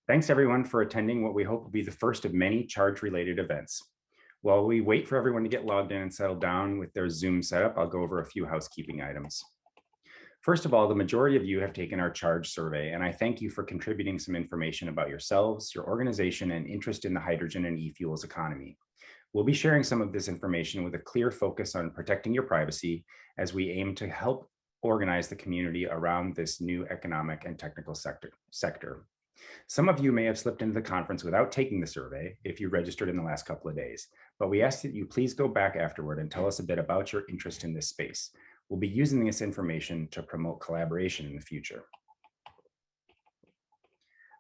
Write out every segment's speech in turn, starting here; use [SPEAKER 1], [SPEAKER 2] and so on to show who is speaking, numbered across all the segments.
[SPEAKER 1] Thanks everyone for attending what we hope will be the first of many charge-related events. While we wait for everyone to get logged in and settled down with their Zoom setup, I'll go over a few housekeeping items. First of all, the majority of you have taken our charge survey, and I thank you for contributing some information about yourselves, your organization, and interest in the hydrogen and e-fuels economy. We'll be sharing some of this information with a clear focus on protecting your privacy as we aim to help organize the community around this new economic and technical sector. Some of you may have slipped into the conference without taking the survey if you registered in the last couple of days, but we ask that you please go back afterward and tell us a bit about your interest in this space. We'll be using this information to promote collaboration in the future.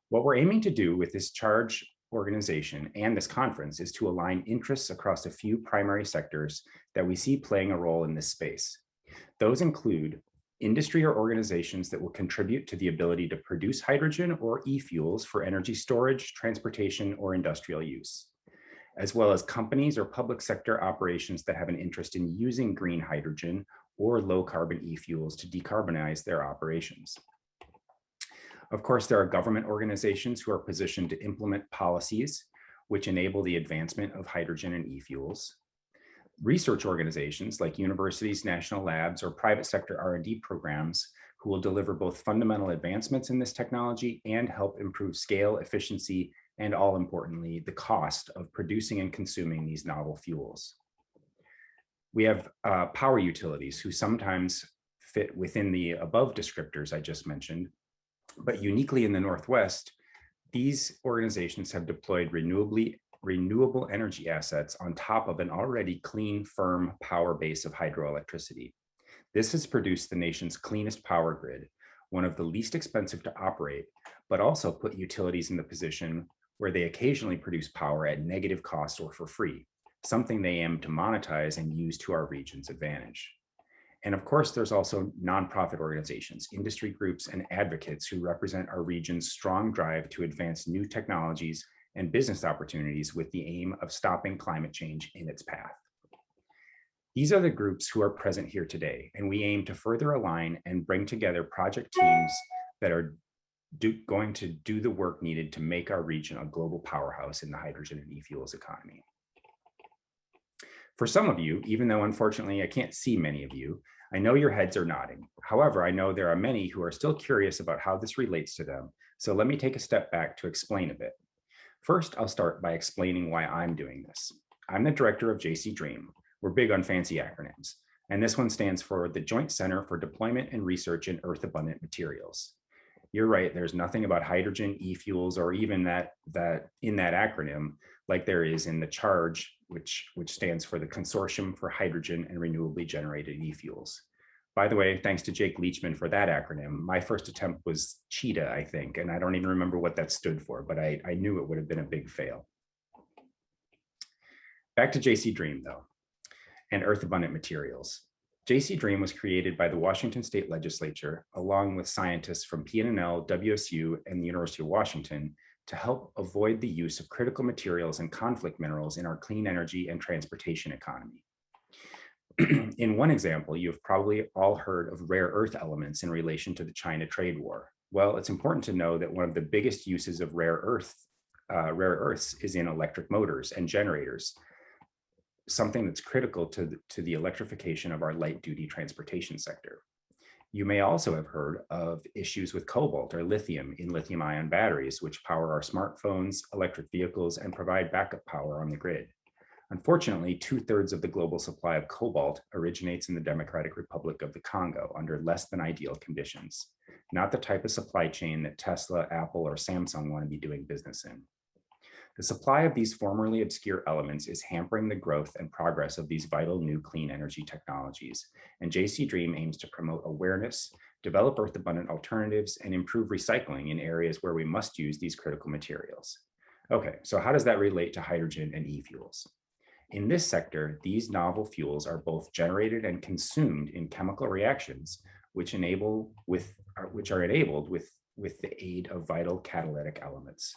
[SPEAKER 1] What we're aiming to do with this charge organization and this conference is to align interests across a few primary sectors that we see playing a role in this space. Those include industry or organizations that will contribute to the ability to produce hydrogen or e-fuels for energy storage, transportation, or industrial use, as well as companies or public sector operations that have an interest in using green hydrogen or low carbon e-fuels to decarbonize their operations. Of course, there are government organizations who are positioned to implement policies which enable the advancement of hydrogen and e-fuels. Research organizations like universities, national labs, or private sector R&D programs who will deliver both fundamental advancements in this technology and help improve scale, efficiency, and all importantly, the cost of producing and consuming these novel fuels. We have power utilities who sometimes fit within the above descriptors I just mentioned, but uniquely in the Northwest, these organizations have deployed renewable energy assets on top of an already clean, firm power base of hydroelectricity. This has produced the nation's cleanest power grid, one of the least expensive to operate, but also put utilities in the position where they occasionally produce power at negative cost or for free, something they aim to monetize and use to our region's advantage. And of course, there's also nonprofit organizations, industry groups, and advocates who represent our region's strong drive to advance new technologies and business opportunities with the aim of stopping climate change in its path. These are the groups who are present here today, and we aim to further align and bring together project teams that are going to do the work needed to make our region a global powerhouse in the hydrogen and e-fuels economy. For some of you, even though unfortunately I can't see many of you, I know your heads are nodding. However, I know there are many who are still curious about how this relates to them, so let me take a step back to explain a bit. First, I'll start by explaining why I'm doing this. I'm the director of JC Dream. We're big on fancy acronyms, and this one stands for the Joint Center for Deployment and Research in Earth Abundant Materials. You're right, there's nothing about hydrogen, e-fuels, or even that in that acronym like there is in the CHARGE, which stands for the Consortium for Hydrogen and Renewably Generated E-Fuels. By the way, thanks to Jake Leachman for that acronym. My first attempt was CHEETA, I think, and I don't even remember what that stood for, but I knew it would have been a big fail. Back to JC Dream, though, and Earth Abundant Materials. JC Dream was created by the Washington State Legislature, along with scientists from PNNL, WSU, and the University of Washington, to help avoid the use of critical materials and conflict minerals in our clean energy and transportation economy. In one example, you've probably all heard of rare earth elements in relation to the China trade war. Well, it's important to know that one of the biggest uses of rare earths is in electric motors and generators, something that's critical to the electrification of our light duty transportation sector. You may also have heard of issues with cobalt or lithium in lithium-ion batteries, which power our smartphones, electric vehicles, and provide backup power on the grid. Unfortunately, 2/3 of the global supply of cobalt originates in the Democratic Republic of the Congo under less than ideal conditions, not the type of supply chain that Tesla, Apple, or Samsung want to be doing business in. The supply of these formerly obscure elements is hampering the growth and progress of these vital new clean energy technologies, and JC Dream aims to promote awareness, develop earth abundant alternatives, and improve recycling in areas where we must use these critical materials. Okay, so how does that relate to hydrogen and e-fuels? In this sector, these novel fuels are both generated and consumed in chemical reactions, which are enabled with the aid of vital catalytic elements.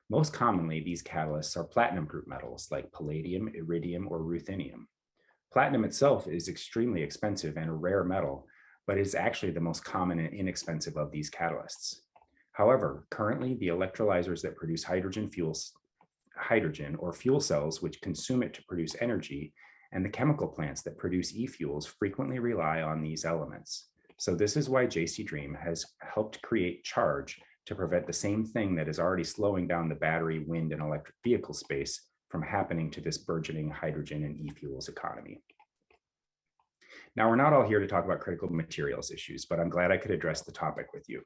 [SPEAKER 1] Most commonly, these catalysts are platinum group metals like palladium, iridium, or ruthenium. Platinum itself is extremely expensive and a rare metal, but is actually the most common and inexpensive of these catalysts. However, currently the electrolyzers that produce hydrogen or fuel cells which consume it to produce energy, and the chemical plants that produce e-fuels frequently rely on these elements. So this is why JC Dream has helped create Charge to prevent the same thing that is already slowing down the battery, wind, and electric vehicle space from happening to this burgeoning hydrogen and e-fuels economy. Now, we're not all here to talk about critical materials issues, but I'm glad I could address the topic with you.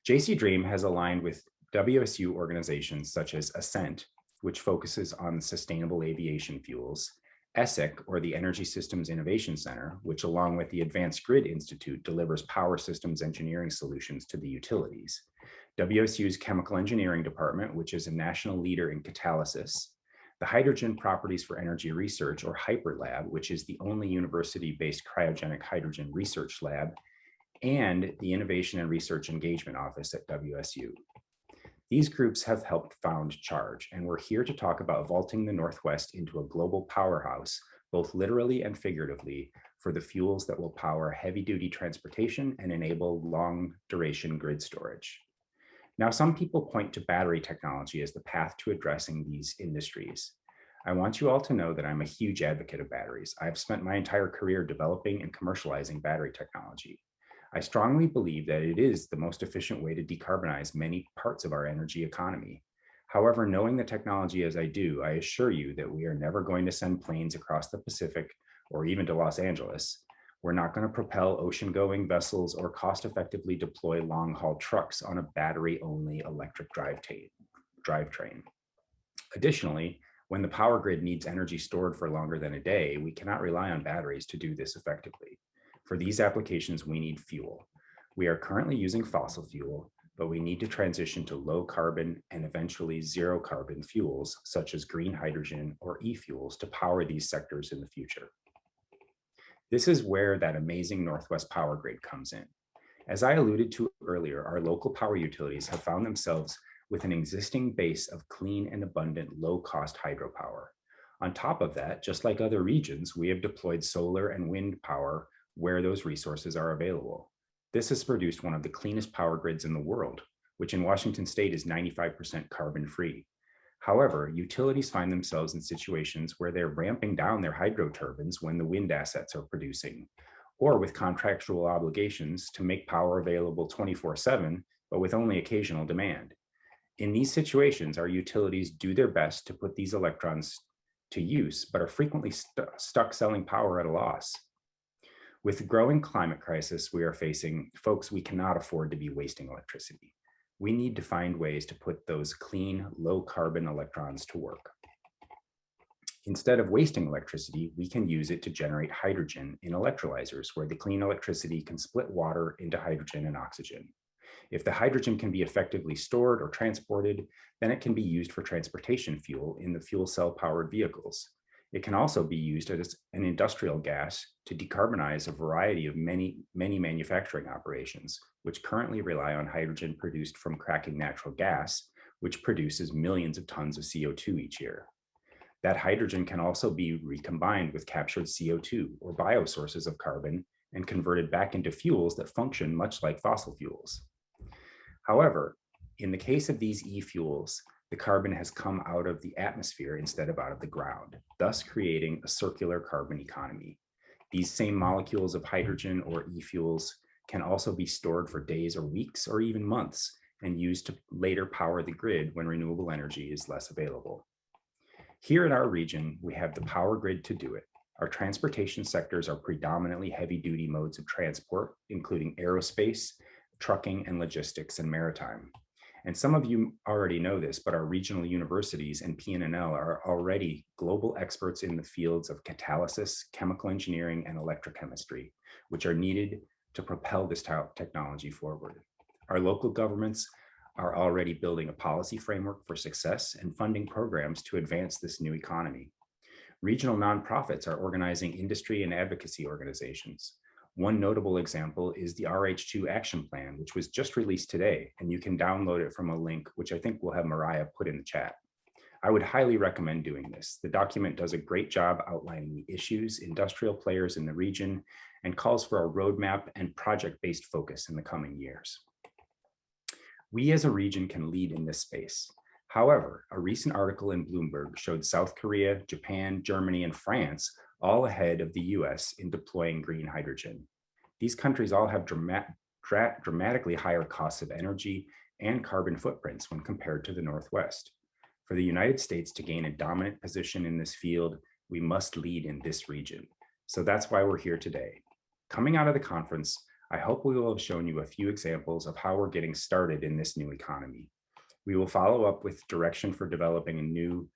[SPEAKER 1] JC Dream has aligned with WSU organizations such as Ascent, which focuses on sustainable aviation fuels, ESSEC, or the Energy Systems Innovation Center, which along with the Advanced Grid Institute delivers power systems engineering solutions to the utilities, WSU's Chemical Engineering Department, which is a national leader in catalysis, the Hydrogen Properties for Energy Research, or HYPER Lab, which is the only university-based cryogenic hydrogen research lab, and the Innovation and Research Engagement Office at WSU. These groups have helped found Charge, and we're here to talk about vaulting the Northwest into a global powerhouse, both literally and figuratively, for the fuels that will power heavy-duty transportation and enable long-duration grid storage. Now, some people point to battery technology as the path to addressing these industries. I want you all to know that I'm a huge advocate of batteries. I've spent my entire career developing and commercializing battery technology. I strongly believe that it is the most efficient way to decarbonize many parts of our energy economy. However, knowing the technology as I do, I assure you that we are never going to send planes across the Pacific or even to Los Angeles. We're not going to propel ocean-going vessels or cost-effectively deploy long-haul trucks on a battery-only electric drivetrain. Additionally, when the power grid needs energy stored for longer than a day, we cannot rely on batteries to do this effectively. For these applications, we need fuel. We are currently using fossil fuel, but we need to transition to low carbon and eventually zero carbon fuels, such as green hydrogen or e-fuels, to power these sectors in the future. This is where that amazing Northwest power grid comes in. As I alluded to earlier, our local power utilities have found themselves with an existing base of clean and abundant low-cost hydropower. On top of that, just like other regions, we have deployed solar and wind power where those resources are available. This has produced one of the cleanest power grids in the world, which in Washington state is 95% carbon-free. However, utilities find themselves in situations where they're ramping down their hydro turbines when the wind assets are producing, or with contractual obligations to make power available 24/7, but with only occasional demand. In these situations, our utilities do their best to put these electrons to use, but are frequently stuck selling power at a loss. With the growing climate crisis we are facing, folks, we cannot afford to be wasting electricity. We need to find ways to put those clean, low carbon electrons to work. Instead of wasting electricity, we can use it to generate hydrogen in electrolyzers, where the clean electricity can split water into hydrogen and oxygen. If the hydrogen can be effectively stored or transported, then it can be used for transportation fuel in the fuel cell powered vehicles. It can also be used as an industrial gas to decarbonize a variety of many manufacturing operations, which currently rely on hydrogen produced from cracking natural gas, which produces millions of tons of CO2 each year. That hydrogen can also be recombined with captured CO2 or biosources of carbon and converted back into fuels that function much like fossil fuels. However, in the case of these e-fuels, the carbon has come out of the atmosphere instead of out of the ground, thus creating a circular carbon economy. These same molecules of hydrogen or e-fuels can also be stored for days or weeks or even months and used to later power the grid when renewable energy is less available. Here in our region, we have the power grid to do it. Our transportation sectors are predominantly heavy-duty modes of transport, including aerospace, trucking, and logistics, and maritime. And some of you already know this, but our regional universities and PNNL are already global experts in the fields of catalysis, chemical engineering, and electrochemistry, which are needed to propel this technology forward. Our local governments are already building a policy framework for success and funding programs to advance this new economy. Regional nonprofits are organizing industry and advocacy organizations. One notable example is the RH2 Action Plan, which was just released today, and you can download it from a link, which I think we'll have Mariah put in the chat. I would highly recommend doing this. The document does a great job outlining the issues, industrial players in the region, and calls for a roadmap and project-based focus in the coming years. We as a region can lead in this space. However, a recent article in Bloomberg showed South Korea, Japan, Germany, and France all ahead of the US in deploying green hydrogen. These countries all have dramatically higher costs of energy and carbon footprints when compared to the Northwest. For the United States to gain a dominant position in this field, we must lead in this region. So that's why we're here today. Coming out of the conference, I hope we will have shown you a few examples of how we're getting started in this new economy. We will follow up with direction for developing a new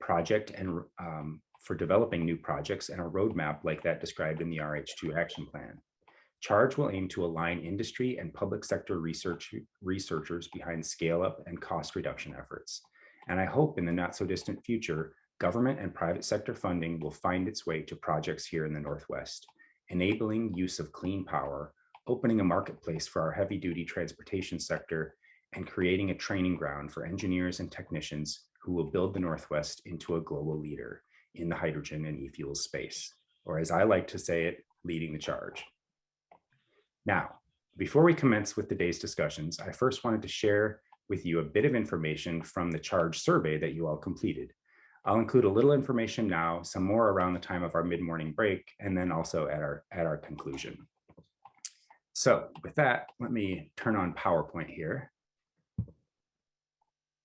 [SPEAKER 1] project and for developing new projects and a roadmap like that described in the RH2 action plan. Charge will aim to align industry and public sector researchers behind scale up and cost reduction efforts. And I hope in the not so distant future, government and private sector funding will find its way to projects here in the Northwest, enabling use of clean power, opening a marketplace for our heavy duty transportation sector, and creating a training ground for engineers and technicians who will build the Northwest into a global leader in the hydrogen and e-fuels space, or as I like to say it, leading the charge. Now, before we commence with today's discussions, I first wanted to share with you a bit of information from the Charge survey that you all completed. I'll include a little information now, some more around the time of our mid-morning break, and then also at our conclusion. So with that, let me turn on PowerPoint here.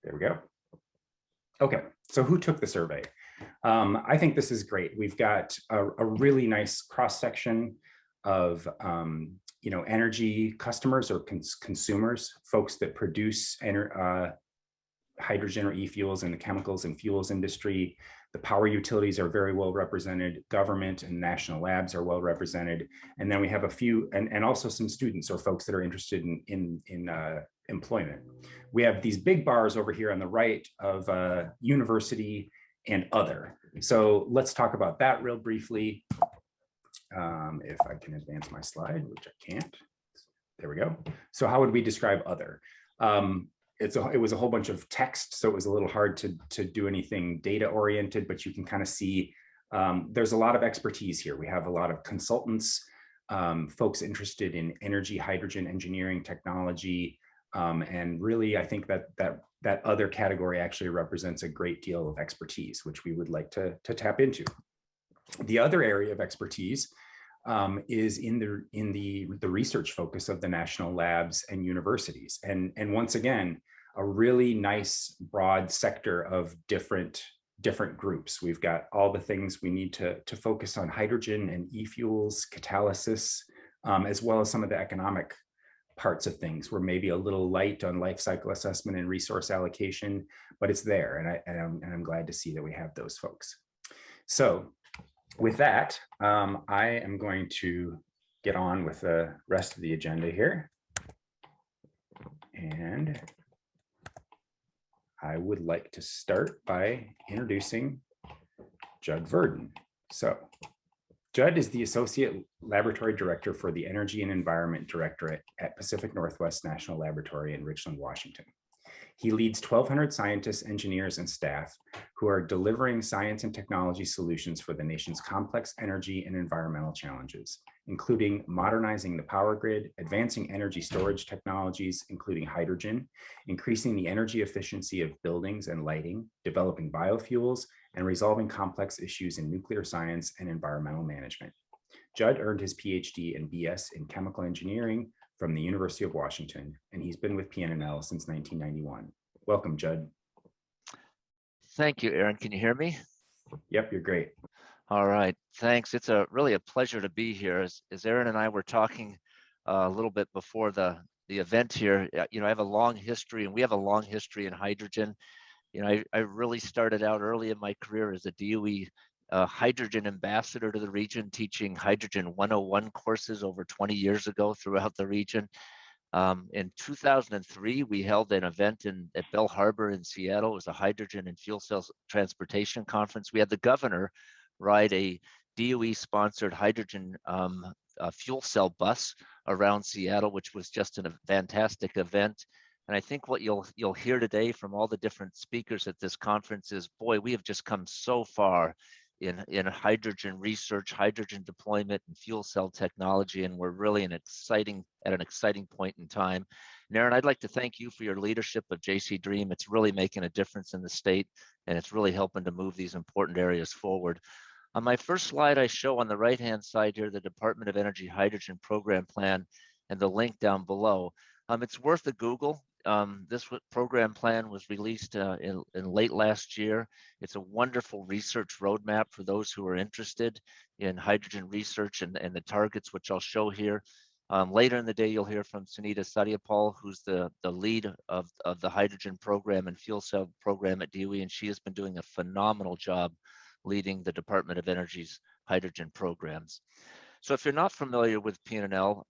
[SPEAKER 1] There we go. Okay, so who took the survey? I think this is great. We've got a really nice cross-section of energy customers or consumers, folks that produce hydrogen or e-fuels in the chemicals and fuels industry. The power utilities are very well represented. Government and national labs are well represented. And then we have a few, and also some students or folks that are interested in employment. We have these big bars over here on the right of university and other. So let's talk about that real briefly. If I can advance my slide, which I can't. There we go. So how would we describe other? It was a whole bunch of text, so it was a little hard to do anything data oriented, but you can kind of see there's a lot of expertise here. We have a lot of consultants, folks interested in energy, hydrogen, engineering, technology, and really I think that other category actually represents a great deal of expertise, which we would like to tap into. The other area of expertise is in the research focus of the national labs and universities. And once again, a really nice broad sector of different groups. We've got all the things we need to focus on: hydrogen and e-fuels, catalysis, as well as some of the economic parts of things. We're maybe a little light on life cycle assessment and resource allocation, but it's there. And I'm glad to see that we have those folks. So with that, I am going to get on with the rest of the agenda here. And I would like to start by introducing Judd Verdon. So Judd is the Associate Laboratory Director for the Energy and Environment Directorate at Pacific Northwest National Laboratory in Richland, Washington. He leads 1,200 scientists, engineers, and staff who are delivering science and technology solutions for the nation's complex energy and environmental challenges, including modernizing the power grid, advancing energy storage technologies, including hydrogen, increasing the energy efficiency of buildings and lighting, developing biofuels, and resolving complex issues in nuclear science and environmental management. Judd earned his PhD and BS in chemical engineering from the University of Washington, and he's been with PNNL since 1991. Welcome, Judd.
[SPEAKER 2] Thank you, Aaron. Can you hear me?
[SPEAKER 1] Yep, you're great.
[SPEAKER 2] All right, thanks. It's really a pleasure to be here. As Aaron and I were talking a little bit before the event here, I have a long history, and we have a long history in hydrogen. I really started out early in my career as a DOE hydrogen ambassador to the region, teaching Hydrogen 101 courses over 20 years ago throughout the region. In 2003, we held an event at Bell Harbor in Seattle. It was a hydrogen and fuel cell transportation conference. We had the governor ride a DOE-sponsored hydrogen fuel cell bus around Seattle, which was just a fantastic event. And I think what you'll hear today from all the different speakers at this conference is, boy, we have just come so far in hydrogen research, hydrogen deployment, and fuel cell technology, and we're really at an exciting point in time. And Aaron, I'd like to thank you for your leadership of JC Dream. It's really making a difference in the state, and it's really helping to move these important areas forward. On my first slide, I show on the right-hand side here the Department of Energy Hydrogen Program Plan and the link down below. It's worth a Google. This program plan was released in late last year. It's a wonderful research roadmap for those who are interested in hydrogen research and the targets, which I'll show here. Later in the day, you'll hear from Sunita Satyapal, who's the lead of the hydrogen program and fuel cell program at DOE, and she has been doing a phenomenal job leading the Department of Energy's hydrogen programs. So if you're not familiar with PNNL,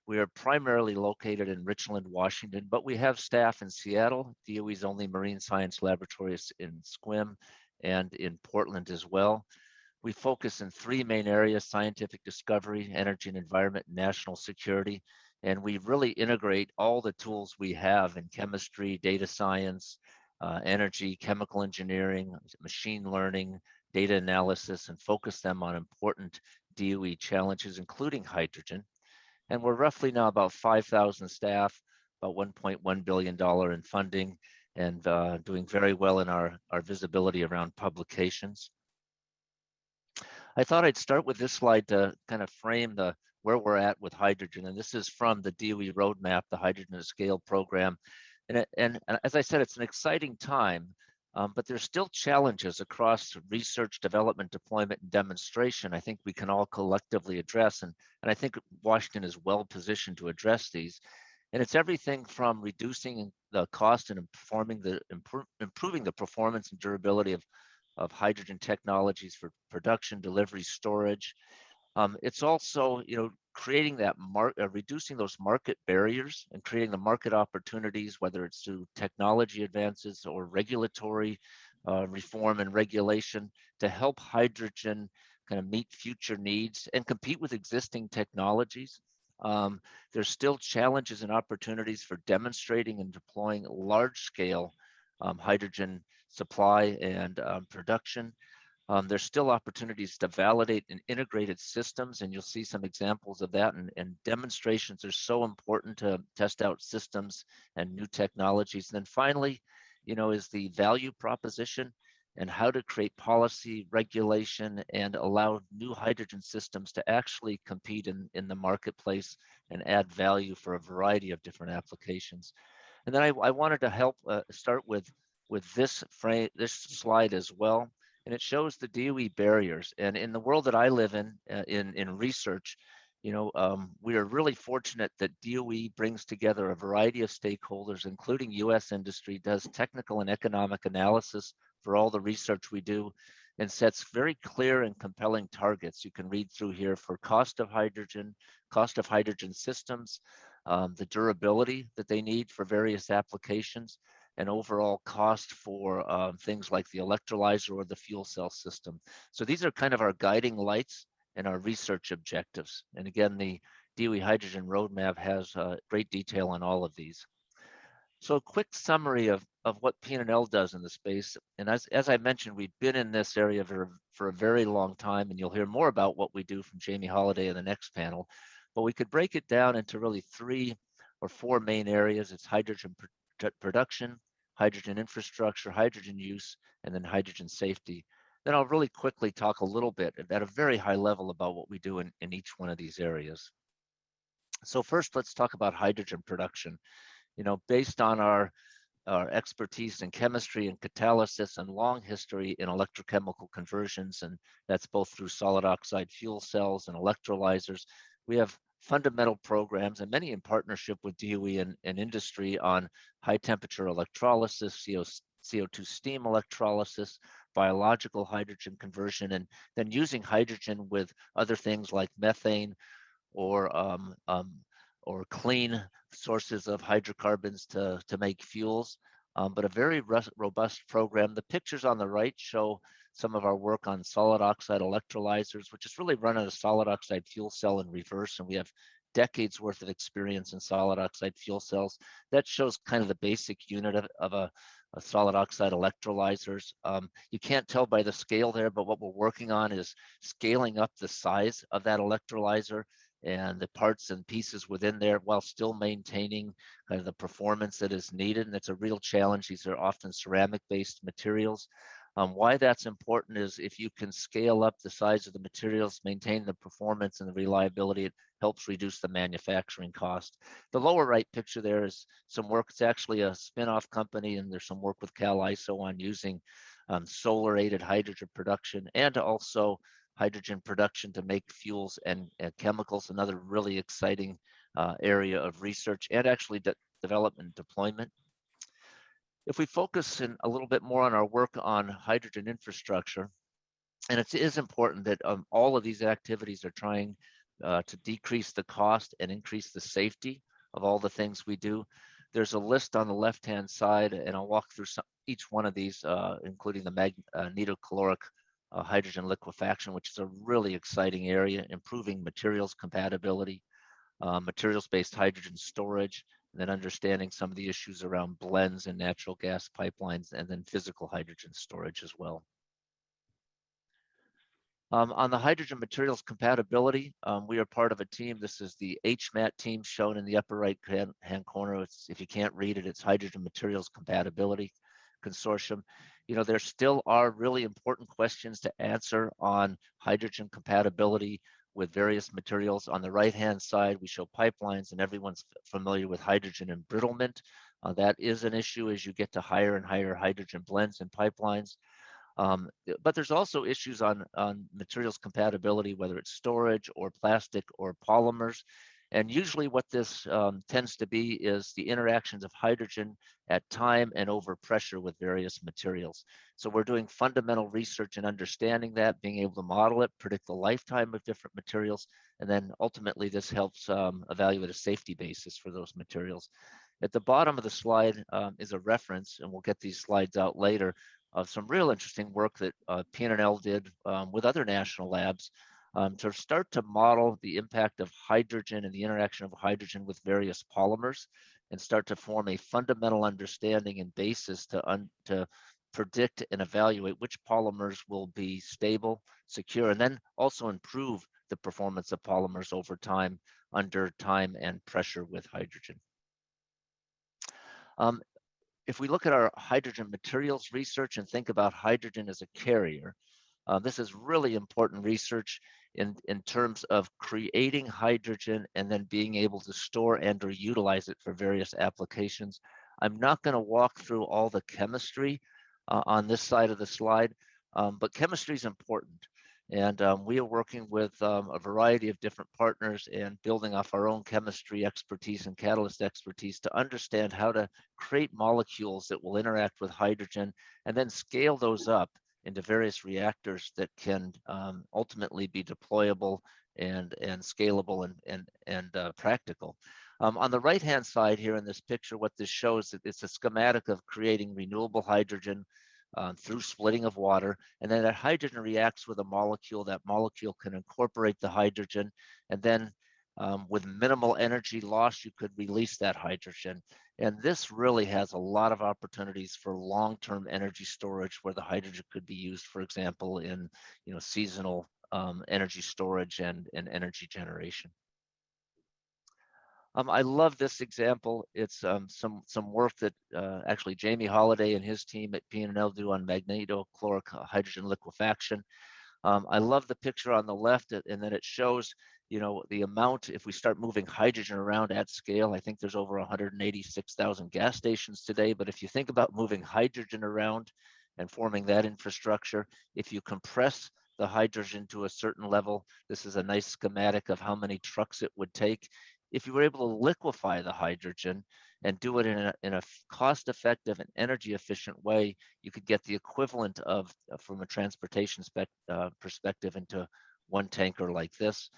[SPEAKER 2] we are primarily located in Richland, Washington, but we have staff in Seattle, DOE's only marine science laboratory in Sequim, and in Portland as well. We focus in three main areas: scientific discovery, energy and environment, and national security. And we really integrate all the tools we have in chemistry, data science, energy, chemical engineering, machine learning, data analysis, and focus them on important DOE challenges, including hydrogen. And we're roughly now about 5,000 staff, about $1.1 billion in funding, and doing very well in our visibility around publications. I thought I'd start with this slide to kind of frame where we're at with hydrogen. And this is from the DOE roadmap, the Hydrogen at Scale program. And as I said, it's an exciting time, but there's still challenges across research, development, deployment, and demonstration I think we can all collectively address. And I think Washington is well positioned to address these. And it's everything from reducing the cost and improving the performance and durability of hydrogen technologies for production, delivery, storage. It's also, creating that reducing those market barriers and creating the market opportunities, whether it's through technology advances or regulatory reform and regulation, to help hydrogen kind of meet future needs and compete with existing technologies. There's still challenges and opportunities for demonstrating and deploying large-scale hydrogen supply and production. There's still opportunities to validate and integrated systems, and you'll see some examples of that. And demonstrations are so important to test out systems and new technologies. And then finally, is the value proposition and how to create policy, regulation, and allow new hydrogen systems to actually compete in the marketplace and add value for a variety of different applications. And then I wanted to help start with this slide as well. And it shows the DOE barriers. And in the world that I live in research, we are really fortunate that DOE brings together a variety of stakeholders, including US industry, does technical and economic analysis for all the research we do, and sets very clear and compelling targets you can read through here for cost of hydrogen systems, the durability that they need for various applications, and overall cost for things like the electrolyzer or the fuel cell system. So these are kind of our guiding lights and our research objectives. And again, the DOE Hydrogen Roadmap has great detail on all of these. So a quick summary of what PNNL does in the space. And as I mentioned, we've been in this area for a very long time, and you'll hear more about what we do from Jamie Holliday in the next panel. But we could break it down into really 3 or 4 main areas. It's hydrogen production, hydrogen infrastructure, hydrogen use, and then hydrogen safety. Then I'll really quickly talk a little bit at a very high level about what we do in each one of these areas. So first, let's talk about hydrogen production. Based on our expertise in chemistry and catalysis and long history in electrochemical conversions, and that's both through solid oxide fuel cells and electrolyzers, we have fundamental programs, and many in partnership with DOE and industry, on high temperature electrolysis, CO2 steam electrolysis, biological hydrogen conversion, and then using hydrogen with other things like methane or clean sources of hydrocarbons to make fuels, but a very robust program. The pictures on the right show some of our work on solid oxide electrolyzers, which is really run on a solid oxide fuel cell in reverse, and we have decades worth of experience in solid oxide fuel cells. That shows kind of the basic unit of solid oxide electrolyzers. You can't tell by the scale there, but what we're working on is scaling up the size of that electrolyzer and the parts and pieces within there while still maintaining kind of the performance that is needed. And it's a real challenge. These are often ceramic-based materials. Why that's important is if you can scale up the size of the materials, maintain the performance and the reliability, it helps reduce the manufacturing cost. The lower right picture there is some work. It's actually a spin-off company, and there's some work with CALISO on using solar-aided hydrogen production and also hydrogen production to make fuels and chemicals, another really exciting area of research and actually development and deployment. If we focus in a little bit more on our work on hydrogen infrastructure, and it is important that all of these activities are trying to decrease the cost and increase the safety of all the things we do. There's a list on the left-hand side, and I'll walk through each one of these, including the magnetocaloric hydrogen liquefaction, which is a really exciting area, improving materials compatibility, materials-based hydrogen storage, and then understanding some of the issues around blends and natural gas pipelines, and then physical hydrogen storage as well. On the hydrogen materials compatibility, we are part of a team. This is the HMAT team shown in the upper right-hand corner. If you can't read it, it's Hydrogen Materials Compatibility Consortium. You know, there still are really important questions to answer on hydrogen compatibility with various materials. On the right-hand side, we show pipelines, and everyone's familiar with hydrogen embrittlement. That is an issue as you get to higher and higher hydrogen blends in pipelines. But there's also issues on materials compatibility, whether it's storage or plastic or polymers. And usually what this tends to be is the interactions of hydrogen at time and over pressure with various materials. So we're doing fundamental research and understanding that, being able to model it, predict the lifetime of different materials, and then ultimately this helps evaluate a safety basis for those materials. At the bottom of the slide is a reference, and we'll get these slides out later, of some real interesting work that PNNL did with other national labs to start to model the impact of hydrogen and the interaction of hydrogen with various polymers, and start to form a fundamental understanding and basis to predict and evaluate which polymers will be stable, secure, and then also improve the performance of polymers over time under time and pressure with hydrogen. If we look at our hydrogen materials research and think about hydrogen as a carrier, this is really important research in terms of creating hydrogen and then being able to store and or utilize it for various applications. I'm not going to walk through all the chemistry on this side of the slide, but chemistry is important. And we are working with a variety of different partners and building off our own chemistry expertise and catalyst expertise to understand how to create molecules that will interact with hydrogen and then scale those up into various reactors that can ultimately be deployable and scalable and practical. On the right-hand side here in this picture, what this shows, it's a schematic of creating renewable hydrogen through splitting of water, and then that hydrogen reacts with a molecule. That molecule can incorporate the hydrogen, and then with minimal energy loss, you could release that hydrogen. And this really has a lot of opportunities for long-term energy storage, where the hydrogen could be used, for example, in seasonal energy storage and energy generation. I love this example. It's some work that actually Jamie Holliday and his team at PNNL do on magnetocaloric hydrogen liquefaction. I love the picture on the left, and then it shows, the amount, if we start moving hydrogen around at scale. I think there's over 186,000 gas stations today, but if you think about moving hydrogen around and forming that infrastructure, if you compress the hydrogen to a certain level, this is a nice schematic of how many trucks it would take. If you were able to liquefy the hydrogen and do it in a cost-effective and energy-efficient way, you could get the equivalent of, from a transportation perspective, into one tanker like this.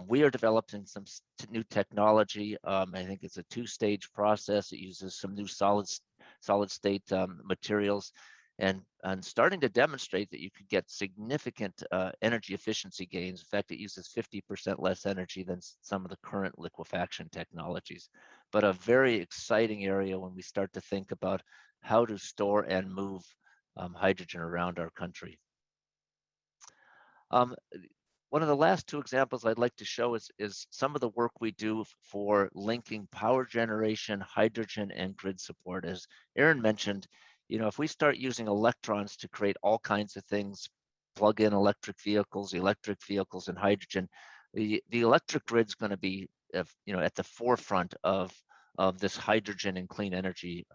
[SPEAKER 2] We are developing some new technology. I think it's a two-stage process. It uses some new solid-state materials, and starting to demonstrate that you could get significant energy efficiency gains. In fact, it uses 50% less energy than some of the current liquefaction technologies. But a very exciting area when we start to think about how to store and move hydrogen around our country. One of the last two examples I'd like to show is some of the work we do for linking power generation, hydrogen, and grid support. As Aaron mentioned, if we start using electrons to create all kinds of things, plug-in electric vehicles, and hydrogen, the electric grid's going to be, at the forefront of this hydrogen and clean energy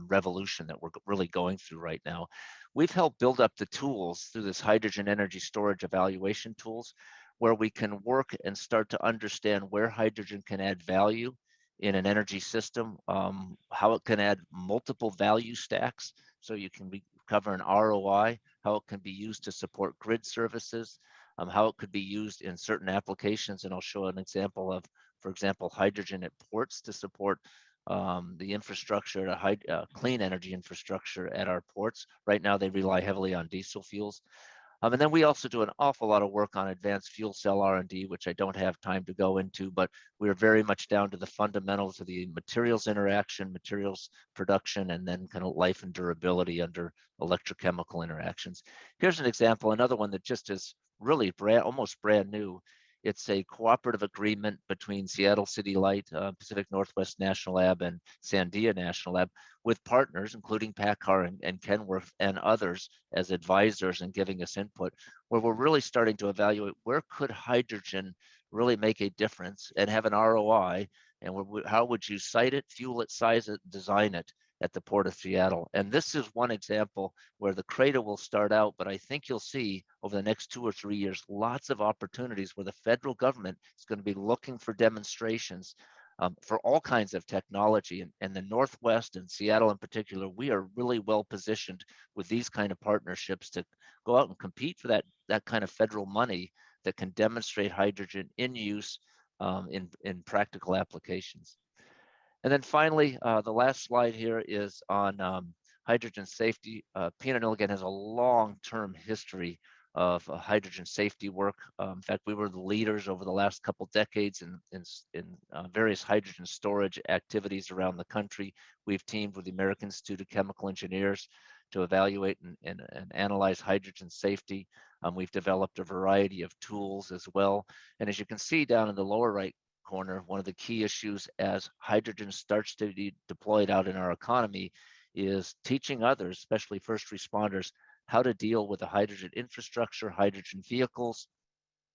[SPEAKER 2] revolution that we're really going through right now. We've helped build up the tools through this hydrogen energy storage evaluation tools, where we can work and start to understand where hydrogen can add value in an energy system, how it can add multiple value stacks, so you can recover an ROI, how it can be used to support grid services, how it could be used in certain applications. And I'll show an example of, for example, hydrogen at ports to support the infrastructure, clean energy infrastructure at our ports. Right now, they rely heavily on diesel fuels. And then we also do an awful lot of work on advanced fuel cell R&D, which I don't have time to go into, but we're very much down to the fundamentals of the materials interaction, materials production, and then kind of life and durability under electrochemical interactions. Here's an example, another one that just is really almost brand new. It's a cooperative agreement between Seattle City Light, Pacific Northwest National Lab, and Sandia National Lab, with partners, including PACCAR and Kenworth and others as advisors and giving us input, where we're really starting to evaluate where could hydrogen really make a difference and have an ROI, and how would you site it, fuel it, size it, design it at the Port of Seattle. And this is one example where the CRADA will start out, but I think you'll see over the next 2 or 3 years, lots of opportunities where the federal government is going to be looking for demonstrations for all kinds of technology. And the Northwest and Seattle in particular, we are really well positioned with these kind of partnerships to go out and compete for that kind of federal money that can demonstrate hydrogen in use in practical applications. And then finally, the last slide here is on hydrogen safety. PNNL again has a long-term history of hydrogen safety work. In fact, we were the leaders over the last couple decades in various hydrogen storage activities around the country. We've teamed with the American Institute of Chemical Engineers to evaluate and analyze hydrogen safety. We've developed a variety of tools as well. And as you can see down in the lower right corner, one of the key issues as hydrogen starts to be deployed out in our economy is teaching others, especially first responders, how to deal with the hydrogen infrastructure, hydrogen vehicles,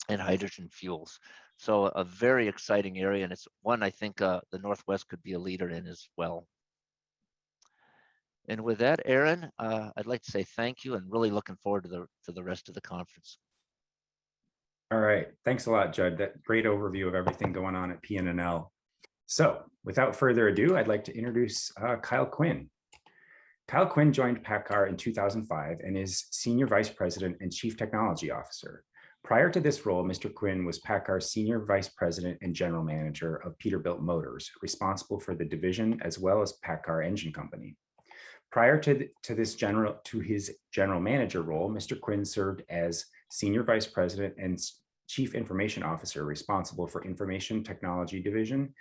[SPEAKER 2] and hydrogen fuels. So a very exciting area, and it's one I think the Northwest could be a leader in as well. And with that, Aaron, I'd like to say thank you and really looking forward to the rest of the conference.
[SPEAKER 1] All right, thanks a lot, Judd. That great overview of everything going on at PNNL. So without further ado, I'd like to introduce Kyle Quinn. Kyle Quinn joined PACCAR in 2005 and is Senior Vice President and Chief Technology Officer. Prior to this role, Mr. Quinn was PACCAR's Senior Vice President and General Manager of Peterbilt Motors, responsible for the division as well as PACCAR Engine Company. Prior to his general manager role, Mr. Quinn served as Senior Vice President and Chief Information Officer, responsible for Information Technology Division,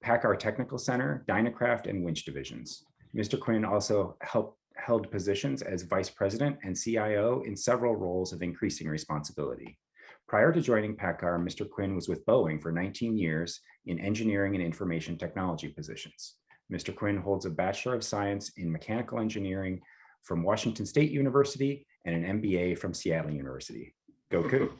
[SPEAKER 1] PACCAR Technical Center, Dynacraft, and Winch divisions. Mr. Quinn also held positions as Vice President and CIO in several roles of increasing responsibility. Prior to joining PACCAR, Mr. Quinn was with Boeing for 19 years in engineering and information technology positions. Mr. Quinn holds a Bachelor of Science in Mechanical Engineering from Washington State University and an MBA from Seattle University. Go Coup.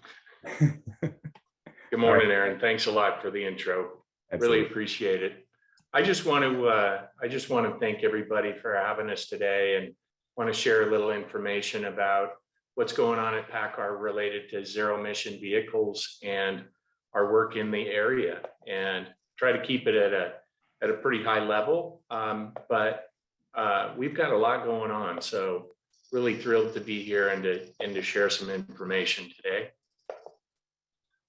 [SPEAKER 3] Good morning, Aaron. Thanks a lot for the intro.
[SPEAKER 1] Absolutely.
[SPEAKER 3] Really appreciate it. I just want to thank everybody for having us today, and want to share a little information about what's going on at PACCAR related to zero emission vehicles and our work in the area, and try to keep it at a pretty high level. But we've got a lot going on, so really thrilled to be here and to share some information today.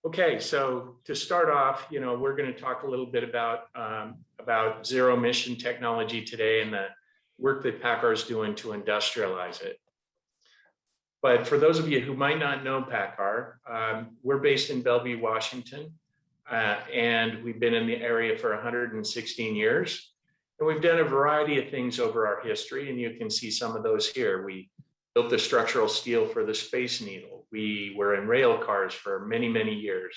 [SPEAKER 3] Okay, so to start off, we're going to talk a little bit about zero emission technology today and the work that PACCAR is doing to industrialize it. But for those of you who might not know PACCAR, we're based in Bellevue, Washington, and we've been in the area for 116 years. And we've done a variety of things over our history, and you can see some of those here. We built the structural steel for the Space Needle. We were in rail cars for many, many years.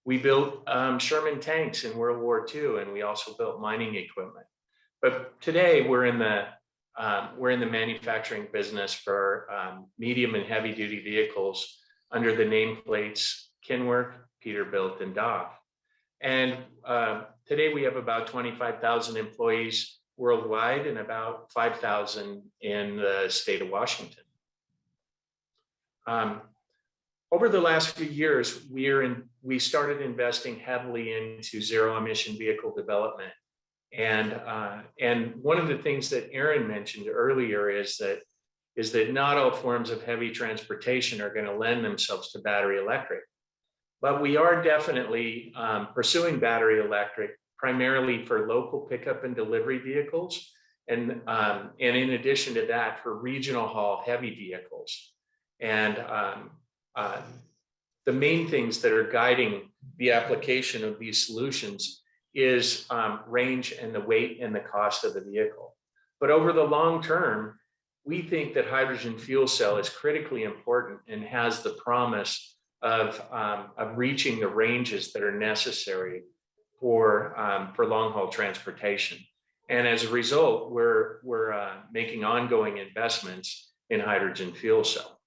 [SPEAKER 3] We built Sherman tanks in World War II, and we also built mining equipment. But today we're in the manufacturing business for medium and heavy duty vehicles under the nameplates Kenworth, Peterbilt, and DAF. And today we have about 25,000 employees worldwide and about 5,000 in the state of Washington. Over the last few years, we started investing heavily into zero emission vehicle development. And one of the things that Aaron mentioned earlier is that not all forms of heavy transportation are going to lend themselves to battery electric. But we are definitely pursuing battery electric primarily for local pickup and delivery vehicles. And in addition to that, for regional haul heavy vehicles. And the main things that are guiding the application of these solutions is range and the weight and the cost of the vehicle. But over the long term, we think that hydrogen fuel cell is critically important and has the promise of reaching the ranges that are necessary for long haul transportation. And as a result, we're making ongoing investments in hydrogen fuel cell.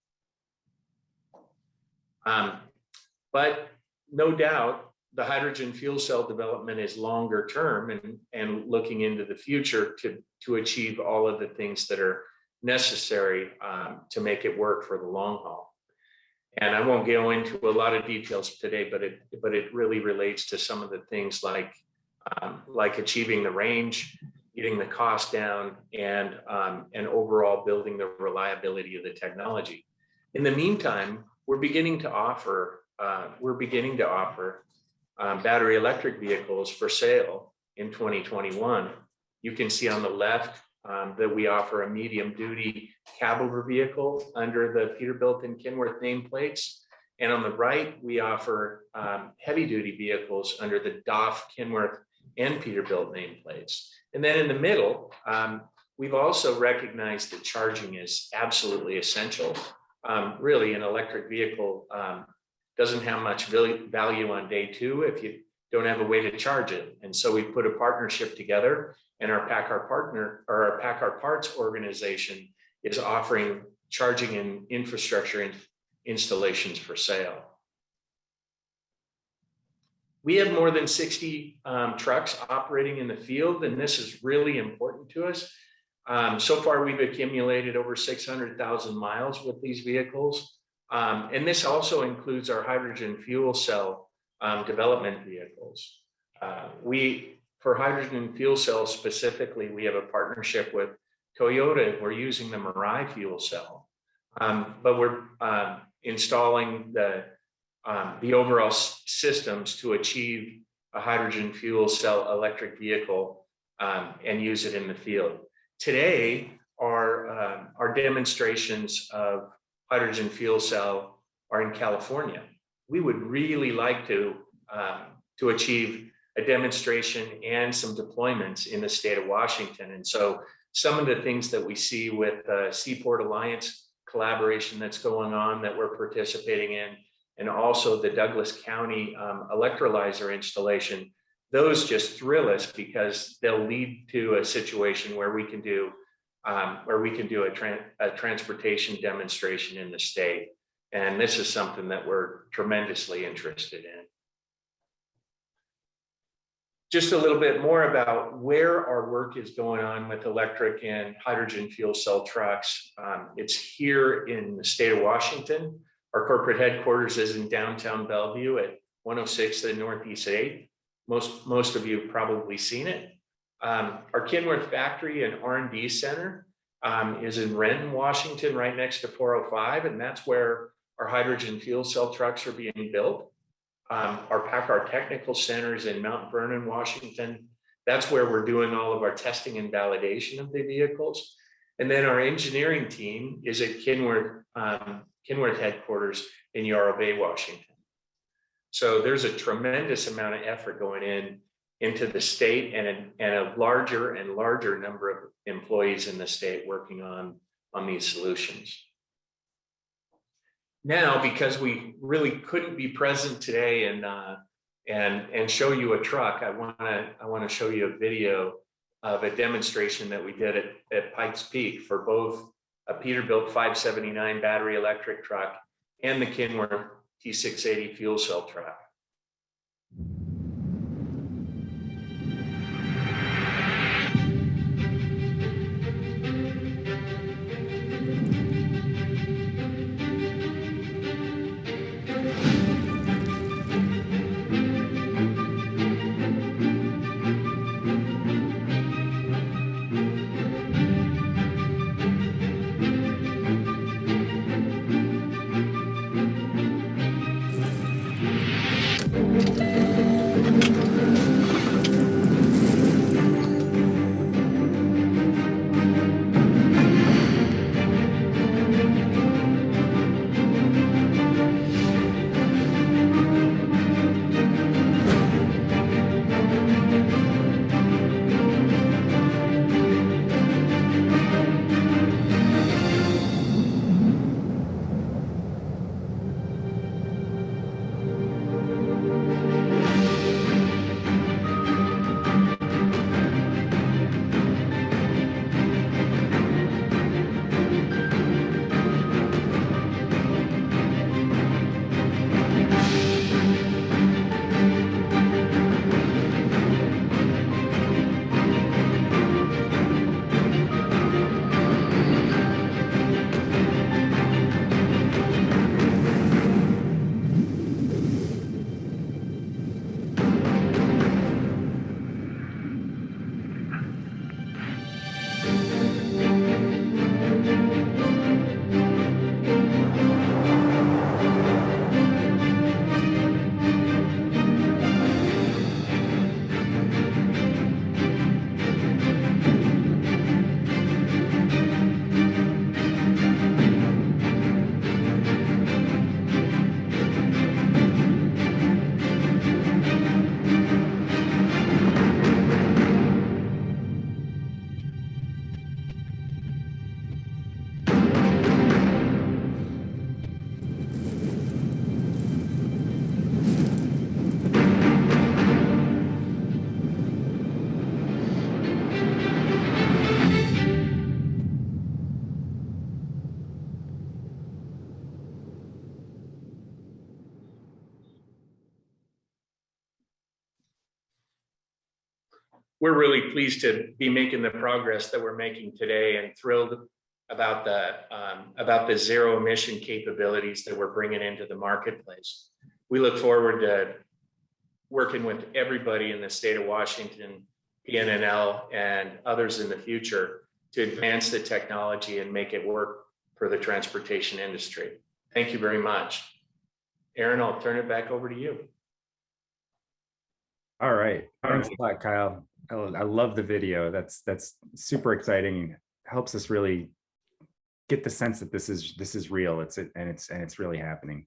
[SPEAKER 3] But no doubt, the hydrogen fuel cell development is longer term and looking into the future to achieve all of the things that are necessary to make it work for the long haul. And I won't go into a lot of details today, but it really relates to some of the things like achieving the range, getting the cost down, and overall building the reliability of the technology. In the meantime, we're beginning to offer battery electric vehicles for sale in 2021. You can see on the left that we offer a medium duty cab over vehicle under the Peterbilt and Kenworth nameplates. And on the right, we offer heavy duty vehicles under the DAF, Kenworth, and Peterbilt nameplates. And then in the middle, we've also recognized that charging is absolutely essential. Really, an electric vehicle doesn't have much value on day two if you don't have a way to charge it. And so we put a partnership together, and our PACCAR Parts organization is offering charging and infrastructure installations for sale. We have more than 60 trucks operating in the field, and this is really important to us. So far, we've accumulated over 600,000 miles with these vehicles. And this also includes our hydrogen fuel cell development vehicles. For hydrogen fuel cells specifically, we have a partnership with Toyota. We're using the Mirai fuel cell, but we're installing the overall systems to achieve a hydrogen fuel cell electric vehicle and use it in the field. Today, our demonstrations of hydrogen fuel cell are in California. We would really like to achieve a demonstration and some deployments in the state of Washington. And so some of the things that we see with Seaport Alliance collaboration that's going on that we're participating in, and also the Douglas County electrolyzer installation, those just thrill us because they'll lead to a situation where we can do a transportation demonstration in the state. And this is something that we're tremendously interested in. Just a little bit more about where our work is going on with electric and hydrogen fuel cell trucks. It's here in the state of Washington. Our corporate headquarters is in downtown Bellevue at 106th and Northeast 8th. Most of you have probably seen it. Our Kenworth factory and R&D center is in Renton, Washington, right next to 405, and that's where our hydrogen fuel cell trucks are being built. Our PACCAR Technical Center is in Mount Vernon, Washington. That's where we're doing all of our testing and validation of the vehicles. And then our engineering team is at Kenworth headquarters in Yarrow Bay, Washington. So there's a tremendous amount of effort going in into the state, and a larger and larger number of employees in the state working on these solutions. Now, because we really couldn't be present today and show you a truck, I want to show you a video of a demonstration that we did at Pikes Peak for both a Peterbilt 579 battery electric truck and the Kenworth T680 fuel cell truck. We're really pleased to be making the progress that we're making today, and thrilled about the zero emission capabilities that we're bringing into the marketplace. We look forward to working with everybody in the state of Washington, PNNL, and others in the future to advance the technology and make it work for the transportation industry. Thank you very much. Aaron, I'll turn it back over to you.
[SPEAKER 1] All right. Thanks a lot, Kyle. I love the video. That's super exciting. Helps us really get the sense that this is real. It's really happening.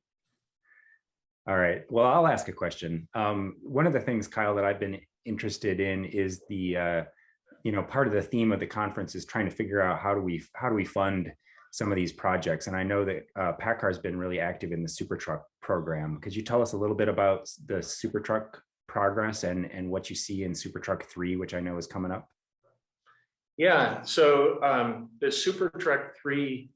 [SPEAKER 1] All right. Well, I'll ask a question. One of the things, Kyle, that I've been interested in is the part of the theme of the conference is trying to figure out how do we fund some of these projects. And I know that PACCAR has been really active in the SuperTruck program. Could you tell us a little bit about the SuperTruck progress and what you see in SuperTruck 3, which I know is coming up?
[SPEAKER 3] Yeah, so the SuperTruck 3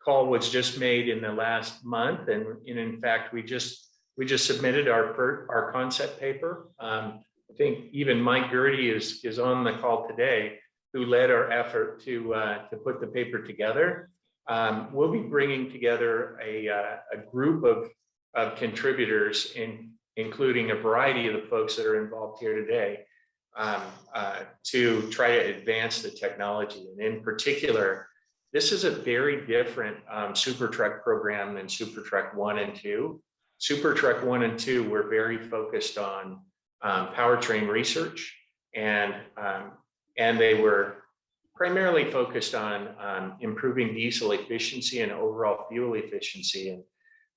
[SPEAKER 3] call was just made in the last month, and in fact, we just submitted our concept paper. I think even Mike Gertie is on the call today, who led our effort to put the paper together. We'll be bringing together a group of contributors, including a variety of the folks that are involved here today, to try to advance the technology. And in particular, this is a very different SuperTruck program than SuperTruck 1 and 2. SuperTruck 1 and 2 were very focused on powertrain research, and they were primarily focused on improving diesel efficiency and overall fuel efficiency. And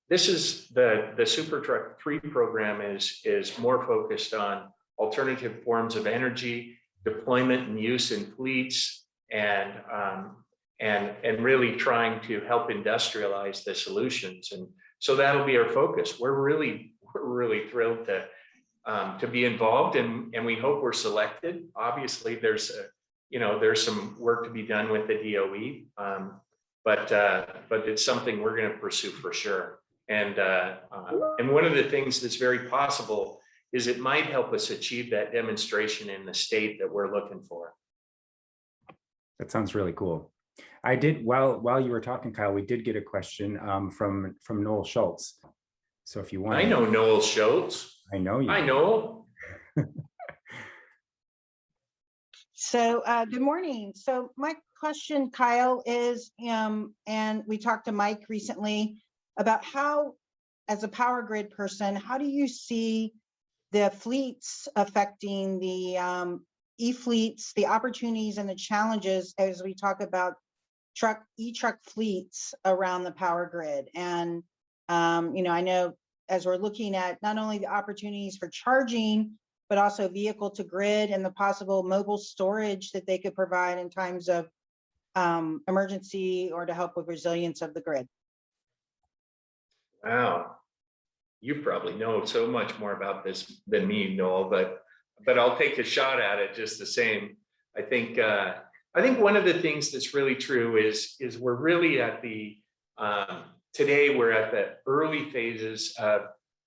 [SPEAKER 3] this is the SuperTruck 3 program is more focused on alternative forms of energy, deployment and use in fleets, and really trying to help industrialize the solutions. And so that'll be our focus. We're really thrilled to be involved, and we hope we're selected. Obviously, there's some work to be done with the DOE, but it's something we're going to pursue for sure. And one of the things that's very possible is it might help us achieve that demonstration in the state that we're looking for.
[SPEAKER 1] That sounds really cool. I did, while you were talking, Kyle, we did get a question from Noel Schultz. So if you want,
[SPEAKER 3] I know Noel Schultz.
[SPEAKER 1] I know you.
[SPEAKER 3] I know.
[SPEAKER 4] So good morning. So my question, Kyle, is, and we talked to Mike recently about how, as a power grid person, how do you see the fleets affecting the e-fleets, the opportunities and the challenges as we talk about e-truck fleets around the power grid? And, I know as we're looking at not only the opportunities for charging, but also vehicle to grid and the possible mobile storage that they could provide in times of emergency or to help with resilience of the grid.
[SPEAKER 3] Wow. You probably know so much more about this than me, Noel, but I'll take a shot at it just the same. I think one of the things that's really true is we're really at the today we're at the early phases of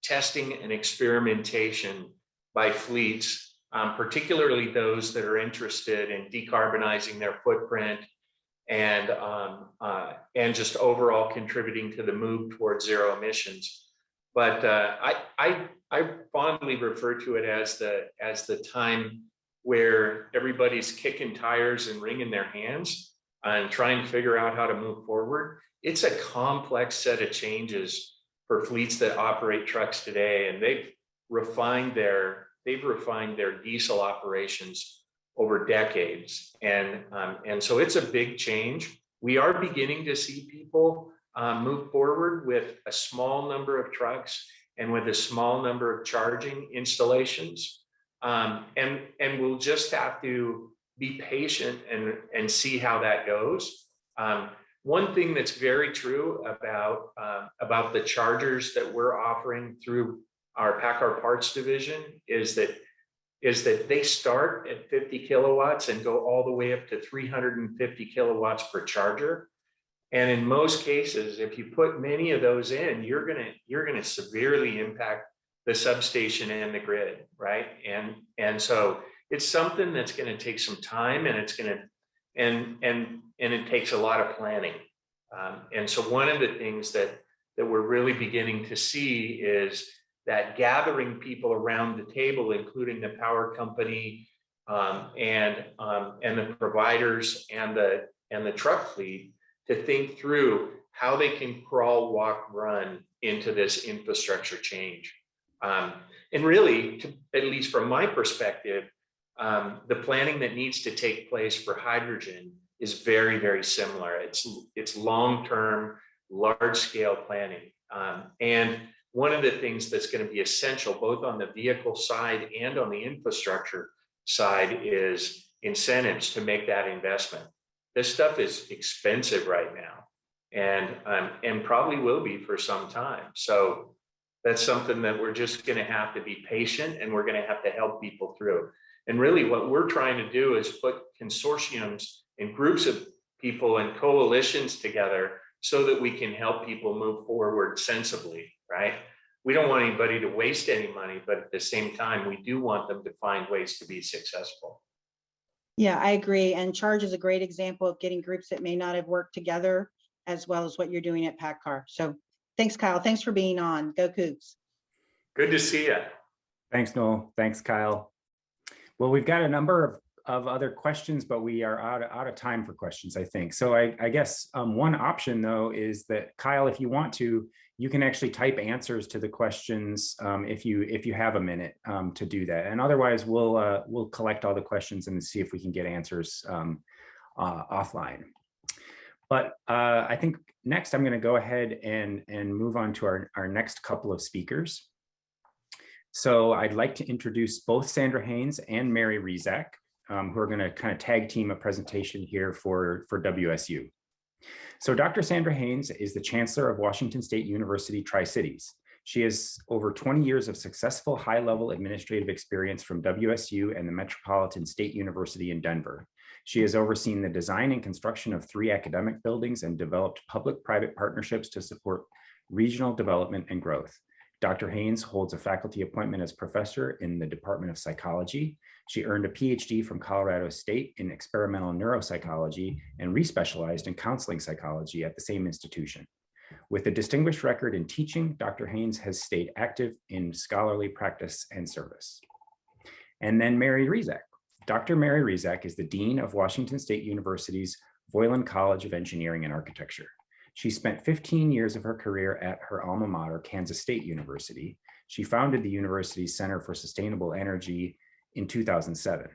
[SPEAKER 3] testing and experimentation by fleets, particularly those that are interested in decarbonizing their footprint and just overall contributing to the move towards zero emissions. But I fondly refer to it as the time where everybody's kicking tires and wringing their hands and trying to figure out how to move forward. It's a complex set of changes for fleets that operate trucks today, and they've refined their diesel operations over decades, and so it's a big change. We are beginning to see people move forward with a small number of trucks and with a small number of charging installations, and we'll just have to be patient and see how that goes. One thing that's very true about the chargers that we're offering through our PACCAR Parts division is that they start at 50 kilowatts and go all the way up to 350 kilowatts per charger. And in most cases, if you put many of those in, you're gonna severely impact the substation and the grid, right? And so it's something that's gonna take some time, and it's gonna and it takes a lot of planning. And so one of the things that we're really beginning to see is that gathering people around the table, including the power company and the providers and the truck fleet, to think through how they can crawl, walk, run into this infrastructure change. And really, at least from my perspective, the planning that needs to take place for hydrogen is very, very similar. It's long-term, large-scale planning. And one of the things that's going to be essential, both on the vehicle side and on the infrastructure side, is incentives to make that investment. This stuff is expensive right now, and probably will be for some time. So that's something that we're just going to have to be patient, and we're going to have to help people through. And really what we're trying to do is put consortiums and groups of people and coalitions together so that we can help people move forward sensibly, right? We don't want anybody to waste any money, but at the same time, we do want them to find ways to be successful.
[SPEAKER 4] Yeah, I agree. And Charge is a great example of getting groups that may not have worked together, as well as what you're doing at PACCAR. So thanks, Kyle. Thanks for being on. Go Cougs.
[SPEAKER 3] Good to see you.
[SPEAKER 1] Thanks, Noel. Thanks, Kyle. Well, we've got a number of other questions, but we are out of time for questions, I think. So I guess one option, though, is that, Kyle, if you want to, you can actually type answers to the questions if you have a minute to do that. And otherwise, we'll collect all the questions and see if we can get answers offline. But I think next I'm going to go ahead and move on to our next couple of speakers. So I'd like to introduce both Sandra Haynes and Mary Rizak, who are going to kind of tag team a presentation here for WSU. So Dr. Sandra Haynes is the Chancellor of Washington State University Tri-Cities. She has over 20 years of successful high-level administrative experience from WSU and the Metropolitan State University in Denver. She has overseen the design and construction of 3 academic buildings and developed public-private partnerships to support regional development and growth. Dr. Haynes holds a faculty appointment as professor in the Department of Psychology. She earned a PhD from Colorado State in experimental neuropsychology and respecialized in counseling psychology at the same institution. With a distinguished record in teaching, Dr. Haynes has stayed active in scholarly practice and service. And then Mary Rizak. Dr. Mary Rizak is the Dean of Washington State University's Voiland College of Engineering and Architecture. She spent 15 years of her career at her alma mater, Kansas State University. She founded the university's Center for Sustainable Energy in 2007.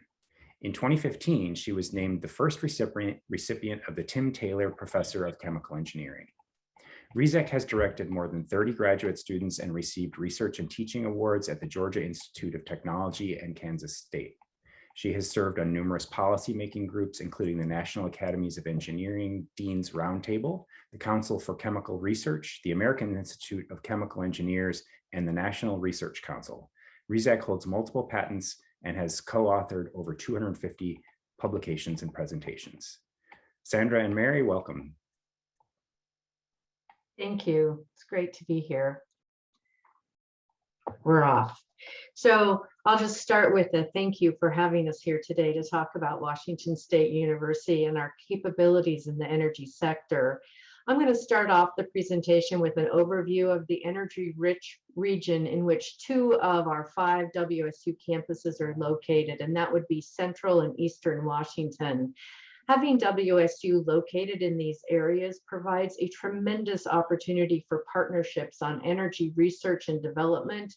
[SPEAKER 1] In 2015, she was named the first recipient of the Tim Taylor Professor of Chemical Engineering. Rizak has directed more than 30 graduate students and received research and teaching awards at the Georgia Institute of Technology and Kansas State. She has served on numerous policymaking groups, including the National Academies of Engineering Dean's Roundtable, the Council for Chemical Research, the American Institute of Chemical Engineers, and the National Research Council. Rizak holds multiple patents and has co-authored over 250 publications and presentations. Sandra and Mary, welcome.
[SPEAKER 5] Thank you. It's great to be here. We're off. So I'll just start with a thank you for having us here today to talk about Washington State University and our capabilities in the energy sector. I'm going to start off the presentation with an overview of the energy-rich region in which 2 of our 5 WSU campuses are located, and that would be Central and Eastern Washington. Having WSU located in these areas provides a tremendous opportunity for partnerships on energy research and development,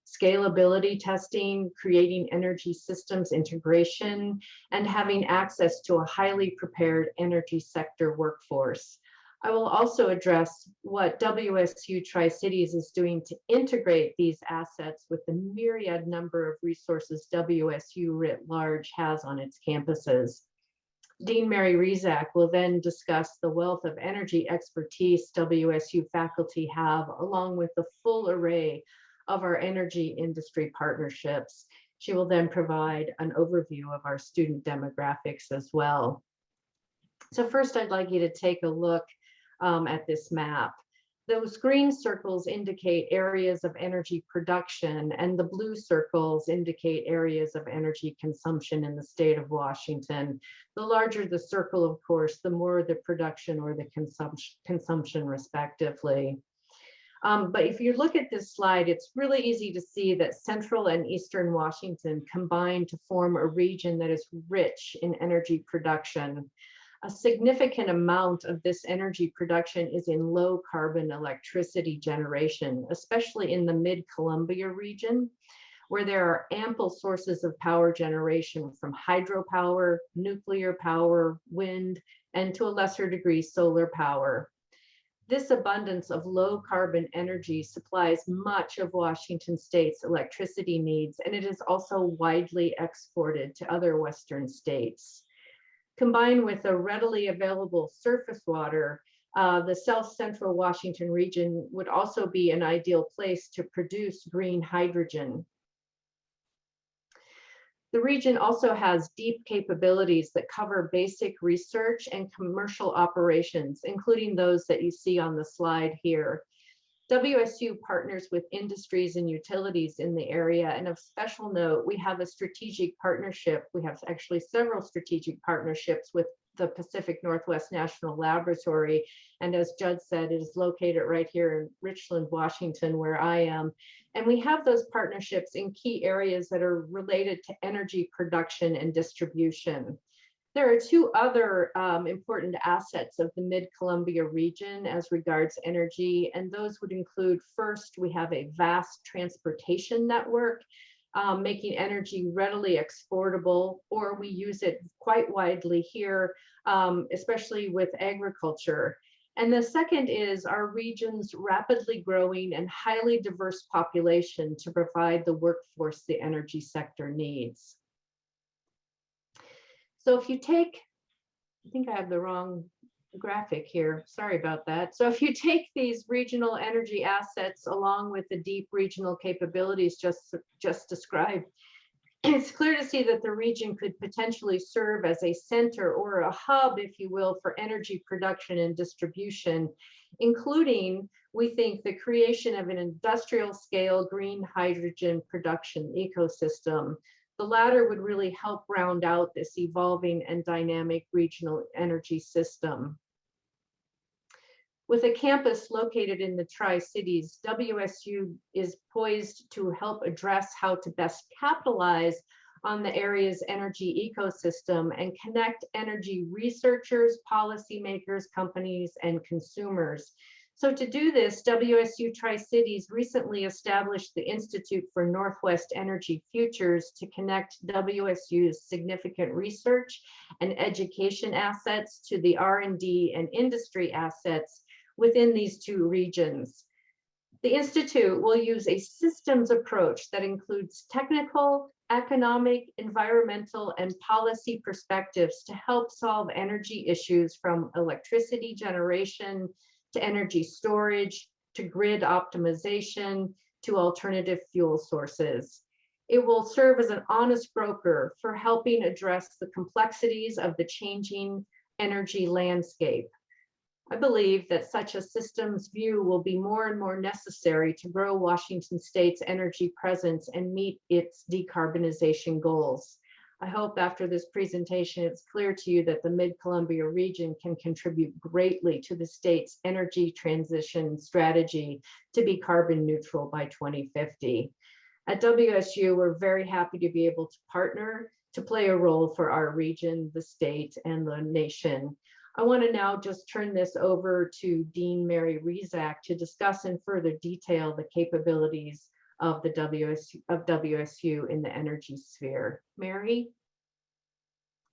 [SPEAKER 5] scalability testing, creating energy systems integration, and having access to a highly prepared energy sector workforce. I will also address what WSU Tri-Cities is doing to integrate these assets with the myriad number of resources WSU writ large has on its campuses. Dean Mary Rizak will then discuss the wealth of energy expertise WSU faculty have, along with the full array of our energy industry partnerships. She will then provide an overview of our student demographics as well. So first, I'd like you to take a look at this map. Those green circles indicate areas of energy production, and the blue circles indicate areas of energy consumption in the state of Washington. The larger the circle, of course, the more the production or the consumption respectively. But if you look at this slide, it's really easy to see that Central and Eastern Washington combine to form a region that is rich in energy production. A significant amount of this energy production is in low carbon electricity generation, especially in the Mid-Columbia region, where there are ample sources of power generation from hydropower, nuclear power, wind, and to a lesser degree, solar power. This abundance of low carbon energy supplies much of Washington State's electricity needs, and it is also widely exported to other Western states. Combined with a readily available surface water, the South Central Washington region would also be an ideal place to produce green hydrogen. The region also has deep capabilities that cover basic research and commercial operations, including those that you see on the slide here. WSU partners with industries and utilities in the area, and of special note, we have a strategic partnership. We have actually several strategic partnerships with the Pacific Northwest National Laboratory, and as Judd said, it is located right here in Richland, Washington, where I am. And we have those partnerships in key areas that are related to energy production and distribution. There are 2 other important assets of the Mid-Columbia region as regards energy, and those would include, first, we have a vast transportation network, making energy readily exportable, or we use it quite widely here, especially with agriculture. And the second is our region's rapidly growing and highly diverse population to provide the workforce the energy sector needs. So if you take, I think I have the wrong graphic here, sorry about that. So if you take these regional energy assets along with the deep regional capabilities just described, it's clear to see that the region could potentially serve as a center or a hub, if you will, for energy production and distribution, including, we think, the creation of an industrial scale green hydrogen production ecosystem. The latter would really help round out this evolving and dynamic regional energy system. With a campus located in the Tri-Cities, WSU is poised to help address how to best capitalize on the area's energy ecosystem and connect energy researchers, policymakers, companies, and consumers. So to do this, WSU Tri-Cities recently established the Institute for Northwest Energy Futures to connect WSU's significant research and education assets to the R&D and industry assets within these two regions. The Institute will use a systems approach that includes technical, economic, environmental, and policy perspectives to help solve energy issues from electricity generation to energy storage, to grid optimization, to alternative fuel sources. It will serve as an honest broker for helping address the complexities of the changing energy landscape. I believe that such a systems view will be more and more necessary to grow Washington State's energy presence and meet its decarbonization goals. I hope after this presentation, it's clear to you that the Mid-Columbia region can contribute greatly to the state's energy transition strategy to be carbon neutral by 2050. At WSU, we're very happy to be able to partner to play a role for our region, the state, and the nation. I want to now just turn this over to Dean Mary Rezac to discuss in further detail the capabilities of the WSU in the energy sphere. Mary?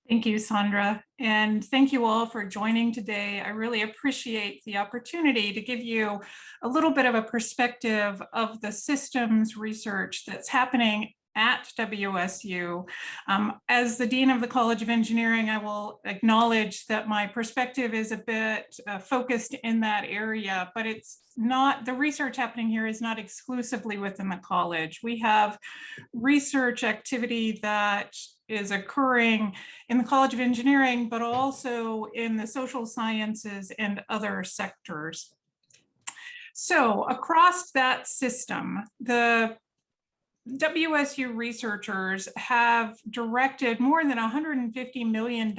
[SPEAKER 6] Thank you, Sandra. And thank you all for joining today. I really appreciate the opportunity to give you a little bit of a perspective of the systems research that's happening at WSU. As the Dean of the College of Engineering, I will acknowledge that my perspective is a bit focused in that area, but it's not, the research happening here is not exclusively within the college. We have research activity that is occurring in the College of Engineering, but also in the social sciences and other sectors. So across that system, the WSU researchers have directed more than $150 million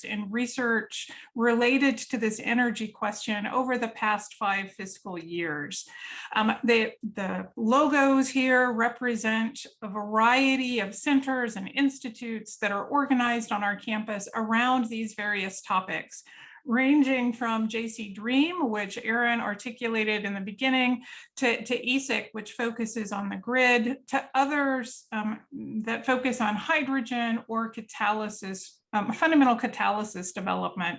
[SPEAKER 6] in research related to this energy question over the past 5 fiscal years. The logos here represent a variety of centers and institutes that are organized on our campus around these various topics, ranging from JC Dream, which Aaron articulated in the beginning, to ESIC, which focuses on the grid, to others that focus on hydrogen or catalysis, fundamental catalysis development.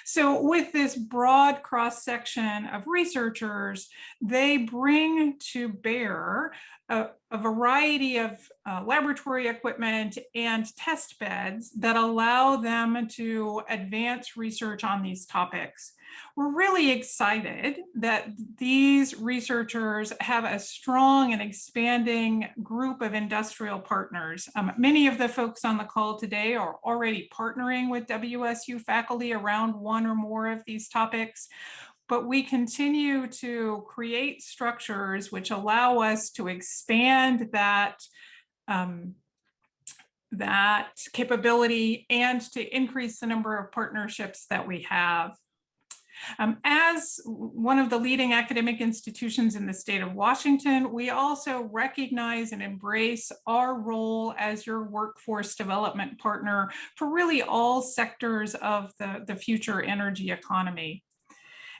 [SPEAKER 6] So with this broad cross-section of researchers, they bring to bear a variety of laboratory equipment and test beds that allow them to advance research on these topics. We're really excited that these researchers have a strong and expanding group of industrial partners. Many of the folks on the call today are already partnering with WSU faculty around one or more of these topics, but we continue to create structures which allow us to expand that that capability and to increase the number of partnerships that we have. As one of the leading academic institutions in the state of Washington, we also recognize and embrace our role as your workforce development partner for really all sectors of the future energy economy.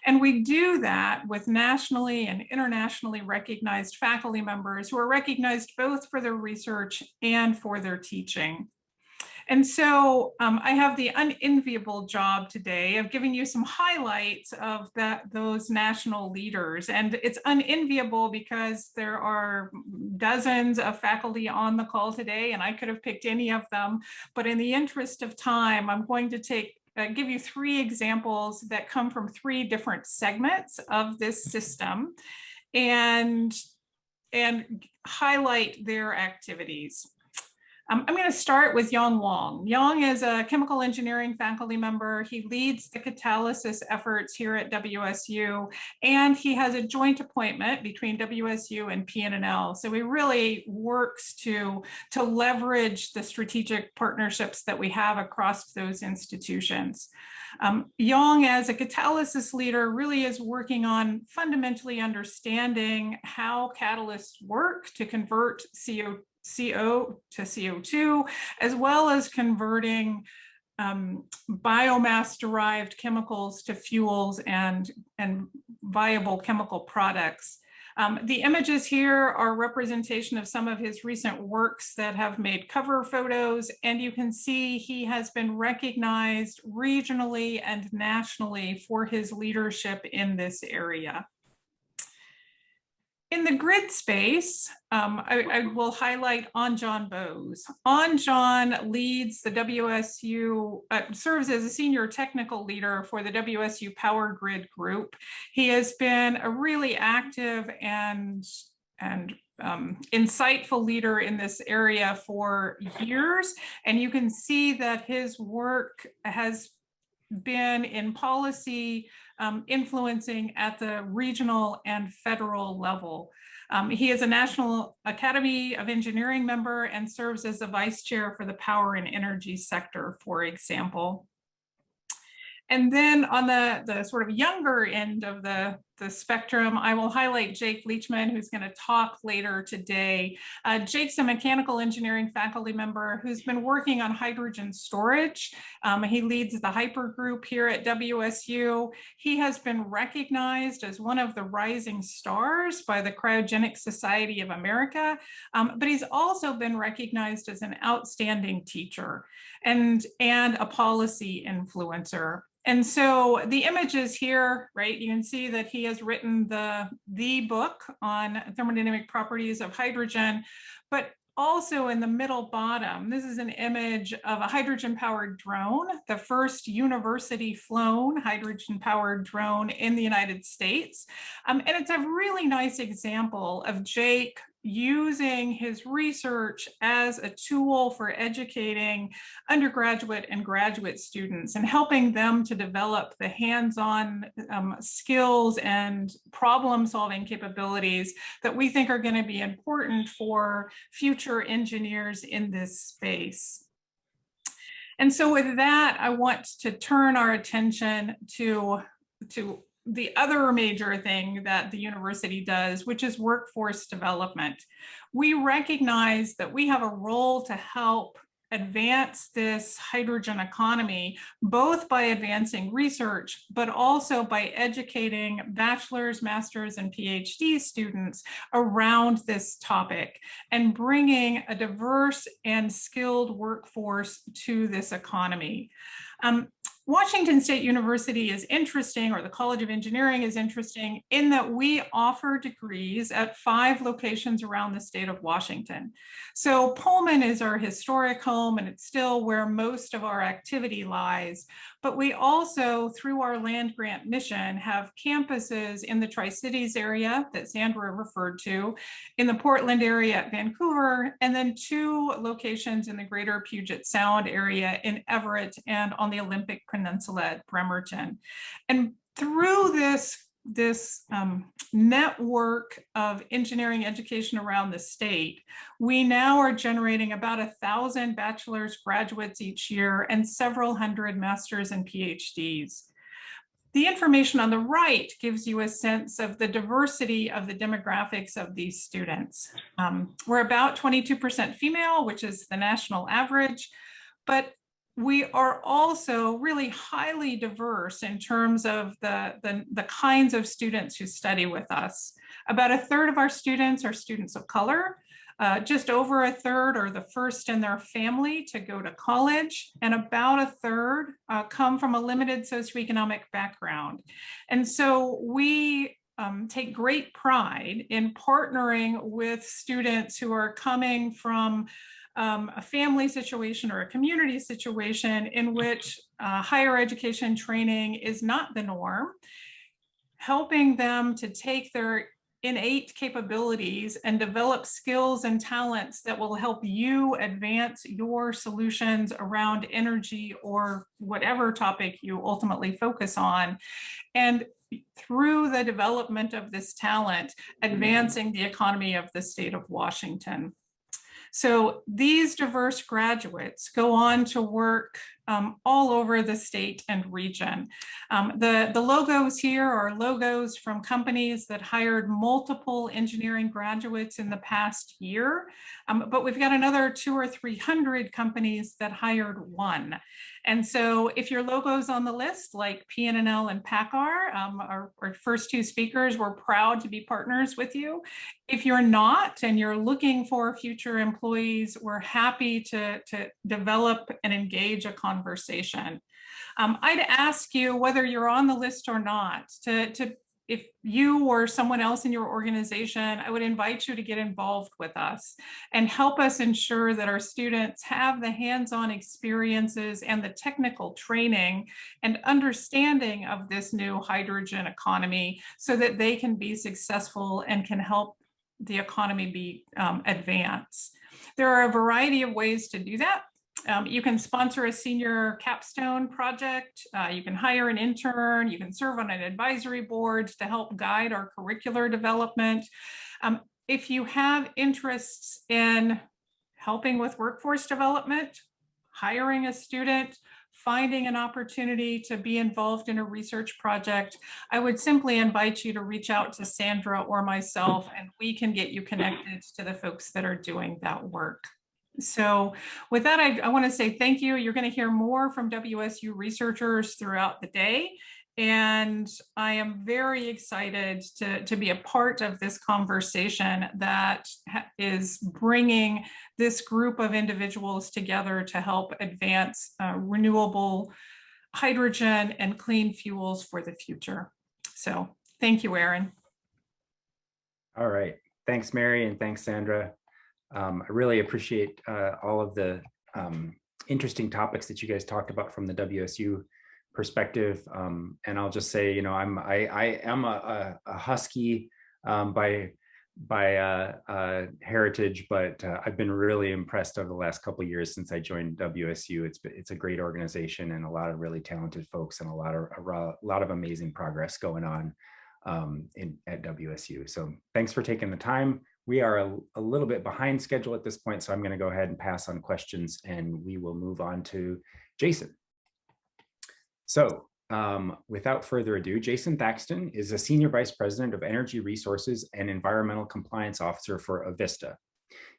[SPEAKER 6] And we do that with nationally and internationally recognized faculty members who are recognized both for their research and for their teaching. And so I have the unenviable job today of giving you some highlights of those national leaders. And it's unenviable because there are dozens of faculty on the call today, and I could have picked any of them. But in the interest of time, I'm going to give you 3 examples that come from 3 different segments of this system and highlight their activities. I'm going to start with Yang Wang. Yang is a chemical engineering faculty member. He leads the catalysis efforts here at WSU, and he has a joint appointment between WSU and PNNL. So he really works to leverage the strategic partnerships that we have across those institutions. Yang, as a catalysis leader, really is working on fundamentally understanding how catalysts work to convert CO to CO2, as well as converting biomass-derived chemicals to fuels and viable chemical products. The images here are representation of some of his recent works that have made cover photos, and you can see he has been recognized regionally and nationally for his leadership in this area. In the grid space, I will highlight Anjan Bose. Anjan leads the WSU, serves as a senior technical leader for the WSU Power Grid Group. He has been a really active and insightful leader in this area for years. And you can see that his work has been in policy influencing at the regional and federal level. He is a National Academy of Engineering member and serves as the vice chair for the power and energy sector, for example. And then on the sort of younger end of the spectrum, I will highlight Jake Leachman, who's going to talk later today. Jake's a mechanical engineering faculty member who's been working on hydrogen storage. He leads the HYPER group here at WSU. He has been recognized as one of the rising stars by the Cryogenic Society of America, but he's also been recognized as an outstanding teacher and a policy influencer. And so the images here, right, you can see that he has written the book on thermodynamic properties of hydrogen, but also in the middle bottom, this is an image of a hydrogen-powered drone, the first university-flown hydrogen-powered drone in the United States. And it's a really nice example of Jake using his research as a tool for educating undergraduate and graduate students and helping them to develop the hands-on skills and problem-solving capabilities that we think are going to be important for future engineers in this space. And so with that, I want to turn our attention to the other major thing that the university does, which is workforce development. We recognize that we have a role to help advance this hydrogen economy, both by advancing research, but also by educating bachelor's, master's, and PhD students around this topic and bringing a diverse and skilled workforce to this economy. Washington State University is interesting, or the College of Engineering is interesting, in that we offer degrees at 5 locations around the state of Washington. So Pullman is our historic home, and it's still where most of our activity lies. But we also, through our land grant mission, have campuses in the Tri-Cities area that Sandra referred to, in the Portland area at Vancouver, and then 2 locations in the greater Puget Sound area in Everett and on the Olympic Peninsula at Bremerton. And through this network of engineering education around the state, we now are generating about 1,000 bachelor's graduates each year and several hundred masters and PhDs. The information on the right gives you a sense of the diversity of the demographics of these students. We're about 22% female, which is the national average, but we are also really highly diverse in terms of the kinds of students who study with us. About 1/3 of our students are students of color. Just over a third are the first in their family to go to college, and about a third come from a limited socioeconomic background. And so we take great pride in partnering with students who are coming from a family situation or a community situation in which higher education training is not the norm, helping them to take their innate capabilities and develop skills and talents that will help you advance your solutions around energy or whatever topic you ultimately focus on. And through the development of this talent, advancing the economy of the state of Washington. So these diverse graduates go on to work all over the state and region. The logos here are logos from companies that hired multiple engineering graduates in the past year, but we've got another 200 or 300 companies that hired one. And so if your logo's on the list, like PNNL and PACCAR, our first two speakers, we're proud to be partners with you. If you're not and you're looking for future employees, we're happy to develop and engage a conversation. I'd ask you, whether you're on the list or not, if you or someone else in your organization, I would invite you to get involved with us and help us ensure that our students have the hands-on experiences and the technical training and understanding of this new hydrogen economy so that they can be successful and can help the economy be advanced. There are a variety of ways to do that. You can sponsor a senior capstone project. You can hire an intern. You can serve on an advisory board to help guide our curricular development. If you have interests in helping with workforce development, hiring a student, finding an opportunity to be involved in a research project, I would simply invite you to reach out to Sandra or myself, and we can get you connected to the folks that are doing that work. So with that, I want to say thank you. You're going to hear more from WSU researchers throughout the day. And I am very excited to be a part of this conversation that is bringing this group of individuals together to help advance renewable hydrogen and clean fuels for the future. So thank you, Aaron.
[SPEAKER 1] All right. Thanks, Mary, and thanks, Sandra. I really appreciate all of the interesting topics that you guys talked about from the WSU perspective. And I'll just say, you know, I am a Husky by heritage, but I've been really impressed over the last couple of years since I joined WSU. It's a great organization and a lot of really talented folks and a lot of amazing progress going on at WSU. So thanks for taking the time. We are a little bit behind schedule at this point, so I'm going to go ahead and pass on questions and we will move on to Jason. So without further ado, Jason Thaxton is a Senior Vice President of Energy Resources and Environmental Compliance Officer for Avista.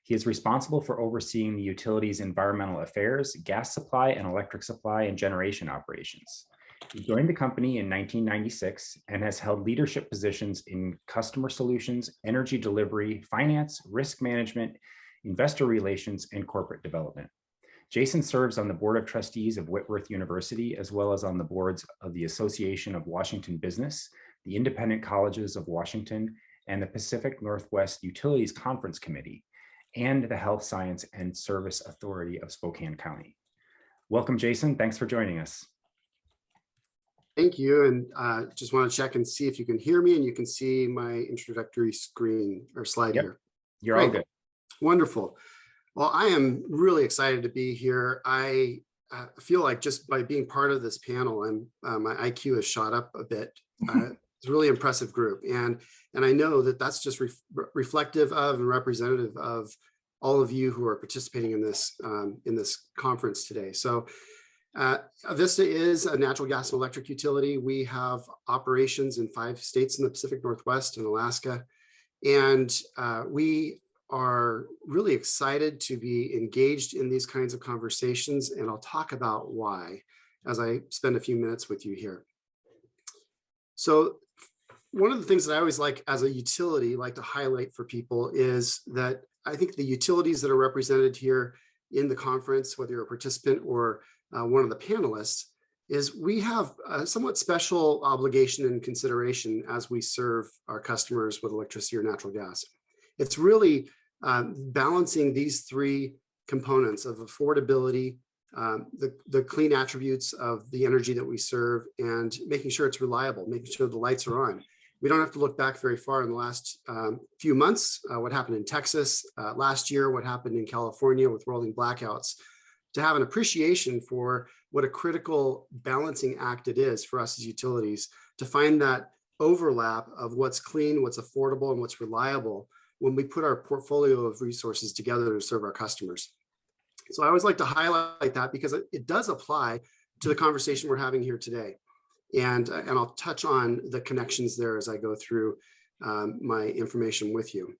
[SPEAKER 1] He is responsible for overseeing the utility's environmental affairs, gas supply and electric supply and generation operations. He joined the company in 1996 and has held leadership positions in customer solutions, energy delivery, finance, risk management, investor relations, and corporate development. Jason serves on the Board of Trustees of Whitworth University, as well as on the boards of the Association of Washington Business, the Independent Colleges of Washington, and the Pacific Northwest Utilities Conference Committee, and the Health Science and Service Authority of Spokane County. Welcome, Jason. Thanks for joining us.
[SPEAKER 7] Thank you, and just want to check and see if you can hear me and you can see my introductory screen or slide here.
[SPEAKER 1] You're all good.
[SPEAKER 7] Wonderful. Well, I am really excited to be here. I feel like just by being part of this panel, my IQ has shot up a bit. It's a really impressive group, and I know that that's just reflective of and representative of all of you who are participating in this conference today. So. Avista is a natural gas and electric utility. We have operations in 5 states in the Pacific Northwest and Alaska. And we are really excited to be engaged in these kinds of conversations. And I'll talk about why as I spend a few minutes with you here. So one of the things that I always like as a utility, like to highlight for people is that I think the utilities that are represented here in the conference, whether you're a participant or one of the panelists, is we have a somewhat special obligation and consideration as we serve our customers with electricity or natural gas. It's really balancing these three components of affordability, the clean attributes of the energy that we serve, and making sure it's reliable, making sure the lights are on. We don't have to look back very far in the last few months, what happened in Texas last year, what happened in California with rolling blackouts, to have an appreciation for what a critical balancing act it is for us as utilities to find that overlap of what's clean, what's affordable, and what's reliable when we put our portfolio of resources together to serve our customers. So I always like to highlight that because it does apply to the conversation we're having here today. And I'll touch on the connections there as I go through my information with you.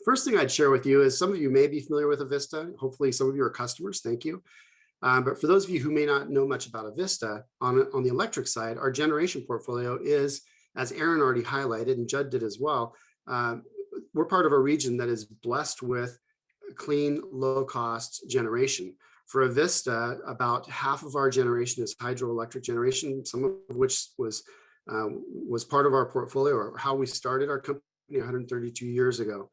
[SPEAKER 7] First thing I'd share with you is some of you may be familiar with Avista. Hopefully some of you are customers, thank you. But for those of you who may not know much about Avista, on the electric side, our generation portfolio is, as Aaron already highlighted and Judd did as well, we're part of a region that is blessed with clean, low-cost generation. For Avista, about half of our generation is hydroelectric generation, some of which was part of our portfolio or how we started our company 132 years ago.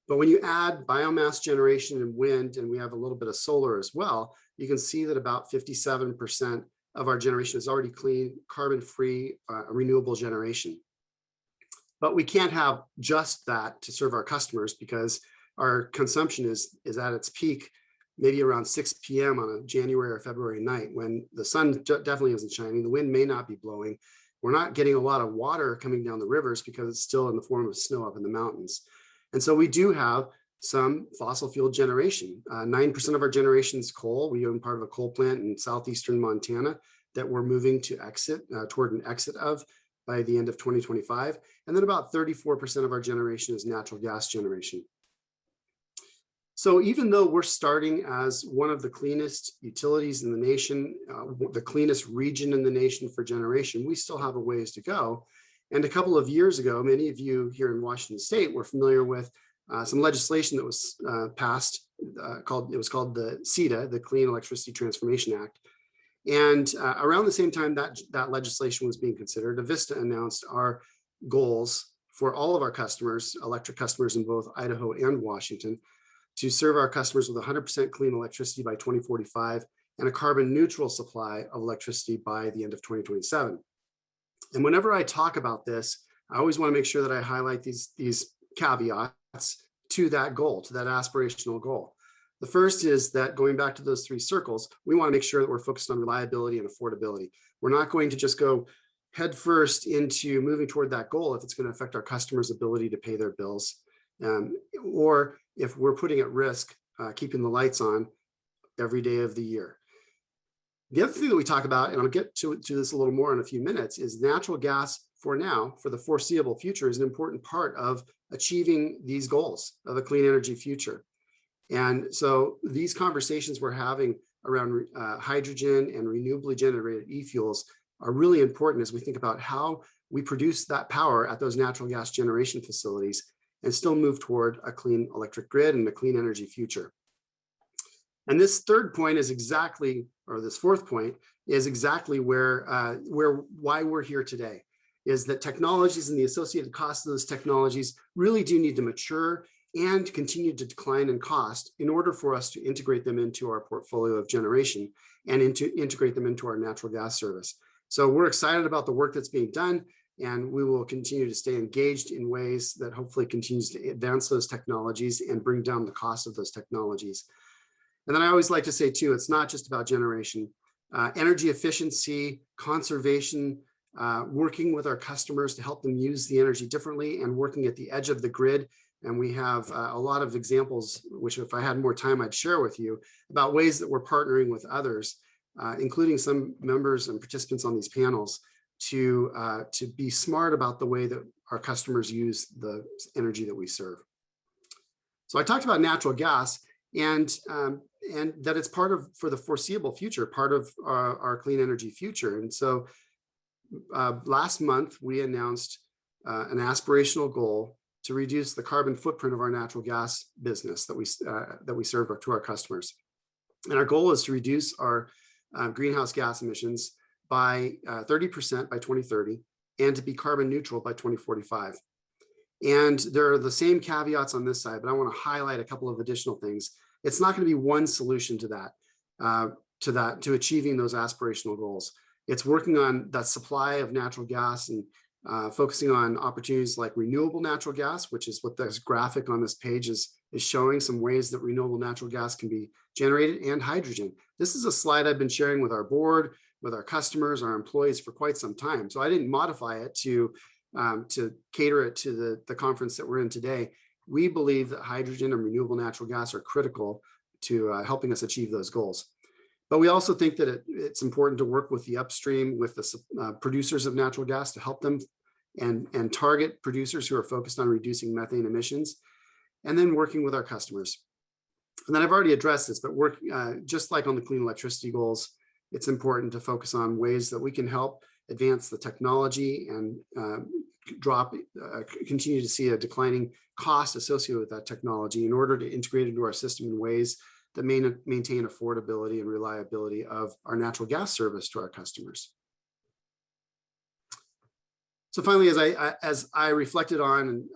[SPEAKER 7] But when you add biomass generation and wind, and we have a little bit of solar as well, you can see that about 57% of our generation is already clean, carbon-free, renewable generation. But we can't have just that to serve our customers because our consumption is at its peak maybe around 6 p.m. on a January or February night when the sun definitely isn't shining, the wind may not be blowing. We're not getting a lot of water coming down the rivers because it's still in the form of snow up in the mountains. And so we do have some fossil fuel generation. 9% of our generation is coal. We own part of a coal plant in southeastern Montana that we're moving to exit, toward an exit of by the end of 2025. And then about 34% of our generation is natural gas generation. So even though we're starting as one of the cleanest utilities in the nation, the cleanest region in the nation for generation, we still have a ways to go. And a couple of years ago, many of you here in Washington State were familiar with some legislation that was passed, called the CETA, the Clean Electricity Transformation Act. And around the same time that legislation was being considered, Avista announced our goals for all of our customers, electric customers in both Idaho and Washington, to serve our customers with 100% clean electricity by 2045 and a carbon neutral supply of electricity by the end of 2027. And whenever I talk about this, I always want to make sure that I highlight these caveats to that goal, to that aspirational goal. The first is that going back to those three circles, we want to make sure that we're focused on reliability and affordability. We're not going to just go headfirst into moving toward that goal if it's going to affect our customers' ability to pay their bills, or if we're putting at risk keeping the lights on every day of the year. The other thing that we talk about, and I'll get to this a little more in a few minutes, is natural gas for now, for the foreseeable future, is an important part of achieving these goals of a clean energy future. And so these conversations we're having around hydrogen and renewably generated e-fuels are really important as we think about how we produce that power at those natural gas generation facilities and still move toward a clean electric grid and a clean energy future. And this third point is exactly, or this fourth point is exactly why we're here today, is that technologies and the associated costs of those technologies really do need to mature and continue to decline in cost in order for us to integrate them into our portfolio of generation and integrate them into our natural gas service. So we're excited about the work that's being done, and we will continue to stay engaged in ways that hopefully continues to advance those technologies and bring down the cost of those technologies. And then I always like to say too, it's not just about generation. Energy efficiency, conservation, working with our customers to help them use the energy differently, and working at the edge of the grid. And we have a lot of examples, which if I had more time, I'd share with you, about ways that we're partnering with others, including some members and participants on these panels, to be smart about the way that our customers use the energy that we serve. So I talked about natural gas and that it's part of, for the foreseeable future, part of our clean energy future. And so last month, we announced an aspirational goal to reduce the carbon footprint of our natural gas business that we serve to our customers. And our goal is to reduce our greenhouse gas emissions by 30% by 2030 and to be carbon neutral by 2045. And there are the same caveats on this side, but I want to highlight a couple of additional things. It's not going to be one solution to that, to achieving those aspirational goals. It's working on that supply of natural gas and focusing on opportunities like renewable natural gas, which is what this graphic on this page is showing, some ways that renewable natural gas can be generated, and hydrogen. This is a slide I've been sharing with our board, with our customers, our employees for quite some time. So I didn't modify it to cater it to the conference that we're in today. We believe that hydrogen and renewable natural gas are critical to helping us achieve those goals. But we also think that it's important to work with the upstream, with the producers of natural gas, to help them and target producers who are focused on reducing methane emissions, and then working with our customers. And then I've already addressed this, but just like on the clean electricity goals, it's important to focus on ways that we can help advance the technology and continue to see a declining cost associated with that technology in order to integrate into our system in ways that maintain affordability and reliability of our natural gas service to our customers. So finally, as I reflected on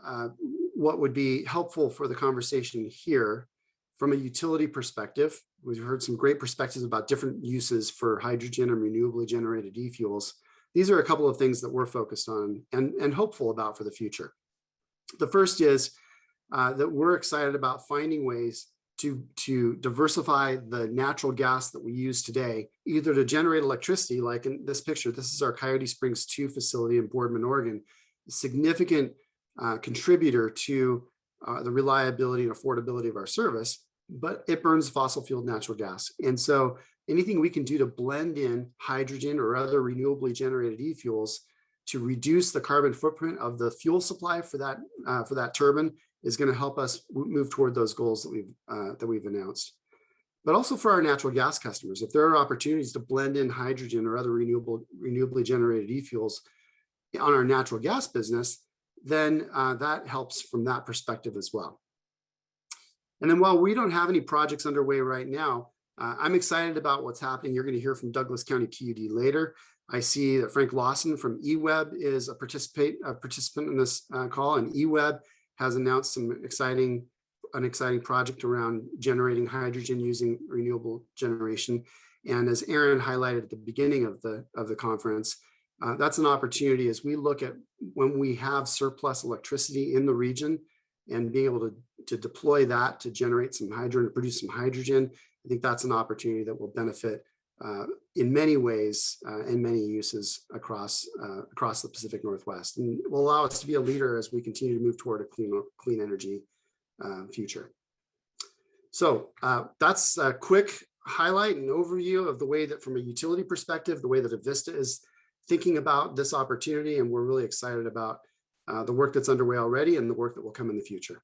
[SPEAKER 7] what would be helpful for the conversation here, from a utility perspective, we've heard some great perspectives about different uses for hydrogen and renewably generated e-fuels. These are a couple of things that we're focused on and hopeful about for the future. The first is that we're excited about finding ways to diversify the natural gas that we use today, either to generate electricity, like in this picture. This is our Coyote Springs 2 facility in Boardman, Oregon, a significant contributor to the reliability and affordability of our service, but it burns fossil fuel natural gas. And so anything we can do to blend in hydrogen or other renewably generated e-fuels to reduce the carbon footprint of the fuel supply for that turbine is going to help us move toward those goals that we've announced. But also for our natural gas customers, if there are opportunities to blend in hydrogen or other renewably generated e-fuels on our natural gas business, then that helps from that perspective as well. And then while we don't have any projects underway right now, I'm excited about what's happening. You're going to hear from Douglas County PUD later. I see that Frank Lawson from eWeb is a participant in this call, and eWeb has announced an exciting project around generating hydrogen using renewable generation. And as Aaron highlighted at the beginning of the conference, that's an opportunity as we look at when we have surplus electricity in the region and being able to deploy that to generate some hydrogen, produce some hydrogen. I think that's an opportunity that will benefit in many ways and many uses across the Pacific Northwest, and will allow us to be a leader as we continue to move toward a clean energy future. So that's a quick highlight and overview of the way that, from a utility perspective, the way that Avista is thinking about this opportunity, and we're really excited about the work that's underway already and the work that will come in the future.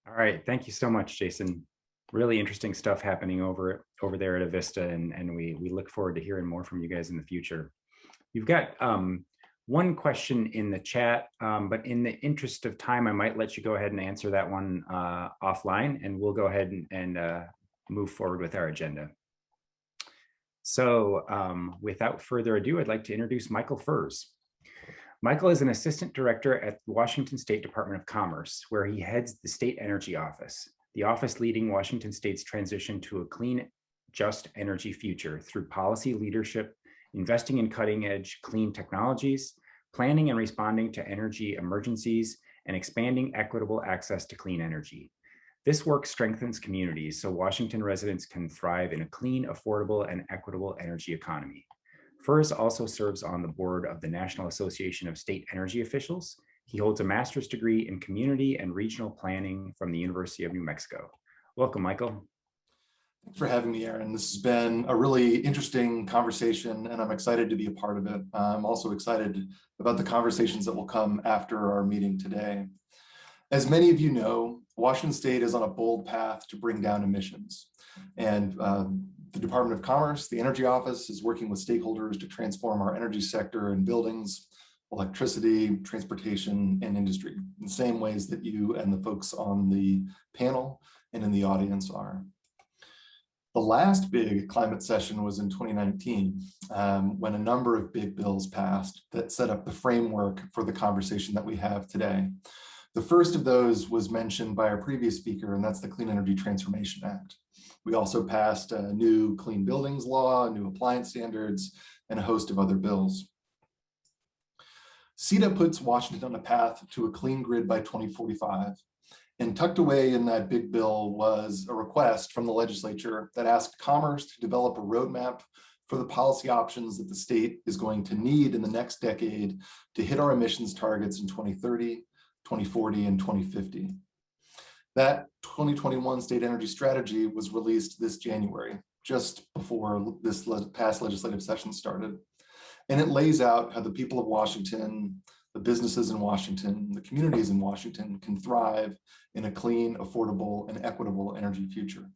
[SPEAKER 1] All right, thank you so much, Jason. Really interesting stuff happening over there at Avista, and we look forward to hearing more from you guys in the future. You've got one question in the chat, but in the interest of time, I might let you go ahead and answer that one offline, and we'll go ahead and move forward with our agenda. So without further ado, I'd like to introduce Michael Furze. Michael is an assistant director at the Washington State Department of Commerce, where he heads the State Energy Office, the office leading Washington State's transition to a clean, just energy future through policy leadership, investing in cutting-edge clean technologies, planning and responding to energy emergencies, and expanding equitable access to clean energy. This work strengthens communities so Washington residents can thrive in a clean, affordable, and equitable energy economy. Furze also serves on the board of the National Association of State Energy Officials. He holds a master's degree in community and regional planning from the University of New Mexico. Welcome, Michael.
[SPEAKER 8] Thanks for having me, Aaron. This has been a really interesting conversation, and I'm excited to be a part of it. I'm also excited about the conversations that will come after our meeting today. As many of you know, Washington State is on a bold path to bring down emissions. And the Department of Commerce, the Energy Office, is working with stakeholders to transform our energy sector and buildings electricity, transportation, and industry, in the same ways that you and the folks on the panel and in the audience are. The last big climate session was in 2019, when a number of big bills passed that set up the framework for the conversation that we have today. The first of those was mentioned by our previous speaker, and that's the Clean Energy Transformation Act. We also passed a new clean buildings law, new appliance standards, and a host of other bills. CETA puts Washington on a path to a clean grid by 2045. And tucked away in that big bill was a request from the legislature that asked Commerce to develop a roadmap for the policy options that the state is going to need in the next decade to hit our emissions targets in 2030, 2040, and 2050. That 2021 state energy strategy was released this January, just before this past legislative session started. And it lays out how the people of Washington, the businesses in Washington, the communities in Washington can thrive in a clean, affordable, and equitable energy future.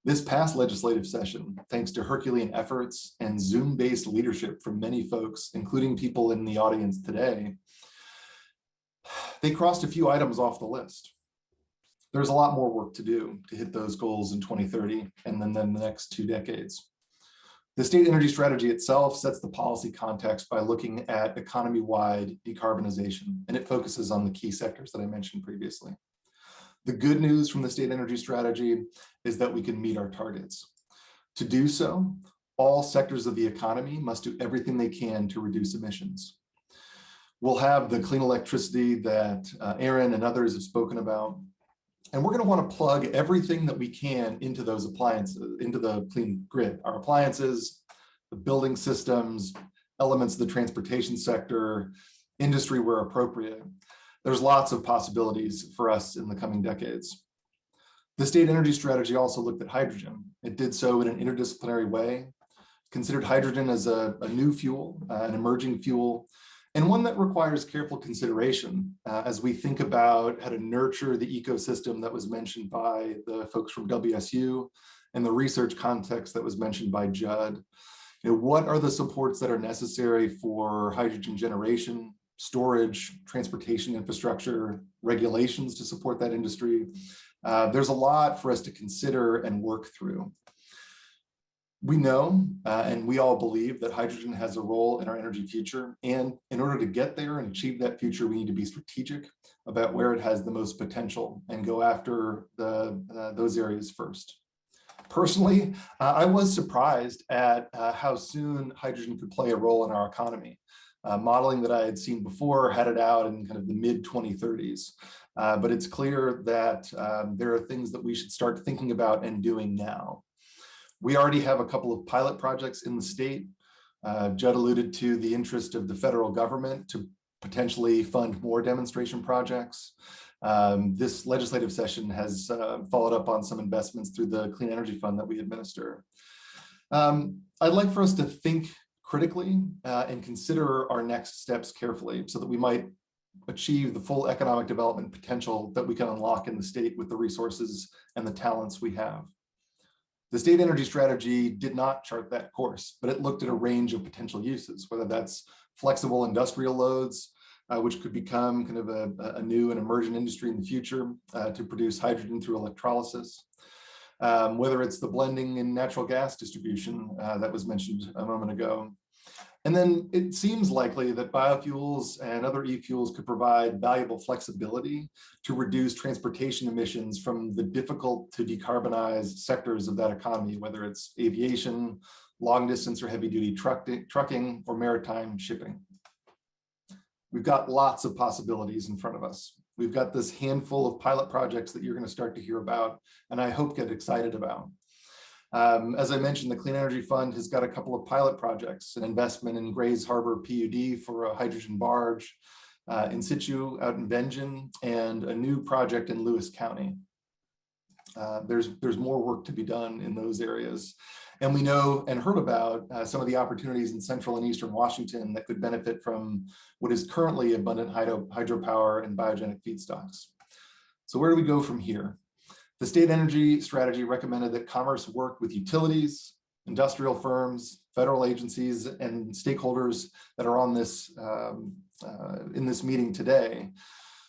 [SPEAKER 8] This past legislative session, thanks to Herculean efforts and Zoom-based leadership from many folks, including people in the audience today, they crossed a few items off the list. There's a lot more work to do to hit those goals in 2030 and then the next 2 decades. The state energy strategy itself sets the policy context by looking at economy-wide decarbonization, and it focuses on the key sectors that I mentioned previously. The good news from the state energy strategy is that we can meet our targets. To do so, all sectors of the economy must do everything they can to reduce emissions. We'll have the clean electricity that Aaron and others have spoken about. And we're going to want to plug everything that we can into those appliances, into the clean grid, our appliances, the building systems, elements of the transportation sector, industry where appropriate. There's lots of possibilities for us in the coming decades. The state energy strategy also looked at hydrogen. It did so in an interdisciplinary way, considered hydrogen as a new fuel, an emerging fuel, and one that requires careful consideration as we think about how to nurture the ecosystem that was mentioned by the folks from WSU and the research context that was mentioned by Judd. You know, what are the supports that are necessary for hydrogen generation, storage, transportation infrastructure, regulations to support that industry? There's a lot for us to consider and work through. We know, and we all believe, that hydrogen has a role in our energy future. And in order to get there and achieve that future, we need to be strategic about where it has the most potential and go after those areas first. Personally, I was surprised at how soon hydrogen could play a role in our economy. Modeling that I had seen before had it out in kind of the mid-2030s. But it's clear that there are things that we should start thinking about and doing now. We already have a couple of pilot projects in the state. Judd alluded to the interest of the federal government to potentially fund more demonstration projects. This legislative session has followed up on some investments through the Clean Energy Fund that we administer. I'd like for us to think critically and consider our next steps carefully so that we might achieve the full economic development potential that we can unlock in the state with the resources and the talents we have. The state energy strategy did not chart that course, but it looked at a range of potential uses, whether that's flexible industrial loads, which could become kind of a new and emergent industry in the future to produce hydrogen through electrolysis, whether it's the blending in natural gas distribution that was mentioned a moment ago. And then it seems likely that biofuels and other e-fuels could provide valuable flexibility to reduce transportation emissions from the difficult to decarbonize sectors of that economy, whether it's aviation, long distance or heavy duty trucking, or maritime shipping. We've got lots of possibilities in front of us. We've got this handful of pilot projects that you're going to start to hear about, and I hope get excited about. As I mentioned, the Clean Energy Fund has got a couple of pilot projects, an investment in Grays Harbor PUD for a hydrogen barge, in situ out in Vengeance, and a new project in Lewis County. There's more work to be done in those areas. And we know and heard about some of the opportunities in central and eastern Washington that could benefit from what is currently abundant hydropower and biogenic feedstocks. So where do we go from here? The state energy strategy recommended that Commerce work with utilities, industrial firms, federal agencies, and stakeholders that are on this in this meeting today,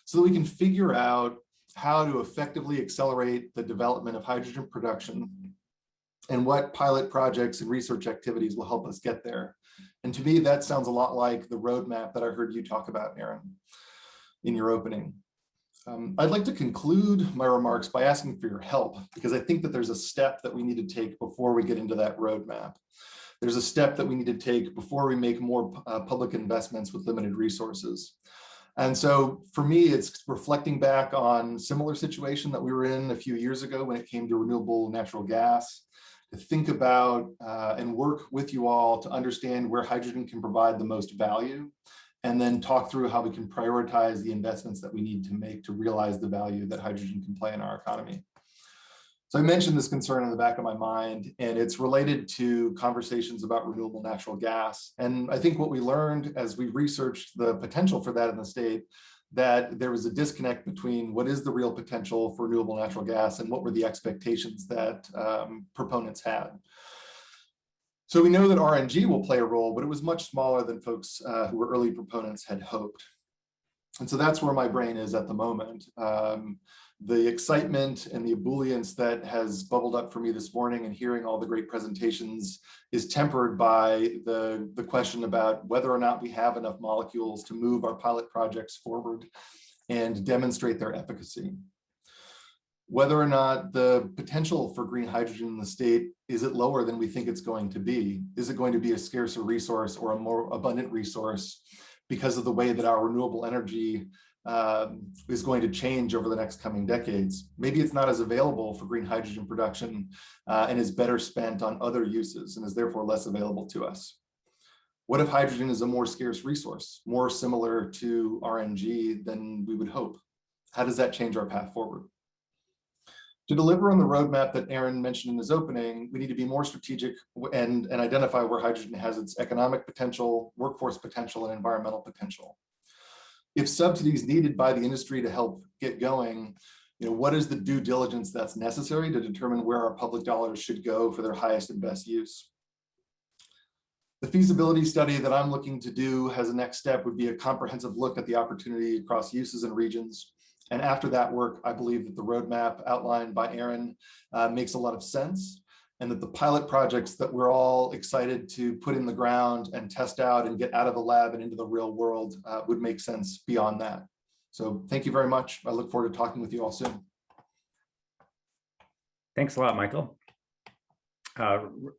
[SPEAKER 8] so that we can figure out how to effectively accelerate the development of hydrogen production and what pilot projects and research activities will help us get there. And to me, that sounds a lot like the roadmap that I heard you talk about, Aaron, in your opening. I'd like to conclude my remarks by asking for your help, because I think that there's a step that we need to take before we get into that roadmap. There's a step that we need to take before we make more public investments with limited resources. And so for me, it's reflecting back on similar situation that we were in a few years ago when it came to renewable natural gas, to think about and work with you all to understand where hydrogen can provide the most value, and then talk through how we can prioritize the investments that we need to make to realize the value that hydrogen can play in our economy. So I mentioned this concern in the back of my mind, and it's related to conversations about renewable natural gas. And I think what we learned as we researched the potential for that in the state, that there was a disconnect between what is the real potential for renewable natural gas and what were the expectations that proponents had. So we know that RNG will play a role, but it was much smaller than folks who were early proponents had hoped. And so that's where my brain is at the moment. The excitement and the ebullience that has bubbled up for me this morning and hearing all the great presentations is tempered by the question about whether or not we have enough molecules to move our pilot projects forward and demonstrate their efficacy. Whether or not the potential for green hydrogen in the state, is it lower than we think it's going to be? Is it going to be a scarcer resource or a more abundant resource because of the way that our renewable energy is going to change over the next coming decades? Maybe it's not as available for green hydrogen production and is better spent on other uses and is therefore less available to us. What if hydrogen is a more scarce resource, more similar to RNG than we would hope? How does that change our path forward? To deliver on the roadmap that Aaron mentioned in his opening, we need to be more strategic and identify where hydrogen has its economic potential, workforce potential, and environmental potential. If subsidies needed by the industry to help get going, what is the due diligence that's necessary to determine where our public dollars should go for their highest and best use? The feasibility study that I'm looking to do as a next step would be a comprehensive look at the opportunity across uses and regions. And after that work, I believe that the roadmap outlined by Aaron makes a lot of sense, and that the pilot projects that we're all excited to put in the ground and test out and get out of the lab and into the real world would make sense beyond that. So thank you very much. I look forward to talking with you all soon.
[SPEAKER 1] Thanks a lot, Michael.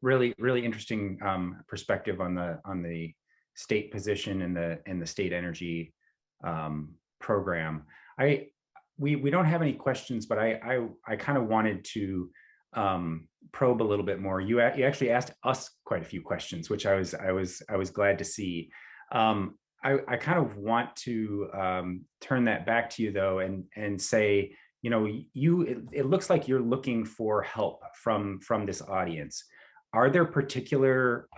[SPEAKER 1] Really interesting perspective on the state position and the state energy program. We don't have any questions, but I kind of wanted to probe a little bit more. You actually asked us quite a few questions, which I was glad to see. I kind of want to turn that back to you though, and say, it looks like you're looking for help from this audience. Are there particular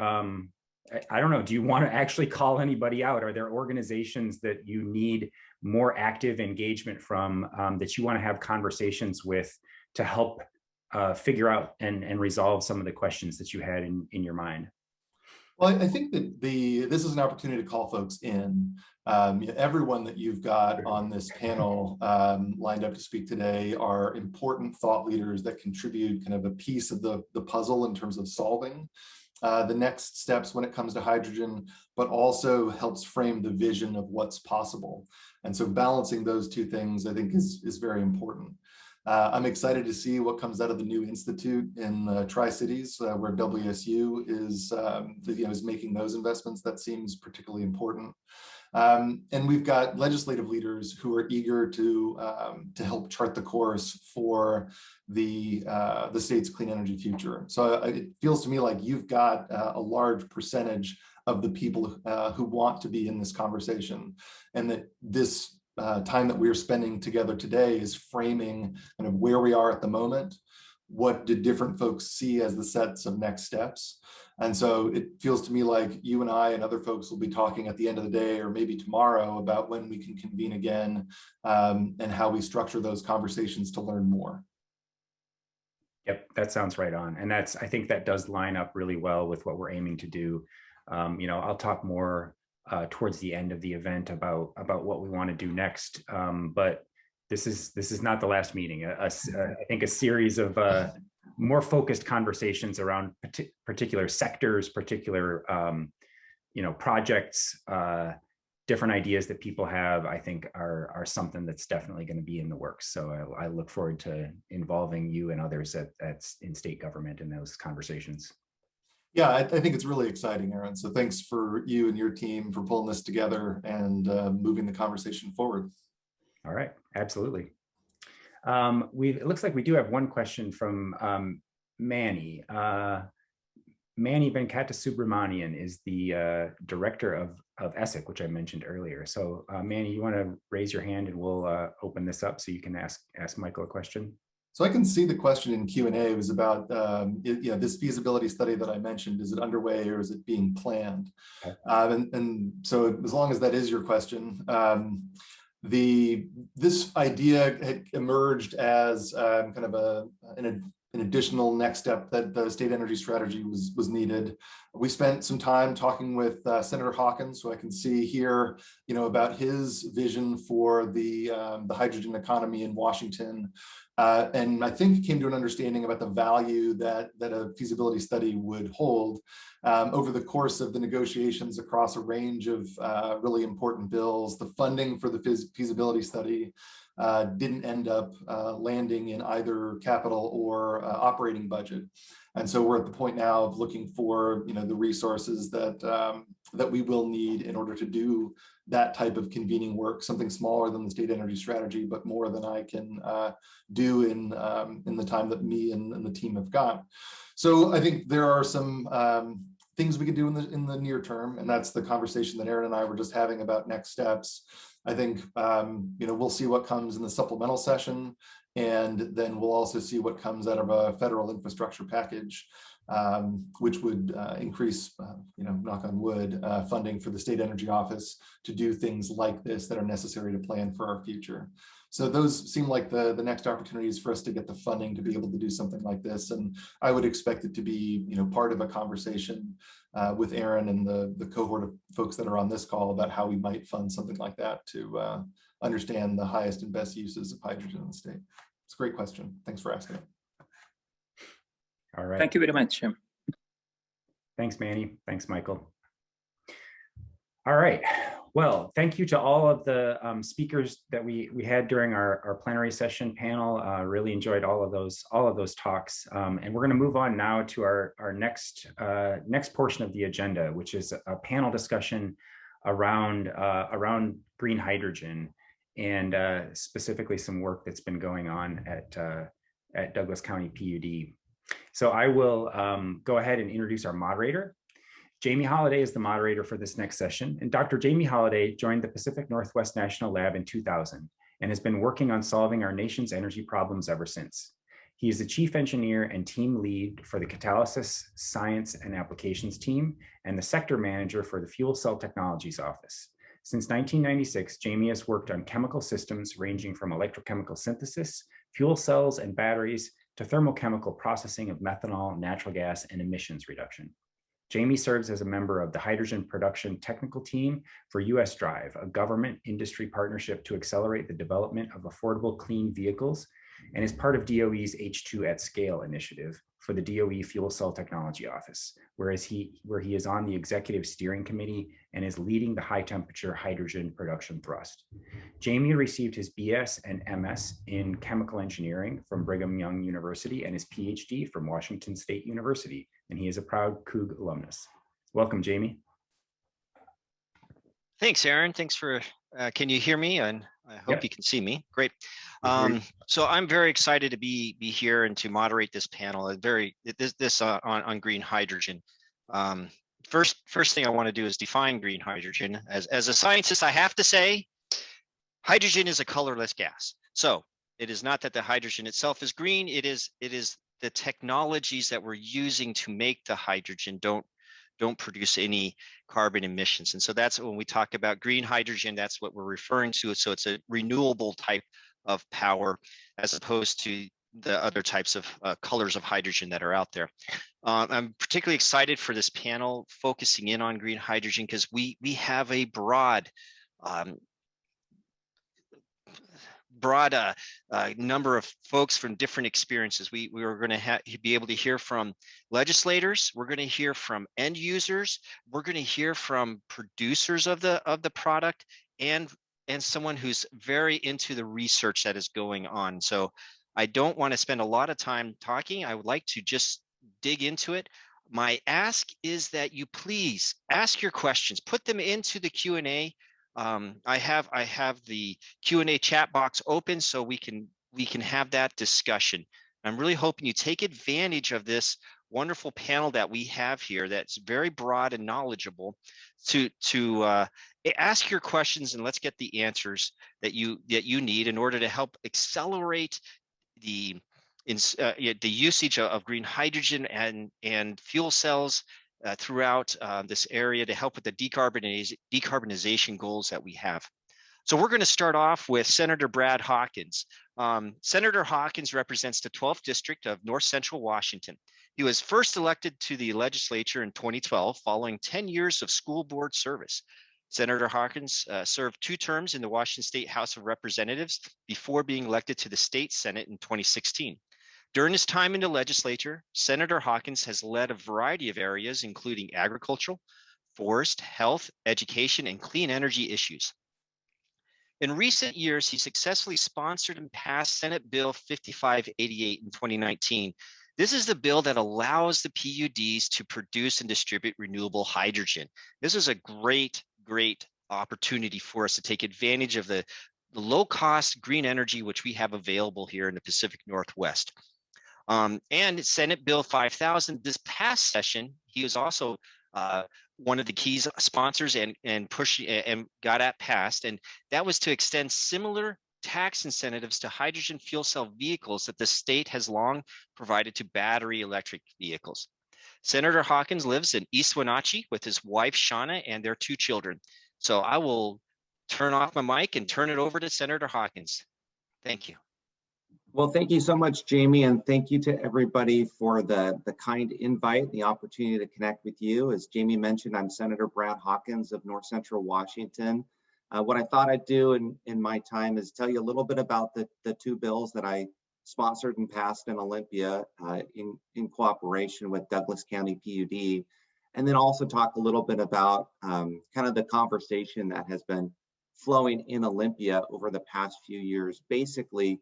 [SPEAKER 1] I don't know, do you want to actually call anybody out? Are there organizations that you need more active engagement from, that you want to have conversations with to help figure out and resolve some of the questions that you had in your mind?
[SPEAKER 8] Well, I think that this is an opportunity to call folks in. Everyone that you've got on this panel lined up to speak today are important thought leaders that contribute kind of a piece of the puzzle in terms of solving the next steps when it comes to hydrogen, but also helps frame the vision of what's possible. And so balancing those two things, I think, is very important. I'm excited to see what comes out of the new institute in the Tri-Cities, where WSU is making those investments. That seems particularly important. And we've got legislative leaders who are eager to help chart the course for the state's clean energy future. So it feels to me like you've got a large percentage of the people who want to be in this conversation, and that this time that we're spending together today is framing kind of where we are at the moment. What did different folks see as the sets of next steps? And so it feels to me like you and I and other folks will be talking at the end of the day or maybe tomorrow about when we can convene again and how we structure those conversations to learn more.
[SPEAKER 1] Yep, that sounds right on. And I think that does line up really well with what we're aiming to do. I'll talk more towards the end of the event about what we want to do next. But this is not the last meeting. I think a series of more focused conversations around particular sectors, particular projects, different ideas that people have, I think are something that's definitely going to be in the works. So I look forward to involving you and others in state government in those conversations.
[SPEAKER 8] Yeah, I think it's really exciting, Aaron. So thanks for you and your team for pulling this together and moving the conversation forward.
[SPEAKER 1] All right, absolutely. It looks like we do have one question from Manny. Manny Venkatasubramanian is the director of ESSEC, which I mentioned earlier. So Manny, you want to raise your hand and we'll open this up so you can ask Michael a question.
[SPEAKER 8] So I can see the question in Q&A. It was about this feasibility study that I mentioned. Is it underway or is it being planned?
[SPEAKER 1] Okay.
[SPEAKER 8] And so as long as that is your question, this idea had emerged as kind of an additional next step that the state energy strategy was needed. We spent some time talking with Senator Hawkins, so I can see here, about his vision for the hydrogen economy in Washington, and I think came to an understanding about the value that a feasibility study would hold. Over the course of the negotiations across a range of really important bills, the funding for the feasibility study didn't end up landing in either capital or operating budget. And so we're at the point now of looking for the resources that we will need in order to do that type of convening work, something smaller than the state energy strategy, but more than I can do in the time that me and the team have got. So I think there are some things we can do in the near term, and that's the conversation that Aaron and I were just having about next steps. I think we'll see what comes in the supplemental session, and then we'll also see what comes out of a federal infrastructure package, which would increase, knock on wood, funding for the state energy office to do things like this that are necessary to plan for our future. So those seem like the next opportunities for us to get the funding to be able to do something like this. And I would expect it to be, part of a conversation with Aaron and the cohort of folks that are on this call about how we might fund something like that to understand the highest and best uses of hydrogen in the state. It's a great question. Thanks for asking it.
[SPEAKER 1] All right.
[SPEAKER 9] Thank you very much.
[SPEAKER 1] Thanks, Manny. Thanks, Michael. All right. Well, thank you to all of the speakers that we had during our plenary session panel. Really enjoyed all of those talks. And we're going to move on now to our next portion of the agenda, which is a panel discussion around green hydrogen and specifically some work that's been going on at Douglas County PUD. So I will go ahead and introduce our moderator. Jamie Holliday is the moderator for this next session, and Dr. Jamie Holliday joined the Pacific Northwest National Lab in 2000 and has been working on solving our nation's energy problems ever since. He is the chief engineer and team lead for the Catalysis Science and Applications team and the sector manager for the Fuel Cell Technologies office. Since 1996, Jamie has worked on chemical systems ranging from electrochemical synthesis, fuel cells and batteries, to thermochemical processing of methanol, natural gas, and emissions reduction. Jamie serves as a member of the Hydrogen Production Technical Team for US Drive, a government industry partnership to accelerate the development of affordable clean vehicles, and is part of DOE's H2 at Scale initiative for the DOE Fuel Cell Technology Office, where he is on the executive steering committee and is leading the high temperature hydrogen production thrust. Jamie received his BS and MS in chemical engineering from Brigham Young University and his PhD from Washington State University, and he is a proud Coug alumnus. Welcome, Jamie.
[SPEAKER 10] Thanks, Aaron. Thanks for, can you hear me? And I hope you can see me. Great. So I'm very excited to be here and to moderate this panel. On green hydrogen. First thing I want to do is define green hydrogen. As a scientist, I have to say, hydrogen is a colorless gas. So it is not that the hydrogen itself is green. It is the technologies that we're using to make the hydrogen don't produce any carbon emissions. And so that's when we talk about green hydrogen, that's what we're referring to. So it's a renewable type of power as opposed to the other types of colors of hydrogen that are out there. I'm particularly excited for this panel focusing in on green hydrogen because we have a broad number of folks from different experiences. We are going to be able to hear from legislators. We're going to hear from end users. We're going to hear from producers of the product and someone who's very into the research that is going on. So I don't want to spend a lot of time talking. I would like to just dig into it. My ask is that you please ask your questions, put them into the Q&A. I have the Q&A chat box open so we can have that discussion. I'm really hoping you take advantage of this wonderful panel that we have here that's very broad and knowledgeable to ask your questions, and let's get the answers that you need in order to help accelerate the usage of green hydrogen and fuel cells throughout this area to help with the decarbonization goals that we have. So we're going to start off with Senator Brad Hawkins. Senator Hawkins represents the 12th District of North Central Washington. He was first elected to the legislature in 2012 following 10 years of school board service. Senator Hawkins served 2 terms in the Washington State House of Representatives before being elected to the state Senate in 2016. During his time in the legislature, Senator Hawkins has led a variety of areas, including agricultural, forest, health, education, and clean energy issues. In recent years, he successfully sponsored and passed Senate Bill 5588 in 2019. This is the bill that allows the PUDs to produce and distribute renewable hydrogen. This is a great opportunity for us to take advantage of the low-cost green energy which we have available here in the Pacific Northwest. And Senate Bill 5000, this past session, he was also one of the key sponsors and got that passed, and that was to extend similar tax incentives to hydrogen fuel cell vehicles that the state has long provided to battery electric vehicles. Senator Hawkins lives in East Wenatchee with his wife, Shauna, and their 2 children. So I will turn off my mic and turn it over to Senator Hawkins. Thank you.
[SPEAKER 9] Well, thank you so much, Jamie, and thank you to everybody for the kind invite, the opportunity to connect with you. As Jamie mentioned, I'm Senator Brad Hawkins of North Central Washington. What I thought I'd do in my time is tell you a little bit about the 2 bills that I sponsored and passed in Olympia in cooperation with Douglas County PUD, and then also talk a little bit about kind of the conversation that has been flowing in Olympia over the past few years, basically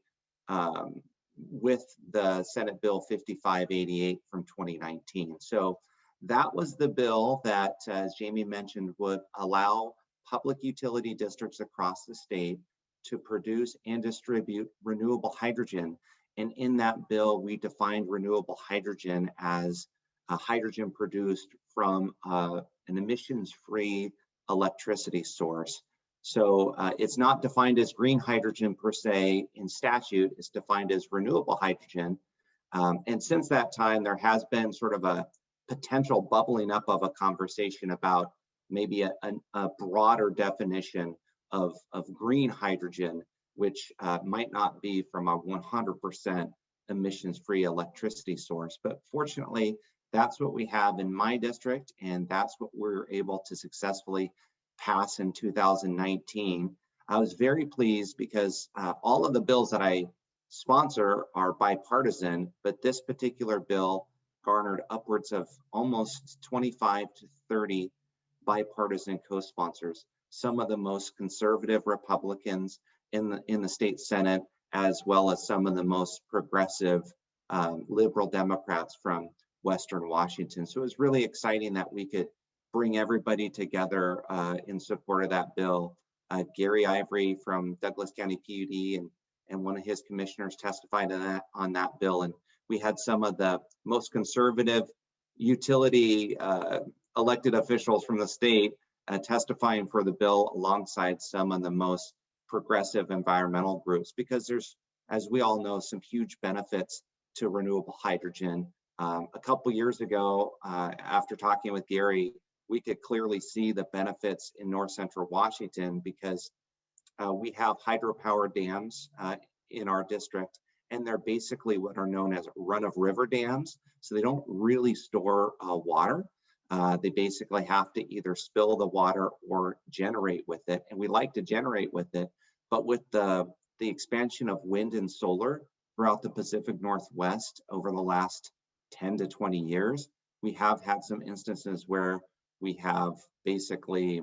[SPEAKER 9] with the Senate Bill 5588 from 2019. So that was the bill that, as Jamie mentioned, would allow public utility districts across the state to produce and distribute renewable hydrogen. And in that bill, we defined renewable hydrogen as a hydrogen produced from an emissions-free electricity source. So it's not defined as green hydrogen per se in statute, it's defined as renewable hydrogen. And since that time, there has been sort of a potential bubbling up of a conversation about maybe a broader definition of green hydrogen, which might not be from a 100% emissions-free electricity source. But fortunately, that's what we have in my district, and that's what we're able to successfully pass in 2019. I was very pleased because all of the bills that I sponsor are bipartisan, but this particular bill garnered upwards of almost 25 to 30 bipartisan co-sponsors, some of the most conservative Republicans in the state Senate, as well as some of the most progressive liberal Democrats from Western Washington. So it was really exciting that we could bring everybody together in support of that bill. Gary Ivory from Douglas County PUD and one of his commissioners testified on that bill. And we had some of the most conservative utility elected officials from the state testifying for the bill alongside some of the most progressive environmental groups, because there's, as we all know, some huge benefits to renewable hydrogen. A couple years ago, after talking with Gary, we could clearly see the benefits in North Central Washington because we have hydropower dams in our district, and they're basically what are known as run-of-river dams. So they don't really store water. They basically have to either spill the water or generate with it. And we like to generate with it, but with the expansion of wind and solar throughout the Pacific Northwest over the last 10 to 20 years, we have had some instances where we have basically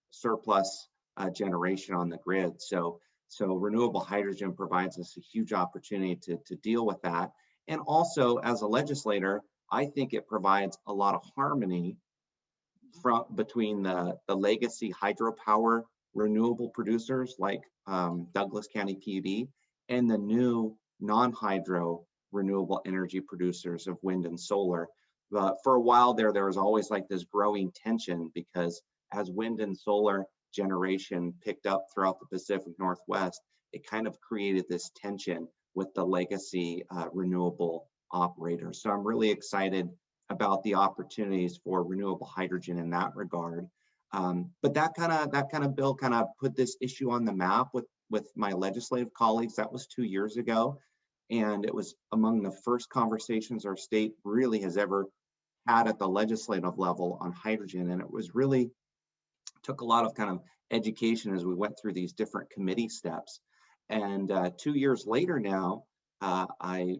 [SPEAKER 9] surplus generation on the grid. So renewable hydrogen provides us a huge opportunity to deal with that. And also, as a legislator, I think it provides a lot of harmony between the legacy hydropower renewable producers like Douglas County PUD and the new non-hydro renewable energy producers of wind and solar. For a while there was always like this growing tension, because as wind and solar generation picked up throughout the Pacific Northwest, it kind of created this tension with the legacy renewable operators. So I'm really excited about the opportunities for renewable hydrogen in that regard. But that kind of bill kind of put this issue on the map with my legislative colleagues. That was 2 years ago. And it was among the first conversations our state really has ever had at the legislative level on hydrogen. And it was really took a lot of kind of education as we went through these different committee steps. And 2 years later now, I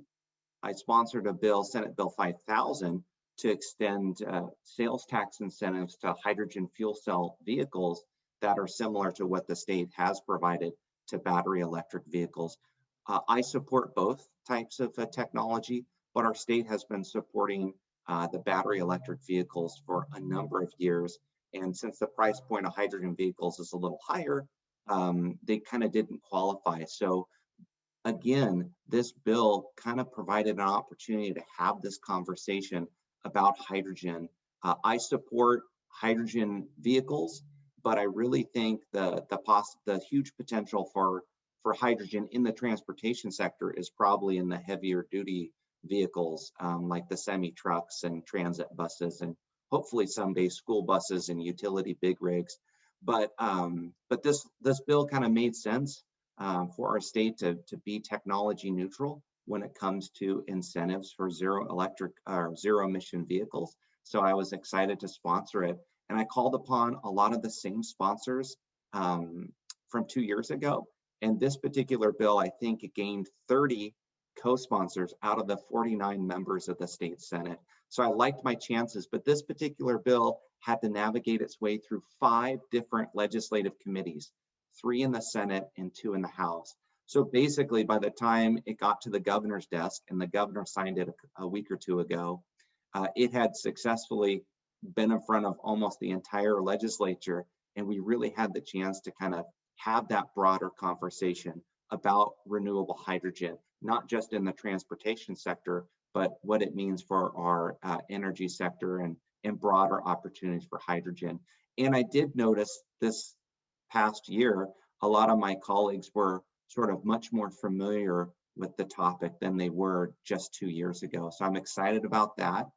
[SPEAKER 9] sponsored a bill, Senate Bill 5000, to extend sales tax incentives to hydrogen fuel cell vehicles that are similar to what the state has provided to battery electric vehicles. I support both types of technology, but our state has been supporting the battery electric vehicles for a number of years. And since the price point of hydrogen vehicles is a little higher, they kind of didn't qualify. So again, this bill kind of provided an opportunity to have this conversation about hydrogen. I support hydrogen vehicles, but I really think the huge potential for hydrogen in the transportation sector is probably in the heavier duty vehicles, like the semi trucks and transit buses, and hopefully someday school buses and utility big rigs. But this bill kind of made sense for our state to be technology neutral when it comes to incentives for zero emission vehicles. So I was excited to sponsor it. And I called upon a lot of the same sponsors from 2 years ago. And this particular bill, I think it gained 30 co-sponsors out of the 49 members of the state Senate. So I liked my chances, but this particular bill had to navigate its way through 5 different legislative committees, 3 in the Senate and 2 in the House. So basically, by the time it got to the governor's desk and the governor signed it a week or 2 ago, it had successfully been in front of almost the entire legislature. And we really had the chance to kind of have that broader conversation about renewable hydrogen, not just in the transportation sector, but what it means for our energy sector and broader opportunities for hydrogen. And I did notice this past year, a lot of my colleagues were sort of much more familiar with the topic than they were just 2 years ago. So I'm excited about that.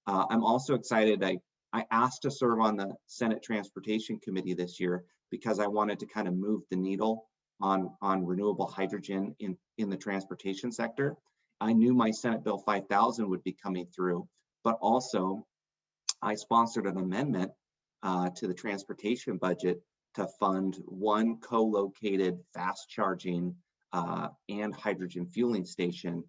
[SPEAKER 9] I'm also excited, I asked to serve on the Senate Transportation Committee this year because I wanted to kind of move the needle on renewable hydrogen in the transportation sector. I knew my Senate Bill 5000 would be coming through, but also I sponsored an amendment to the transportation budget to fund 1 co-located fast charging and hydrogen fueling station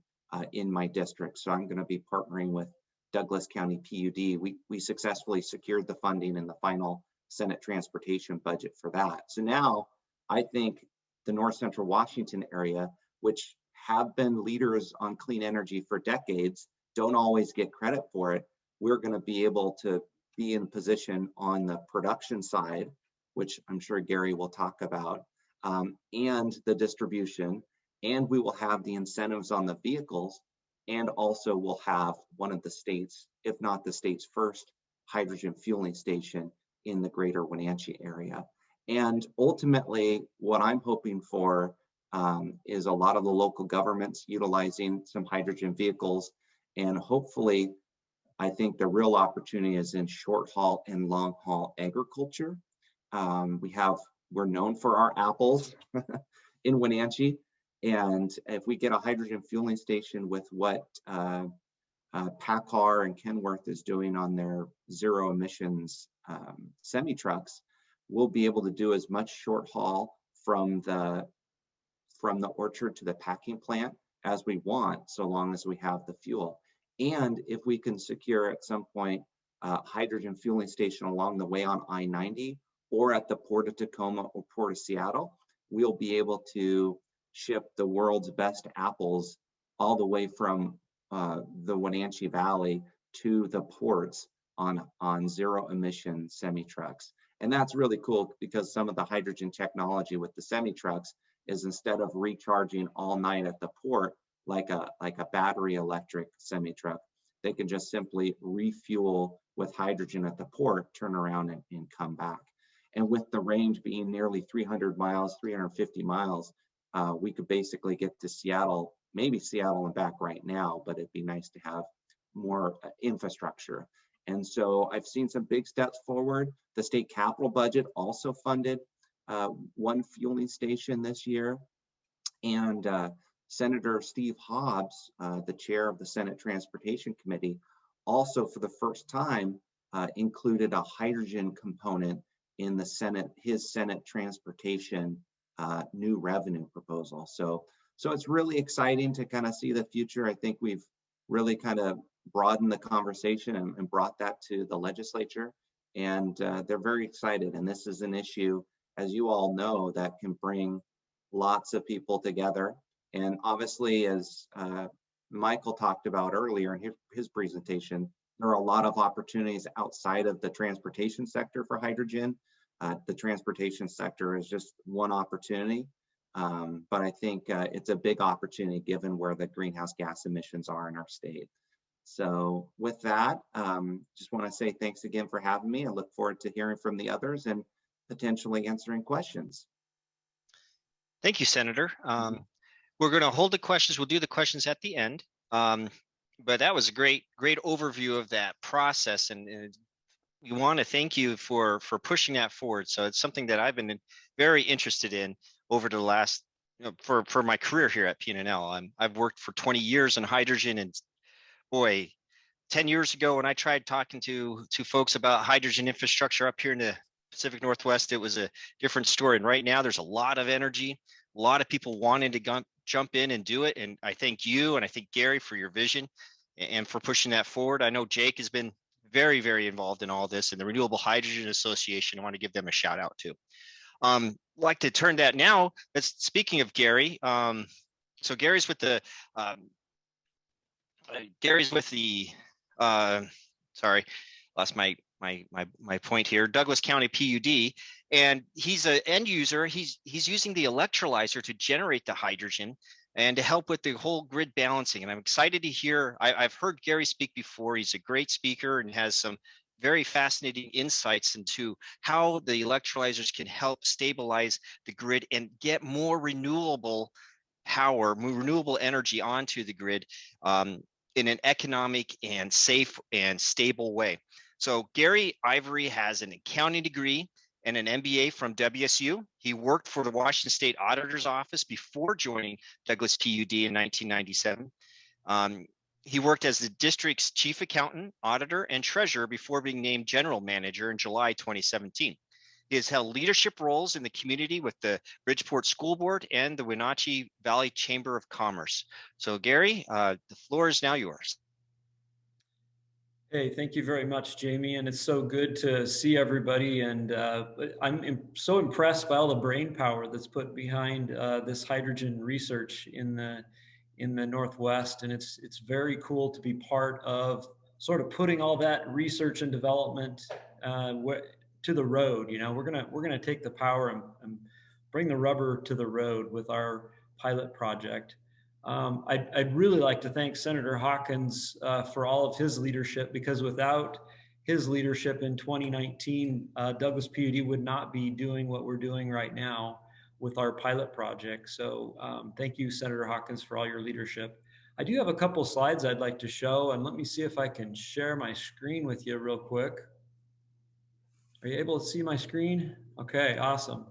[SPEAKER 9] in my district. So I'm going to be partnering with Douglas County PUD. We successfully secured the funding in the final Senate transportation budget for that. So now I think the North Central Washington area, which have been leaders on clean energy for decades, don't always get credit for it. We're going to be able to be in position on the production side, which I'm sure Gary will talk about, and the distribution, and we will have the incentives on the vehicles, and also we'll have one of the states, if not the state's first hydrogen fueling station in the greater Wenatchee area. And ultimately, what I'm hoping for is a lot of the local governments utilizing some hydrogen vehicles. And hopefully, I think the real opportunity is in short haul and long haul agriculture. We're known for our apples in Wenatchee. And if we get a hydrogen fueling station with what PACCAR and Kenworth is doing on their zero emissions semi trucks, we'll be able to do as much short haul from the orchard to the packing plant as we want, so long as we have the fuel. And if we can secure at some point a hydrogen fueling station along the way on I-90 or at the Port of Tacoma or Port of Seattle, we'll be able to ship the world's best apples all the way from the Wenatchee Valley to the ports on zero emission semi trucks. And that's really cool because some of the hydrogen technology with the semi trucks is, instead of recharging all night at the port like a battery electric semi truck, they can just simply refuel with hydrogen at the port, turn around and come back. And with the range being nearly 300 miles, 350 miles, we could basically get to Seattle, maybe Seattle and back right now, but it'd be nice to have more infrastructure. And so I've seen some big steps forward. The state capital budget also funded one fueling station this year. And Senator Steve Hobbs, the chair of the Senate Transportation Committee, also for the first time included a hydrogen component in the his Senate Transportation new revenue proposal. So it's really exciting to kind of see the future. I think we've really kind of broadened the conversation and brought that to the legislature, and they're very excited. And this is an issue, as you all know, that can bring lots of people together. And obviously, as Michael talked about earlier in his presentation, there are a lot of opportunities outside of the transportation sector for hydrogen. The transportation sector is just one opportunity, but I think it's a big opportunity given where the greenhouse gas emissions are in our state. So with that, just want to say thanks again for having me. I look forward to hearing from the others and potentially answering questions.
[SPEAKER 10] Thank you, Senator. We're going to hold the questions. We'll do the questions at the end. But that was a great overview of that process. And we want to thank you for pushing that forward. So it's something that I've been very interested in over the last, for my career here at PNNL. I've worked for 20 years in hydrogen, and boy, 10 years ago when I tried talking to folks about hydrogen infrastructure up here in the Pacific Northwest, it was a different story. And right now there's a lot of energy, a lot of people wanting to jump in and do it. And I thank you and I thank Gary for your vision and for pushing that forward. I know Jake has been very, very involved in all this, and the Renewable Hydrogen Association, I want to give them a shout out too. I'd like to turn that now. Speaking of Gary, so Gary's with the sorry, lost my point here, Douglas County PUD, and he's an end user. He's using the electrolyzer to generate the hydrogen and to help with the whole grid balancing. And I'm excited to hear, I've heard Gary speak before. He's a great speaker and has some very fascinating insights into how the electrolyzers can help stabilize the grid and get more renewable power, more renewable energy onto the grid in an economic and safe and stable way. So Gary Ivory has an accounting degree and an MBA from WSU. He worked for the Washington State Auditor's Office before joining Douglas PUD in 1997. He worked as the district's chief accountant, auditor, and treasurer before being named general manager in July 2017. He has held leadership roles in the community with the Bridgeport School Board and the Wenatchee Valley Chamber of Commerce. So Gary, the floor is now yours.
[SPEAKER 11] Hey, thank you very much, Jamie. And it's so good to see everybody. And I'm so impressed by all the brain power that's put behind this hydrogen research in the Northwest. And it's very cool to be part of sort of putting all that research and development to the road. We're gonna take the power and bring the rubber to the road with our pilot project. I'd really like to thank Senator Hawkins for all of his leadership, because without his leadership in 2019, Douglas PUD would not be doing what we're doing right now with our pilot project. So thank you, Senator Hawkins, for all your leadership. I do have a couple slides I'd like to show, and let me see if I can share my screen with you real quick. Are you able to see my screen? Okay, awesome.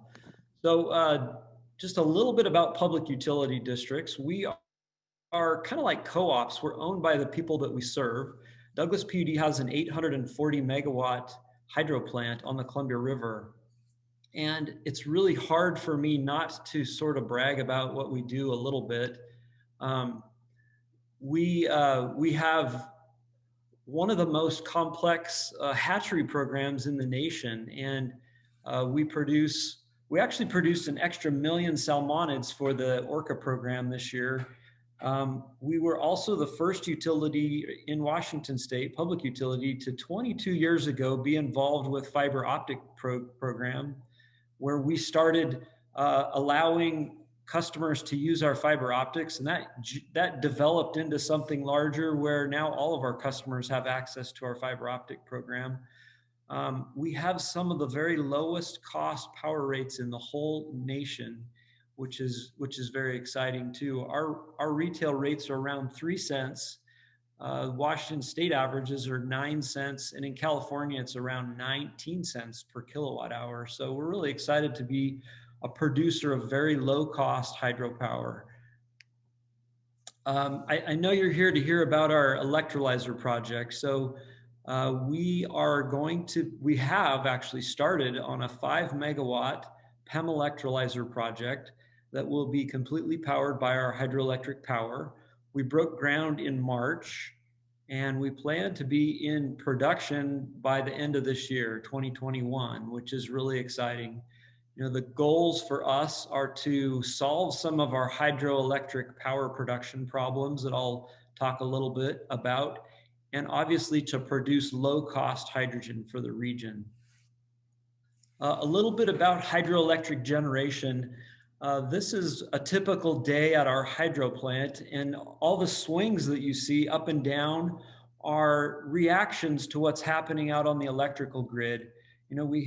[SPEAKER 11] So just a little bit about public utility districts. We are kind of like co-ops. We're owned by the people that we serve. Douglas PUD has an 840 megawatt hydro plant on the Columbia River. And it's really hard for me not to sort of brag about what we do a little bit. We have one of the most complex hatchery programs in the nation. And we actually produced an extra 1 million salmonids for the Orca program this year. We were also the first utility in Washington State, public utility, to 22 years ago be involved with fiber optic program, where we started allowing customers to use our fiber optics, and that developed into something larger where now all of our customers have access to our fiber optic program. We have some of the very lowest cost power rates in the whole nation, which is very exciting too. Our retail rates are around 3 cents. Washington State averages are 9 cents, and in California it's around 19 cents per kilowatt hour. So we're really excited to be a producer of very low cost hydropower. I know you're here to hear about our electrolyzer project. So we have actually started on a 5 megawatt PEM electrolyzer project that will be completely powered by our hydroelectric power. We broke ground in March, and we plan to be in production by the end of this year, 2021, which is really exciting. You know, the goals for us are to solve some of our hydroelectric power production problems that I'll talk a little bit about, and obviously to produce low-cost hydrogen for the region. A little bit about hydroelectric generation. This is a typical day at our hydro plant, and all the swings that you see up and down are reactions to what's happening out on the electrical grid. You know, we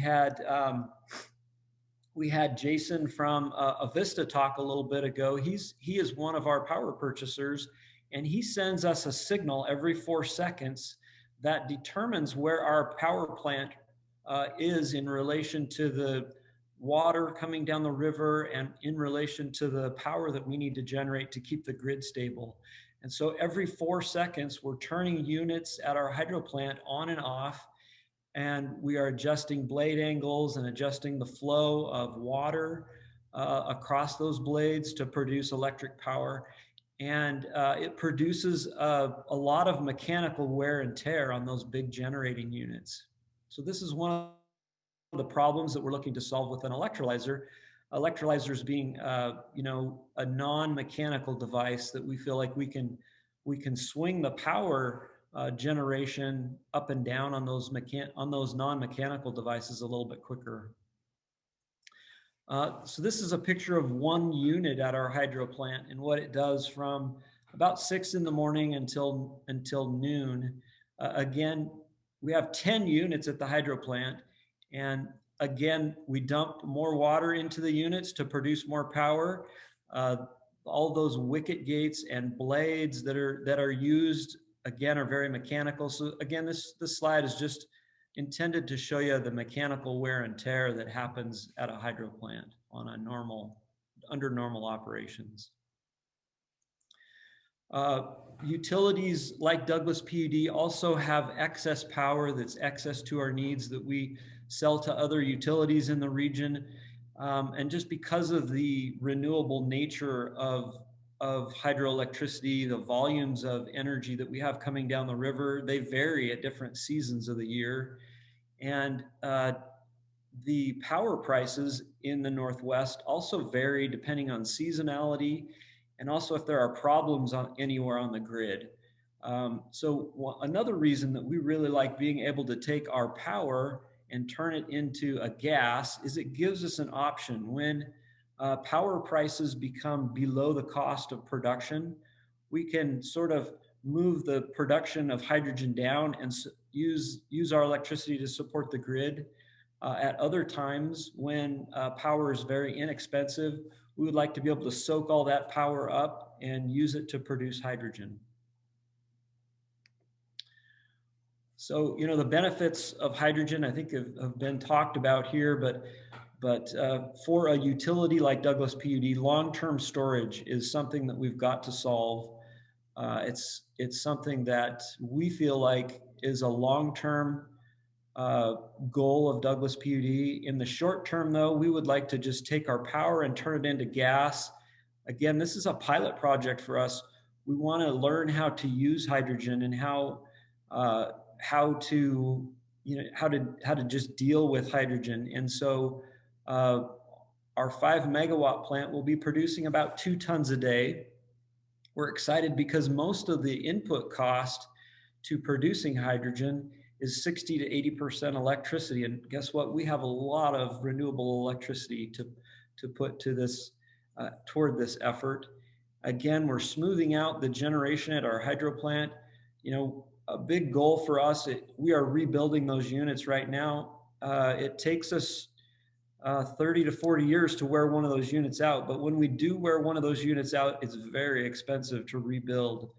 [SPEAKER 11] had Jason from Avista talk a little bit ago. He is one of our power purchasers, and he sends us a signal every 4 seconds that determines where our power plant is in relation to the water coming down the river and in relation to the power that we need to generate to keep the grid stable. And so every 4 seconds, we're turning units at our hydro plant on and off, and we are adjusting blade angles and adjusting the flow of water across those blades to produce electric power. And it produces a lot of mechanical wear and tear on those big generating units. So this is one of the problems that we're looking to solve with an electrolyzer. Electrolyzers being, you know, a non-mechanical device that we feel like we can swing the power generation up and down on those non-mechanical devices a little bit quicker. So this is a picture of one unit at our hydro plant and what it does from about 6 in the morning until noon. Again, we have 10 units at the hydro plant, and again, we dump more water into the units to produce more power. All those wicket gates and blades that are used, again, are very mechanical. So again, this slide is just intended to show you the mechanical wear and tear that happens at a hydro plant on a under normal operations. Utilities like Douglas PUD also have excess power that's excess to our needs that we sell to other utilities in the region. And just because of the renewable nature of hydroelectricity, the volumes of energy that we have coming down the river, they vary at different seasons of the year. And the power prices in the Northwest also vary depending on seasonality and also if there are problems anywhere on the grid. So another reason that we really like being able to take our power and turn it into a gas is it gives us an option. When power prices become below the cost of production, we can sort of move the production of hydrogen down and use our electricity to support the grid. At other times when power is very inexpensive, we would like to be able to soak all that power up and use it to produce hydrogen. So, you know, the benefits of hydrogen, I think have been talked about here, but But for a utility like Douglas PUD, long-term storage is something that we've got to solve. It's something that we feel like is a long-term goal of Douglas PUD. In the short term, though, we would like to just take our power and turn it into gas. Again, this is a pilot project for us. We want to learn how to use hydrogen and how to just deal with hydrogen. And so our 5 megawatt plant will be producing about 2 tons a day. We're excited because most of the input cost to producing hydrogen is 60 to 80% electricity. And guess what? We have a lot of renewable electricity to put to this, toward this effort. Again, we're smoothing out the generation at our hydro plant. You know, a big goal for us, we are rebuilding those units right now. It takes us 30 to 40 years to wear one of those units out. But when we do wear one of those units out, it's very expensive to rebuild.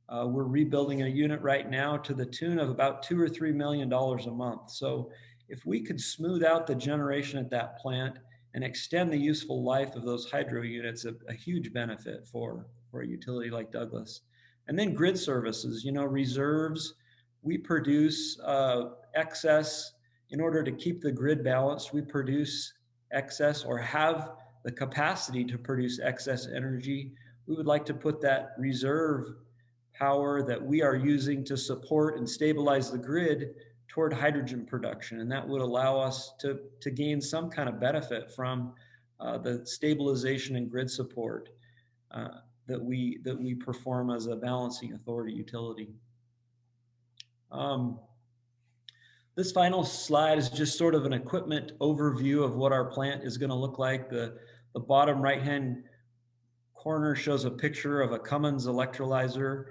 [SPEAKER 11] We're rebuilding a unit right now to the tune of about $2 or $3 million a month. So if we could smooth out the generation at that plant and extend the useful life of those hydro units, a huge benefit for a utility like Douglas. And then grid services, you know, reserves. We produce excess. In order to keep the grid balanced, we produce excess or have the capacity to produce excess energy. We would like to put that reserve power that we are using to support and stabilize the grid toward hydrogen production. And that would allow us to gain some kind of benefit from the stabilization and grid support that we perform as a balancing authority utility. This final slide is just sort of an equipment overview of what our plant is going to look like. The bottom right-hand corner shows a picture of a Cummins electrolyzer.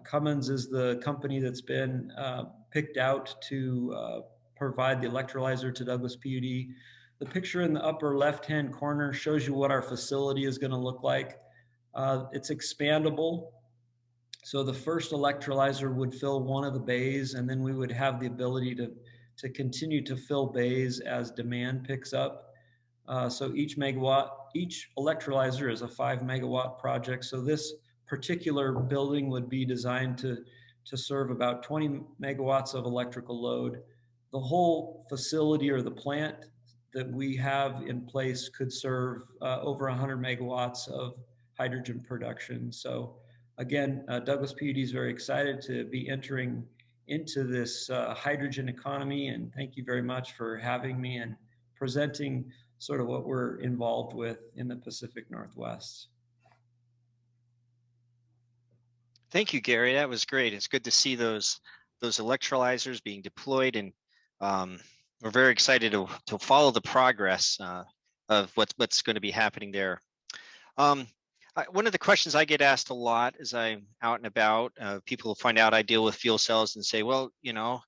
[SPEAKER 11] Cummins is the company that's been picked out to provide the electrolyzer to Douglas PUD. The picture in the upper left-hand corner shows you what our facility is going to look like. It's expandable. So the first electrolyzer would fill one of the bays, and then we would have the ability to continue to fill bays as demand picks up. So each electrolyzer is a 5 megawatt project. So this particular building would be designed to serve about 20 megawatts of electrical load. The whole facility or the plant that we have in place could serve over 100 megawatts of hydrogen production. So again, Douglas PUD is very excited to be entering into this hydrogen economy, and thank you very much for having me and presenting sort of what we're involved with in the Pacific Northwest.
[SPEAKER 10] Thank you, Gary. That was great. It's good to see those electrolyzers being deployed, and we're very excited to follow the progress of what's going to be happening there. One of the questions I get asked a lot as I'm out and about, people find out I deal with fuel cells and say, well, you know,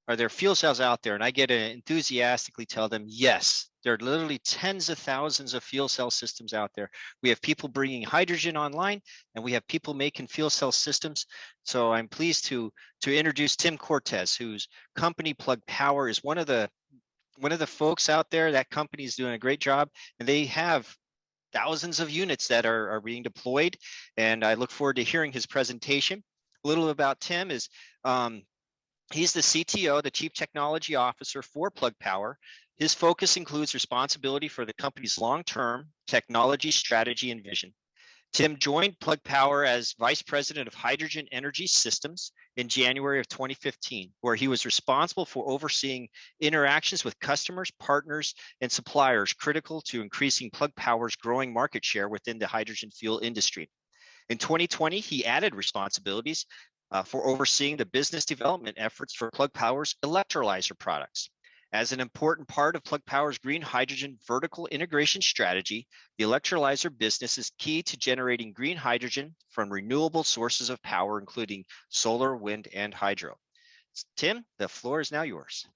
[SPEAKER 10] are there fuel cells out there? And I get to enthusiastically tell them, yes, there are literally tens of thousands of fuel cell systems out there. We have people bringing hydrogen online, and we have people making fuel cell systems. So I'm pleased to introduce Tim Cortez, whose company Plug Power is one of the folks out there. That company is doing a great job, and they have thousands of units that are being deployed. And I look forward to hearing his presentation. A little about Tim is he's the CTO, the Chief Technology Officer for Plug Power. His focus includes responsibility for the company's long-term technology strategy and vision. Tim joined Plug Power as Vice President of Hydrogen Energy Systems in January of 2015, where he was responsible for overseeing interactions with customers, partners, and suppliers critical to increasing Plug Power's growing market share within the hydrogen fuel industry. In 2020, he added responsibilities for overseeing the business development efforts for Plug Power's electrolyzer products. As an important part of Plug Power's green hydrogen vertical integration strategy, the electrolyzer business is key to generating green hydrogen from renewable sources of power, including solar, wind, and hydro. Tim, the floor is now yours.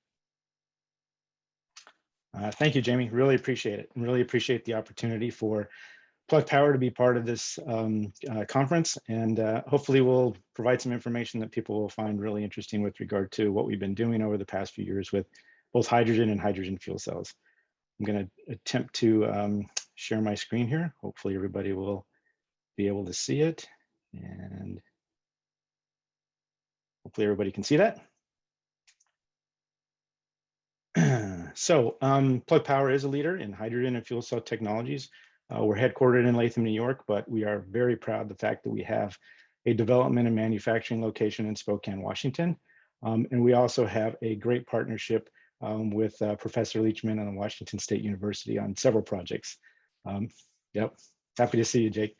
[SPEAKER 12] Thank you, Jamie. Really appreciate it. Really appreciate the opportunity for Plug Power to be part of this conference, and hopefully we'll provide some information that people will find really interesting with regard to what we've been doing over the past few years with both hydrogen and hydrogen fuel cells. I'm going to attempt to share my screen here. Hopefully everybody will be able to see it, and hopefully everybody can see that. So Plug Power is a leader in hydrogen and fuel cell technologies. We're headquartered in Latham, New York, but we are very proud of the fact that we have a development and manufacturing location in Spokane, Washington. And we also have a great partnership with Professor Leachman and Washington State University on several projects. Yep, happy to see you, Jake.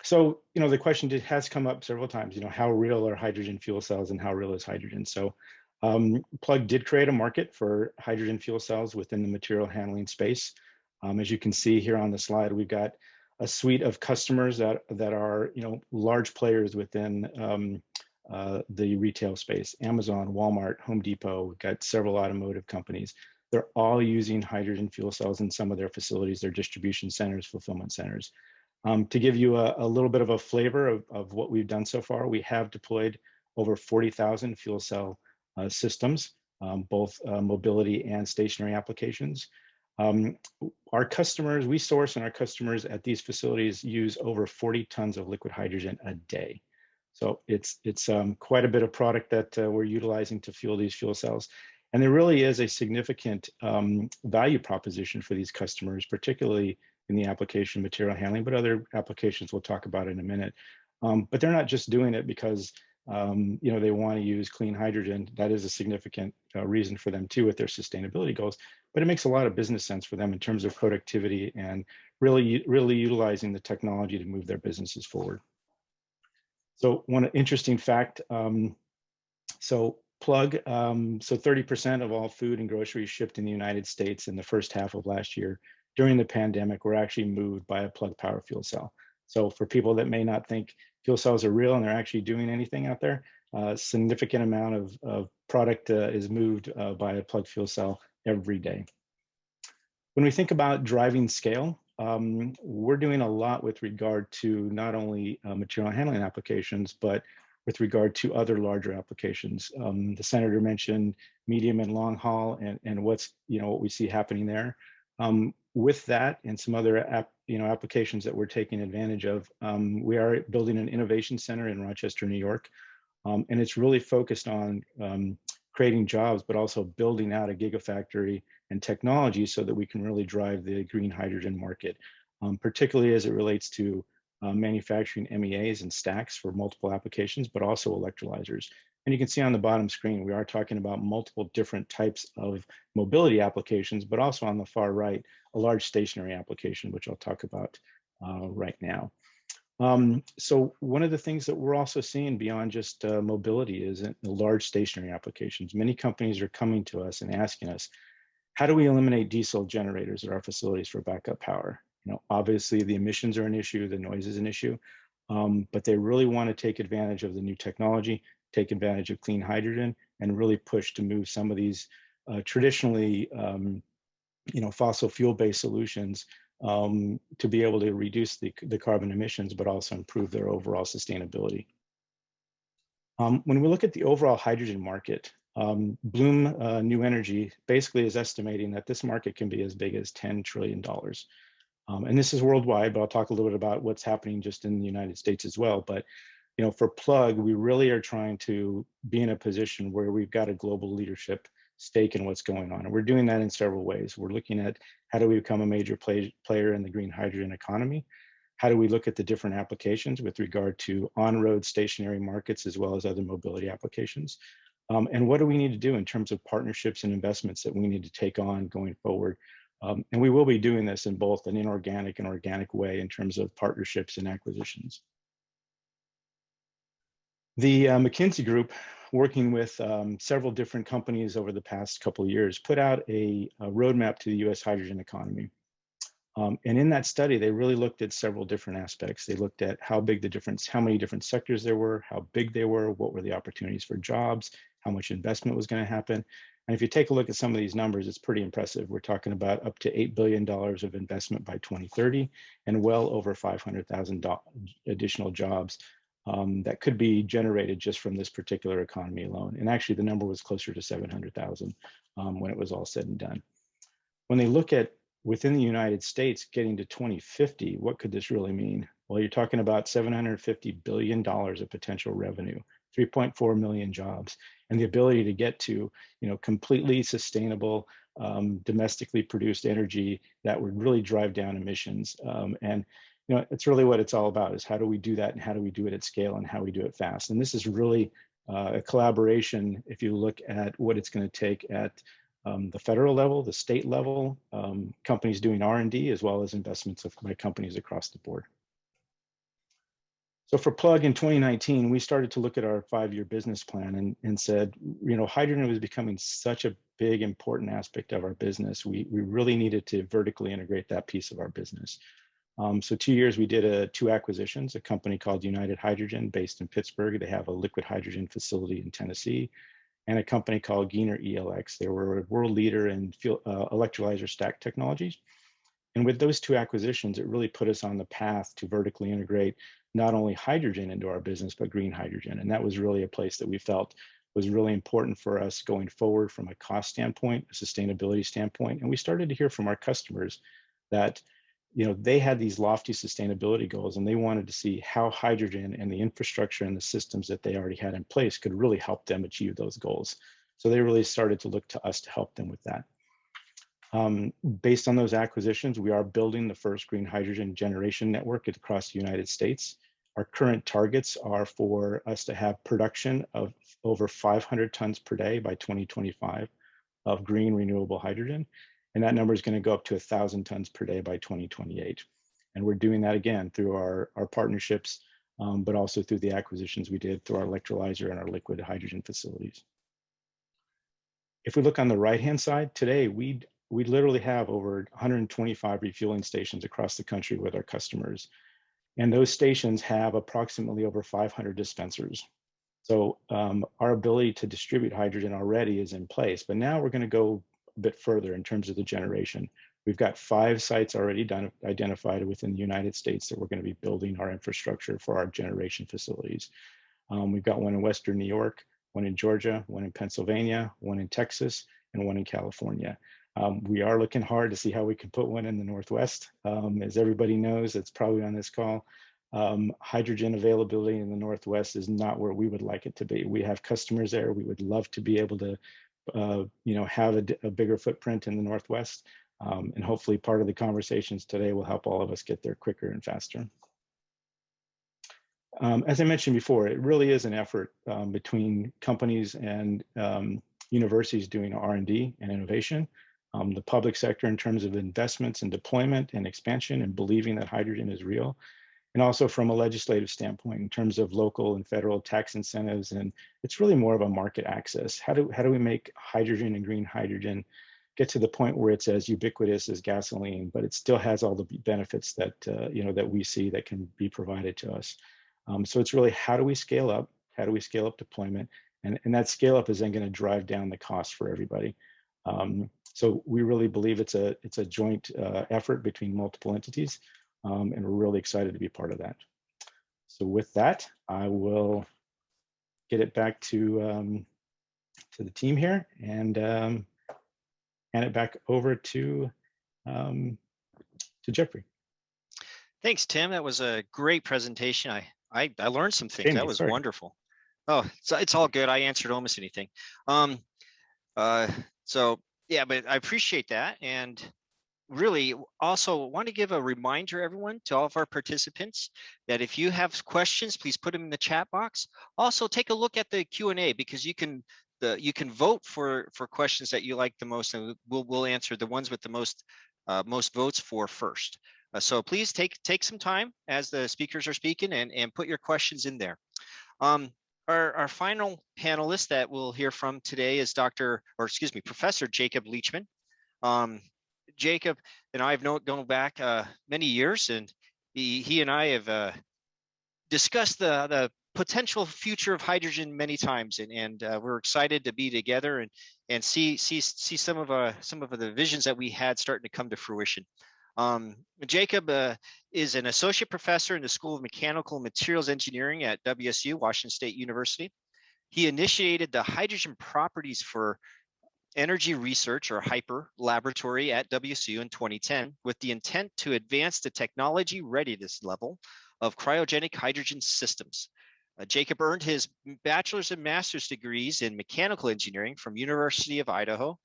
[SPEAKER 12] So, the question has come up several times, how real are hydrogen fuel cells and how real is hydrogen? So Plug did create a market for hydrogen fuel cells within the material handling space. As you can see here on the slide, we've got a suite of customers that are, large players within the retail space: Amazon, Walmart, Home Depot. We've got several automotive companies. They're all using hydrogen fuel cells in some of their facilities, their distribution centers, fulfillment centers. To give you a little bit of a flavor of what we've done so far, we have deployed over 40,000 fuel cell systems, both mobility and stationary applications. Our customers, we source, and our customers at these facilities use over 40 tons of liquid hydrogen a day. So it's quite a bit of product that we're utilizing to fuel these fuel cells. And there really is a significant value proposition for these customers, particularly in the application material handling, but other applications we'll talk about in a minute. But they're not just doing it because they want to use clean hydrogen. That is a significant reason for them too with their sustainability goals. But it makes a lot of business sense for them in terms of productivity and really utilizing the technology to move their businesses forward. So one interesting fact, so Plug, so 30% of all food and groceries shipped in the United States in the first half of last year during the pandemic were actually moved by a Plug Power fuel cell. So for people that may not think fuel cells are real and they're actually doing anything out there, a significant amount of product is moved by a Plug fuel cell every day. When we think about driving scale, we're doing a lot with regard to not only material handling applications, but with regard to other larger applications. The senator mentioned medium and long haul and what we see happening there. With that and some other applications that we're taking advantage of, we are building an innovation center in Rochester, New York, and it's really focused on creating jobs, but also building out a gigafactory and technology so that we can really drive the green hydrogen market, particularly as it relates to manufacturing MEAs and stacks for multiple applications, but also electrolyzers. And you can see on the bottom screen, we are talking about multiple different types of mobility applications, but also on the far right, a large stationary application, which I'll talk about right now. So one of the things that we're also seeing beyond just mobility is in the large stationary applications. Many companies are coming to us and asking us, how do we eliminate diesel generators at our facilities for backup power? Obviously the emissions are an issue, the noise is an issue, but they really want to take advantage of the new technology, take advantage of clean hydrogen, and really push to move some of these traditionally, fossil fuel-based solutions to be able to reduce the carbon emissions, but also improve their overall sustainability. When we look at the overall hydrogen market, Bloom New Energy basically is estimating that this market can be as big as $10 trillion. And this is worldwide, but I'll talk a little bit about what's happening just in the United States as well. But for Plug, we really are trying to be in a position where we've got a global leadership stake in what's going on. And we're doing that in several ways. We're looking at how do we become a major player in the green hydrogen economy? How do we look at the different applications with regard to on-road stationary markets as well as other mobility applications? And what do we need to do in terms of partnerships and investments that we need to take on going forward? And we will be doing this in both an inorganic and organic way in terms of partnerships and acquisitions. The McKinsey Group, working with several different companies over the past couple of years, put out a roadmap to the US hydrogen economy. And in that study, they really looked at several different aspects. They looked at how many different sectors there were, how big they were, what were the opportunities for jobs, how much investment was going to happen. And if you take a look at some of these numbers, it's pretty impressive. We're talking about up to $8 billion of investment by 2030 and well over 500,000 additional jobs that could be generated just from this particular economy alone. And actually the number was closer to 700,000 when it was all said and done. when they look at within the United States getting to 2050, what could this really mean? Well, you're talking about $750 billion of potential revenue, 3.4 million jobs, and the ability to get to, completely sustainable, domestically produced energy that would really drive down emissions. And it's really what it's all about, is how do we do that, and how do we do it at scale, and how we do it fast. And this is really a collaboration, if you look at what it's going to take at the federal level, the state level, companies doing R&D, as well as investments by companies across the board. So for Plug in 2019, we started to look at our 5-year business plan and said, hydrogen was becoming such a big, important aspect of our business. We really needed to vertically integrate that piece of our business. So 2 years, we did 2 acquisitions, a company called United Hydrogen based in Pittsburgh. They have a liquid hydrogen facility in Tennessee, and a company called Giner ELX. They were a world leader in electrolyzer stack technologies. And with those 2 acquisitions, it really put us on the path to vertically integrate not only hydrogen into our business, but green hydrogen. And that was really a place that we felt was really important for us going forward from a cost standpoint, a sustainability standpoint. And we started to hear from our customers that they had these lofty sustainability goals, and they wanted to see how hydrogen and the infrastructure and the systems that they already had in place could really help them achieve those goals. So they really started to look to us to help them with that. Based on those acquisitions, we are building the first green hydrogen generation network across the United States. Our current targets are for us to have production of over 500 tons per day by 2025 of green renewable hydrogen. And that number is going to go up to 1,000 tons per day by 2028. And we're doing that again through our partnerships, but also through the acquisitions we did through our electrolyzer and our liquid hydrogen facilities. If we look on the right-hand side, today, we literally have over 125 refueling stations across the country with our customers. And those stations have approximately over 500 dispensers. So our ability to distribute hydrogen already is in place, but now we're going to go a bit further in terms of the generation. We've got 5 sites already identified within the United States that we're going to be building our infrastructure for our generation facilities. We've got one in Western New York, one in Georgia, one in Pennsylvania, one in Texas, and one in California. We are looking hard to see how we can put one in the Northwest. As everybody knows, it's probably on this call, hydrogen availability in the Northwest is not where we would like it to be. We have customers there. We would love to be able to have a bigger footprint in the Northwest. And hopefully part of the conversations today will help all of us get there quicker and faster. As I mentioned before, it really is an effort between companies and universities doing R&D and innovation, the public sector in terms of investments and deployment and expansion and believing that hydrogen is real, and also from a legislative standpoint in terms of local and federal tax incentives. And it's really more of a market access. How do we make hydrogen and green hydrogen get to the point where it's as ubiquitous as gasoline, but it still has all the benefits that that we see that can be provided to us. So it's really how do we scale up? How do we scale up deployment? And that scale up is then going to drive down the cost for everybody. So we really believe it's a joint effort between multiple entities, and we're really excited to be part of that. So with that, I will get it back to the team here and hand it back over to Jeffrey.
[SPEAKER 10] Thanks, Tim. That was a great presentation. I learned some things.
[SPEAKER 12] Jamie,
[SPEAKER 10] that was
[SPEAKER 12] sorry.
[SPEAKER 10] Wonderful. Oh, it's all good. I answered almost anything. So yeah, but I appreciate that. And really also want to give a reminder, everyone, to all of our participants, that if you have questions, please put them in the chat box. Also take a look at the Q&A, because you can vote for questions that you like the most, and we'll answer the ones with the most votes for first. So please take some time as the speakers are speaking and put your questions in there. Our final panelist that we'll hear from today is Professor Jacob Leachman. Jacob and I have known back many years, and he and I have discussed the potential future of hydrogen many times, and we're excited to be together and see some of the visions that we had starting to come to fruition. Jacob is an associate professor in the School of Mechanical and Materials Engineering at WSU, Washington State University. He initiated the hydrogen properties for Energy Research, or HYPER, laboratory at WSU in 2010 with the intent to advance the technology readiness level of cryogenic hydrogen systems. Jacob earned his bachelor's and master's degrees in mechanical engineering from University of Idaho.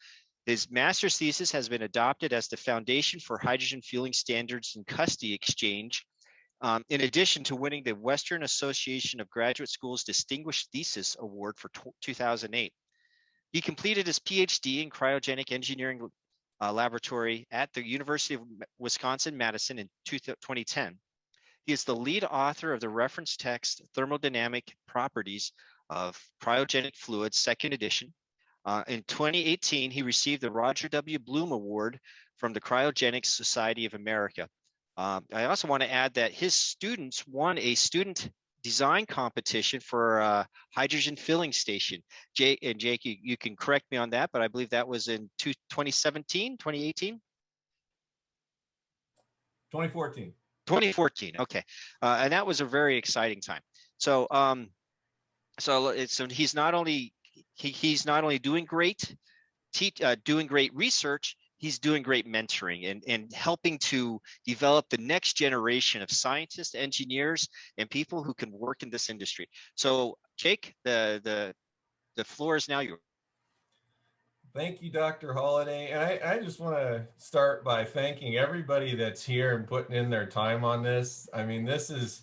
[SPEAKER 10] His master's thesis has been adopted as the foundation for hydrogen fueling standards and custody exchange, in addition to winning the Western Association of Graduate Schools Distinguished Thesis Award for 2008. He completed his PhD in cryogenic engineering laboratory at the University of Wisconsin-Madison in 2010. He is the lead author of the reference text Thermodynamic Properties of Cryogenic Fluids, second edition. In 2018, he received the Roger W. Bloom Award from the Cryogenics Society of America. I also want to add that his students won a student design competition for a hydrogen filling station. Jake, you can correct me on that, but I believe that was in 2017, 2018?
[SPEAKER 13] 2014.
[SPEAKER 10] 2014, okay. And that was a very exciting time. So so he's not only doing great research, he's doing great mentoring and helping to develop the next generation of scientists, engineers, and people who can work in this industry. So Jake, the floor is now yours.
[SPEAKER 13] Thank you, Dr. Holliday. And I just want to start by thanking everybody that's here and putting in their time on this. I mean, this is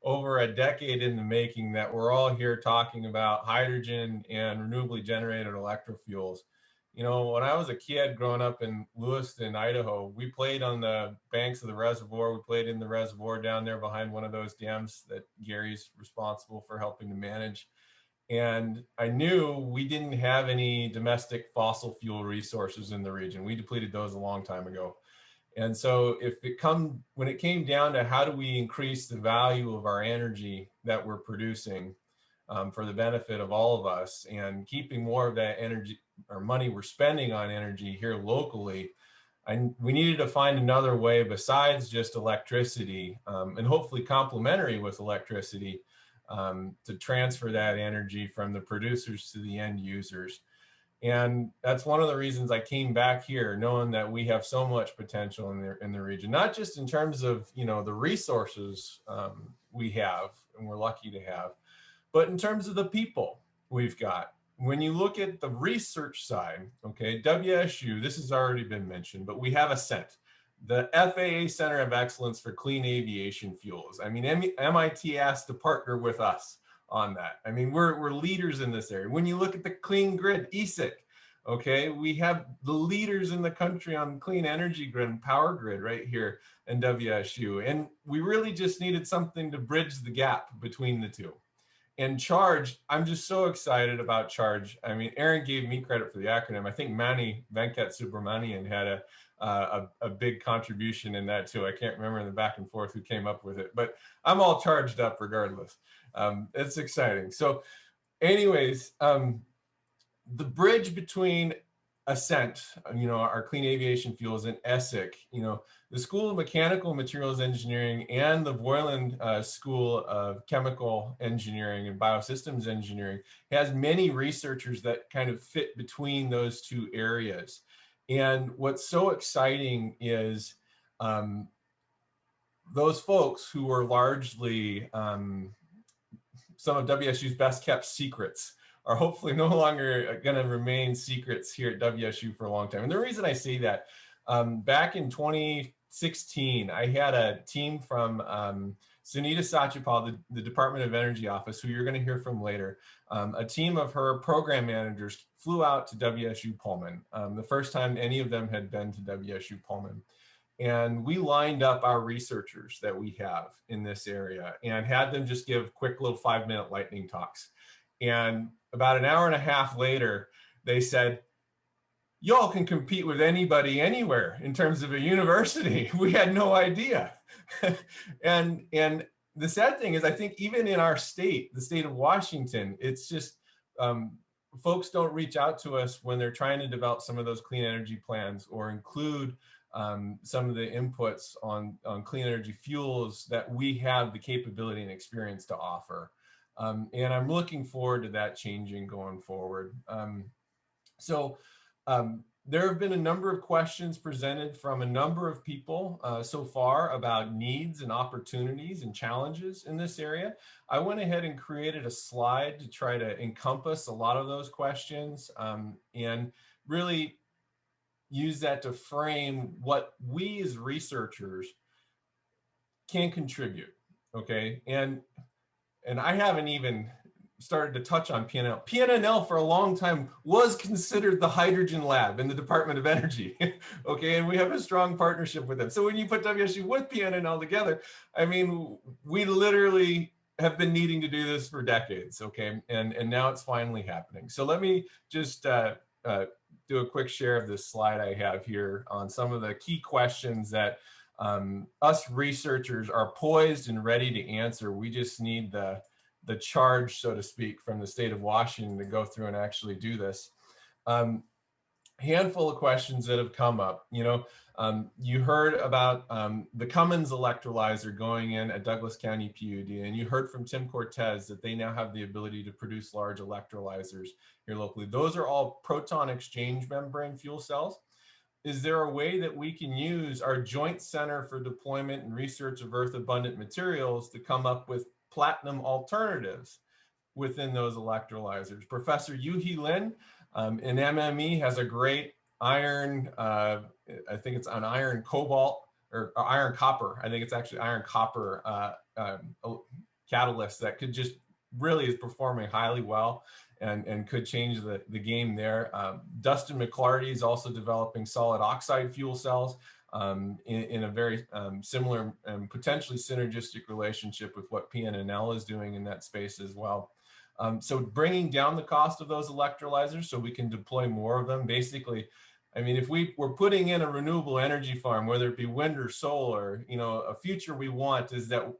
[SPEAKER 13] over a decade in the making that we're all here talking about hydrogen and renewably generated electrofuels. You know, when I was a kid growing up in Lewiston, Idaho, we played on the banks of the reservoir. We played in the reservoir down there behind one of those dams that Gary's responsible for helping to manage. And I knew we didn't have any domestic fossil fuel resources in the region. We depleted those a long time ago. And so when it came down to how do we increase the value of our energy that we're producing for the benefit of all of us and keeping more of that energy or money we're spending on energy here locally, we needed to find another way besides just electricity and hopefully complementary with electricity to transfer that energy from the producers to the end users. And that's one of the reasons I came back here, knowing that we have so much potential in the region, not just in terms of, you know, the resources we have and we're lucky to have, but in terms of the people we've got. When you look at the research side, okay, WSU, this has already been mentioned, but we have ASCENT, the FAA Center of Excellence for Clean Aviation Fuels. I mean, MIT asked to partner with us on that. I mean, we're leaders in this area. When you look at the Clean Grid, ESIC, okay, we have the leaders in the country on clean energy grid and power grid right here in WSU. And we really just needed something to bridge the gap between the two. And CHARGE, I'm just so excited about CHARGE. I mean, Aaron gave me credit for the acronym. I think Manny Venkat Subramanian had a big contribution in that too. I can't remember in the back and forth who came up with it, but I'm all charged up regardless. It's exciting. So anyways, the bridge between ASCENT, you know, our clean aviation fuels, and ESIC, you know, the School of Mechanical Materials Engineering and the Voiland School of Chemical Engineering and Biosystems Engineering has many researchers that kind of fit between those two areas. And what's so exciting is those folks who are largely some of WSU's best kept secrets are hopefully no longer going to remain secrets here at WSU for a long time. And the reason I say that, back in 2016, I had a team from Sunita Satyapal, the Department of Energy office, who you're going to hear from later. A team of her program managers flew out to WSU Pullman, the first time any of them had been to WSU Pullman. And we lined up our researchers that we have in this area and had them just give quick little 5-minute lightning talks. And about an hour and a half later, they said, y'all can compete with anybody anywhere in terms of a university. We had no idea. and the sad thing is, I think even in our state, the state of Washington, it's just folks don't reach out to us when they're trying to develop some of those clean energy plans or include some of the inputs on clean energy fuels that we have the capability and experience to offer. And I'm looking forward to that changing going forward. So There have been a number of questions presented from a number of people so far about needs and opportunities and challenges in this area. I went ahead and created a slide to try to encompass a lot of those questions and really use that to frame what we as researchers can contribute, okay? And I haven't even started to touch on PNNL. PNNL for a long time was considered the hydrogen lab in the Department of Energy, okay? And we have a strong partnership with them. So when you put WSU with PNNL together, I mean, we literally have been needing to do this for decades, okay? And now it's finally happening. So let me just do a quick share of this slide I have here on some of the key questions that us researchers are poised and ready to answer. We just need the charge, so to speak, from the state of Washington to go through and actually do this. Handful of questions that have come up. You know, you heard about the Cummins electrolyzer going in at Douglas County PUD, and you heard from Tim Cortez that they now have the ability to produce large electrolyzers here locally. Those are all proton exchange membrane fuel cells. Is there a way that we can use our Joint Center for Deployment and Research of Earth Abundant Materials to come up with platinum alternatives within those electrolyzers? Professor Yu-Hee Lin in MME has a great iron, I think it's an iron cobalt or iron copper. I think it's actually iron copper catalyst that could just really is performing highly well and could change the game there. Dustin McClarty is also developing solid oxide fuel cells in a very similar and potentially synergistic relationship with what PNNL is doing in that space as well. So bringing down the cost of those electrolyzers so we can deploy more of them. Basically, I mean, if we were putting in a renewable energy farm, whether it be wind or solar, you know, a future we want is that,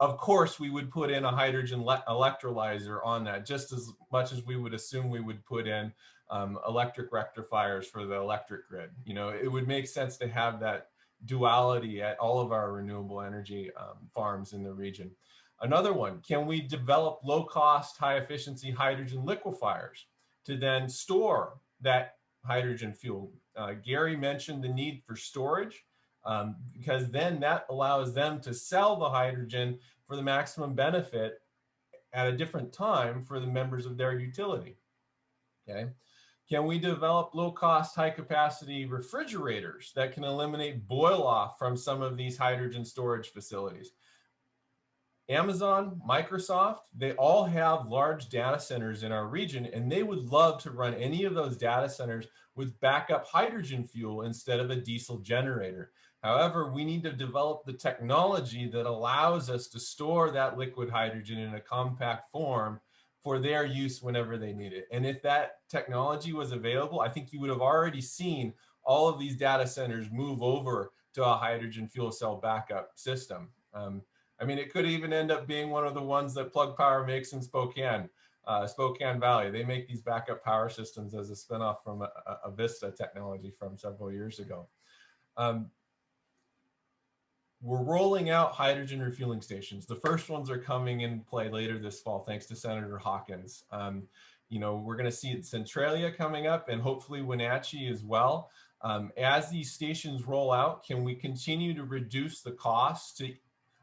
[SPEAKER 13] of course, we would put in a hydrogen electrolyzer on that, just as much as we would assume we would put in electric rectifiers for the electric grid. You know, it would make sense to have that duality at all of our renewable energy farms in the region. Another one, can we develop low-cost, high-efficiency hydrogen liquefiers to then store that hydrogen fuel? Gary mentioned the need for storage because then that allows them to sell the hydrogen for the maximum benefit at a different time for the members of their utility, okay? Can we develop low-cost, high-capacity refrigerators that can eliminate boil-off from some of these hydrogen storage facilities? Amazon, Microsoft, they all have large data centers in our region, and they would love to run any of those data centers with backup hydrogen fuel instead of a diesel generator. However, we need to develop the technology that allows us to store that liquid hydrogen in a compact form for their use whenever they need it. And if that technology was available, I think you would have already seen all of these data centers move over to a hydrogen fuel cell backup system. I mean, it could even end up being one of the ones that Plug Power makes in Spokane Valley. They make these backup power systems as a spinoff from a Vista technology from several years ago. We're rolling out hydrogen refueling stations. The first ones are coming in play later this fall, thanks to Senator Hawkins. You know, we're going to see Centralia coming up and hopefully Wenatchee as well. As these stations roll out, can we continue to reduce the cost to,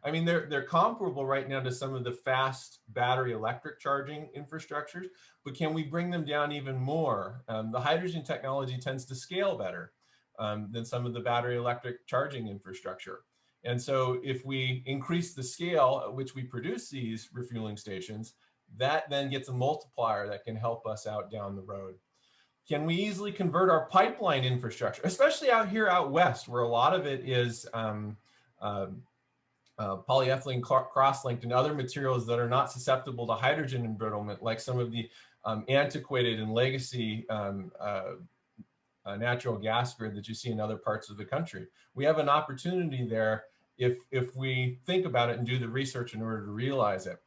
[SPEAKER 13] I mean, they're comparable right now to some of the fast battery electric charging infrastructures, but can we bring them down even more? The hydrogen technology tends to scale better than some of the battery electric charging infrastructure. And so if we increase the scale at which we produce these refueling stations, that then gets a multiplier that can help us out down the road. Can we easily convert our pipeline infrastructure, especially out here out west, where a lot of it is polyethylene cross-linked and other materials that are not susceptible to hydrogen embrittlement, like some of the antiquated and legacy natural gas grid that you see in other parts of the country. We have an opportunity there if we think about it and do the research in order to realize it.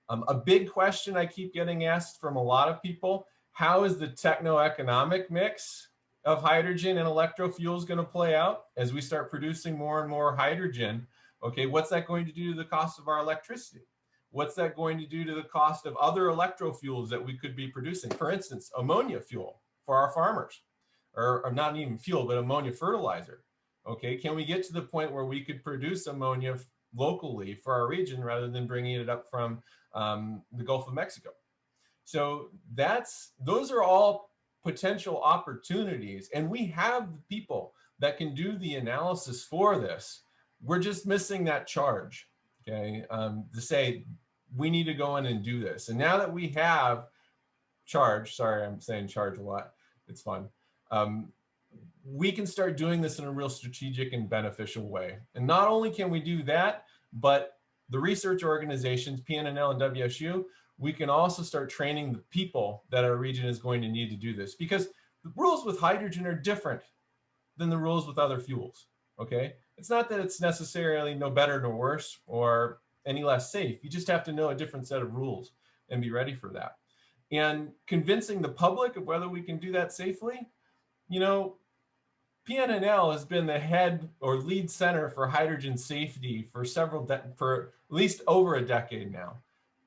[SPEAKER 13] A big question I keep getting asked from a lot of people, how is the techno-economic mix of hydrogen and electrofuels going to play out as we start producing more and more hydrogen? Okay, what's that going to do to the cost of our electricity? What's that going to do to the cost of other electrofuels that we could be producing? For instance, ammonia fuel for our farmers. or not even fuel, but ammonia fertilizer. Okay, can we get to the point where we could produce ammonia locally for our region rather than bringing it up from the Gulf of Mexico? So those are all potential opportunities, and we have the people that can do the analysis for this. We're just missing that charge, okay, to say we need to go in and do this. And now that we have charge, sorry, I'm saying charge a lot, it's fun. We can start doing this in a real strategic and beneficial way. And not only can we do that, but the research organizations, PNNL and WSU, we can also start training the people that our region is going to need to do this, because the rules with hydrogen are different than the rules with other fuels, okay? It's not that it's necessarily no better nor worse or any less safe. You just have to know a different set of rules and be ready for that. And convincing the public of whether we can do that safely, you know, PNNL has been the head or lead center for hydrogen safety for for at least over a decade now.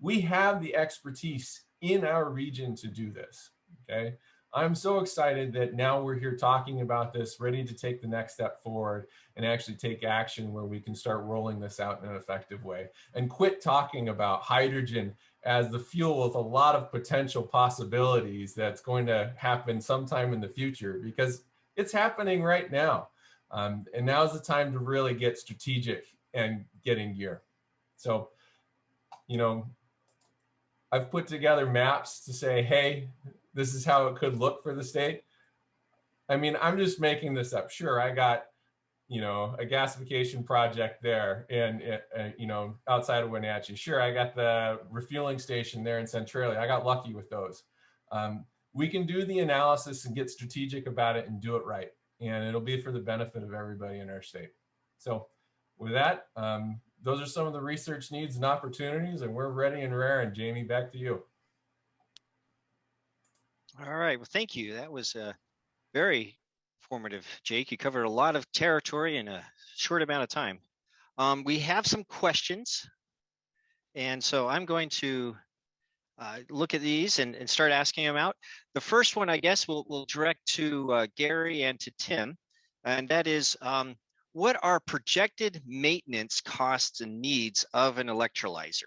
[SPEAKER 13] We have the expertise in our region to do this, okay? I'm so excited that now we're here talking about this, ready to take the next step forward and actually take action where we can start rolling this out in an effective way and quit talking about hydrogen as the fuel with a lot of potential possibilities that's going to happen sometime in the future, because it's happening right now. And now's the time to really get strategic and get in gear. So, you know, I've put together maps to say, hey, this is how it could look for the state. I mean, I'm just making this up. Sure, I got, you know, a gasification project there in, you know, outside of Wenatchee. Sure, I got the refueling station there in Centralia. I got lucky with those. We can do the analysis and get strategic about it and do it right. And it'll be for the benefit of everybody in our state. So with that, those are some of the research needs and opportunities, and we're ready and raring. Jamie, back to you.
[SPEAKER 10] All right, well, thank you. That was very informative, Jake. You covered a lot of territory in a short amount of time. We have some questions, and so I'm going to look at these and start asking them out. The first one, I guess, we'll direct to Gary and to Tim, and that is, what are projected maintenance costs and needs of an electrolyzer?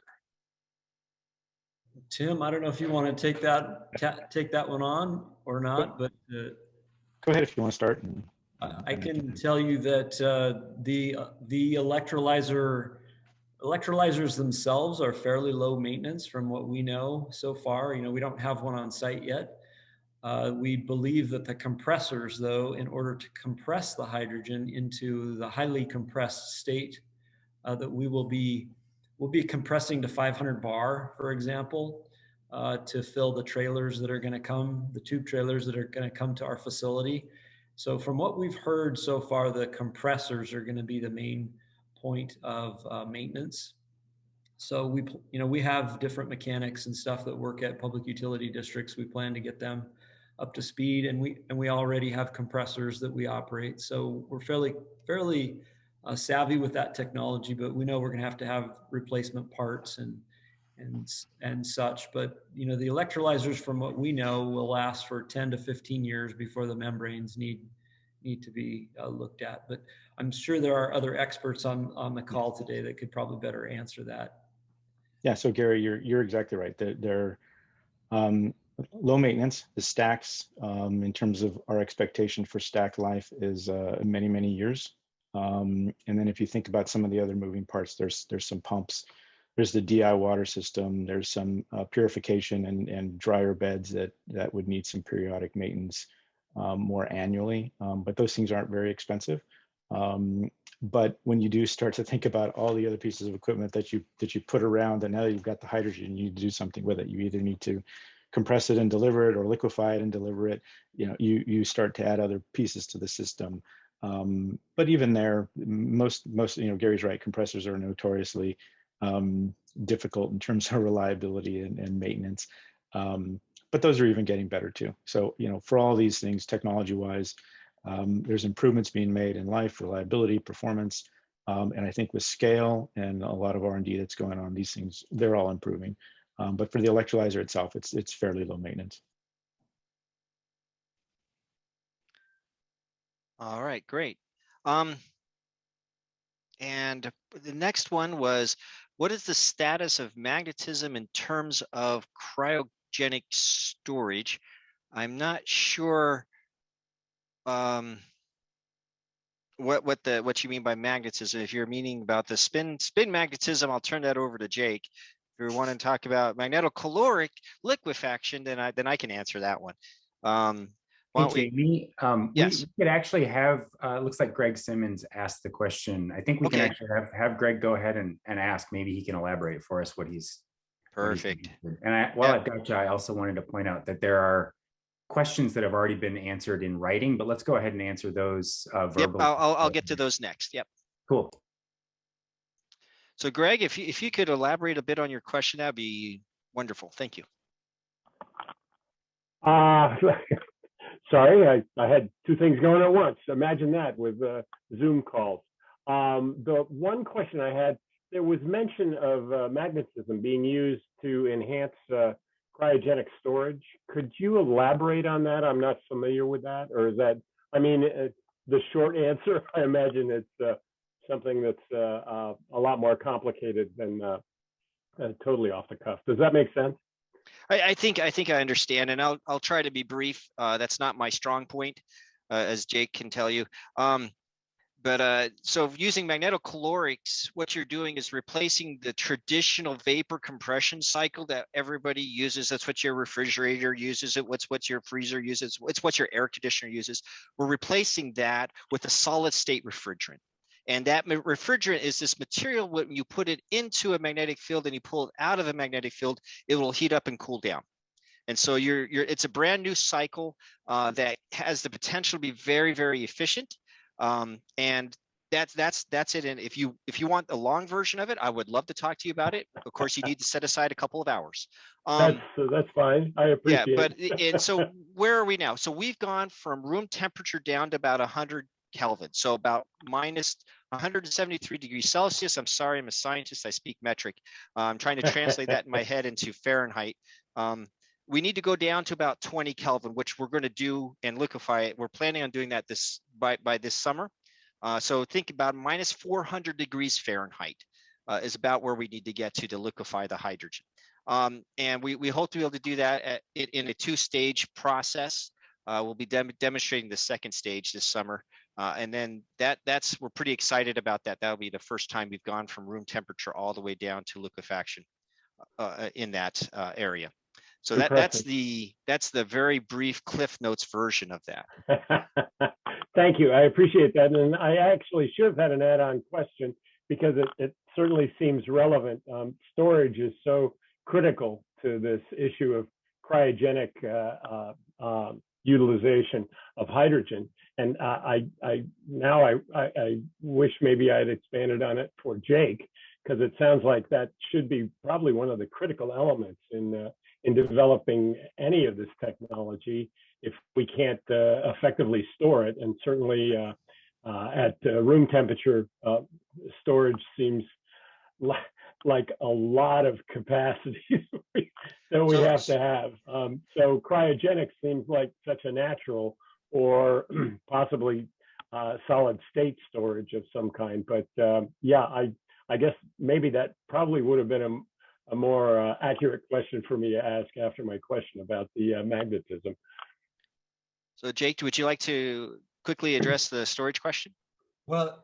[SPEAKER 11] Tim, I don't know if you want to take that one on or not, but
[SPEAKER 12] go ahead if you want to start.
[SPEAKER 11] I can tell you that the electrolyzers themselves are fairly low maintenance from what we know so far. You know, we don't have one on site yet. We believe that the compressors, though, in order to compress the hydrogen into the highly compressed state that we'll be compressing to 500 bar, for example, to fill the trailers that are going to come, the tube trailers that are going to come to our facility. So from what we've heard so far, the compressors are going to be the main point of maintenance. So we have different mechanics and stuff that work at public utility districts. We plan to get them up to speed, and we already have compressors that we operate. So we're fairly savvy with that technology, but we know we're going to have replacement parts and such. But you know, the electrolyzers, from what we know, will last for 10 to 15 years before the membranes need to be looked at. But I'm sure there are other experts on the call today that could probably better answer that. Yeah.
[SPEAKER 12] So Gary, you're exactly right. They're low maintenance. The stacks, in terms of our expectation for stack life, is many, many years. And then if you think about some of the other moving parts, there's some pumps, there's the DI water system, there's some purification and dryer beds that would need some periodic maintenance more annually. But those things aren't very expensive. But when you do start to think about all the other pieces of equipment that you put around, and now you've got the hydrogen, you need to do something with it. You either need to compress it and deliver it, or liquefy it and deliver it. You know, you start to add other pieces to the system. But even there, most, you know, Gary's right, compressors are notoriously difficult in terms of reliability and maintenance. But those are even getting better too. So, you know, for all these things, technology-wise, there's improvements being made in life, reliability, performance, and I think with scale and a lot of R&D that's going on, these things, they're all improving. But for the electrolyzer itself, it's fairly low maintenance.
[SPEAKER 10] All right, great. And the next one was, what is the status of magnetism in terms of cryogenic storage? I'm not sure what you mean by magnetism. If you're meaning about the spin magnetism, I'll turn that over to Jake. If you want to talk about magnetocaloric liquefaction, then I can answer that one.
[SPEAKER 1] Hey, Jamie,
[SPEAKER 10] yes.
[SPEAKER 1] we could actually have, it looks like Greg Simmons asked the question. I think we can actually have Greg go ahead and ask. Maybe he can elaborate for us what he's.
[SPEAKER 10] Perfect.
[SPEAKER 1] And while I've got you, I also wanted to point out that there are questions that have already been answered in writing, but let's go ahead and answer those verbally.
[SPEAKER 10] Yep, I'll get to those next. Yep.
[SPEAKER 1] Cool.
[SPEAKER 10] So Greg, if you could elaborate a bit on your question, that'd be wonderful. Thank you.
[SPEAKER 14] Sorry, I had two things going at once. Imagine that with Zoom calls. The one question I had, there was mention of magnetism being used to enhance cryogenic storage. Could you elaborate on that? I'm not familiar with that. Or is that, I mean, the short answer, I imagine it's something that's a lot more complicated than totally off the cuff. Does that make sense?
[SPEAKER 10] I think I understand, and I'll try to be brief. That's not my strong point, as Jake can tell you. So using magnetocalorics, what you're doing is replacing the traditional vapor compression cycle that everybody uses. That's what your refrigerator uses. What your freezer uses. It's what your air conditioner uses. We're replacing that with a solid state refrigerant. And that refrigerant is this material, when you put it into a magnetic field and you pull it out of a magnetic field, it will heat up and cool down. And so it's a brand new cycle that has the potential to be very, very efficient. And that's it. And if you want the long version of it, I would love to talk to you about it. Of course, you need to set aside a couple of hours.
[SPEAKER 14] That's fine. I appreciate it.
[SPEAKER 10] Yeah, and so where are we now? So we've gone from room temperature down to about 100 Kelvin. So about minus 173 degrees Celsius. I'm sorry, I'm a scientist. I speak metric. I'm trying to translate that in my head into Fahrenheit. We need to go down to about 20 Kelvin, which we're going to do and liquefy it. We're planning on doing that by this summer. So think about minus 400 degrees Fahrenheit is about where we need to get to liquefy the hydrogen. And we hope to be able to do that in a two-stage process. We'll be demonstrating the second stage this summer. And then we're pretty excited about that. That'll be the first time we've gone from room temperature all the way down to liquefaction in that area. So that's the very brief Cliff Notes version of that.
[SPEAKER 14] Thank you. I appreciate that. And I actually should have had an add-on question because it certainly seems relevant. Storage is so critical to this issue of cryogenic utilization of hydrogen. And I wish maybe I'd expanded on it for Jake, because it sounds like that should be probably one of the critical elements in developing any of this technology if we can't effectively store it. And certainly at room temperature, storage seems like a lot of capacity that we have to have. So cryogenics seems like such a natural, or possibly solid state storage of some kind. But yeah, I guess maybe that probably would have been a more accurate question for me to ask after my question about the magnetism.
[SPEAKER 10] So Jake, would you like to quickly address the storage question?
[SPEAKER 13] Well,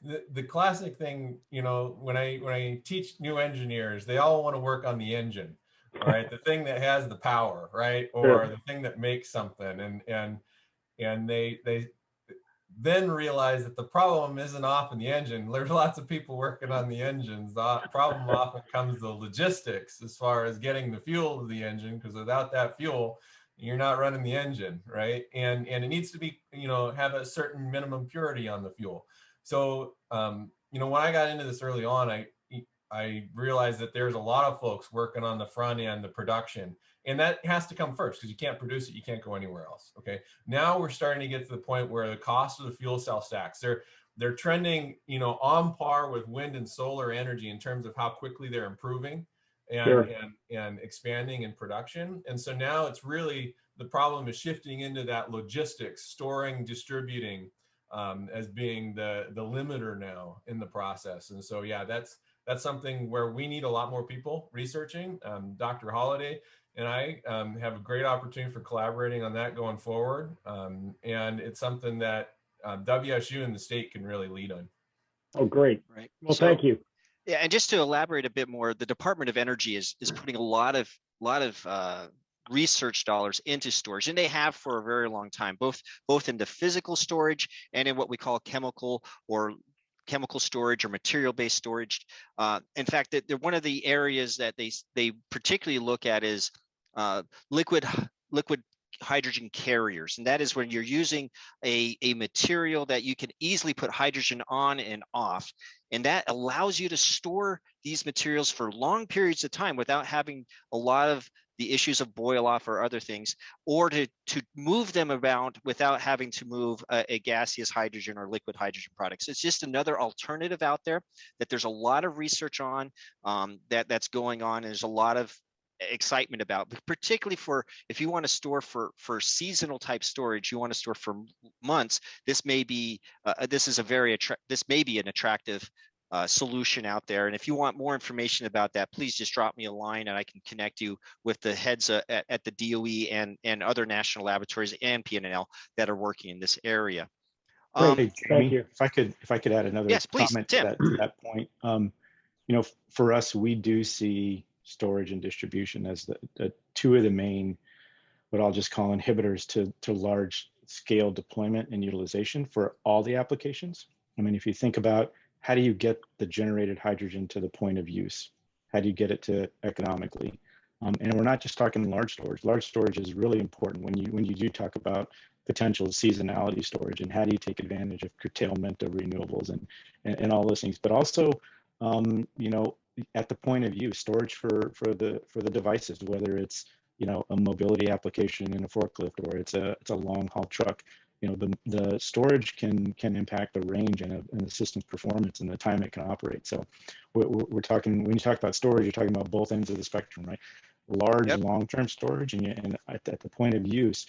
[SPEAKER 13] the classic thing, you know, when I teach new engineers, they all want to work on the engine, right? The thing that has the power, right? Or
[SPEAKER 14] Sure.
[SPEAKER 13] the thing that makes something. And they then realize that the problem isn't often the engine. There's lots of people working on the engines. The problem often comes the logistics as far as getting the fuel to the engine, because without that fuel, you're not running the engine, right? And it needs to be, you know, have a certain minimum purity on the fuel. So, you know, when I got into this early on, I realized that there's a lot of folks working on the front end, the production, and that has to come first, because you can't produce it, you can't go anywhere else. Okay. Now we're starting to get to the point where the cost of the fuel cell stacks, they're trending, you know, on par with wind and solar energy in terms of how quickly they're improving and,
[SPEAKER 14] Sure.
[SPEAKER 13] and expanding in production. And so now it's really the problem is shifting into that logistics, storing, distributing, as being the limiter now in the process. And so, yeah, that's something where we need a lot more people researching. Dr. Holliday and I have a great opportunity for collaborating on that going forward. And it's something that WSU and the state can really lead on.
[SPEAKER 14] Oh, great.
[SPEAKER 10] Right.
[SPEAKER 14] Well,
[SPEAKER 10] So,
[SPEAKER 14] thank you.
[SPEAKER 10] yeah, and just to elaborate a bit more, the Department of Energy is putting a lot of research dollars into storage, and they have for a very long time, both into physical storage and in what we call chemical storage or material-based storage. In fact, they're one of the areas that they particularly look at is liquid hydrogen carriers, and that is when you're using a material that you can easily put hydrogen on and off, and that allows you to store these materials for long periods of time without having a lot of the issues of boil off or other things, or to move them around without having to move a gaseous hydrogen or liquid hydrogen products. It's just another alternative out there that there's a lot of research on, that's going on. And there's a lot of excitement about, but particularly for if you want to store for seasonal type storage, you want to store for months. This may be this may be an attractive solution out there. And if you want more information about that, please just drop me a line and I can connect you with the heads at the DOE and other national laboratories and PNNL that are working in this area.
[SPEAKER 12] Hey, Jamie,
[SPEAKER 14] thank you.
[SPEAKER 12] If I could add another comment to that point. For us, we do see storage and distribution as the two of the main, what I'll just call inhibitors to large scale deployment and utilization for all the applications. I mean, if you think about how do you get the generated hydrogen to the point of use? How do you get it to economically? And we're not just talking large storage. Large storage is really important when you do talk about potential seasonality storage and how do you take advantage of curtailment of renewables and all those things. But also, at the point of use, storage for the devices, whether it's a mobility application in a forklift or it's a long haul truck. The storage can impact the range and the system's performance and the time it can operate. So we're talking, when you talk about storage, you're talking about both ends of the spectrum, right? Large long-term storage and at the point of use,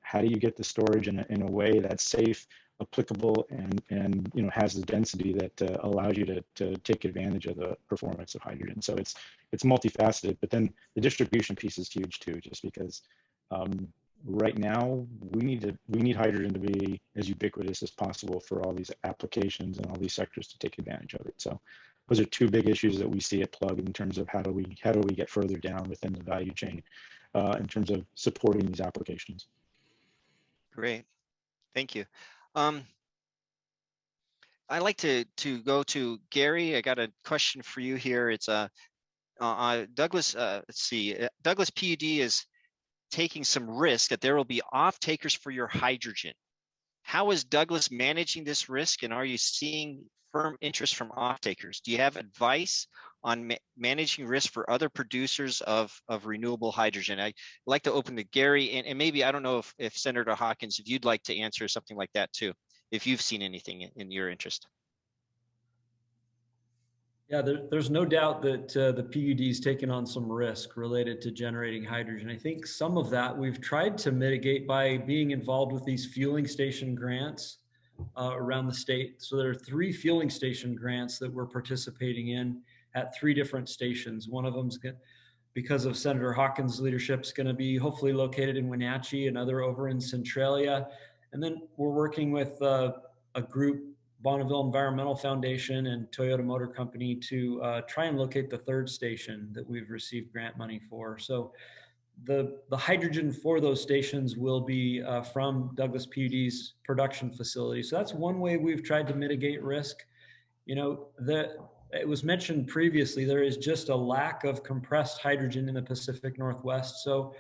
[SPEAKER 12] how do you get the storage in a way that's safe, applicable, and has the density that allows you to take advantage of the performance of hydrogen. So it's multifaceted, but then the distribution piece is huge too, just because right now we need hydrogen to be as ubiquitous as possible for all these applications and all these sectors to take advantage of it. So those are two big issues that we see at Plug in terms of how do we get further down within the value chain in terms of supporting these applications.
[SPEAKER 10] Great, thank you. I'd like to go to Gary. I got a question for you here. It's Douglas. Let's see. Douglas PUD is taking some risk that there will be off takers for your hydrogen. How is Douglas managing this risk, and are you seeing firm interest from off takers? Do you have advice on managing risk for other producers of renewable hydrogen? I'd like to open to Gary, and maybe, I don't know if Senator Hawkins, if you'd like to answer something like that too, if you've seen anything in your interest.
[SPEAKER 11] Yeah, there's no doubt that the PUD's taken on some risk related to generating hydrogen. I think some of that we've tried to mitigate by being involved with these fueling station grants around the state. So there are 3 fueling station grants that we're participating in at 3 different stations. One of them's, because of Senator Hawkins' leadership, is going to be hopefully located in Wenatchee, another over in Centralia. And then we're working with a group, Bonneville Environmental Foundation and Toyota Motor Company, to try and locate the 3rd station that we've received grant money for. So the hydrogen for those stations will be from Douglas PUD's production facility. So that's one way we've tried to mitigate risk. It was mentioned previously, there is just a lack of compressed hydrogen in the Pacific Northwest. So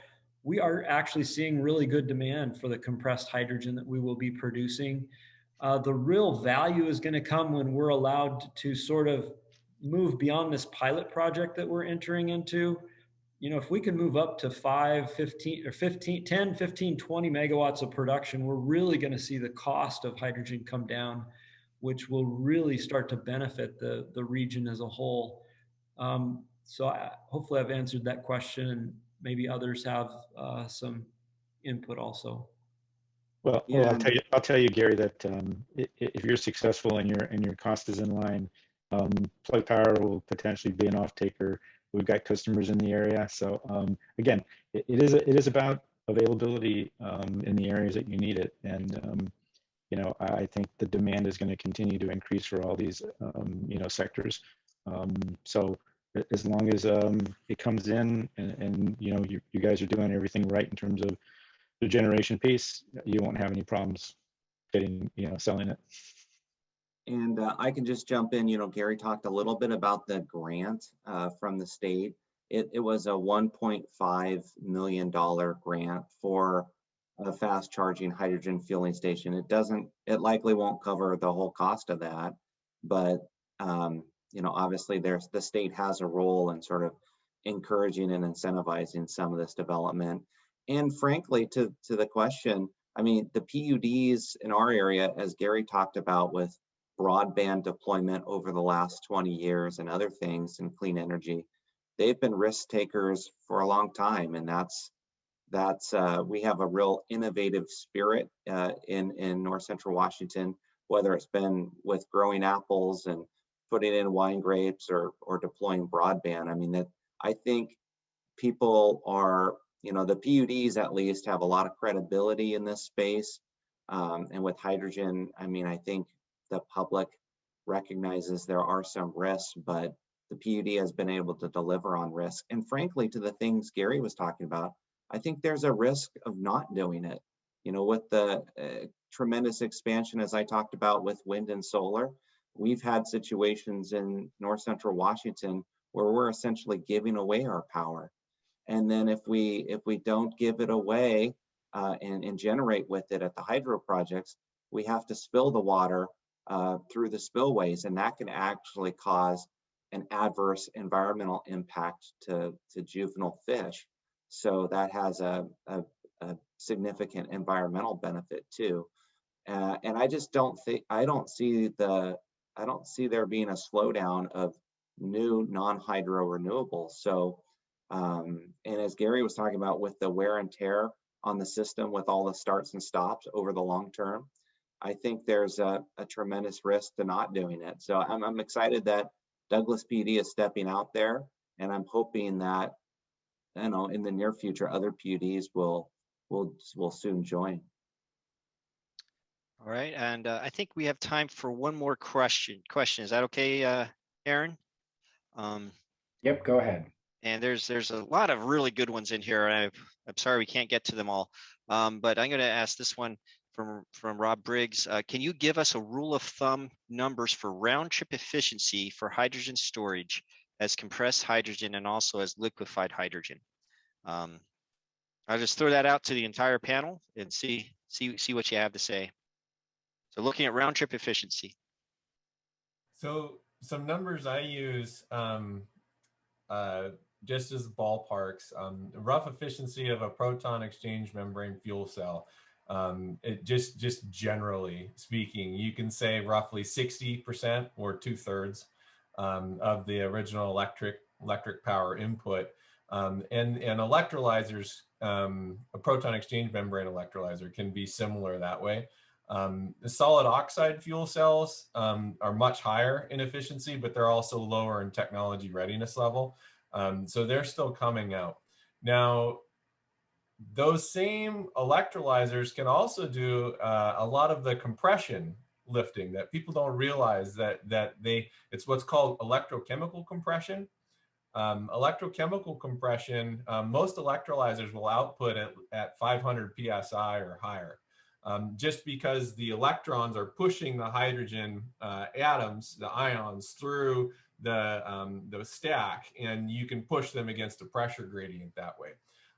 [SPEAKER 11] we are actually seeing really good demand for the compressed hydrogen that we will be producing. The real value is going to come when we're allowed to sort of move beyond this pilot project that we're entering into. If we can move up to 5, 15, or 15, 10, 15, 20 megawatts of production, we're really going to see the cost of hydrogen come down, which will really start to benefit the region as a whole. So hopefully I've answered that question, and maybe others have some input also.
[SPEAKER 12] Well,
[SPEAKER 9] Yeah,
[SPEAKER 12] I'll tell you, Gary, that if you're successful and your cost is in line, Plug Power will potentially be an off-taker. We've got customers in the area, so again, it is about availability in the areas that you need it, and you know, I think the demand is going to continue to increase for all these you know, sectors. So as long as it comes in and you know, you guys are doing everything right in terms of the generation piece, you won't have any problems getting, you know, selling it.
[SPEAKER 9] and I can just jump in. You know, Gary talked a little bit about the grant from the state. It was a $1.5 million grant for a fast charging hydrogen fueling station. It likely won't cover the whole cost of that, but you know, obviously the state has a role in sort of encouraging and incentivizing some of this development. And frankly, to the question, I mean, the PUDs in our area, as Gary talked about with broadband deployment over the last 20 years and other things in clean energy, they've been risk takers for a long time. And that's we have a real innovative spirit in North Central Washington, whether it's been with growing apples and putting in wine grapes or deploying broadband. I mean, I think people are, you know, the PUDs at least have a lot of credibility in this space. And with hydrogen, I mean, I think the public recognizes there are some risks, but the PUD has been able to deliver on risk. And frankly, to the things Gary was talking about, I think there's a risk of not doing it. You know, with the tremendous expansion, as I talked about with wind and solar, we've had situations in North Central Washington where we're essentially giving away our power. And then if we don't give it away and generate with it at the hydro projects, we have to spill the water through the spillways, and that can actually cause an adverse environmental impact to juvenile fish. So that has a significant environmental benefit too. And I just don't see there being a slowdown of new non-hydro renewables. So, and as Gary was talking about with the wear and tear on the system with all the starts and stops over the long term, I think there's a tremendous risk to not doing it. So I'm excited that Douglas PD is stepping out there, and I'm hoping that, you know, in the near future, other PUDs will soon join.
[SPEAKER 10] All right, and I think we have time for one more question. Is that okay, Aaron?
[SPEAKER 1] Yep, go ahead.
[SPEAKER 10] And there's a lot of really good ones in here. I'm sorry we can't get to them all, but I'm going to ask this one from Rob Briggs. Can you give us a rule of thumb numbers for round trip efficiency for hydrogen storage as compressed hydrogen and also as liquefied hydrogen? I'll just throw that out to the entire panel and see what you have to say. So looking at round trip efficiency.
[SPEAKER 13] So some numbers I use just as ballparks, rough efficiency of a proton exchange membrane fuel cell. It just generally speaking, you can say roughly 60% or 2/3 of the original electric power input. And electrolyzers, a proton exchange membrane electrolyzer can be similar that way. The solid oxide fuel cells are much higher in efficiency, but they're also lower in technology readiness level. So they're still coming out. Now, those same electrolyzers can also do a lot of the compression lifting that people don't realize that it's what's called electrochemical compression. Electrochemical compression, most electrolyzers will output at 500 PSI or higher, just because the electrons are pushing the hydrogen atoms, the ions, through the stack, and you can push them against a pressure gradient that way.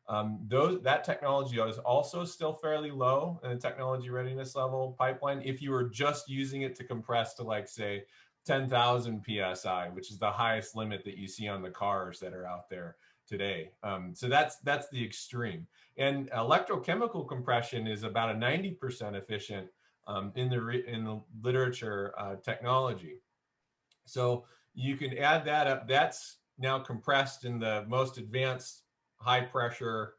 [SPEAKER 13] That technology is also still fairly low in the technology readiness level pipeline if you were just using it to compress to, like, say, 10,000 PSI, which is the highest limit that you see on the cars that are out there today. So that's the extreme. And electrochemical compression is about a 90% efficient in the literature technology. So you can add that up. That's now compressed in the most advanced high pressure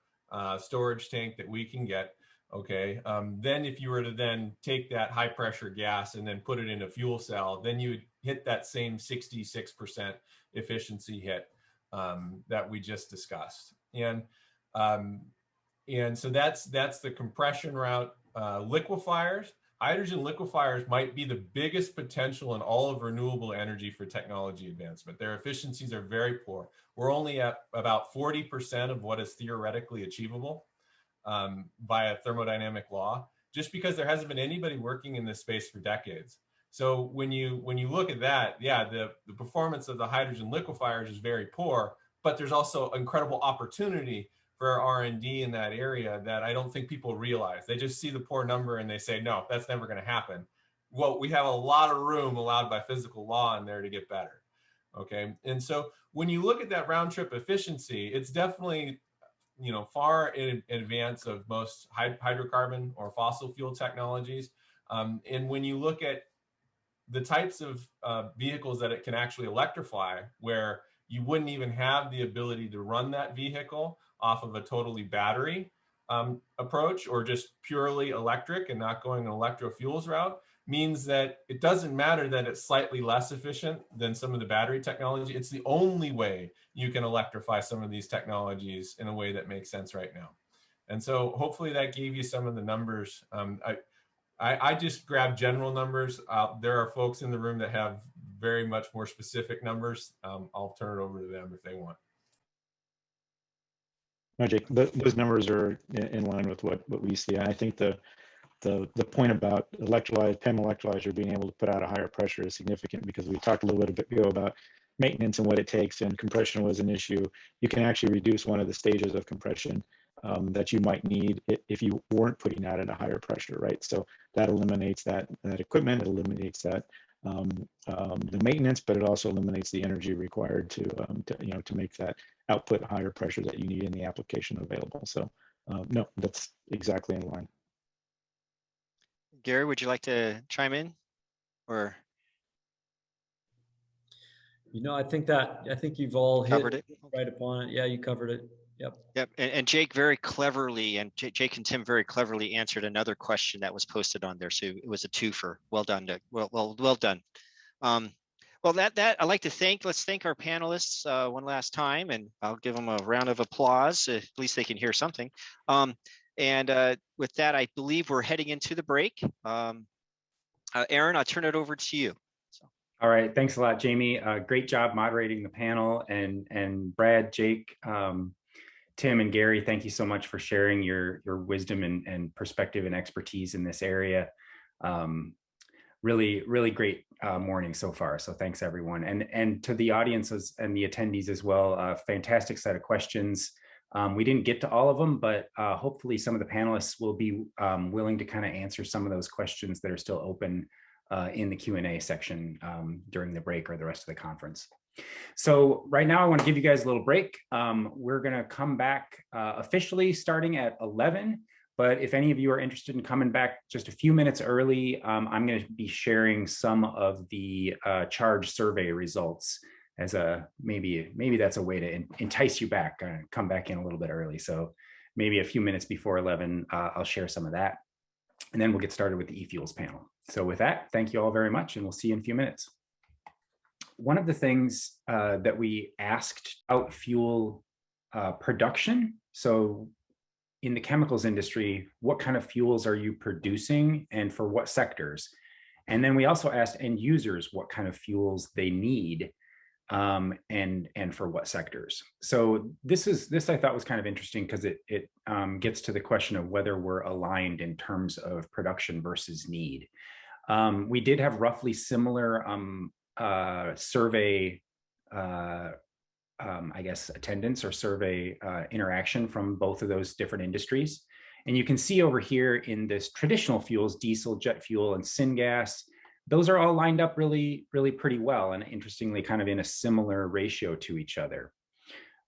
[SPEAKER 13] storage tank that we can get. Okay, then if you were to then take that high pressure gas and then put it in a fuel cell, then you would hit that same 66% efficiency hit that we just discussed. And so that's the compression route. Liquefiers, hydrogen liquefiers might be the biggest potential in all of renewable energy for technology advancement. Their efficiencies are very poor. We're only at about 40% of what is theoretically achievable by a thermodynamic law, just because there hasn't been anybody working in this space for decades. So when you look at that, yeah, the performance of the hydrogen liquefiers is very poor, but there's also incredible opportunity for R&D in that area that I don't think people realize. They just see the poor number and they say, no, that's never going to happen. Well, we have a lot of room allowed by physical law in there to get better. Okay, and so when you look at that round trip efficiency, it's definitely, you know, far in advance of most hydrocarbon or fossil fuel technologies. And when you look at the types of vehicles that it can actually electrify, where you wouldn't even have the ability to run that vehicle off of a totally battery approach, or just purely electric and not going an electrofuels route, means that it doesn't matter that it's slightly less efficient than some of the battery technology. It's the only way you can electrify some of these technologies in a way that makes sense right now. And so hopefully that gave you some of the numbers. I just grabbed general numbers. There are folks in the room that have very much more specific numbers. I'll turn it over to them if they want.
[SPEAKER 12] No, Jake, those numbers are in line with what we see. And I think the point about PEM electrolyzer being able to put out a higher pressure is significant, because we talked a little bit ago about maintenance and what it takes, and compression was an issue. You can actually reduce one of the stages of compression that you might need if you weren't putting out at a higher pressure, right? So that eliminates that equipment, it eliminates that the maintenance, but it also eliminates the energy required to make that output higher pressure that you need in the application available. So no, that's exactly in line.
[SPEAKER 10] Gary, would you like to chime in, or?
[SPEAKER 11] You know, I think you've all
[SPEAKER 10] covered
[SPEAKER 11] hit
[SPEAKER 10] it
[SPEAKER 11] right upon it. Yeah, you covered it. Yep.
[SPEAKER 10] Yep. And Jake very cleverly, and Jake and Tim very cleverly answered another question that was posted on there. So it was a twofer. Well done. Well done. Well, I'd like to let's thank our panelists one last time, and I'll give them a round of applause. At least they can hear something. And with that, I believe we're heading into the break. Aaron, I'll turn it over to you.
[SPEAKER 1] All right, thanks a lot, Jamie. Great job moderating the panel, and Brad, Jake, Tim, and Gary, thank you so much for sharing your wisdom and perspective and expertise in this area. Really, really great morning so far. So thanks everyone, and to the audiences and the attendees as well. Fantastic set of questions. We didn't get to all of them, but hopefully some of the panelists will be willing to kind of answer some of those questions that are still open in the Q&A section during the break or the rest of the conference. So right now I want to give you guys a little break. We're going to come back officially starting at 11. But if any of you are interested in coming back just a few minutes early, I'm going to be sharing some of the charge survey results as maybe that's a way to entice you back, come back in a little bit early. So maybe a few minutes before 11, I'll share some of that. And then we'll get started with the eFuels panel. So with that, thank you all very much, and we'll see you in a few minutes. One of the things that we asked about fuel production, so in the chemicals industry, what kind of fuels are you producing and for what sectors? And then we also asked end users what kind of fuels they need and for what sectors. So this I thought was kind of interesting, because it gets to the question of whether we're aligned in terms of production versus need. We did have roughly similar survey, I guess, attendance or survey interaction from both of those different industries. And you can see over here in this traditional fuels, diesel, jet fuel, and syngas, those are all lined up really, really pretty well, and interestingly kind of in a similar ratio to each other.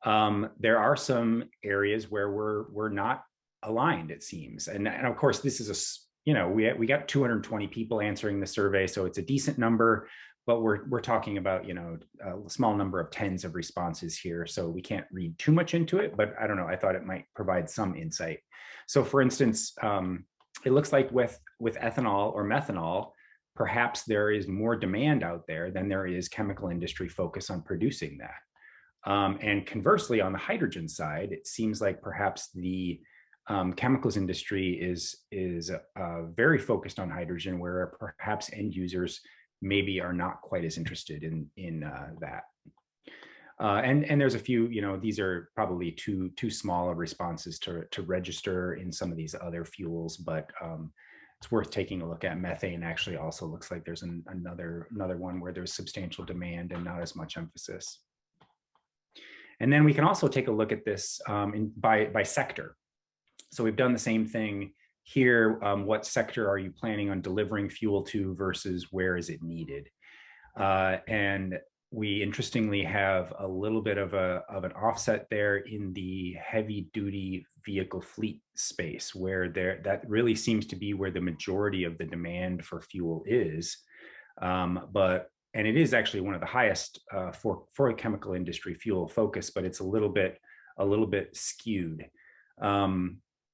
[SPEAKER 1] There are some areas where we're not aligned, it seems. And of course, this is we got 220 people answering the survey, so it's a decent number, but we're talking about, you know, a small number of tens of responses here, so we can't read too much into it, but I don't know, I thought it might provide some insight. So for instance, it looks like with ethanol or methanol, perhaps there is more demand out there than there is chemical industry focus on producing that. And conversely, on the hydrogen side, it seems like perhaps the chemicals industry is very focused on hydrogen, where perhaps end users maybe are not quite as interested in that. And there's a few, you know, these are probably too small of responses to register in some of these other fuels, but it's worth taking a look at. Methane actually also looks like there's another one where there's substantial demand and not as much emphasis. And then we can also take a look at this by sector. So we've done the same thing here. What sector are you planning on delivering fuel to versus where is it needed? And we interestingly have a little bit of an offset there in the heavy duty vehicle fleet space, where that really seems to be where the majority of the demand for fuel is. And it is actually one of the highest for a chemical industry fuel focus, but it's a little bit skewed.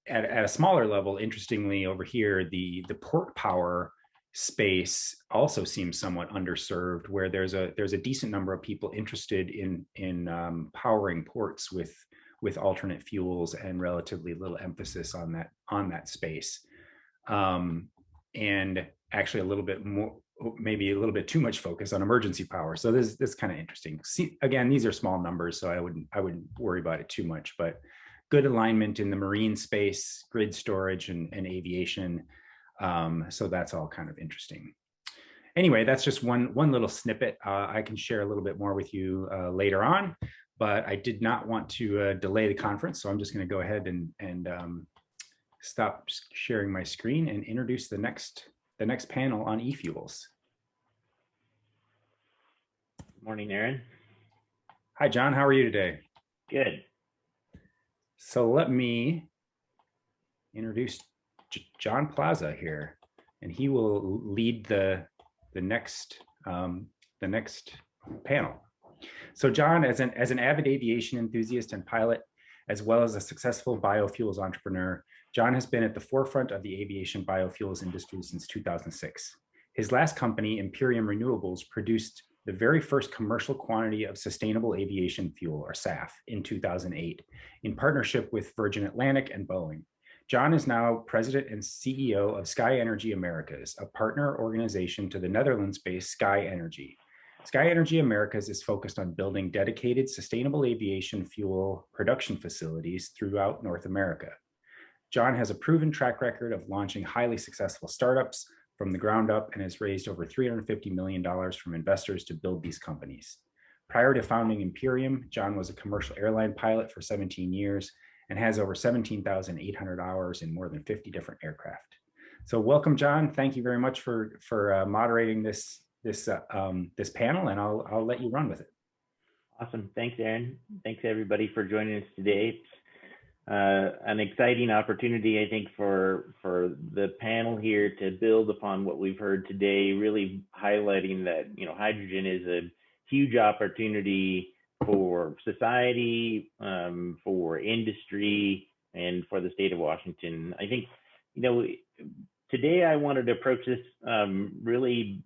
[SPEAKER 1] At a smaller level, interestingly, over here, the port power space also seems somewhat underserved, where there's a decent number of people interested in powering ports with alternate fuels and relatively little emphasis on that space, and actually a little bit more, maybe a little bit too much focus on emergency power. So this is kind of interesting. See, again, these are small numbers, so I wouldn't worry about it too much, but good alignment in the marine space, grid storage, and aviation. So that's all kind of interesting. Anyway, that's just one little snippet. I can share a little bit more with you later on, but I did not want to delay the conference, so I'm just going to go ahead and stop sharing my screen and introduce the next panel on e-fuels.
[SPEAKER 15] Good morning, Aaron.
[SPEAKER 1] Hi, John. How are you today?
[SPEAKER 15] Good.
[SPEAKER 1] So let me introduce John Plaza here, and he will lead the next panel. So John, as an avid aviation enthusiast and pilot, as well as a successful biofuels entrepreneur, John has been at the forefront of the aviation biofuels industry since 2006. His last company, Imperium Renewables, produced the very first commercial quantity of sustainable aviation fuel, or SAF, in 2008, in partnership with Virgin Atlantic and Boeing. John is now president and CEO of Sky Energy Americas, a partner organization to the Netherlands-based Sky Energy. Sky Energy Americas is focused on building dedicated sustainable aviation fuel production facilities throughout North America. John has a proven track record of launching highly successful startups from the ground up and has raised over $350 million from investors to build these companies. Prior to founding Imperium, John was a commercial airline pilot for 17 years and has over 17,800 hours in more than 50 different aircraft. So welcome, John. Thank you very much for moderating this panel, and I'll let you run with it.
[SPEAKER 15] Awesome. Thanks, Aaron. Thanks, everybody, for joining us today. It's an exciting opportunity, I think, for the panel here to build upon what we've heard today, really highlighting that, you know, hydrogen is a huge opportunity for society, for industry, and for the state of Washington. I think, you know, today I wanted to approach this really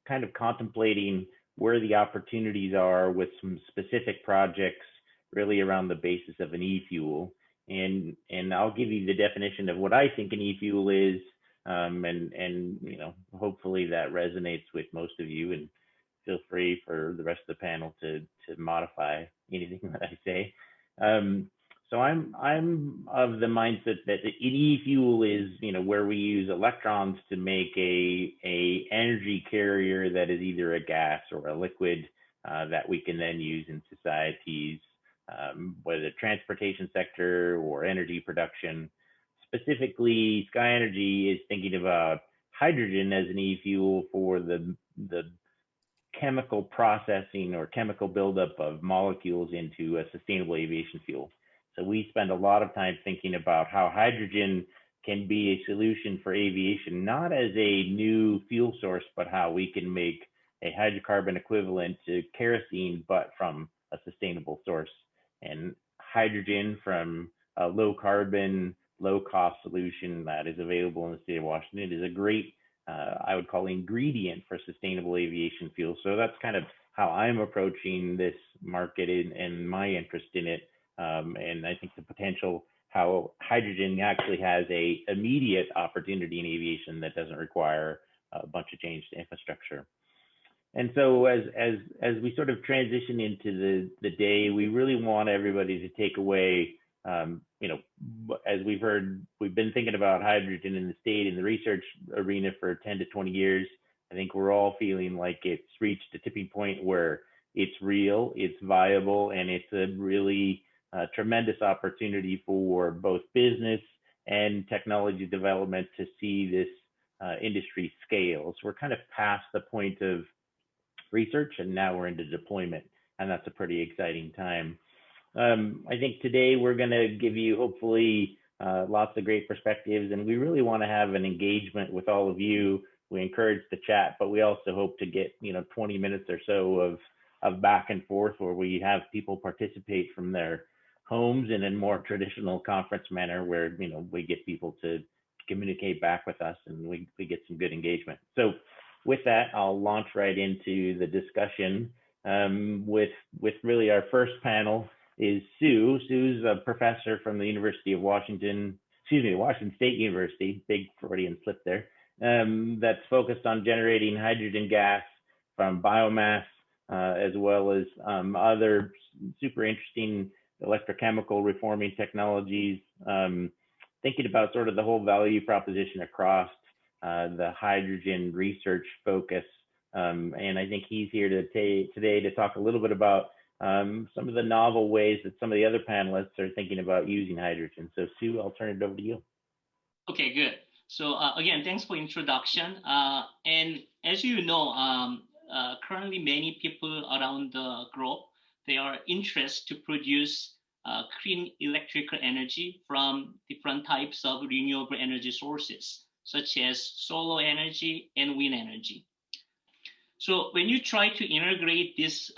[SPEAKER 15] kind of contemplating where the opportunities are with some specific projects really around the basis of an e-fuel. And I'll give you the definition of what I think an e-fuel is, and you know, hopefully that resonates with most of you, and feel free for the rest of the panel to modify anything that I say. So I'm of the mindset that an e-fuel is, you know, where we use electrons to make a energy carrier that is either a gas or a liquid that we can then use in societies, whether the transportation sector or energy production. Specifically, Sky Energy is thinking about hydrogen as an e-fuel for the chemical processing or chemical buildup of molecules into a sustainable aviation fuel. So we spend a lot of time thinking about how hydrogen can be a solution for aviation, not as a new fuel source, but how we can make a hydrocarbon equivalent to kerosene, but from a sustainable source. And hydrogen from a low carbon, low cost solution that is available in the state of Washington is a great, I would call, ingredient for sustainable aviation fuel. So that's kind of how I'm approaching this market and my interest in it. And I think the potential, how hydrogen actually has a immediate opportunity in aviation that doesn't require a bunch of change to infrastructure. And so as we sort of transition into the day, we really want everybody to take away, you know, as we've heard, we've been thinking about hydrogen in the state in the research arena for 10 to 20 years. I think we're all feeling like it's reached a tipping point where it's real, it's viable, and it's a really tremendous opportunity for both business and technology development to see this industry scale. So we're kind of past the point of research and now we're into deployment, and that's a pretty exciting time. I think today we're going to give you hopefully lots of great perspectives, and we really want to have an engagement with all of you. We encourage the chat, but we also hope to get 20 minutes or so of back and forth where we have people participate from their homes in a more traditional conference manner where we get people to communicate back with us and we get some good engagement. So with that, I'll launch right into the discussion with really our first panel is Sue. Sue's a professor from the University of Washington, Washington State University, big Freudian slip there, that's focused on generating hydrogen gas from biomass, as well as other super interesting electrochemical reforming technologies, thinking about sort of the whole value proposition across the hydrogen research focus. And I think he's here today to talk a little bit about some of the novel ways that some of the other panelists are thinking about using hydrogen. So Sue, I'll turn it over to you.
[SPEAKER 16] Okay, good. So again, thanks for introduction. And as you know, currently many people around the globe, they are interested to produce clean electrical energy from different types of renewable energy sources, such as solar energy and wind energy. So when you try to integrate this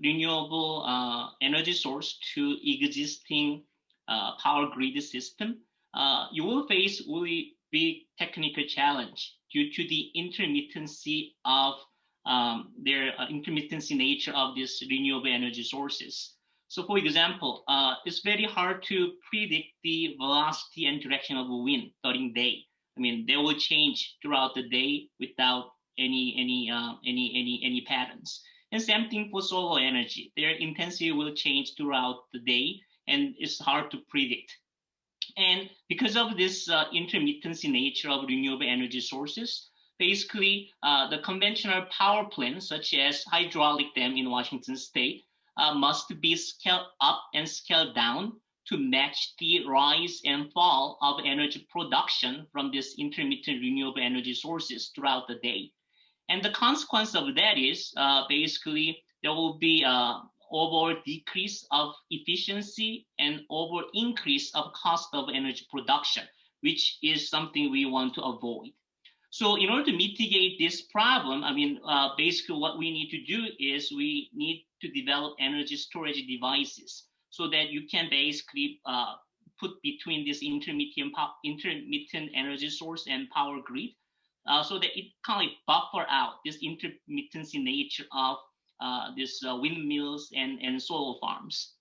[SPEAKER 16] renewable energy source to existing power grid system, you will face really big technical challenge due to the intermittency of intermittency nature of these renewable energy sources. So for example, it's very hard to predict the velocity and direction of the wind during day. I mean, they will change throughout the day without any patterns. And same thing for solar energy. Their intensity will change throughout the day, and it's hard to predict. And because of this intermittency nature of renewable energy sources, basically the conventional power plants, such as hydraulic dam in Washington State, must be scaled up and scaled down to match the rise and fall of energy production from these intermittent renewable energy sources throughout the day. And the consequence of that is basically there will be overall decrease of efficiency and overall increase of cost of energy production, which is something we want to avoid. So in order to mitigate this problem, I mean, basically what we need to do is we need to develop energy storage devices so that you can basically put between this intermittent energy source and power grid so that it kind of buffer out this intermittency nature of these windmills and solar farms.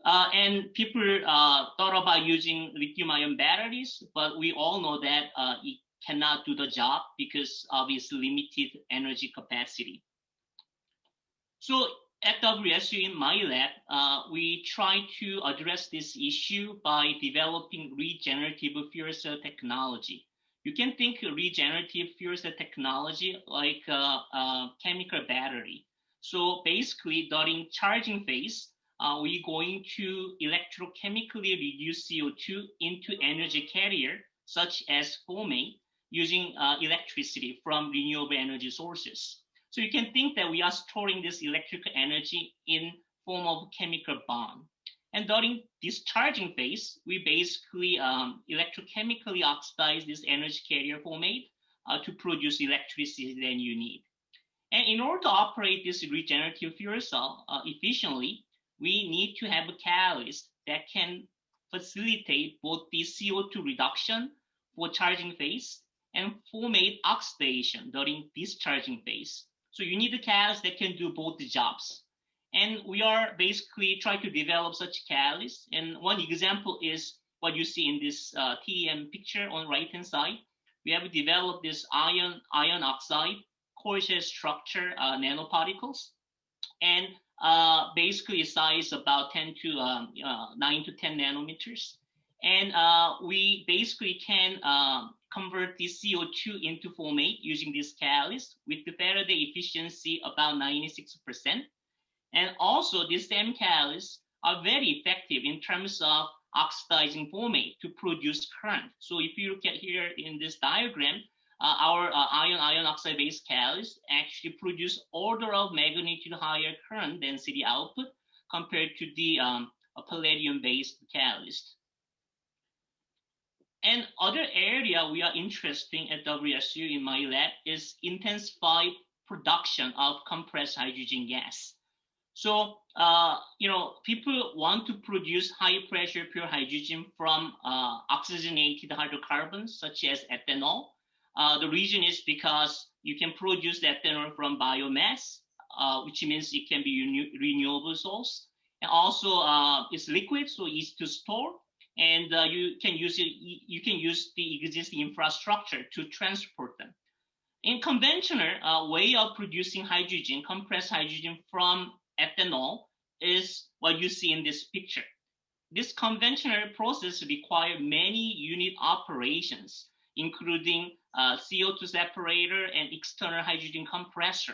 [SPEAKER 16] And people thought about using lithium-ion batteries, but we all know that it cannot do the job because obviously limited energy capacity. So at WSU in my lab, we try to address this issue by developing regenerative fuel cell technology. You can think regenerative fuel cell technology like a chemical battery. So basically during charging phase, we're going to electrochemically reduce CO2 into energy carrier, such as fomate, using electricity from renewable energy sources. So you can think that we are storing this electrical energy in form of chemical bond. And during discharging phase, we basically electrochemically oxidize this energy carrier fomate to produce electricity that you need. And in order to operate this regenerative fuel cell efficiently, we need to have a catalyst that can facilitate both the CO2 reduction for charging phase and fomate oxidation during discharging phase. So you need a catalyst that can do both the jobs. And we are basically trying to develop such catalysts. And one example is what you see in this TEM picture on the right-hand side. We have developed this iron oxide core shell structure nanoparticles. And basically size about 9 to 10 nanometers. And we basically can convert the CO2 into fomate using this catalyst with the Faraday efficiency about 96%. And also these same catalysts are very effective in terms of oxidizing fomate to produce current. So if you look at here in this diagram, our iron oxide based catalyst actually produce order of magnitude higher current density output compared to the palladium based catalyst. And other area we are interested at WSU in my lab is intensified production of compressed hydrogen gas. So, people want to produce high pressure pure hydrogen from oxygenated hydrocarbons such as ethanol. The reason is because you can produce ethanol from biomass, which means it can be renewable source. And also it's liquid, so easy to store. And you can use the existing infrastructure to transport them. In conventional way of producing hydrogen, compressed hydrogen from ethanol is what you see in this picture. This conventional process requires many unit operations, including CO2 separator and external hydrogen compressor.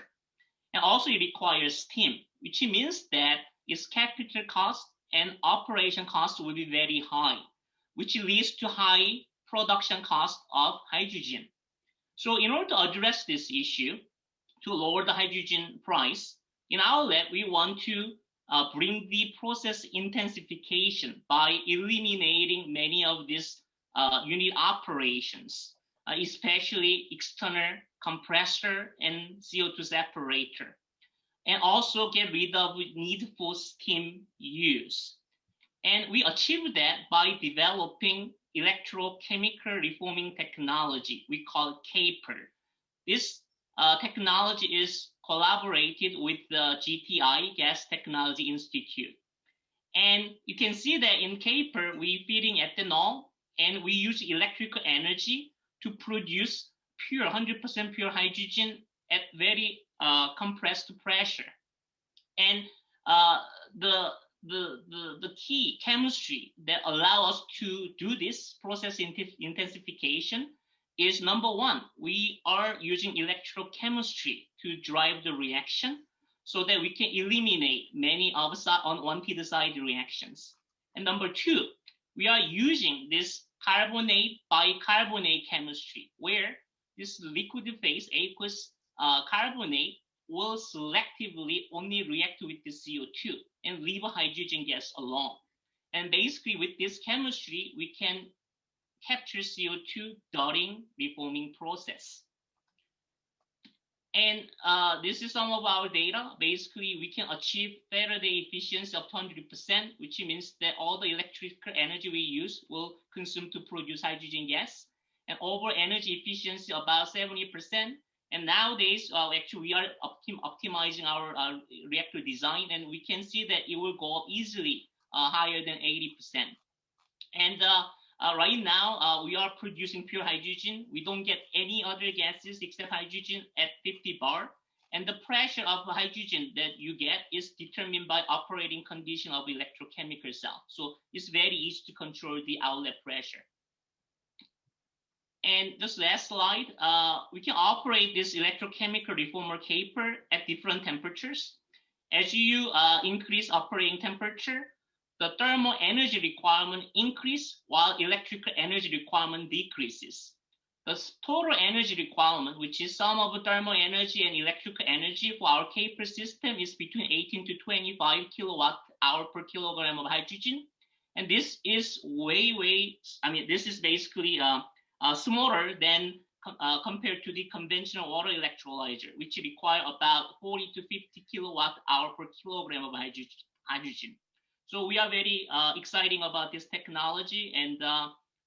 [SPEAKER 16] And also it requires steam, which means that its capital cost and operation cost will be very high, which leads to high production cost of hydrogen. So in order to address this issue, to lower the hydrogen price, in our lab, we want to bring the process intensification by eliminating many of these unit operations, especially external compressor and CO2 separator, and also get rid of the need for steam use. And we achieve that by developing electrochemical reforming technology we call CAPER. This technology is collaborated with the GTI, Gas Technology Institute. And you can see that in CAPER, we feed in ethanol and we use electrical energy to produce pure 100% pure hydrogen at very compressed pressure. And the key chemistry that allow us to do this process intensification is number one, we are using electrochemistry to drive the reaction so that we can eliminate many of unwanted side reactions. And number two, we are using this carbonate bicarbonate chemistry where this liquid phase aqueous carbonate will selectively only react with the CO2 and leave hydrogen gas alone. And basically with this chemistry, we can capture CO2 during reforming process. And this is some of our data. Basically, we can achieve Faraday efficiency of 200%, which means that all the electrical energy we use will consume to produce hydrogen gas. And overall energy efficiency about 70%. And nowadays, actually, we are optimizing our reactor design, and we can see that it will go easily higher than 80%. And right now, we are producing pure hydrogen. We don't get any other gases except hydrogen at 50 bar. And the pressure of hydrogen that you get is determined by operating condition of electrochemical cell. So it's very easy to control the outlet pressure. And this last slide, we can operate this electrochemical reformer CAPER at different temperatures. As you increase operating temperature, the thermal energy requirement increases while electrical energy requirement decreases. The total energy requirement, which is sum of thermal energy and electrical energy for our CAPER system, is between 18 to 25 kilowatt hour per kilogram of hydrogen. And this is this is basically smaller than compared to the conventional water electrolyzer, which require about 40 to 50 kilowatt hour per kilogram of hydrogen. So we are very exciting about this technology, and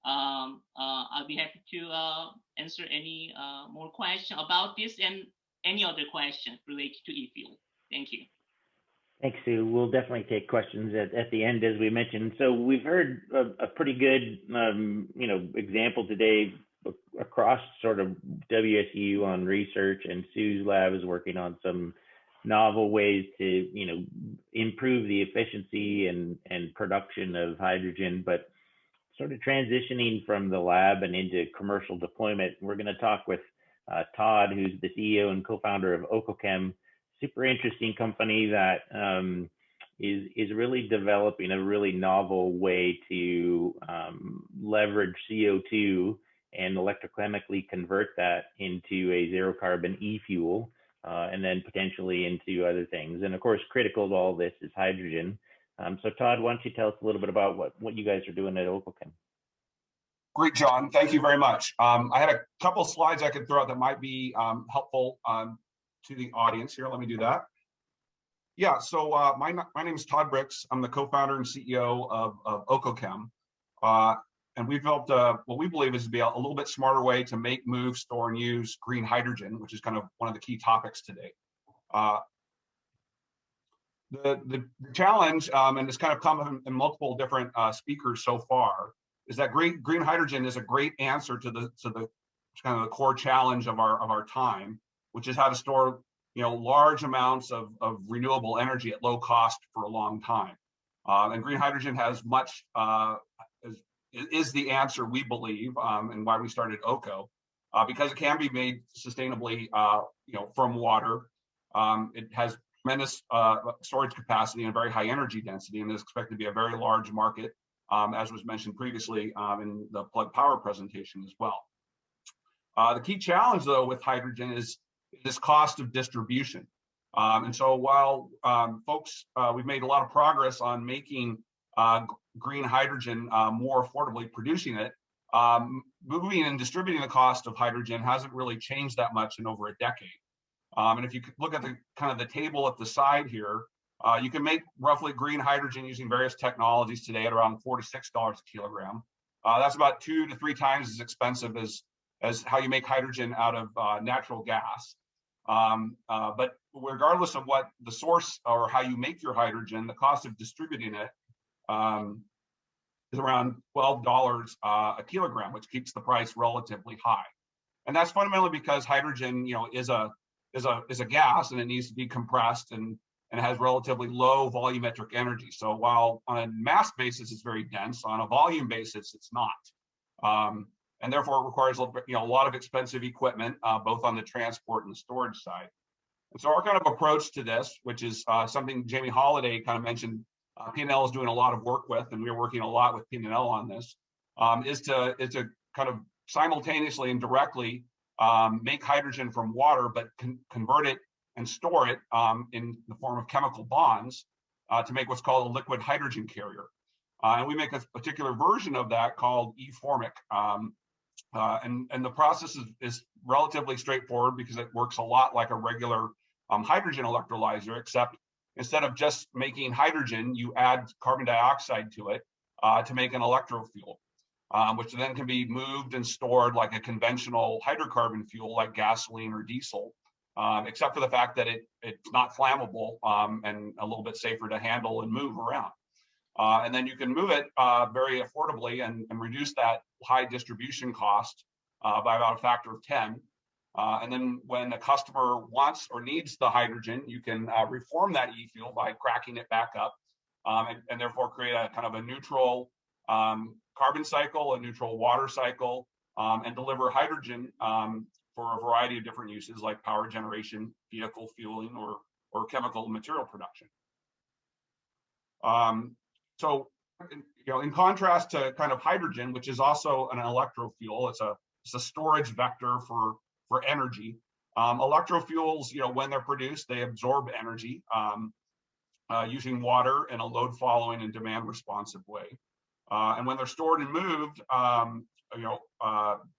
[SPEAKER 16] I'll be happy to answer any more questions about this and any other questions related to e-fuel. Thank you.
[SPEAKER 15] Thanks, Sue. We'll definitely take questions at the end, as we mentioned. So we've heard a pretty good, example today across sort of WSU on research, and Sue's lab is working on some novel ways to, improve the efficiency and production of hydrogen, but sort of transitioning from the lab and into commercial deployment. We're going to talk with Todd, who's the CEO and co-founder of OkoChem. Super interesting company that is really developing a really novel way to leverage CO2 and electrochemically convert that into a zero carbon e-fuel, and then potentially into other things. And of course, critical to all this is hydrogen. So Todd, why don't you tell us a little bit about what you guys are doing at OkoChem?
[SPEAKER 17] Great, John. Thank you very much. I had a couple slides I could throw out that might be helpful to the audience here. Let me do that. Yeah, so my name is Todd Bricks. I'm the co-founder and CEO of OkoChem. And we've developed what we believe is to be a little bit smarter way to make, move, store, and use green hydrogen, which is kind of one of the key topics today. The challenge, and it's kind of come in multiple different speakers so far, is that green hydrogen is a great answer to the kind of the core challenge of our time, which is how to store large amounts of renewable energy at low cost for a long time. And green hydrogen has much is the answer, we believe, and why we started OKO, because it can be made sustainably from water. It has tremendous storage capacity and very high energy density, and is expected to be a very large market, as was mentioned previously in the Plug Power presentation as well. The key challenge, though, with hydrogen is this cost of distribution. And so while we've made a lot of progress on making green hydrogen more affordably producing it, moving and distributing the cost of hydrogen hasn't really changed that much in over a decade. And if you look at the kind of the table at the side here, you can make roughly green hydrogen using various technologies today at around $46 a kilogram. That's about 2 to 3 times as expensive as how you make hydrogen out of natural gas. But regardless of what the source or how you make your hydrogen, the cost of distributing it is around $12 a kilogram, which keeps the price relatively high. And that's fundamentally because hydrogen, is a gas, and it needs to be compressed, and has relatively low volumetric energy. So while on a mass basis it's very dense, on a volume basis it's not. And therefore it requires a lot of expensive equipment, both on the transport and the storage side. And so our kind of approach to this, which is something Jamie Holliday kind of mentioned, P&L is doing a lot of work with, and we're working a lot with P&L on this, is to kind of simultaneously and directly make hydrogen from water, but convert it and store it in the form of chemical bonds to make what's called a liquid hydrogen carrier. And we make a particular version of that called eFormic. And the process is relatively straightforward because it works a lot like a regular hydrogen electrolyzer, except instead of just making hydrogen, you add carbon dioxide to it to make an electrofuel, which then can be moved and stored like a conventional hydrocarbon fuel like gasoline or diesel, except for the fact that it's not flammable and a little bit safer to handle and move around. And then you can move it very affordably and reduce that high distribution cost by about a factor of 10. And then when a customer wants or needs the hydrogen, you can reform that e-fuel by cracking it back up and therefore create a kind of a neutral carbon cycle, a neutral water cycle, and deliver hydrogen for a variety of different uses like power generation, vehicle fueling, or chemical material production. So, in contrast to kind of hydrogen, which is also an electrofuel, it's a storage vector for energy. Electrofuels, when they're produced, they absorb energy using water in a load following and demand responsive way. And when they're stored and moved,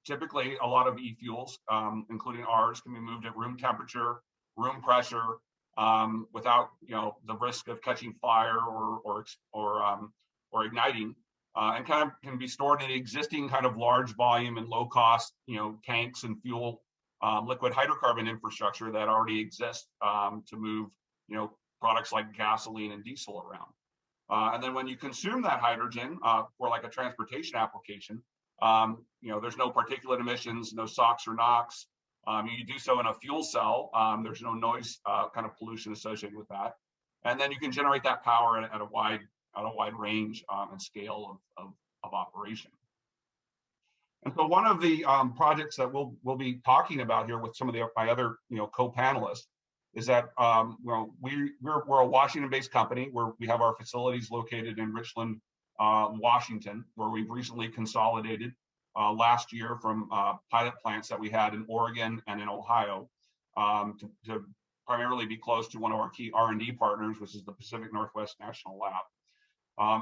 [SPEAKER 17] typically a lot of e-fuels, including ours, can be moved at room temperature, room pressure, without the risk of catching fire or igniting, and kind of can be stored in existing kind of large volume and low cost tanks and fuel liquid hydrocarbon infrastructure that already exists to move products like gasoline and diesel around. And then when you consume that hydrogen for like a transportation application, there's no particulate emissions, no SOx or NOx. You do so in a fuel cell. There's no noise kind of pollution associated with that. And then you can generate that power at a wide range and scale of operation. And so one of the projects that we'll be talking about here with some of my other co-panelists is that we're a Washington-based company where we have our facilities located in Richland, Washington, where we've recently consolidated last year from pilot plants that we had in Oregon and in Ohio to primarily be close to one of our key R&D partners, which is the Pacific Northwest National Lab.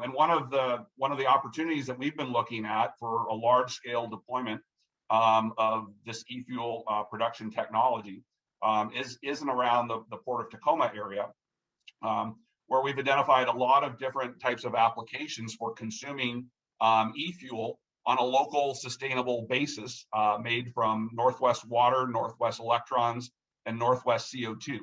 [SPEAKER 17] And one of the opportunities that we've been looking at for a large-scale deployment of this e-fuel production technology is around the Port of Tacoma area, where we've identified a lot of different types of applications for consuming e-fuel on a local sustainable basis made from Northwest water, Northwest electrons, and Northwest CO2.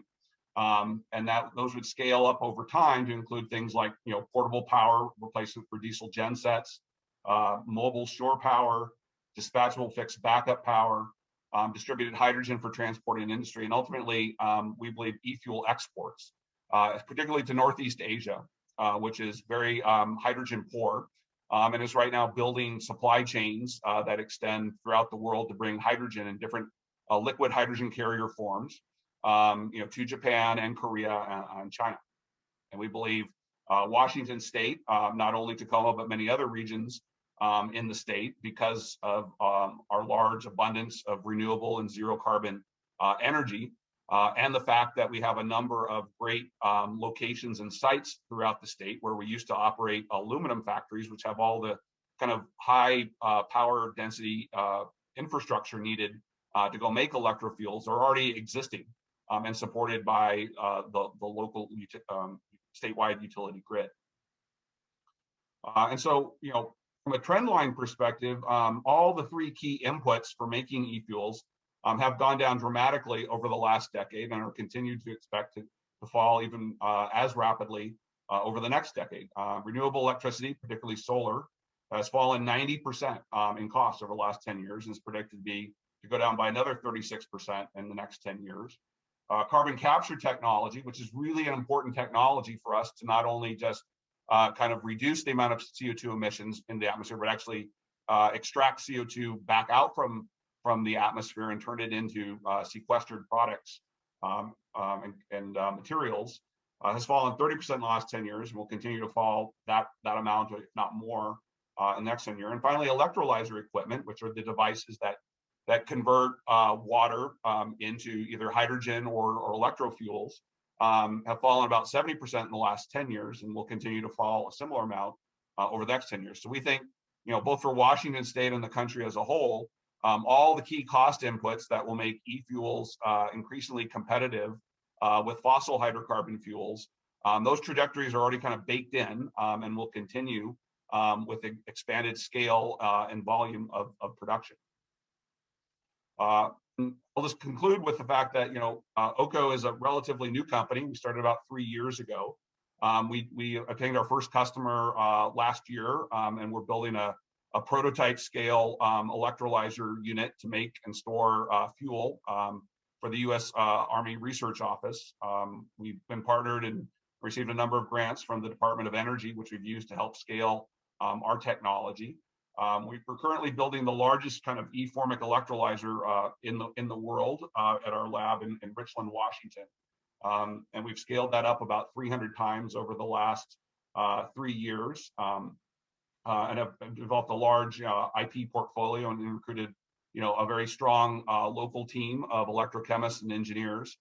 [SPEAKER 17] And those would scale up over time to include things like portable power replacement for diesel gensets, mobile shore power, dispatchable fixed backup power, distributed hydrogen for transport and industry, and ultimately, we believe e-fuel exports, particularly to Northeast Asia, which is very hydrogen poor, and is right now building supply chains that extend throughout the world to bring hydrogen in different liquid hydrogen carrier forms, to Japan and Korea and China. And we believe Washington State, not only Tacoma, but many other regions in the state, because of our large abundance of renewable and zero carbon energy, and the fact that we have a number of great locations and sites throughout the state where we used to operate aluminum factories, which have all the kind of high power density infrastructure needed to go make electrofuels, are already existing and supported by the local statewide utility grid. And so, from a trend line perspective, all the three key inputs for making e-fuels have gone down dramatically over the last decade and are continued to expect to fall even as rapidly over the next decade. Renewable electricity, particularly solar, has fallen 90% in cost over the last 10 years and is predicted to go down by another 36% in the next 10 years. Carbon capture technology, which is really an important technology for us to not only just kind of reduce the amount of CO2 emissions in the atmosphere, but actually extract CO2 back out from the atmosphere and turn it into sequestered products and materials, has fallen 30% in the last 10 years and will continue to fall that amount, if not more, in the next 10 years. And finally, electrolyzer equipment, which are the devices that convert water into either hydrogen or electrofuels, have fallen about 70% in the last 10 years and will continue to fall a similar amount over the next 10 years. So we think, both for Washington State and the country as a whole, all the key cost inputs that will make e-fuels increasingly competitive with fossil hydrocarbon fuels, those trajectories are already kind of baked in and will continue with the expanded scale and volume of production. I'll just conclude with the fact that OCO is a relatively new company. We started about 3 years ago. We obtained our first customer last year, and we're building a prototype scale electrolyzer unit to make and store fuel for the U.S. Army Research Office. We've been partnered and received a number of grants from the Department of Energy, which we've used to help scale our technology. We're currently building the largest kind of e-formic electrolyzer in the world at our lab in Richland, Washington. And we've scaled that up about 300 times over the last 3 years, and have developed a large IP portfolio and recruited a very strong local team of electrochemists and engineers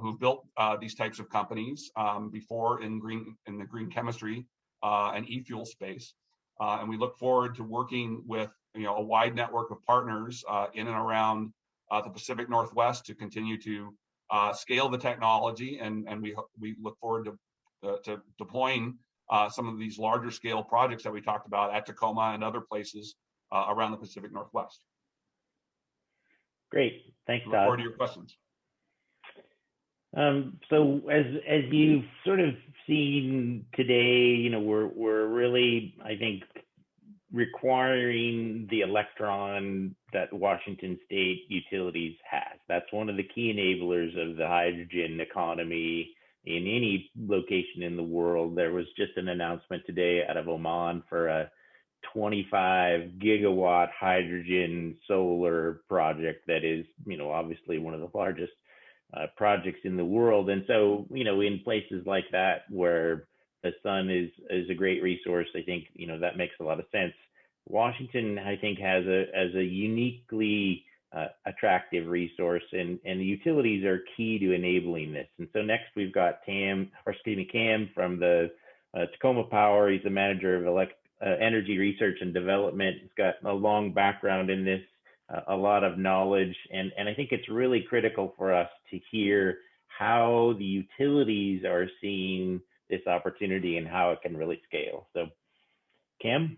[SPEAKER 17] who've built these types of companies before in the green chemistry and e-fuel space. And we look forward to working with a wide network of partners in and around the Pacific Northwest to continue to scale the technology, and we look forward to deploying some of these larger scale projects that we talked about at Tacoma and other places around the Pacific Northwest.
[SPEAKER 15] Great, thanks,
[SPEAKER 17] Look
[SPEAKER 15] Todd.
[SPEAKER 17] forward to your questions.
[SPEAKER 15] So as you've sort of seen today, we're really, I think, requiring the electron that Washington State Utilities has. That's one of the key enablers of the hydrogen economy in any location in the world. There was just an announcement today out of Oman for a 25 gigawatt hydrogen solar project that is, obviously one of the largest projects in the world. And so, in places like that where the sun is a great resource, I think, that makes a lot of sense. Washington, I think, has a uniquely attractive resource, and the utilities are key to enabling this. And so next we've got Cam from the Tacoma Power. He's the manager of energy research and development. He's got a long background in this, a lot of knowledge, and I think it's really critical for us to hear how the utilities are seeing this opportunity and how it can really scale. So, Cam?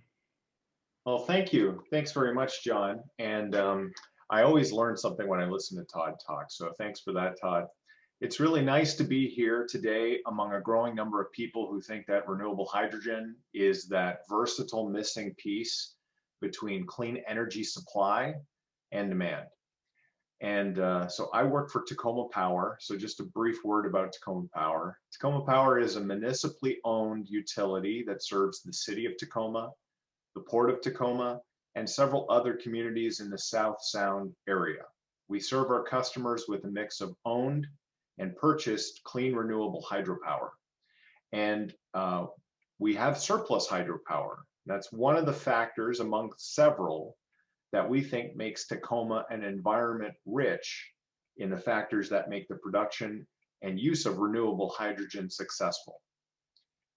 [SPEAKER 18] Well, thank you. Thanks very much, John. And I always learn something when I listen to Todd talk. So thanks for that, Todd. It's really nice to be here today among a growing number of people who think that renewable hydrogen is that versatile missing piece between clean energy supply and demand. And so I work for Tacoma Power. So just a brief word about Tacoma Power. Tacoma Power is a municipally owned utility that serves the city of Tacoma, the Port of Tacoma, and several other communities in the South Sound area. We serve our customers with a mix of owned and purchased clean renewable hydropower. And we have surplus hydropower. That's one of the factors among several that we think makes Tacoma an environment rich in the factors that make the production and use of renewable hydrogen successful.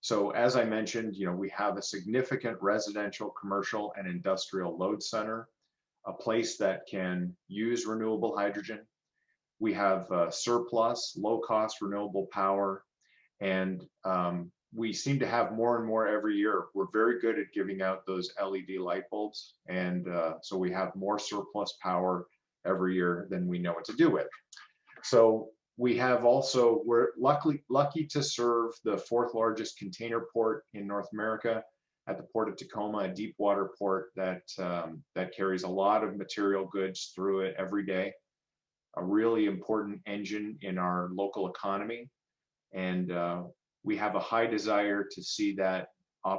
[SPEAKER 18] So as I mentioned, we have a significant residential, commercial, and industrial load center, a place that can use renewable hydrogen. We have surplus, low-cost renewable power, and we seem to have more and more every year. We're very good at giving out those LED light bulbs, and so we have more surplus power every year than we know what to do with. So we have also, we're lucky to serve the 4th largest container port in North America at the Port of Tacoma, a deep water port that carries a lot of material goods through it every day. A really important engine in our local economy, and we have a high desire to see that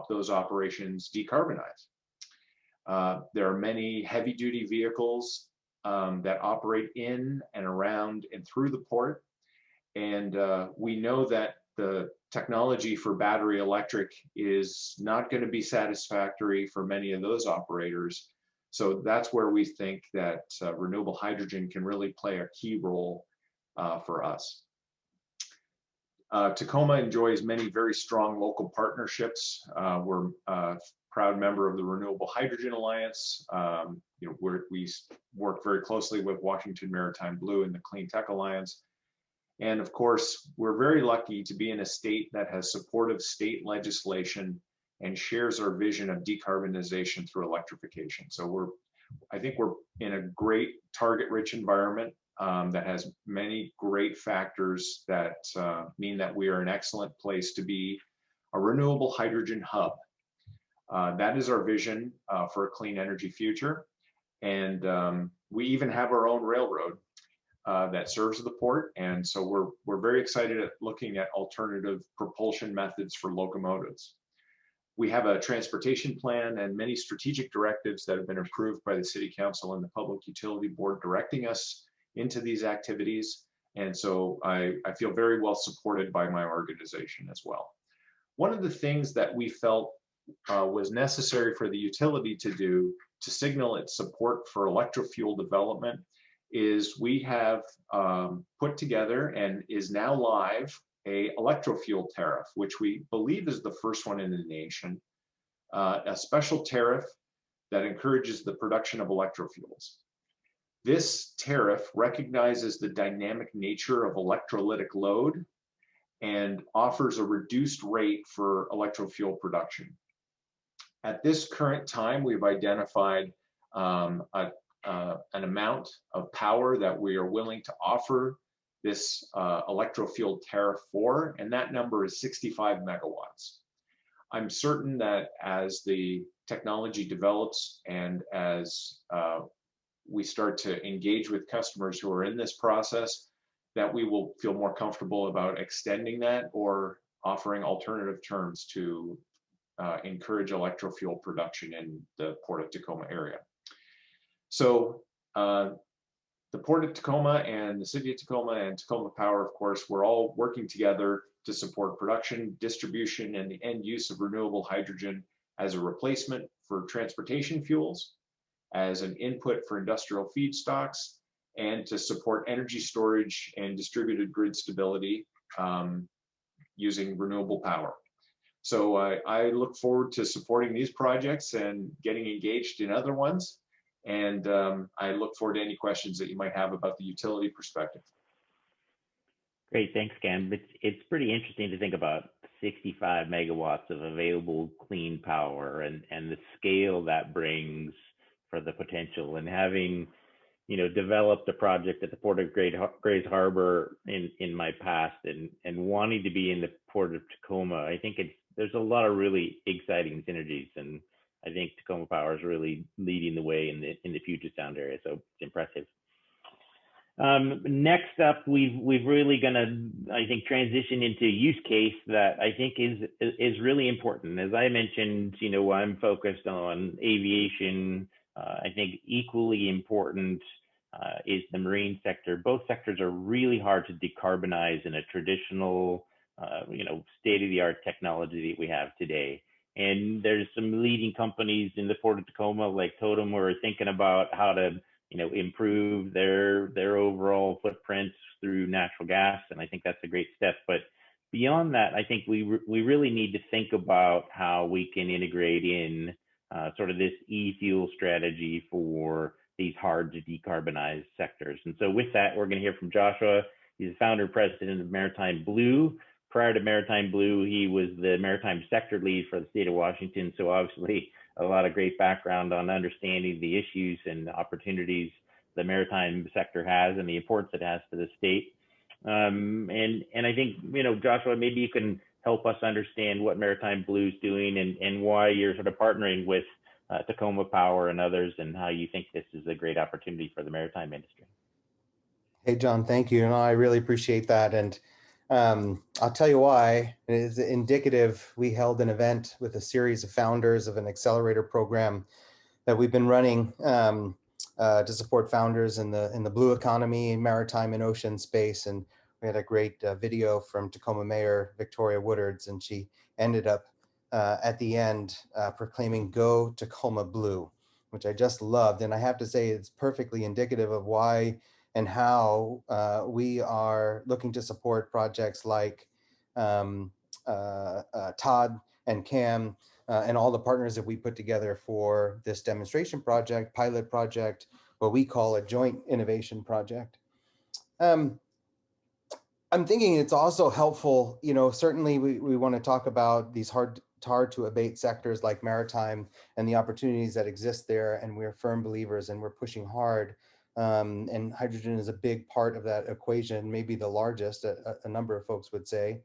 [SPEAKER 18] those operations decarbonize. There are many heavy-duty vehicles that operate in and around and through the port, and we know that the technology for battery electric is not going to be satisfactory for many of those operators. So that's where we think that renewable hydrogen can really play a key role for us. Tacoma enjoys many very strong local partnerships. We're a proud member of the Renewable Hydrogen Alliance. We work very closely with Washington Maritime Blue and the Clean Tech Alliance. And of course, we're very lucky to be in a state that has supportive state legislation and shares our vision of decarbonization through electrification. So I think we're in a great target-rich environment that has many great factors that mean that we are an excellent place to be a renewable hydrogen hub. That is our vision for a clean energy future. And we even have our own railroad that serves the port. And so we're very excited at looking at alternative propulsion methods for locomotives. We have a transportation plan and many strategic directives that have been approved by the City Council and the Public Utility Board directing us into these activities. And so I feel very well supported by my organization as well. One of the things that we felt was necessary for the utility to do to signal its support for electrofuel development is we have put together and is now live a electrofuel tariff, which we believe is the first one in the nation, a special tariff that encourages the production of electrofuels. This tariff recognizes the dynamic nature of electrolytic load and offers a reduced rate for electrofuel production. At this current time, we've identified an amount of power that we are willing to offer this electrofuel tariff for, and that number is 65 megawatts. I'm certain that as the technology develops and as we start to engage with customers who are in this process, that we will feel more comfortable about extending that or offering alternative terms to encourage electrofuel production in the Port of Tacoma area. So the Port of Tacoma and the City of Tacoma and Tacoma Power, of course, we're all working together to support production, distribution, and the end use of renewable hydrogen as a replacement for transportation fuels, as an input for industrial feedstocks, and to support energy storage and distributed grid stability using renewable power. So I look forward to supporting these projects and getting engaged in other ones. And I look forward to any questions that you might have about the utility perspective.
[SPEAKER 15] Great, thanks, Cam. It's pretty interesting to think about 65 megawatts of available clean power and the scale that brings for the potential. And having, you know, developed a project at the Port of Grays Harbor in my past and wanting to be in the Port of Tacoma, I think there's a lot of really exciting synergies, and I think Tacoma Power is really leading the way in the Puget Sound area, so it's impressive. Next up, we've really gonna, I think, transition into a use case that I think is really important. As I mentioned, you know, I'm focused on aviation. I think equally important is the marine sector. Both sectors are really hard to decarbonize in a traditional, you know, state-of-the-art technology that we have today. And there's some leading companies in the Port of Tacoma, like Totem, who are thinking about how to, you know, improve their overall footprints through natural gas, and I think that's a great step. But beyond that, I think we really need to think about how we can integrate in sort of this e-fuel strategy for these hard to decarbonize sectors. And so with that, we're going to hear from Joshua. He's the founder and president of Maritime Blue. Prior to Maritime Blue, he was the maritime sector lead for the state of Washington. So obviously a lot of great background on understanding the issues and opportunities the maritime sector has and the importance it has to the state. And I think, you know, Joshua, maybe you can help us understand what Maritime Blue is doing and why you're sort of partnering with Tacoma Power and others, and how you think this is a great opportunity for the maritime industry.
[SPEAKER 19] Hey, John, thank you. And I really appreciate that. And I'll tell you why. It is indicative. We held an event with a series of founders of an accelerator program that we've been running to support founders in the blue economy, maritime and ocean space. And we had a great video from Tacoma Mayor Victoria Woodards, and she ended up at the end proclaiming "Go Tacoma Blue," which I just loved. And I have to say, it's perfectly indicative of why and how we are looking to support projects like Todd and Cam and all the partners that we put together for this demonstration project, pilot project, what we call a joint innovation project. I'm thinking it's also helpful, you know, certainly we want to talk about these hard to abate sectors like maritime and the opportunities that exist there, and we're firm believers and we're pushing hard. And hydrogen is a big part of that equation, maybe the largest, a number of folks would say.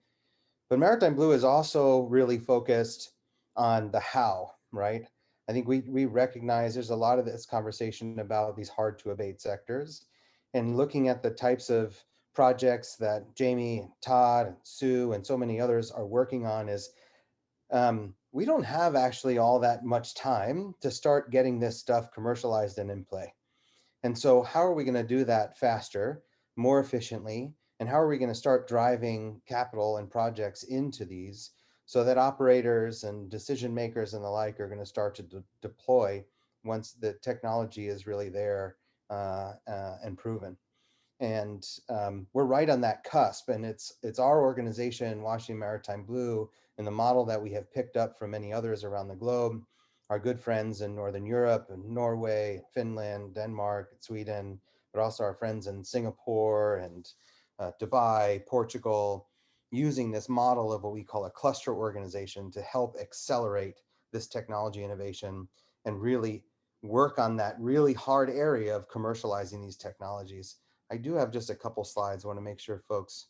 [SPEAKER 19] But Maritime Blue is also really focused on the how, right? I think we recognize there's a lot of this conversation about these hard to abate sectors, and looking at the types of projects that Jamie, Todd, Sue, and so many others are working on is we don't have actually all that much time to start getting this stuff commercialized and in play. And so how are we going to do that faster, more efficiently? And how are we going to start driving capital and projects into these so that operators and decision makers and the like are going to start to deploy once the technology is really there and proven? And we're right on that cusp. And it's our organization, Washington Maritime Blue, and the model that we have picked up from many others around the globe, our good friends in Northern Europe and Norway, Finland, Denmark, Sweden, but also our friends in Singapore and Dubai, Portugal, using this model of what we call a cluster organization to help accelerate this technology innovation and really work on that really hard area of commercializing these technologies. I do have just a couple slides. I want to make sure folks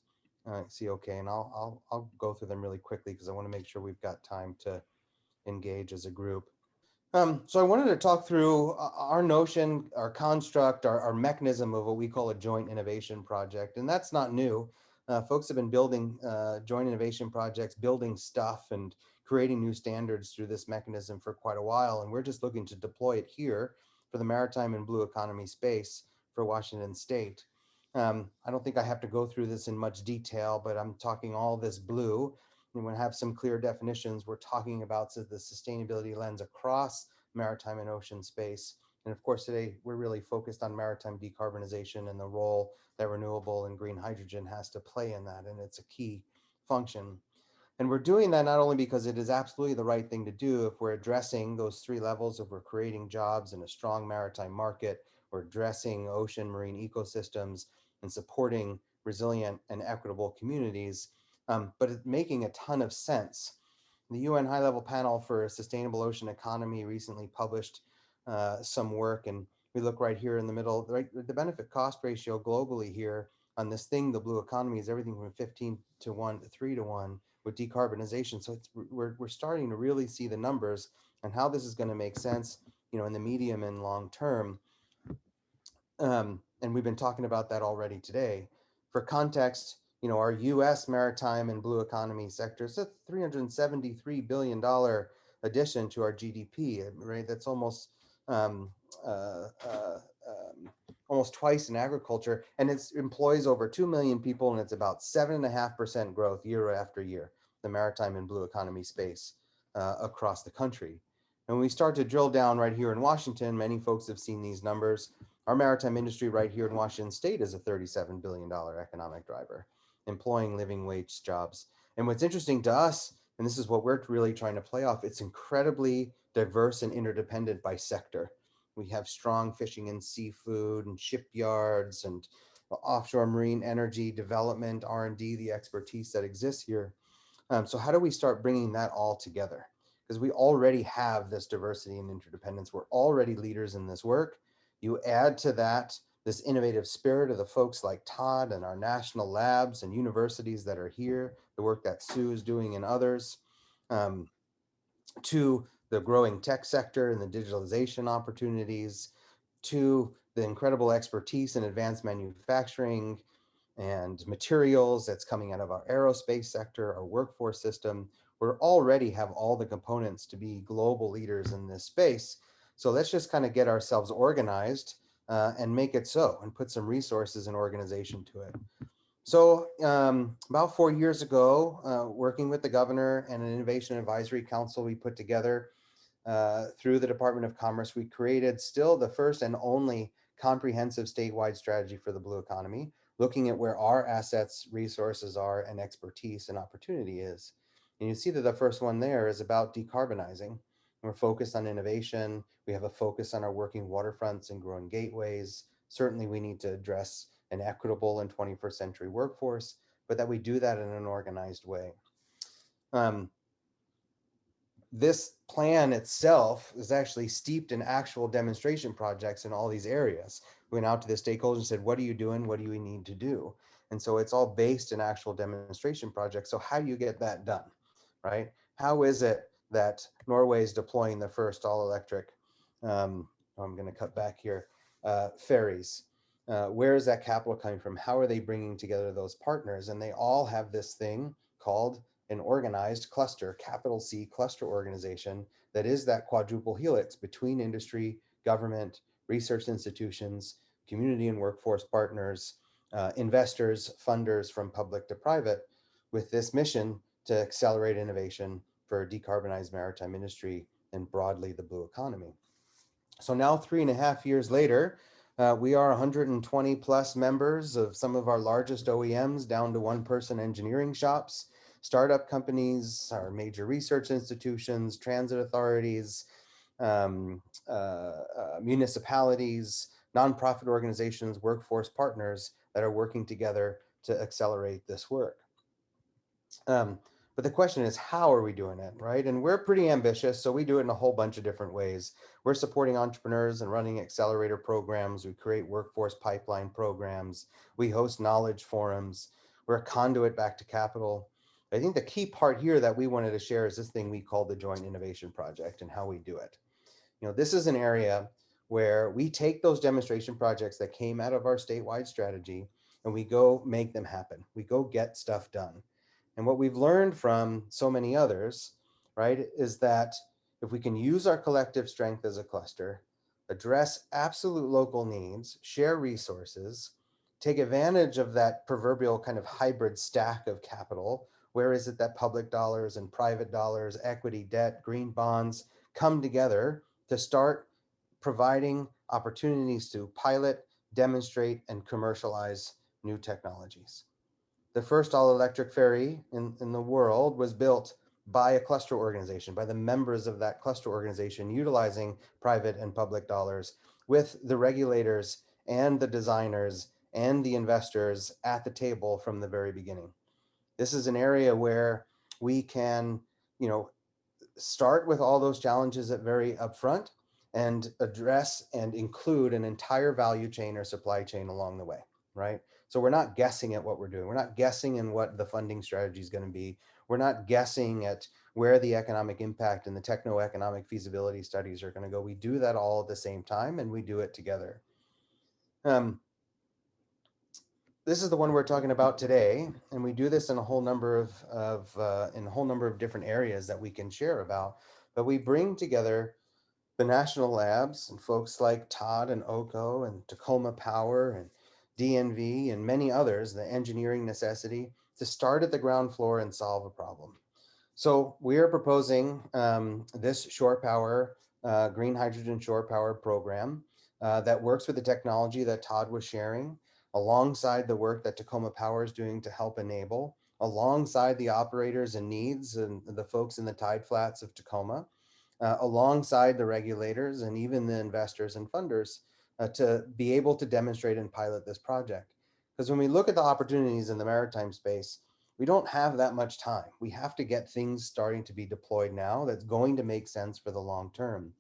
[SPEAKER 19] see okay, and I'll go through them really quickly because I want to make sure we've got time to engage as a group. So I wanted to talk through our notion, our construct, our mechanism of what we call a joint innovation project. And that's not new. Folks have been building joint innovation projects, building stuff and creating new standards through this mechanism for quite a while. And we're just looking to deploy it here for the maritime and blue economy space for Washington State. I don't think I have to go through this in much detail, but I'm talking all this blue. We want to have some clear definitions. We're talking about the sustainability lens across maritime and ocean space. And of course, today we're really focused on maritime decarbonization and the role that renewable and green hydrogen has to play in that. And it's a key function. And we're doing that not only because it is absolutely the right thing to do if we're addressing those three levels of we're creating jobs in a strong maritime market, we're addressing ocean marine ecosystems and supporting resilient and equitable communities, but it's making a ton of sense. The UN High-Level Panel for a Sustainable Ocean Economy recently published some work, and we look right here in the middle, right, the benefit cost ratio globally here on this thing, the blue economy, is everything from 15 to 1 to 3 to 1 with decarbonization. So we're starting to really see the numbers and how this is going to make sense, you know, in the medium and long term. And we've been talking about that already today. For context, you know, our US maritime and blue economy sector is a $373 billion addition to our GDP, right? That's almost almost twice in agriculture, and it employs over 2 million people, and it's about 7.5% growth year after year, the maritime and blue economy space across the country. And when we start to drill down right here in Washington, many folks have seen these numbers. Our maritime industry right here in Washington State is a $37 billion economic driver, employing living wage jobs. And what's interesting to us, and this is what we're really trying to play off, it's incredibly diverse and interdependent by sector. We have strong fishing and seafood and shipyards and offshore marine energy development, R&D, the expertise that exists here. So how do we start bringing that all together? Because we already have this diversity and interdependence. We're already leaders in this work. You add to that this innovative spirit of the folks like Todd and our national labs and universities that are here, the work that Sue is doing and others, to the growing tech sector and the digitalization opportunities, to the incredible expertise in advanced manufacturing and materials that's coming out of our aerospace sector, our workforce system. We already have all the components to be global leaders in this space. So let's just kind of get ourselves organized and make it so, and put some resources and organization to it. So about 4 years ago, working with the governor and an innovation advisory council we put together through the Department of Commerce, we created still the first and only comprehensive statewide strategy for the blue economy, looking at where our assets, resources are, and expertise and opportunity is. And you see that the first one there is about decarbonizing. We're focused on innovation. We have a focus on our working waterfronts and growing gateways. Certainly we need to address an equitable and 21st century workforce, but that we do that in an organized way. This plan itself is actually steeped in actual demonstration projects in all these areas. We went out to the stakeholders and said, what are you doing? What do you need to do? And so it's all based in actual demonstration projects. So how do you get that done, right? How is it that Norway is deploying the first all-electric, I'm going to cut back here, ferries? Where is that capital coming from? How are they bringing together those partners? And they all have this thing called an organized cluster, capital C cluster organization, that is that quadruple helix between industry, government, research institutions, community and workforce partners, investors, funders from public to private, with this mission to accelerate innovation for a decarbonized maritime industry and broadly the blue economy. So now 3.5 years later, we are 120 plus members of some of our largest OEMs down to one-person engineering shops, startup companies, our major research institutions, transit authorities, municipalities, nonprofit organizations, workforce partners that are working together to accelerate this work. But the question is, how are we doing it, right? And we're pretty ambitious, so we do it in a whole bunch of different ways. We're supporting entrepreneurs and running accelerator programs. We create workforce pipeline programs. We host knowledge forums. We're a conduit back to capital. I think the key part here that we wanted to share is this thing we call the Joint Innovation Project and how we do it. You know, this is an area where we take those demonstration projects that came out of our statewide strategy and we go make them happen. We go get stuff done. And what we've learned from so many others, right, is that if we can use our collective strength as a cluster, address absolute local needs, share resources, take advantage of that proverbial kind of hybrid stack of capital, where is it that public dollars and private dollars, equity, debt, green bonds come together to start providing opportunities to pilot, demonstrate, and commercialize new technologies. The first all-electric ferry in the world was built by a cluster organization, by the members of that cluster organization, utilizing private and public dollars with the regulators and the designers and the investors at the table from the very beginning. This is an area where we can, you know, start with all those challenges at very upfront and address and include an entire value chain or supply chain along the way, right? So we're not guessing at what we're doing. We're not guessing in what the funding strategy is going to be. We're not guessing at where the economic impact and the techno-economic feasibility studies are going to go. We do that all at the same time, and we do it together. This is the one we're talking about today, and we do this in a whole number of different areas that we can share about. But we bring together the national labs and folks like Todd and Oko and Tacoma Power and DNV and many others, the engineering necessity, to start at the ground floor and solve a problem. So we are proposing this shore power, green hydrogen shore power program that works with the technology that Todd was sharing, alongside the work that Tacoma Power is doing to help enable, alongside the operators and needs and the folks in the tide flats of Tacoma, alongside the regulators and even the investors and funders, to be able to demonstrate and pilot this project. Because when we look at the opportunities in the maritime space, we don't have that much time. We have to get things starting to be deployed now that's going to make sense for the long term.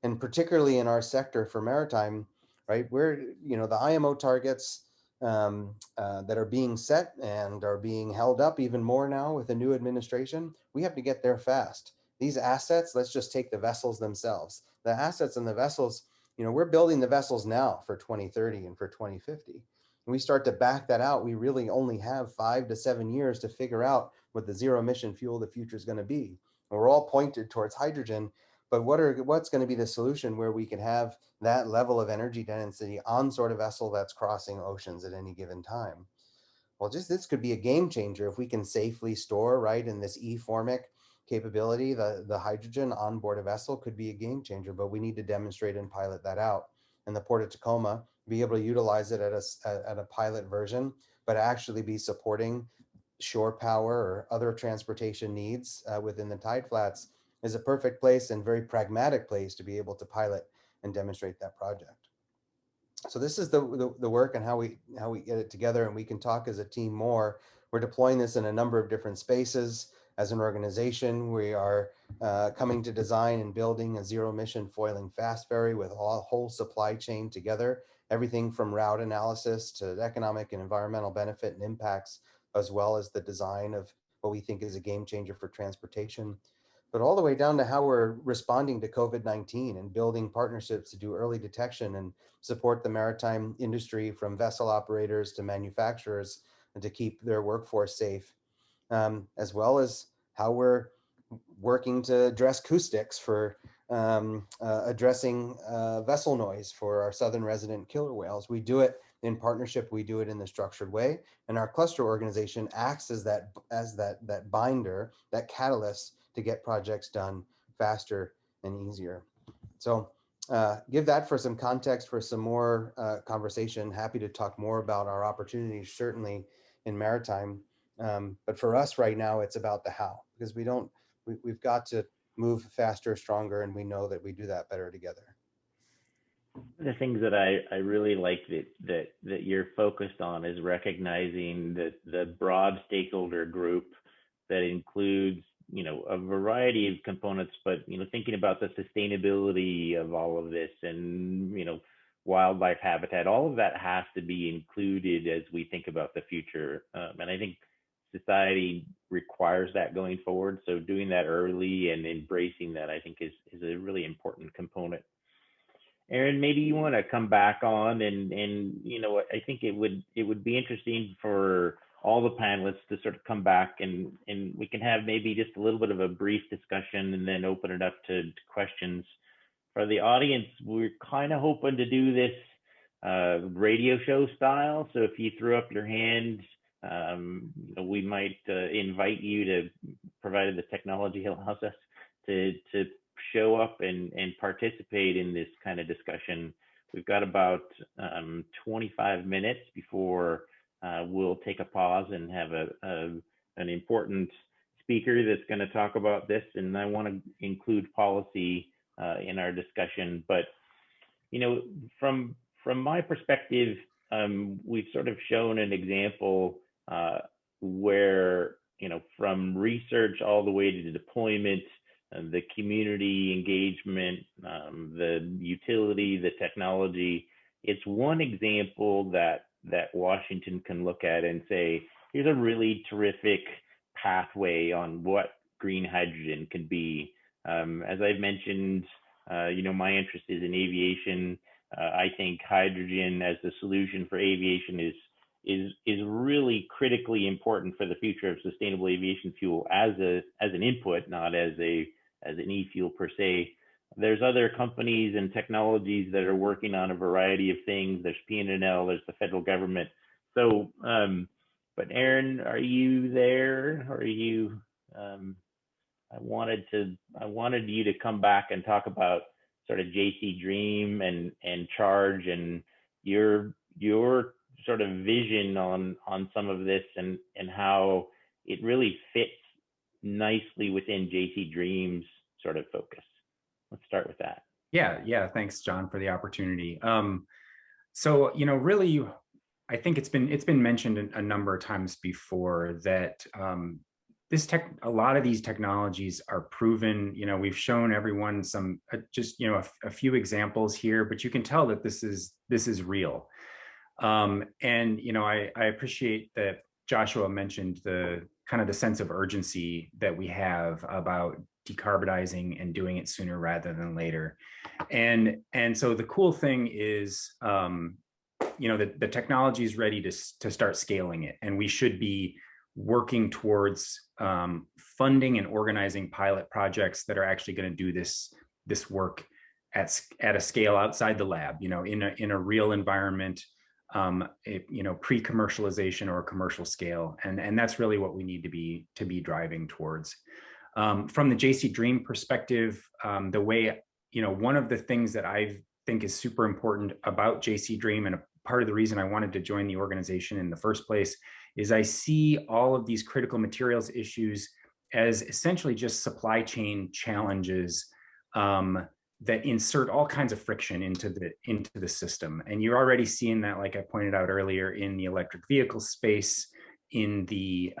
[SPEAKER 19] And particularly in our sector for maritime, right, we're, you know, the IMO targets that are being set and are being held up even more now with the new administration, we have to get there fast. These assets, let's just take the vessels themselves. The assets and the vessels, you know, we're building the vessels now for 2030 and for 2050. When we start to back that out, we really only have 5 to 7 years to figure out what the zero emission fuel of the future is going to be. And we're all pointed towards hydrogen, but what's going to be the solution where we can have that level of energy density on sort of vessel that's crossing oceans at any given time? Well, just this could be a game changer if we can safely store, right, in this e-formic capability, the hydrogen on board a vessel could be a game changer, but we need to demonstrate and pilot that out. And the Port of Tacoma, be able to utilize it at a pilot version, but actually be supporting shore power or other transportation needs within the tide flats is a perfect place and very pragmatic place to be able to pilot and demonstrate that project. So this is the work and how we get it together, and we can talk as a team more. We're deploying this in a number of different spaces. As an organization, we are coming to design and building a zero emission foiling fast ferry with a whole supply chain together, everything from route analysis to economic and environmental benefit and impacts, as well as the design of what we think is a game changer for transportation, but all the way down to how we're responding to COVID-19 and building partnerships to do early detection and support the maritime industry, from vessel operators to manufacturers, and to keep their workforce safe. As well as how we're working to address acoustics for addressing vessel noise for our southern resident killer whales. We do it in partnership, we do it in the structured way, and our cluster organization acts as that binder, that catalyst to get projects done faster and easier. So give that for some context, for some more conversation. Happy to talk more about our opportunities, certainly in maritime. But for us right now, it's about the how, because we've got to move faster, stronger, and we know that we do that better together.
[SPEAKER 15] The things that I really like that you're focused on is recognizing that the broad stakeholder group that includes, you know, a variety of components, but, you know, thinking about the sustainability of all of this and, you know, wildlife habitat, all of that has to be included as we think about the future. And I think society requires that going forward. So doing that early and embracing that, I think is a really important component. Aaron, maybe you want to come back on and you know, I think it would be interesting for all the panelists to sort of come back and we can have maybe just a little bit of a brief discussion and then open it up to questions. For the audience, we're kind of hoping to do this radio show style. So if you threw up your hand, you know, we might invite you to, provided the technology allows us, to show up and participate in this kind of discussion. We've got about 25 minutes before we'll take a pause and have an important speaker that's going to talk about this. And I want to include policy in our discussion. But, you know, from my perspective, we've sort of shown an example where, you know, from research all the way to deployment, the community engagement, the utility, the technology. It's one example that Washington can look at and say, here's a really terrific pathway on what green hydrogen can be. As I've mentioned, you know, my interest is in aviation. I think hydrogen as the solution for aviation is really critically important for the future of sustainable aviation fuel as an input, not as an e-fuel per se. There's other companies and technologies that are working on a variety of things. There's PNNL, there's the federal government. So, but Aaron, are you there? Or are you? I wanted you to come back and talk about sort of JC Dream and Charge and your sort of vision on some of this and how it really fits nicely within JC Dream's sort of focus. Let's start with that.
[SPEAKER 1] Yeah. Thanks, John, for the opportunity. So, you know, really, I think it's been mentioned a number of times before that a lot of these technologies are proven. You know, we've shown everyone some just, you know, a few examples here, but you can tell that this is real. And, you know, I appreciate that Joshua mentioned the kind of the sense of urgency that we have about decarbonizing and doing it sooner rather than later. And so the cool thing is, you know, the technology is ready to start scaling it, and we should be working towards funding and organizing pilot projects that are actually going to do this work at a scale outside the lab, you know, in a real environment, you know, pre-commercialization or commercial scale, and that's really what we need to be driving towards. From the JC Dream perspective, the way, you know, one of the things that I think is super important about JC Dream, and a part of the reason I wanted to join the organization in the first place, is I see all of these critical materials issues as essentially just supply chain challenges that insert all kinds of friction into the system. And you're already seeing that, like I pointed out earlier, in the electric vehicle space, in the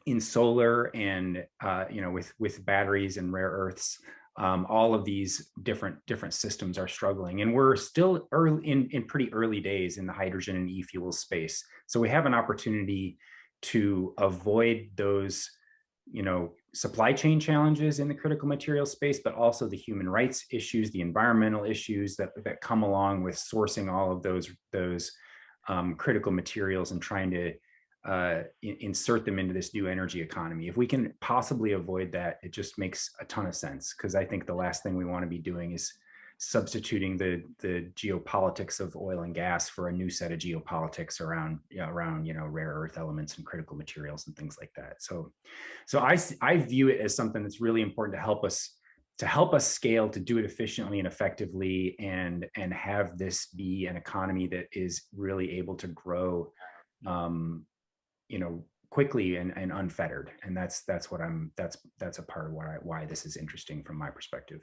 [SPEAKER 1] in solar, and you know, with batteries and rare earths. All of these different systems are struggling, and we're still in pretty early days in the hydrogen and e-fuel space. So we have an opportunity to avoid those, you know, supply chain challenges in the critical material space, but also the human rights issues, the environmental issues that come along with sourcing all of those critical materials and trying to insert them into this new energy economy. If we can possibly avoid that, it just makes a ton of sense, because I think the last thing we want to be doing is substituting the geopolitics of oil and gas for a new set of geopolitics around you know, rare earth elements and critical materials and things like that. So I view it as something that's really important to help us scale, to do it efficiently and effectively, and have this be an economy that is really able to grow you know, quickly and unfettered. And that's a part of why this is interesting from my perspective.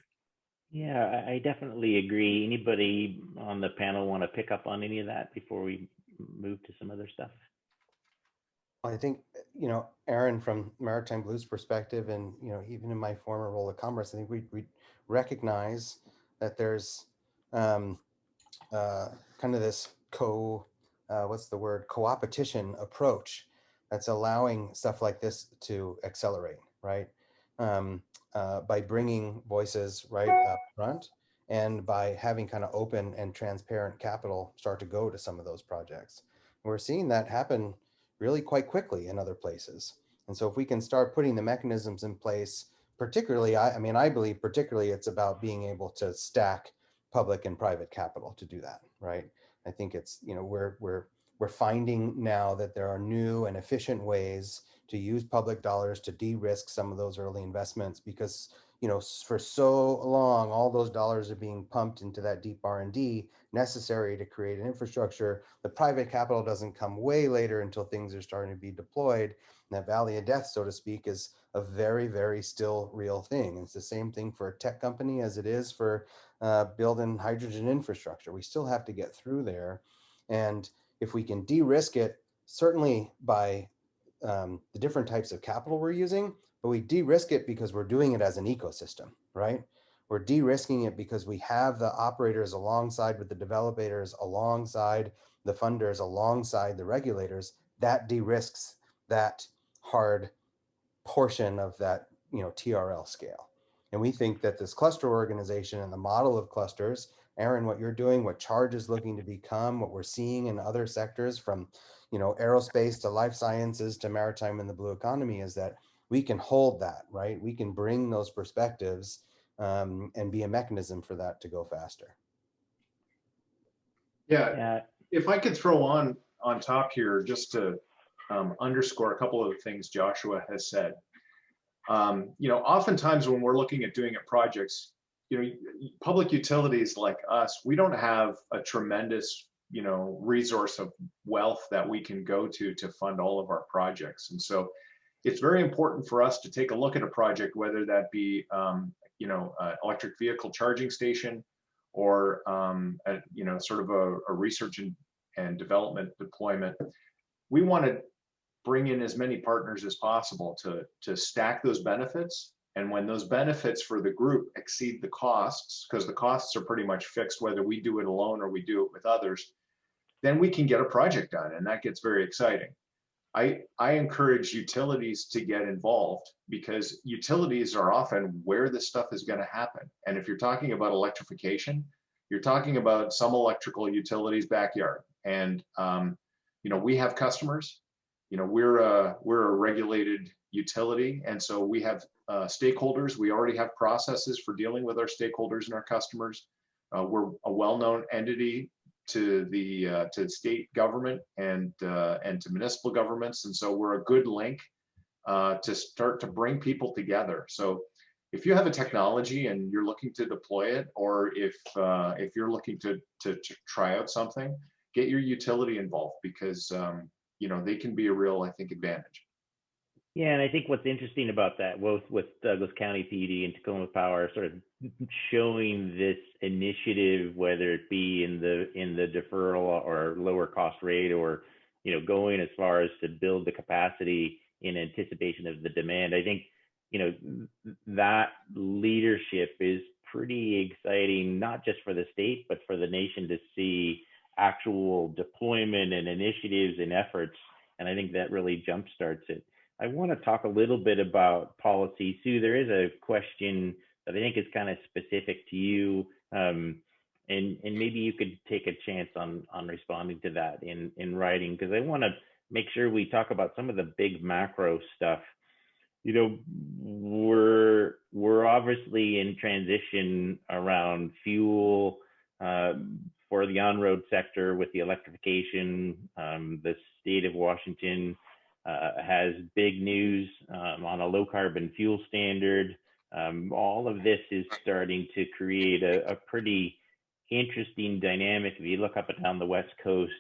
[SPEAKER 15] Yeah, I definitely agree. Anybody on the panel want to pick up on any of that before we move to some other stuff?
[SPEAKER 19] I think, Aaron, from Maritime Blues perspective, and, even in my former role at Commerce, I think we recognize that there's kind of this co-opetition approach that's allowing stuff like this to accelerate, right? By bringing voices right up front and by having kind of open and transparent capital start to go to some of those projects. We're seeing that happen really quite quickly in other places. And so if we can start putting the mechanisms in place, particularly, I believe particularly it's about being able to stack public and private capital to do that, right? I think it's, we're finding now that there are new and efficient ways to use public dollars to de-risk some of those early investments, because for so long all those dollars are being pumped into that deep R&D necessary to create an infrastructure. The private capital doesn't come way later until things are starting to be deployed. And that valley of death, so to speak, is a very, very still real thing. It's the same thing for a tech company as it is for building hydrogen infrastructure. We still have to get through there. And if we can de-risk it, certainly by the different types of capital we're using, but we de-risk it because we're doing it as an ecosystem, right? We're de-risking it because we have the operators alongside with the developers, alongside the funders, alongside the regulators. That de-risks that hard portion of that, TRL scale. And we think that this cluster organization and the model of clusters, Aaron, what you're doing, what Charge is looking to become, what we're seeing in other sectors from, aerospace to life sciences to maritime and the blue economy, is that we can hold that, right? We can bring those perspectives and be a mechanism for that to go faster.
[SPEAKER 18] Yeah, if I could throw on top here, just to underscore a couple of the things Joshua has said. Oftentimes when we're looking at doing projects, public utilities like us, we don't have a tremendous, resource of wealth that we can go to fund all of our projects. And so it's very important for us to take a look at a project, whether that be, electric vehicle charging station or, sort of a research and development deployment. We want to bring in as many partners as possible to stack those benefits. And when those benefits for the group exceed the costs, because the costs are pretty much fixed, whether we do it alone or we do it with others, then we can get a project done. And that gets very exciting. I encourage utilities to get involved, because utilities are often where this stuff is going to happen. And if you're talking about electrification, you're talking about some electrical utilities' backyard. And, we have customers. We're a regulated utility. And so we have stakeholders. We already have processes for dealing with our stakeholders and our customers. We're a well-known entity to the state government and to municipal governments. And so we're a good link to start to bring people together. So if you have a technology and you're looking to deploy it, or if you're looking to try out something, get your utility involved, because they can be a real, I think, advantage.
[SPEAKER 15] Yeah, and I think what's interesting about that, both with Douglas County PD and Tacoma Power, sort of showing this initiative, whether it be in the deferral or lower cost rate, or going as far as to build the capacity in anticipation of the demand. I think that leadership is pretty exciting, not just for the state, but for the nation to see actual deployment and initiatives and efforts. And I think that really jumpstarts it. I want to talk a little bit about policy. Sue, there is a question that I think is kind of specific to you, and maybe you could take a chance on responding to that in writing, because I want to make sure we talk about some of the big macro stuff. We're obviously in transition around fuel for the on-road sector with the electrification. The state of Washington has big news on a low carbon fuel standard. All of this is starting to create a pretty interesting dynamic. If you look up and down the West Coast,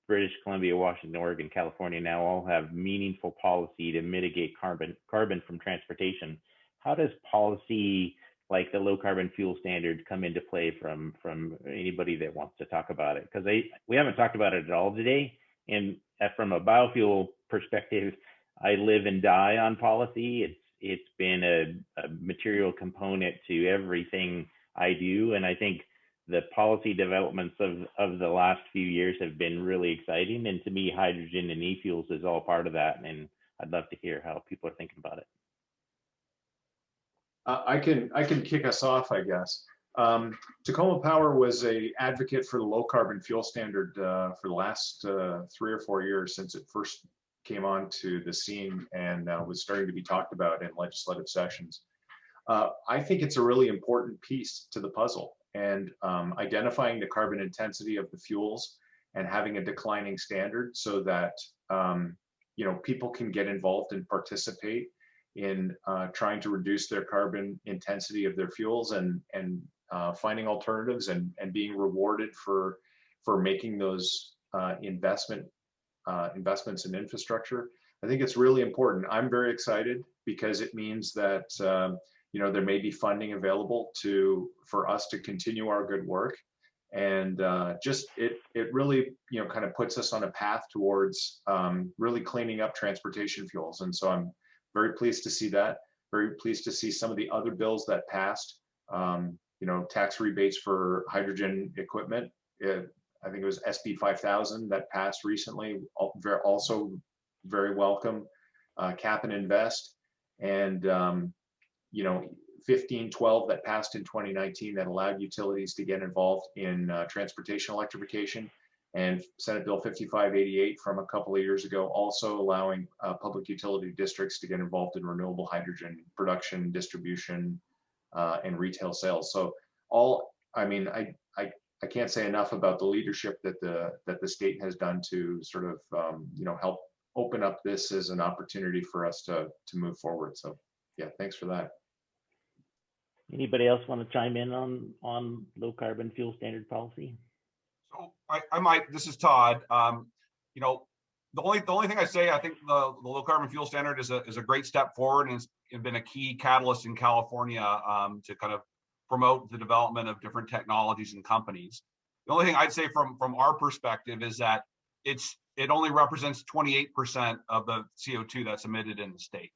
[SPEAKER 15] British Columbia, Washington, Oregon, California now all have meaningful policy to mitigate carbon from transportation. How does policy like the low carbon fuel standard come into play from anybody that wants to talk about it? Because we haven't talked about it at all today. And from a biofuel perspective, I live and die on policy. It's been a material component to everything I do, and I think the policy developments of the last few years have been really exciting. And to me, hydrogen and e-fuels is all part of that. And I'd love to hear how people are thinking about it.
[SPEAKER 18] I can kick us off, I guess. Tacoma Power was an advocate for the low carbon fuel standard for the last 3 or 4 years since it first came onto the scene and was starting to be talked about in legislative sessions. I think it's a really important piece to the puzzle, and identifying the carbon intensity of the fuels and having a declining standard so that people can get involved and participate in trying to reduce their carbon intensity of their fuels and finding alternatives and being rewarded for making those investments in infrastructure. I think it's really important. I'm very excited because it means that there may be funding available for us to continue our good work, and it really kind of puts us on a path towards really cleaning up transportation fuels. And so I'm very pleased to see that. Very pleased to see some of the other bills that passed. Tax rebates for hydrogen equipment. I think it was SB 5000 that passed recently. Also very welcome. Cap and invest, and 1512 that passed in 2019 that allowed utilities to get involved in transportation electrification, and Senate Bill 5588 from a couple of years ago also allowing public utility districts to get involved in renewable hydrogen production, distribution, and retail sales. So I can't say enough about the leadership that the state has done to sort of help open up this as an opportunity for us to move forward. So yeah, thanks for that.
[SPEAKER 15] Anybody else want to chime in on low carbon fuel standard policy?
[SPEAKER 17] So I might. This is Todd. The only thing I say, I think the low carbon fuel standard is a great step forward, and it's been a key catalyst in California to kind of promote the development of different technologies and companies. The only thing I'd say from our perspective is that it only represents 28% of the CO2 that's emitted in the state,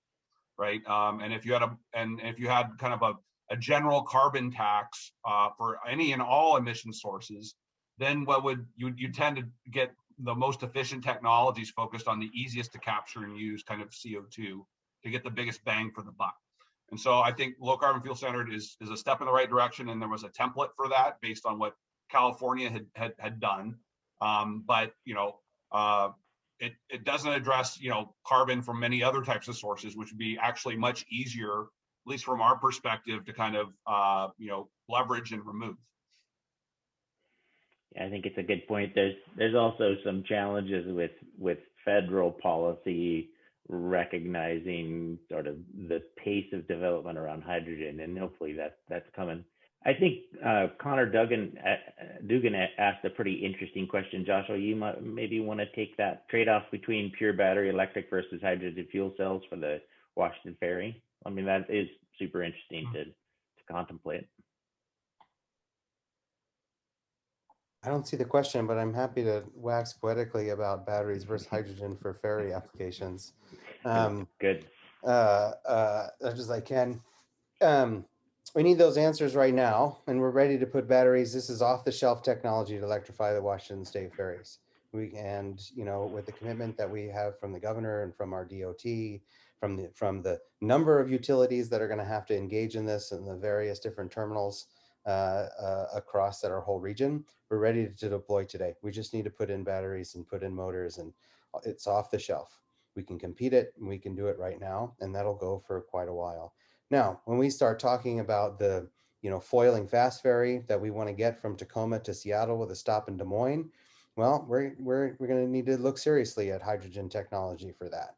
[SPEAKER 17] right? And if you had kind of a general carbon tax for any and all emission sources, then you tend to get the most efficient technologies focused on the easiest to capture and use kind of CO2 to get the biggest bang for the buck. And so I think low carbon fuel standard is a step in the right direction, and there was a template for that based on what California had done. But it doesn't address carbon from many other types of sources, which would be actually much easier, at least from our perspective, to kind of leverage and remove.
[SPEAKER 15] Yeah, I think it's a good point. There's also some challenges with federal policy recognizing sort of the pace of development around hydrogen, and hopefully that's coming. I think Connor Dugan asked a pretty interesting question. Joshua, you might maybe want to take that trade-off between pure battery electric versus hydrogen fuel cells for the Washington Ferry. I mean, that is super interesting to contemplate.
[SPEAKER 19] I don't see the question, but I'm happy to wax poetically about batteries versus hydrogen for ferry applications.
[SPEAKER 15] Good.
[SPEAKER 19] As I can. We need those answers right now, and we're ready to put batteries. This is off-the-shelf technology to electrify the Washington State ferries. With the commitment that we have from the governor and from our DOT, from the number of utilities that are going to have to engage in this and the various different terminals across our whole region, we're ready to deploy today. We just need to put in batteries and put in motors, and it's off the shelf. We can compete it, and we can do it right now, and that'll go for quite a while. Now, when we start talking about the foiling fast ferry that we want to get from Tacoma to Seattle with a stop in Des Moines, well, we're going to need to look seriously at hydrogen technology for that.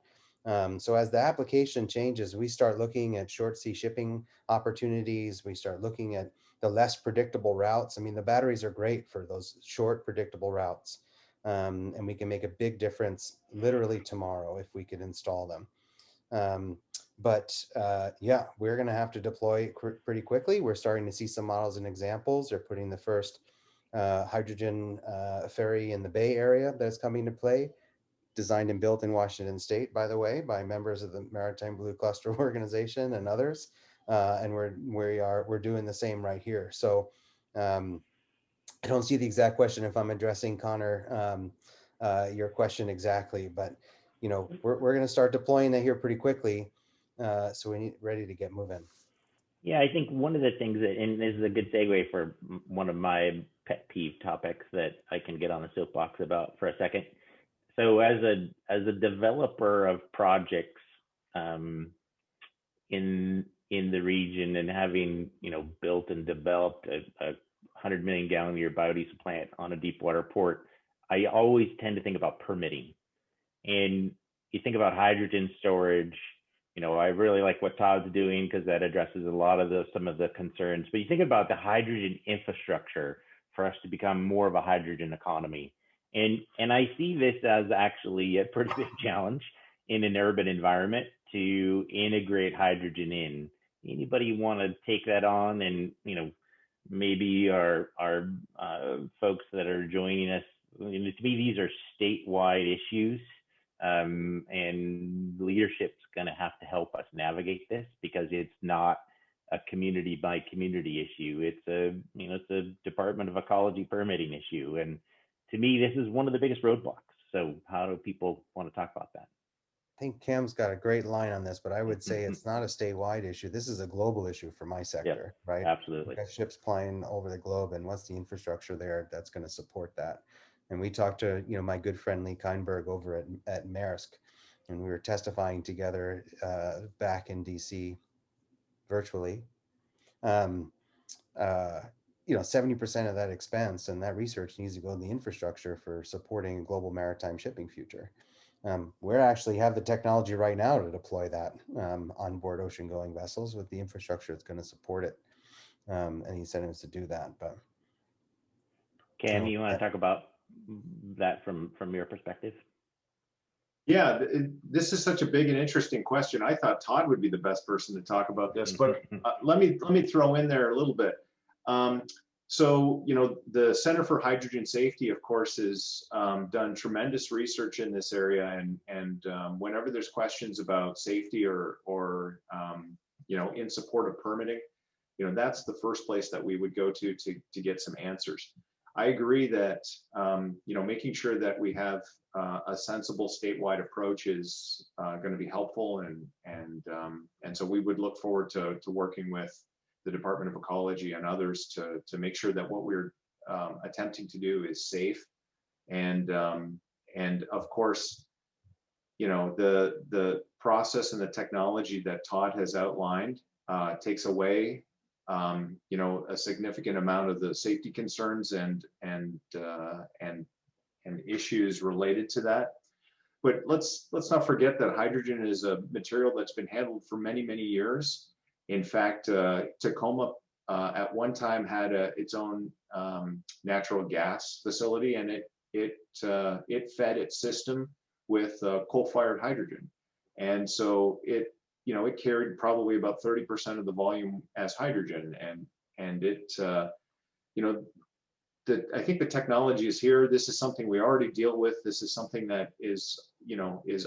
[SPEAKER 19] So as the application changes, we start looking at short sea shipping opportunities. We start looking at the less predictable routes. I mean, the batteries are great for those short, predictable routes. And we can make a big difference literally tomorrow if we could install them. Yeah, we're going to have to deploy pretty quickly. We're starting to see some models and examples. They're putting the first hydrogen ferry in the Bay Area that's coming to play, designed and built in Washington State, by the way, by members of the Maritime Blue Cluster Organization and others. And we're doing the same right here. So I don't see the exact question if I'm addressing Connor, your question exactly, but we're going to start deploying that here pretty quickly. So we need ready to get moving.
[SPEAKER 15] Yeah, I think one of the things that, and this is a good segue for one of my pet peeve topics that I can get on the soapbox about for a second. So as a developer of projects in the region, and having built and developed a 100 million gallon a year biodiesel plant on a deep water port, I always tend to think about permitting. And you think about hydrogen storage. I really like what Todd's doing because that addresses a lot of some of the concerns. But you think about the hydrogen infrastructure for us to become more of a hydrogen economy. And I see this as actually a pretty big challenge in an urban environment to integrate hydrogen in. Anybody want to take that on? And maybe our folks that are joining us, to me, these are statewide issues. And leadership's going to have to help us navigate this, because it's not a community by community issue. It's a Department of Ecology permitting issue. And to me, this is one of the biggest roadblocks. So how do people want to talk about that?
[SPEAKER 19] I think Cam's got a great line on this, but I would say it's not a statewide issue. This is a global issue for my sector, right?
[SPEAKER 15] Absolutely.
[SPEAKER 19] We've got ships plying over the globe, and what's the infrastructure there that's going to support that? And we talked to, my good friend Lee Keinberg over at Maersk, and we were testifying together back in DC virtually. 70% of that expense and that research needs to go in the infrastructure for supporting a global maritime shipping future. We actually have the technology right now to deploy that on board ocean-going vessels with the infrastructure that's going to support it, and the incentives to do that. But
[SPEAKER 15] Cam, you want to talk about that from your perspective?
[SPEAKER 18] Yeah, this is such a big and interesting question. I thought Todd would be the best person to talk about this, but let me throw in there a little bit. So, the Center for Hydrogen Safety, of course, has done tremendous research in this area, and whenever there's questions about safety or in support of permitting, that's the first place that we would go to get some answers. I agree that making sure that we have a sensible statewide approach is going to be helpful, and so we would look forward to working with the Department of Ecology and others to make sure that what we're attempting to do is safe, and of course, the process and the technology that Todd has outlined takes away a significant amount of the safety concerns and issues related to that. But let's not forget that hydrogen is a material that's been handled for many, many years. In fact, Tacoma at one time had its own natural gas facility, and it fed its system with coal-fired hydrogen, and so it carried probably about 30% of the volume as hydrogen, and it I think the technology is here. This is something we already deal with. This is something that is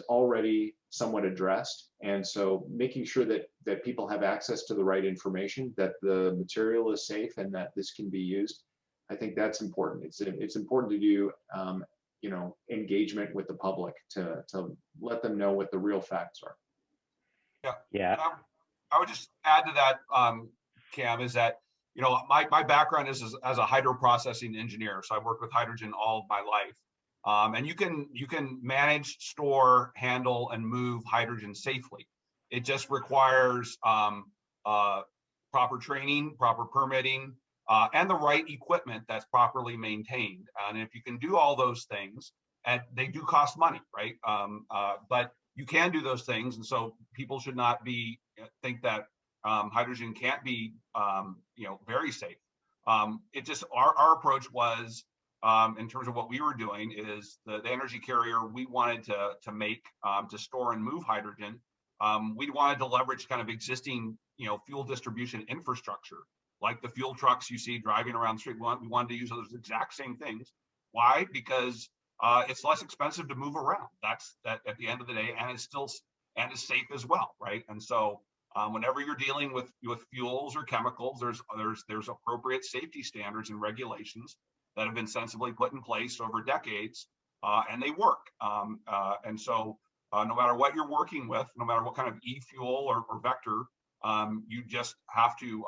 [SPEAKER 18] already somewhat addressed. And so making sure that people have access to the right information, that the material is safe, and that this can be used, I think that's important. It's important to do engagement with the public to let them know what the real facts are.
[SPEAKER 15] Yeah.
[SPEAKER 17] I would just add to that, Cam, is that my background is as a hydroprocessing engineer. So I've worked with hydrogen all my life. And you can manage, store, handle, and move hydrogen safely. It just requires proper training, proper permitting, and the right equipment that's properly maintained. And if you can do all those things, and they do cost money, right? But you can do those things, and so people should not think that hydrogen can't be very safe. It just our approach was in terms of what we were doing is the energy carrier we wanted to make to store and move hydrogen. We wanted to leverage kind of existing, fuel distribution infrastructure, like the fuel trucks you see driving around the street. We wanted to use those exact same things. Why? Because it's less expensive to move around. That's that at the end of the day, and it's safe as well, right? And so whenever you're dealing with fuels or chemicals, there's appropriate safety standards and regulations that have been sensibly put in place over decades, and they work. And so no matter what you're working with, no matter what kind of e-fuel or vector, you just have to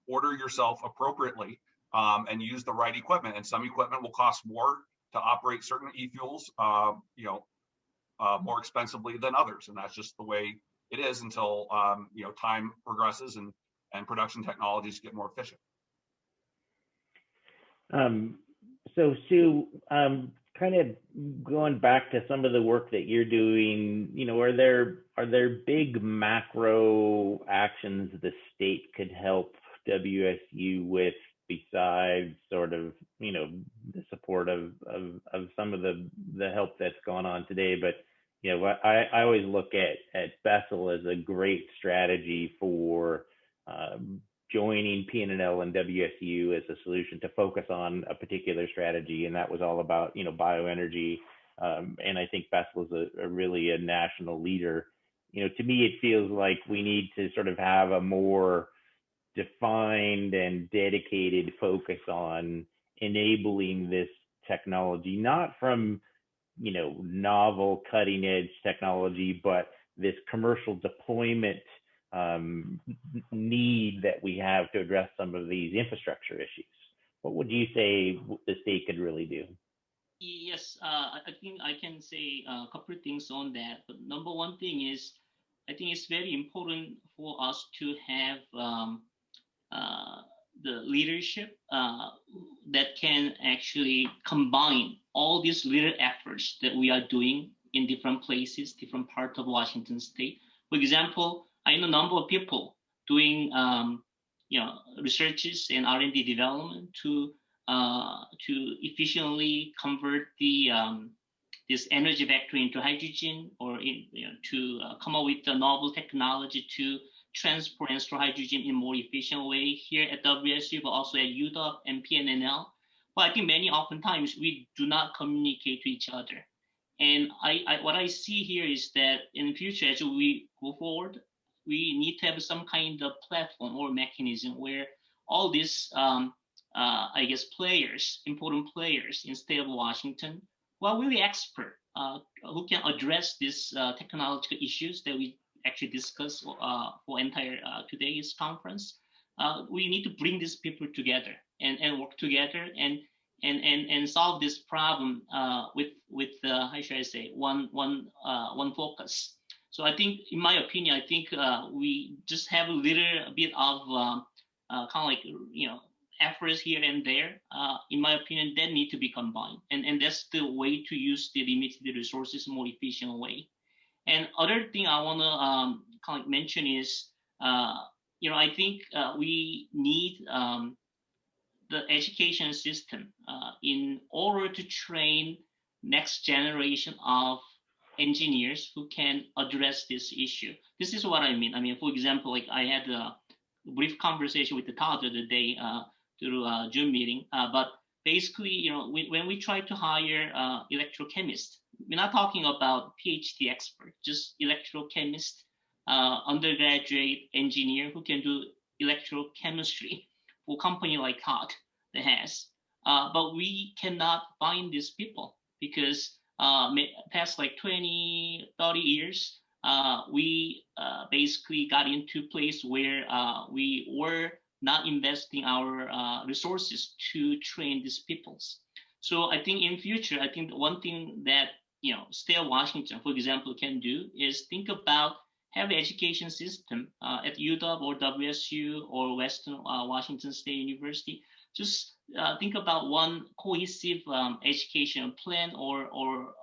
[SPEAKER 17] order yourself appropriately and use the right equipment. And some equipment will cost more to operate certain e-fuels, more expensively than others, and that's just the way it is until time progresses and production technologies get more efficient.
[SPEAKER 15] So Sue, kind of going back to some of the work that you're doing, are there big macro actions the state could help WSU with besides sort of the support of some of the help that's gone on today? But I always look at Bessel as a great strategy for joining PNNL and WSU as a solution to focus on a particular strategy, and that was all about bioenergy. And I think Bessel is really a national leader. To me, it feels like we need to sort of have a more defined and dedicated focus on enabling this technology, not from novel cutting edge technology, but this commercial deployment need that we have to address some of these infrastructure issues. What would you say the state could really do?
[SPEAKER 16] Yes, I think I can say a couple of things on that. But number one thing is, I think it's very important for us to have the leadership that can actually combine all these little efforts that we are doing in different places, different parts of Washington state. For example, I know a number of people doing researches and R&D development to efficiently convert the this energy vector into hydrogen, or to come up with a novel technology to transport and store hydrogen in a more efficient way here at WSU, but also at UW and PNNL. But I think oftentimes we do not communicate to each other. And what I see here is that in the future, as we go forward, we need to have some kind of platform or mechanism where all these, important players in the state of Washington, who are really expert, who can address these technological issues that we actually discuss for entire today's conference. We need to bring these people together and work together and solve this problem with how should I say, one focus. So I think, in my opinion, we just have a little bit of efforts here and there. In my opinion, that need to be combined, and that's the way to use the limited resources more efficient way. And other thing I want to mention is, I think we need the education system in order to train next generation of engineers who can address this issue. This is what I mean. For example, like I had a brief conversation with the Todd the other day through a Zoom meeting, but basically, when we try to hire electrochemists, we're not talking about PhD expert, just electrochemist, undergraduate engineer who can do electrochemistry for a company like Todd that has. But we cannot find these people because past like 20, 30 years, we basically got into a place where we were not investing our resources to train these peoples. So I think in future, one thing that state of Washington, for example, can do is think about have an education system at UW or WSU or Western Washington State University. Just think about one cohesive education plan or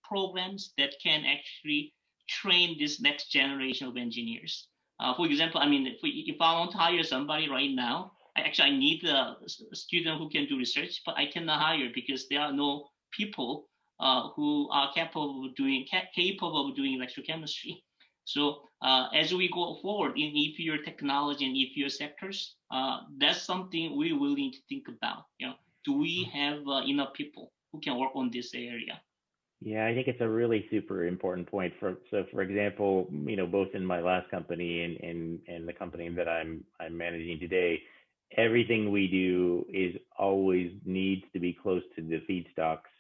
[SPEAKER 16] programs that can actually train this next generation of engineers. For example, if I want to hire somebody right now, I need a student who can do research, but I cannot hire because there are no people who are capable of doing electrochemistry. So as we go forward in e-fuel technology and e-fuel sectors, that's something we're willing to think about. Do we have enough people who can work on this area?
[SPEAKER 15] Yeah, I think it's a really super important point. For example, both in my last company and the company that I'm managing today, everything we do is always needs to be close to the feedstocks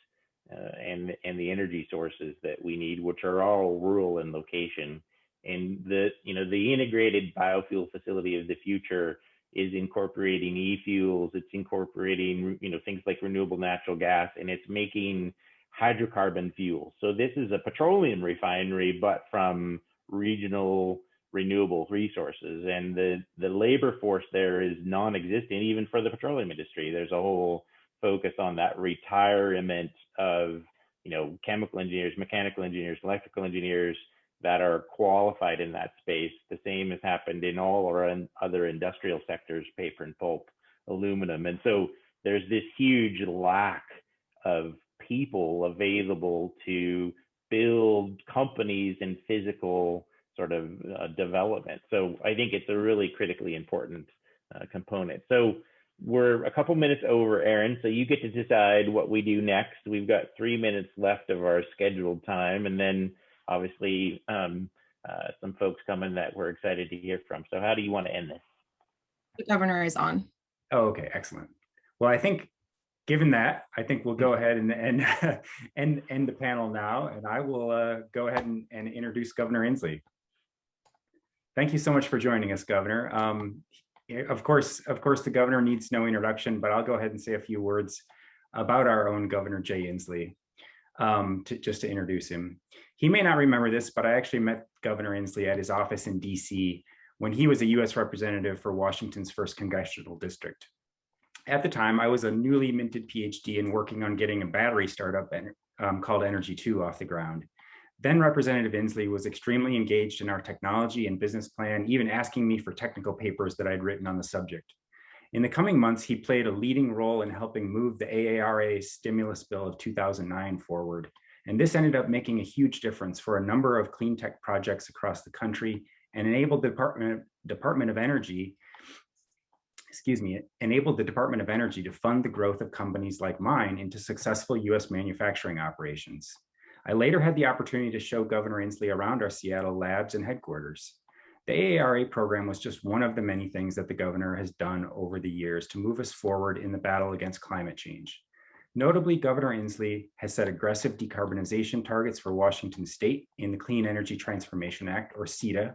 [SPEAKER 15] and the energy sources that we need, which are all rural in location. And the integrated biofuel facility of the future is incorporating e-fuels. It's incorporating things like renewable natural gas, and it's making hydrocarbon fuel. So this is a petroleum refinery, but from regional renewable resources. And the labor force there is non-existent, even for the petroleum industry. There's a whole focus on that retirement of chemical engineers, mechanical engineers, electrical engineers that are qualified in that space. The same has happened in all our other industrial sectors, paper and pulp, aluminum. And so there's this huge lack of people available to build companies and physical sort of development. So I think it's a really critically important component. So we're a couple minutes over, Aaron, so you get to decide what we do next. We've got 3 minutes left of our scheduled time, and then obviously some folks coming that we're excited to hear from. So how do you want to end this?
[SPEAKER 20] The governor is on.
[SPEAKER 1] Oh, okay, excellent. Well, I think given that, I think we'll go ahead and end the panel now, and I will go ahead and introduce Governor Inslee. Thank you so much for joining us, Governor. Of course, the governor needs no introduction, but I'll go ahead and say a few words about our own Governor Jay Inslee, just to introduce him. He may not remember this, but I actually met Governor Inslee at his office in DC when he was a US representative for Washington's 1st Congressional District. At the time, I was a newly minted PhD and working on getting a battery startup called Energy 2 off the ground. Then Representative Inslee was extremely engaged in our technology and business plan, even asking me for technical papers that I'd written on the subject. In the coming months, he played a leading role in helping move the AARA stimulus bill of 2009 forward. And this ended up making a huge difference for a number of clean tech projects across the country and enabled the Department of Energy to fund the growth of companies like mine into successful US manufacturing operations. I later had the opportunity to show Governor Inslee around our Seattle labs and headquarters. The AARA program was just one of the many things that the governor has done over the years to move us forward in the battle against climate change. Notably, Governor Inslee has set aggressive decarbonization targets for Washington State in the Clean Energy Transformation Act, or CETA,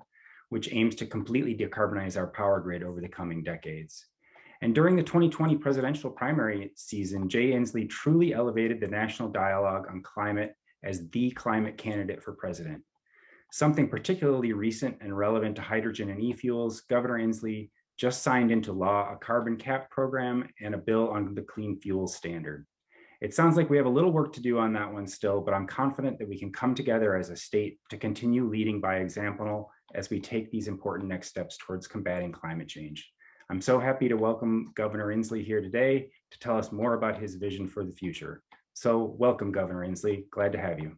[SPEAKER 1] which aims to completely decarbonize our power grid over the coming decades. And during the 2020 presidential primary season, Jay Inslee truly elevated the national dialogue on climate as the climate candidate for president. Something particularly recent and relevant to hydrogen and e-fuels, Governor Inslee just signed into law a carbon cap program and a bill on the clean fuels standard. It sounds like we have a little work to do on that one still, but I'm confident that we can come together as a state to continue leading by example as we take these important next steps towards combating climate change. I'm so happy to welcome Governor Inslee here today to tell us more about his vision for the future. So welcome, Governor Inslee. Glad to have you.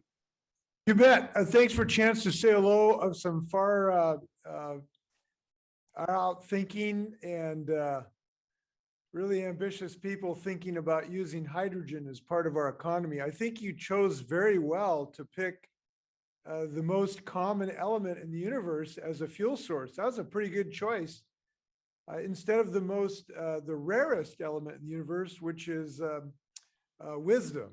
[SPEAKER 21] You bet. Thanks for a chance to say hello of some far out thinking and really ambitious people thinking about using hydrogen as part of our economy. I think you chose very well to pick the most common element in the universe as a fuel source. That was a pretty good choice. Instead of the rarest element in the universe, which is wisdom.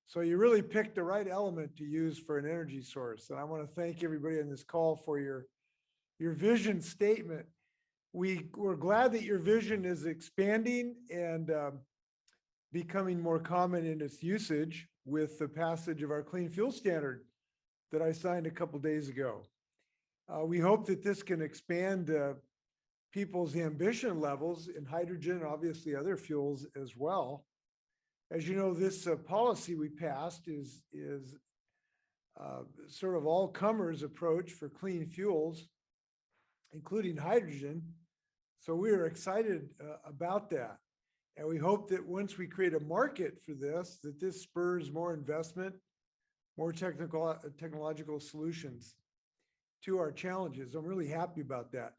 [SPEAKER 21] So you really picked the right element to use for an energy source. And I want to thank everybody on this call for your vision statement. We're glad that your vision is expanding and becoming more common in its usage with the passage of our clean fuel standard that I signed a couple days ago. We hope that this can expand people's ambition levels in hydrogen, obviously other fuels as well. As you know, this policy we passed is sort of all-comers approach for clean fuels, including hydrogen. So we are excited about that. And we hope that once we create a market for this, that this spurs more investment, more technological solutions to our challenges. I'm really happy about that.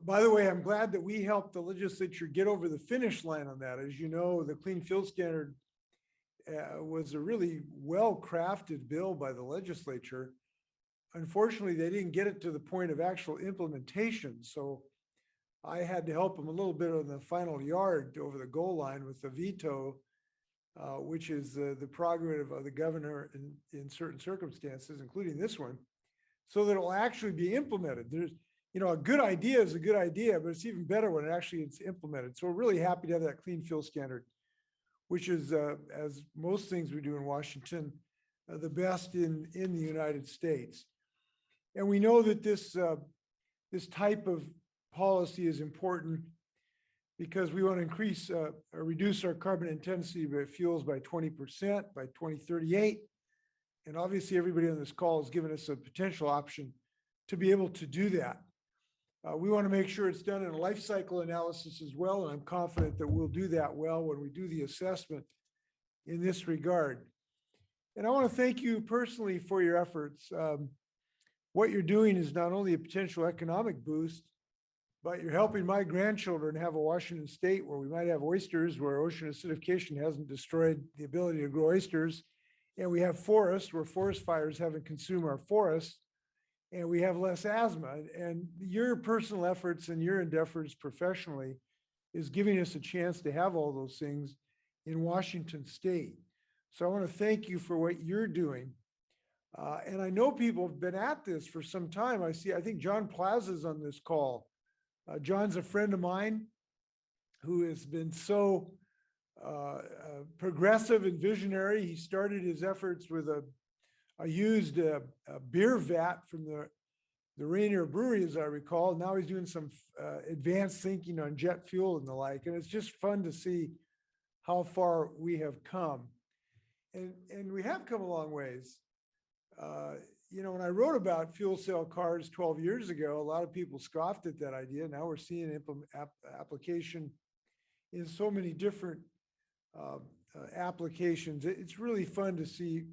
[SPEAKER 21] By the way, I'm glad that we helped the legislature get over the finish line on that. As you know, the Clean Fuel Standard was a really well-crafted bill by the legislature. Unfortunately, they didn't get it to the point of actual implementation. So I had to help them a little bit on the final yard over the goal line with the veto, which is the prerogative of the governor in certain circumstances, including this one, so that it will actually be implemented. There's, a good idea is a good idea, but it's even better when it actually is implemented. So we're really happy to have that Clean Fuel Standard, which is, as most things we do in Washington, the best in the United States. And we know that this type of policy is important because we want to increase or reduce our carbon intensity of fuels by 20% by 2038. And obviously everybody on this call has given us a potential option to be able to do that. We want to make sure it's done in a life cycle analysis as well, and I'm confident that we'll do that well when we do the assessment in this regard. And I want to thank you personally for your efforts. What you're doing is not only a potential economic boost, but you're helping my grandchildren have a Washington state where we might have oysters, where ocean acidification hasn't destroyed the ability to grow oysters. And we have forests where forest fires haven't consumed our forests. And we have less asthma. And your personal efforts and your endeavors professionally is giving us a chance to have all those things in Washington state. So I want to thank you for what you're doing. And I know people have been at this for some time. I think John Plaza's on this call. John's a friend of mine who has been so progressive and visionary. He started his efforts with a used beer vat from the Rainier Brewery, as I recall. Now he's doing some advanced thinking on jet fuel and the like. And it's just fun to see how far we have come. And we have come a long ways. When I wrote about fuel cell cars 12 years ago, a lot of people scoffed at that idea. Now we're seeing application in so many different applications. It's really fun to see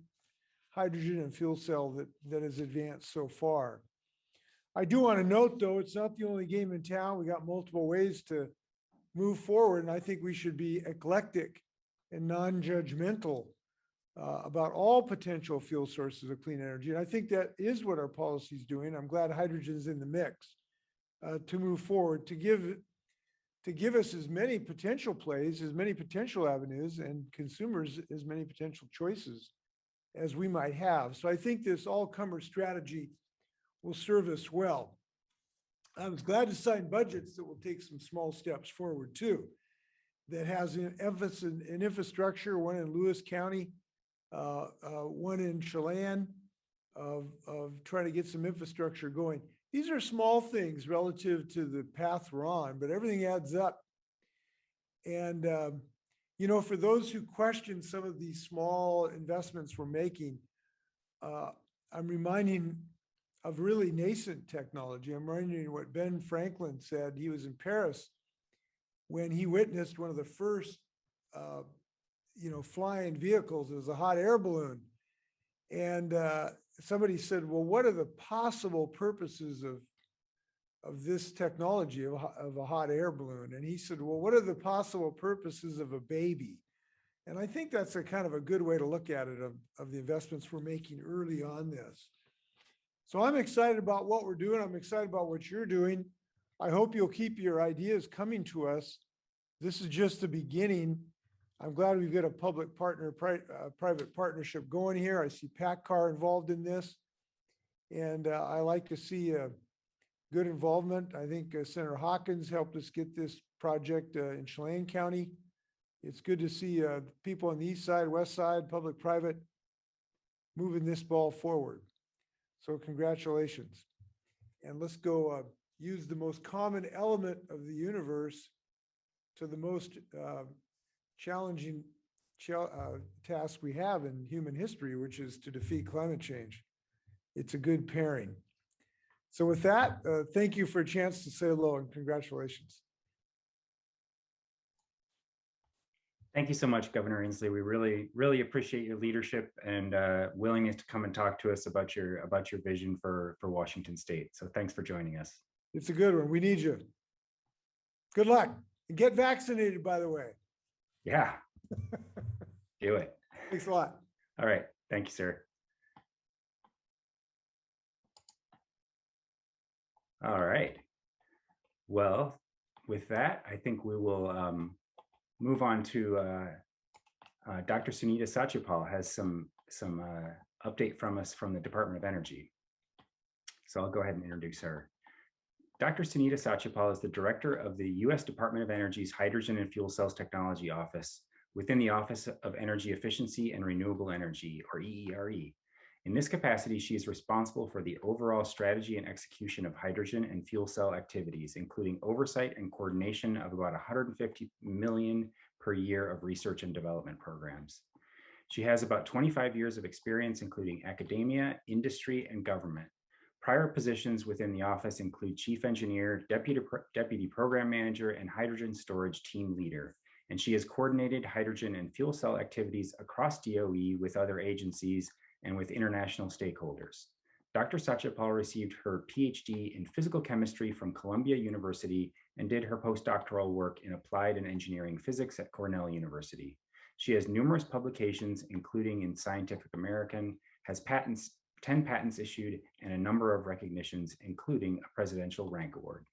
[SPEAKER 21] hydrogen and fuel cell that has advanced so far. I do want to note, though, it's not the only game in town. We got multiple ways to move forward, and I think we should be eclectic and non-judgmental about all potential fuel sources of clean energy. And I think that is what our policy is doing. I'm glad hydrogen is in the mix to move forward, to give us as many potential plays, as many potential avenues, and consumers as many potential choices as we might have. So I think this all-comer strategy will serve us well. I was glad to sign budgets that will take some small steps forward too, that has an emphasis in infrastructure, one in Lewis County, one in Chelan, of trying to get some infrastructure going. These are small things relative to the path we're on, but everything adds up. And for those who question some of these small investments we're making, I'm reminding of really nascent technology. I'm reminding what Ben Franklin said. He was in Paris when he witnessed one of the first, flying vehicles. It was a hot air balloon. And somebody said, well, what are the possible purposes of this technology of a hot air balloon? And he said, well, what are the possible purposes of a baby? And I think that's a kind of a good way to look at it of the investments we're making early on this. So I'm excited about what we're doing. I'm excited about what you're doing. I hope you'll keep your ideas coming to us. This is just the beginning. I'm glad we've got a public private partnership going here. I see PACCAR involved in this. And I like to see good involvement. I think Senator Hawkins helped us get this project in Chelan County. It's good to see people on the east side, west side, public-private, moving this ball forward. So congratulations. And let's go use the most common element of the universe to the most challenging task we have in human history, which is to defeat climate change. It's a good pairing. So with that, thank you for a chance to say hello and congratulations.
[SPEAKER 1] Thank you so much, Governor Inslee. We really appreciate your leadership and willingness to come and talk to us about your vision for Washington State. So thanks for joining us.
[SPEAKER 21] It's a good one. We need you. Good luck. And get vaccinated, by the way.
[SPEAKER 1] Yeah, do it.
[SPEAKER 21] Thanks a lot.
[SPEAKER 1] All right. Thank you, sir. All right. Well, with that, I think we will move on to Dr. Sunita Satyapal has some update from us from the Department of Energy. So I'll go ahead and introduce her. Dr. Sunita Satyapal is the director of the U.S. Department of Energy's Hydrogen and Fuel Cells Technology Office within the Office of Energy Efficiency and Renewable Energy, or EERE. In this capacity, she is responsible for the overall strategy and execution of hydrogen and fuel cell activities, including oversight and coordination of about 150 million per year of research and development programs. She has about 25 years of experience, including academia, industry, and government. Prior positions within the office include chief engineer, deputy program manager, and hydrogen storage team leader. And she has coordinated hydrogen and fuel cell activities across DOE with other agencies and with international stakeholders. Dr. Satyapal received her PhD in physical chemistry from Columbia University and did her postdoctoral work in applied and engineering physics at Cornell University. She has numerous publications, including in Scientific American, has 10 patents issued, and a number of recognitions, including a Presidential Rank Award.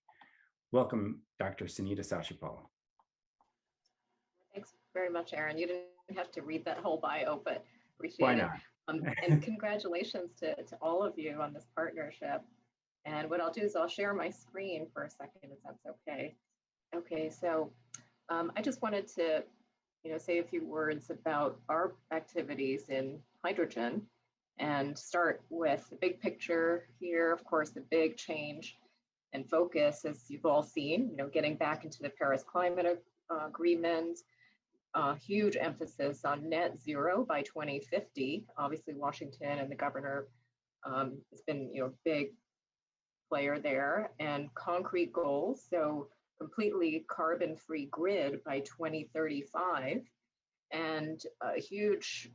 [SPEAKER 1] Welcome, Dr. Sunita Satyapal.
[SPEAKER 2] Thanks very much, Aaron. You didn't have to read that whole bio, but appreciate
[SPEAKER 1] Why
[SPEAKER 2] it.
[SPEAKER 1] not?
[SPEAKER 2] And congratulations to all of you on this partnership. And what I'll do is I'll share my screen for a second, if that's okay. Okay, so I just wanted to, say a few words about our activities in hydrogen and start with the big picture here. Of course, the big change and focus, as you've all seen, getting back into the Paris Climate Agreement, huge emphasis on net zero by 2050. Obviously, Washington and the governor has been, a big player there, and concrete goals. So completely carbon-free grid by 2035, and a huge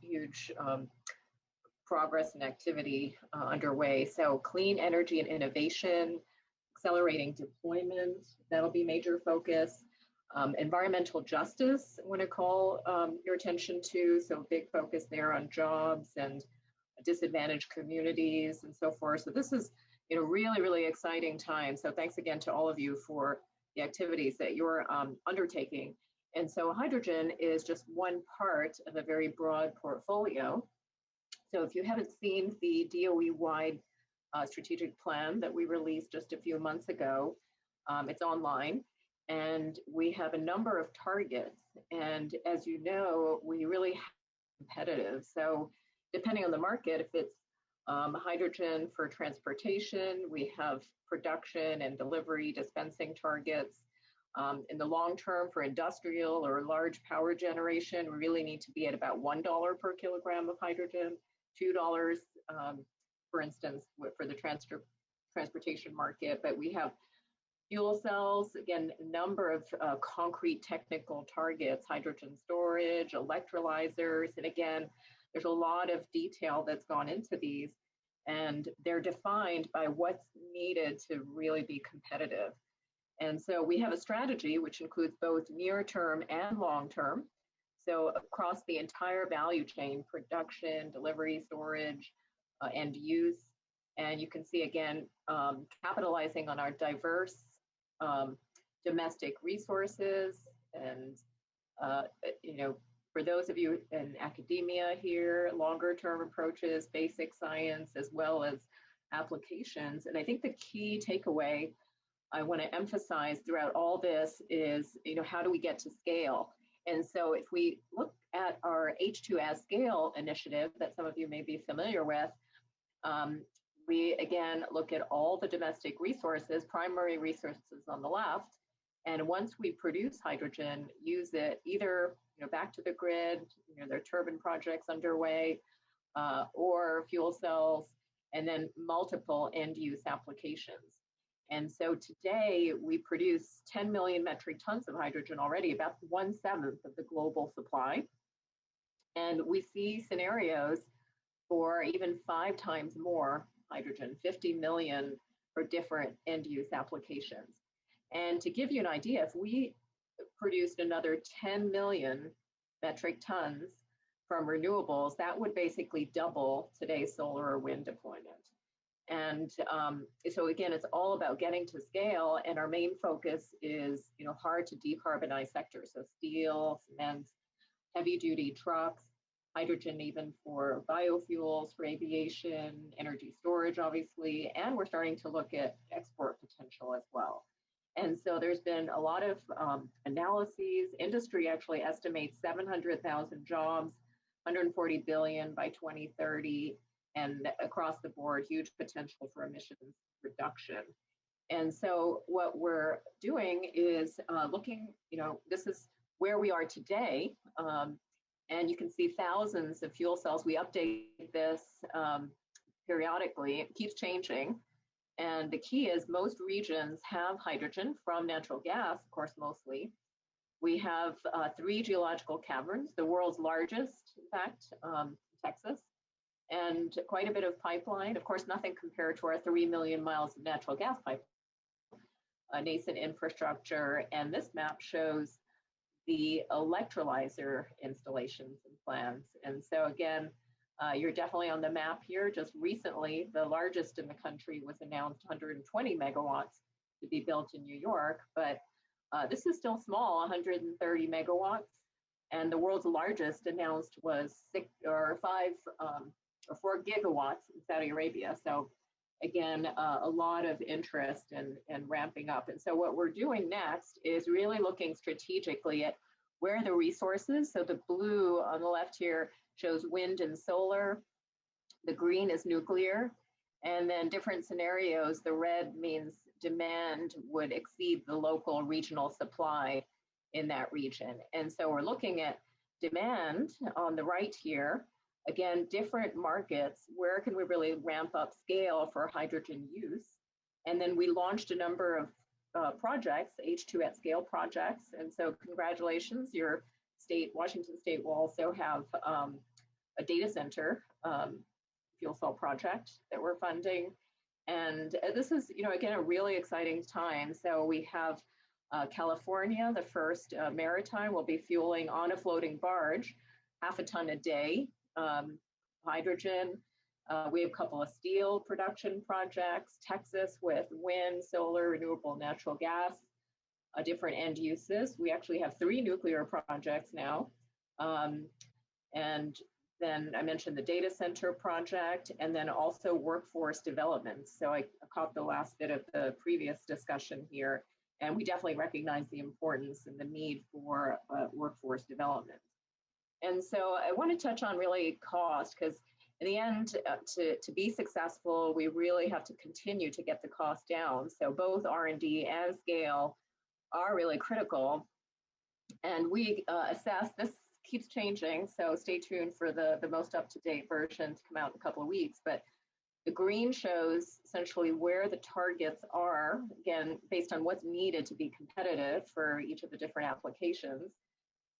[SPEAKER 2] progress and activity underway. So clean energy and innovation, accelerating deployment, that'll be major focus. Environmental justice, I want to call your attention to, so big focus there on jobs and disadvantaged communities and so forth. So this is, really exciting time. So thanks again to all of you for the activities that you're undertaking. And so hydrogen is just one part of a very broad portfolio. So if you haven't seen the DOE-wide strategic plan that we released just a few months ago, it's online. And we have a number of targets. And as you know, we really have competitive. So depending on the market, if it's hydrogen for transportation, we have production and delivery dispensing targets. In the long term for industrial or large power generation, we really need to be at about $1 per kilogram of hydrogen, $2, for instance, for the transportation market. But we have fuel cells, again, a number of concrete technical targets, hydrogen storage, electrolyzers, and again, there's a lot of detail that's gone into these, and they're defined by what's needed to really be competitive. And so we have a strategy which includes both near-term and long-term. So across the entire value chain, production, delivery, storage, and use. And you can see again, capitalizing on our diverse domestic resources. And, for those of you in academia here, longer term approaches, basic science, as well as applications. And I think the key takeaway I want to emphasize throughout all this is, how do we get to scale? And so if we look at our H2 as Scale initiative that some of you may be familiar with, we again look at all the domestic resources, primary resources on the left, and once we produce hydrogen, use it either back to the grid, there are turbine projects underway, or fuel cells, and then multiple end-use applications. And so today we produce 10 million metric tons of hydrogen already, about 1/7 of the global supply. And we see scenarios for even 5 times more hydrogen, 50 million for different end-use applications. And to give you an idea, if we produced another 10 million metric tons from renewables, that would basically double today's solar or wind deployment. And so again, it's all about getting to scale, and our main focus is, hard to decarbonize sectors, so steel, cement, heavy duty trucks, hydrogen even for biofuels, for aviation, energy storage, obviously, and we're starting to look at export potential as well. And so there's been a lot of analyses. Industry actually estimates 700,000 jobs, 140 billion by 2030, and across the board, huge potential for emissions reduction. And so what we're doing is looking, this is where we are today. And you can see thousands of fuel cells. We update this periodically. It keeps changing. And the key is most regions have hydrogen from natural gas, of course, mostly. We have 3 geological caverns, the world's largest, in fact, Texas, and quite a bit of pipeline. Of course, nothing compared to our 3 million miles of natural gas pipeline, nascent infrastructure. And this map shows the electrolyzer installations and plans. And so again, you're definitely on the map here. Just recently, the largest in the country was announced, 120 megawatts to be built in New York, but this is still small, 130 megawatts. And the world's largest announced was 4 gigawatts in Saudi Arabia. So again, a lot of interest in ramping up. And so what we're doing next is really looking strategically at where the resources, so the blue on the left here shows wind and solar, the green is nuclear, and then different scenarios, the red means demand would exceed the local regional supply in that region. And so we're looking at demand on the right here. Again, different markets, where can we really ramp up scale for hydrogen use? And then we launched a number of projects, H2 at scale projects. And so congratulations, your state, Washington State, will also have a data center fuel cell project that we're funding. And this is, again, a really exciting time. So we have California, the first maritime, will be fueling on a floating barge, 0.5 ton a day, hydrogen. We have a couple of steel production projects, Texas with wind, solar, renewable natural gas, different end uses. We actually have 3 nuclear projects now. And then I mentioned the data center project, and then also workforce development. So I caught the last bit of the previous discussion here, and we definitely recognize the importance and the need for workforce development. And so I want to touch on really cost, because in the end, to be successful, we really have to continue to get the cost down. So both R&D and scale are really critical. And we assess, this keeps changing, so stay tuned for the most up-to-date version to come out in a couple of weeks. But the green shows essentially where the targets are, again, based on what's needed to be competitive for each of the different applications.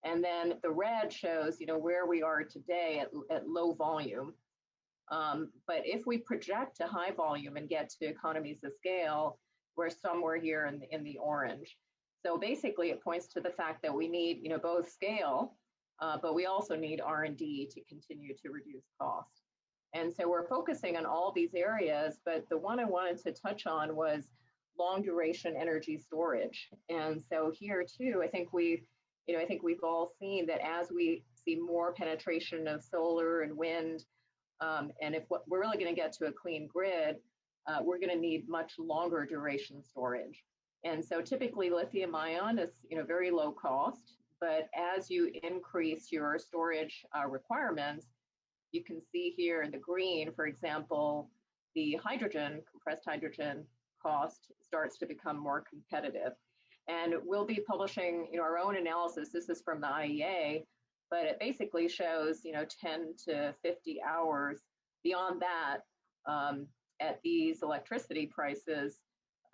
[SPEAKER 2] And then the red shows, where we are today at low volume. But if we project to high volume and get to economies of scale, we're somewhere here in the orange. So basically, it points to the fact that we need, both scale, but we also need R&D to continue to reduce cost. And so we're focusing on all these areas, but the one I wanted to touch on was long duration energy storage. And so here too, I think we've all seen that as we see more penetration of solar and wind, and if we're really going to get to a clean grid, we're going to need much longer duration storage. And so typically lithium ion is very low cost, but as you increase your storage requirements, you can see here in the green, for example, the hydrogen, compressed hydrogen cost starts to become more competitive. And we'll be publishing our own analysis. This is from the IEA, but it basically shows 10 to 50 hours. Beyond that, at these electricity prices,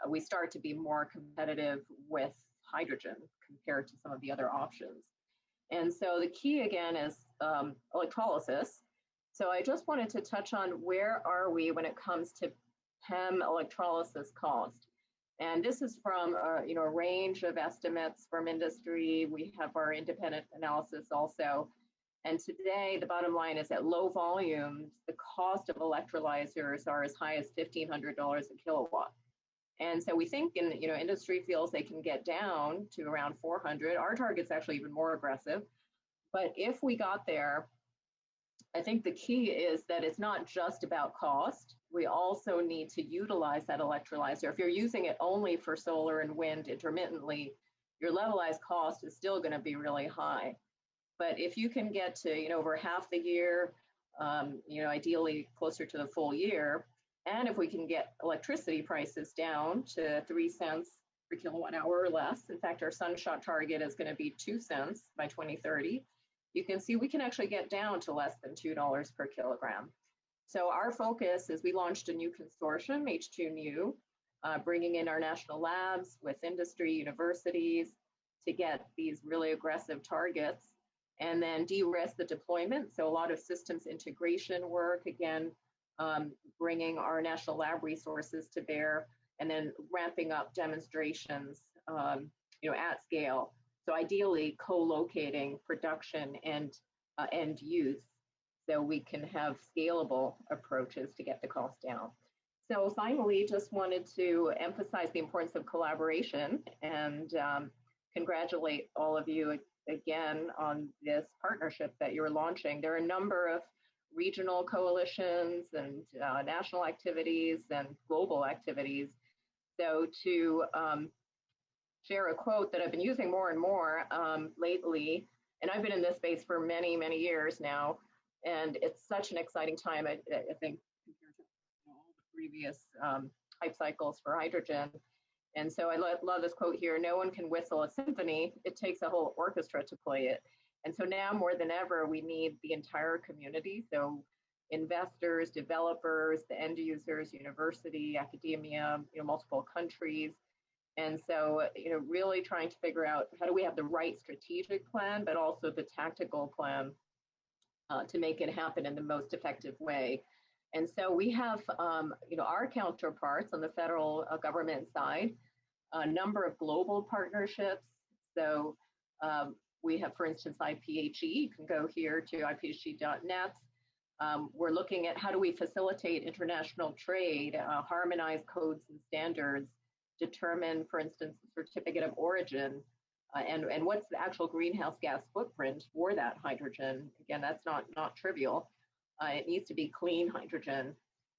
[SPEAKER 2] we start to be more competitive with hydrogen compared to some of the other options. And so the key again is electrolysis. So I just wanted to touch on where are we when it comes to PEM electrolysis cost. And this is from a range of estimates from industry. We have our independent analysis also. And today, the bottom line is at low volumes, the cost of electrolyzers are as high as $1,500 a kilowatt. And so we think industry feels they can get down to around 400. Our target's actually even more aggressive. But if we got there, I think the key is that it's not just about cost. We also need to utilize that electrolyzer. If you're using it only for solar and wind intermittently, your levelized cost is still going to be really high. But if you can get to over half the year, ideally closer to the full year, and if we can get electricity prices down to 3 cents per kilowatt hour or less, in fact, our Sunshot target is going to be 2 cents by 2030. You can see we can actually get down to less than $2 per kilogram. So our focus is we launched a new consortium, H2New, bringing in our national labs with industry, universities to get these really aggressive targets and then de-risk the deployment. So a lot of systems integration work, again, bringing our national lab resources to bear and then ramping up demonstrations, at scale. So ideally co-locating production and end use so we can have scalable approaches to get the cost down. So finally, just wanted to emphasize the importance of collaboration and congratulate all of you again on this partnership that you're launching. There are a number of regional coalitions and national activities and global activities. So to share a quote that I've been using more and more lately, and I've been in this space for many, many years now, and it's such an exciting time, I think, compared to all the previous hype cycles for hydrogen. And so I love this quote here: "No one can whistle a symphony, it takes a whole orchestra to play it." And so now more than ever, we need the entire community. So investors, developers, the end users, university, academia, multiple countries. And so, really trying to figure out how do we have the right strategic plan, but also the tactical plan to make it happen in the most effective way. And so we have, our counterparts on the federal government side, a number of global partnerships. So we have, for instance, IPHE. You can go here to iphe.net. We're looking at how do we facilitate international trade, harmonize codes and standards, determine, for instance, the certificate of origin, and what's the actual greenhouse gas footprint for that hydrogen. Again, that's not trivial. It needs to be clean hydrogen.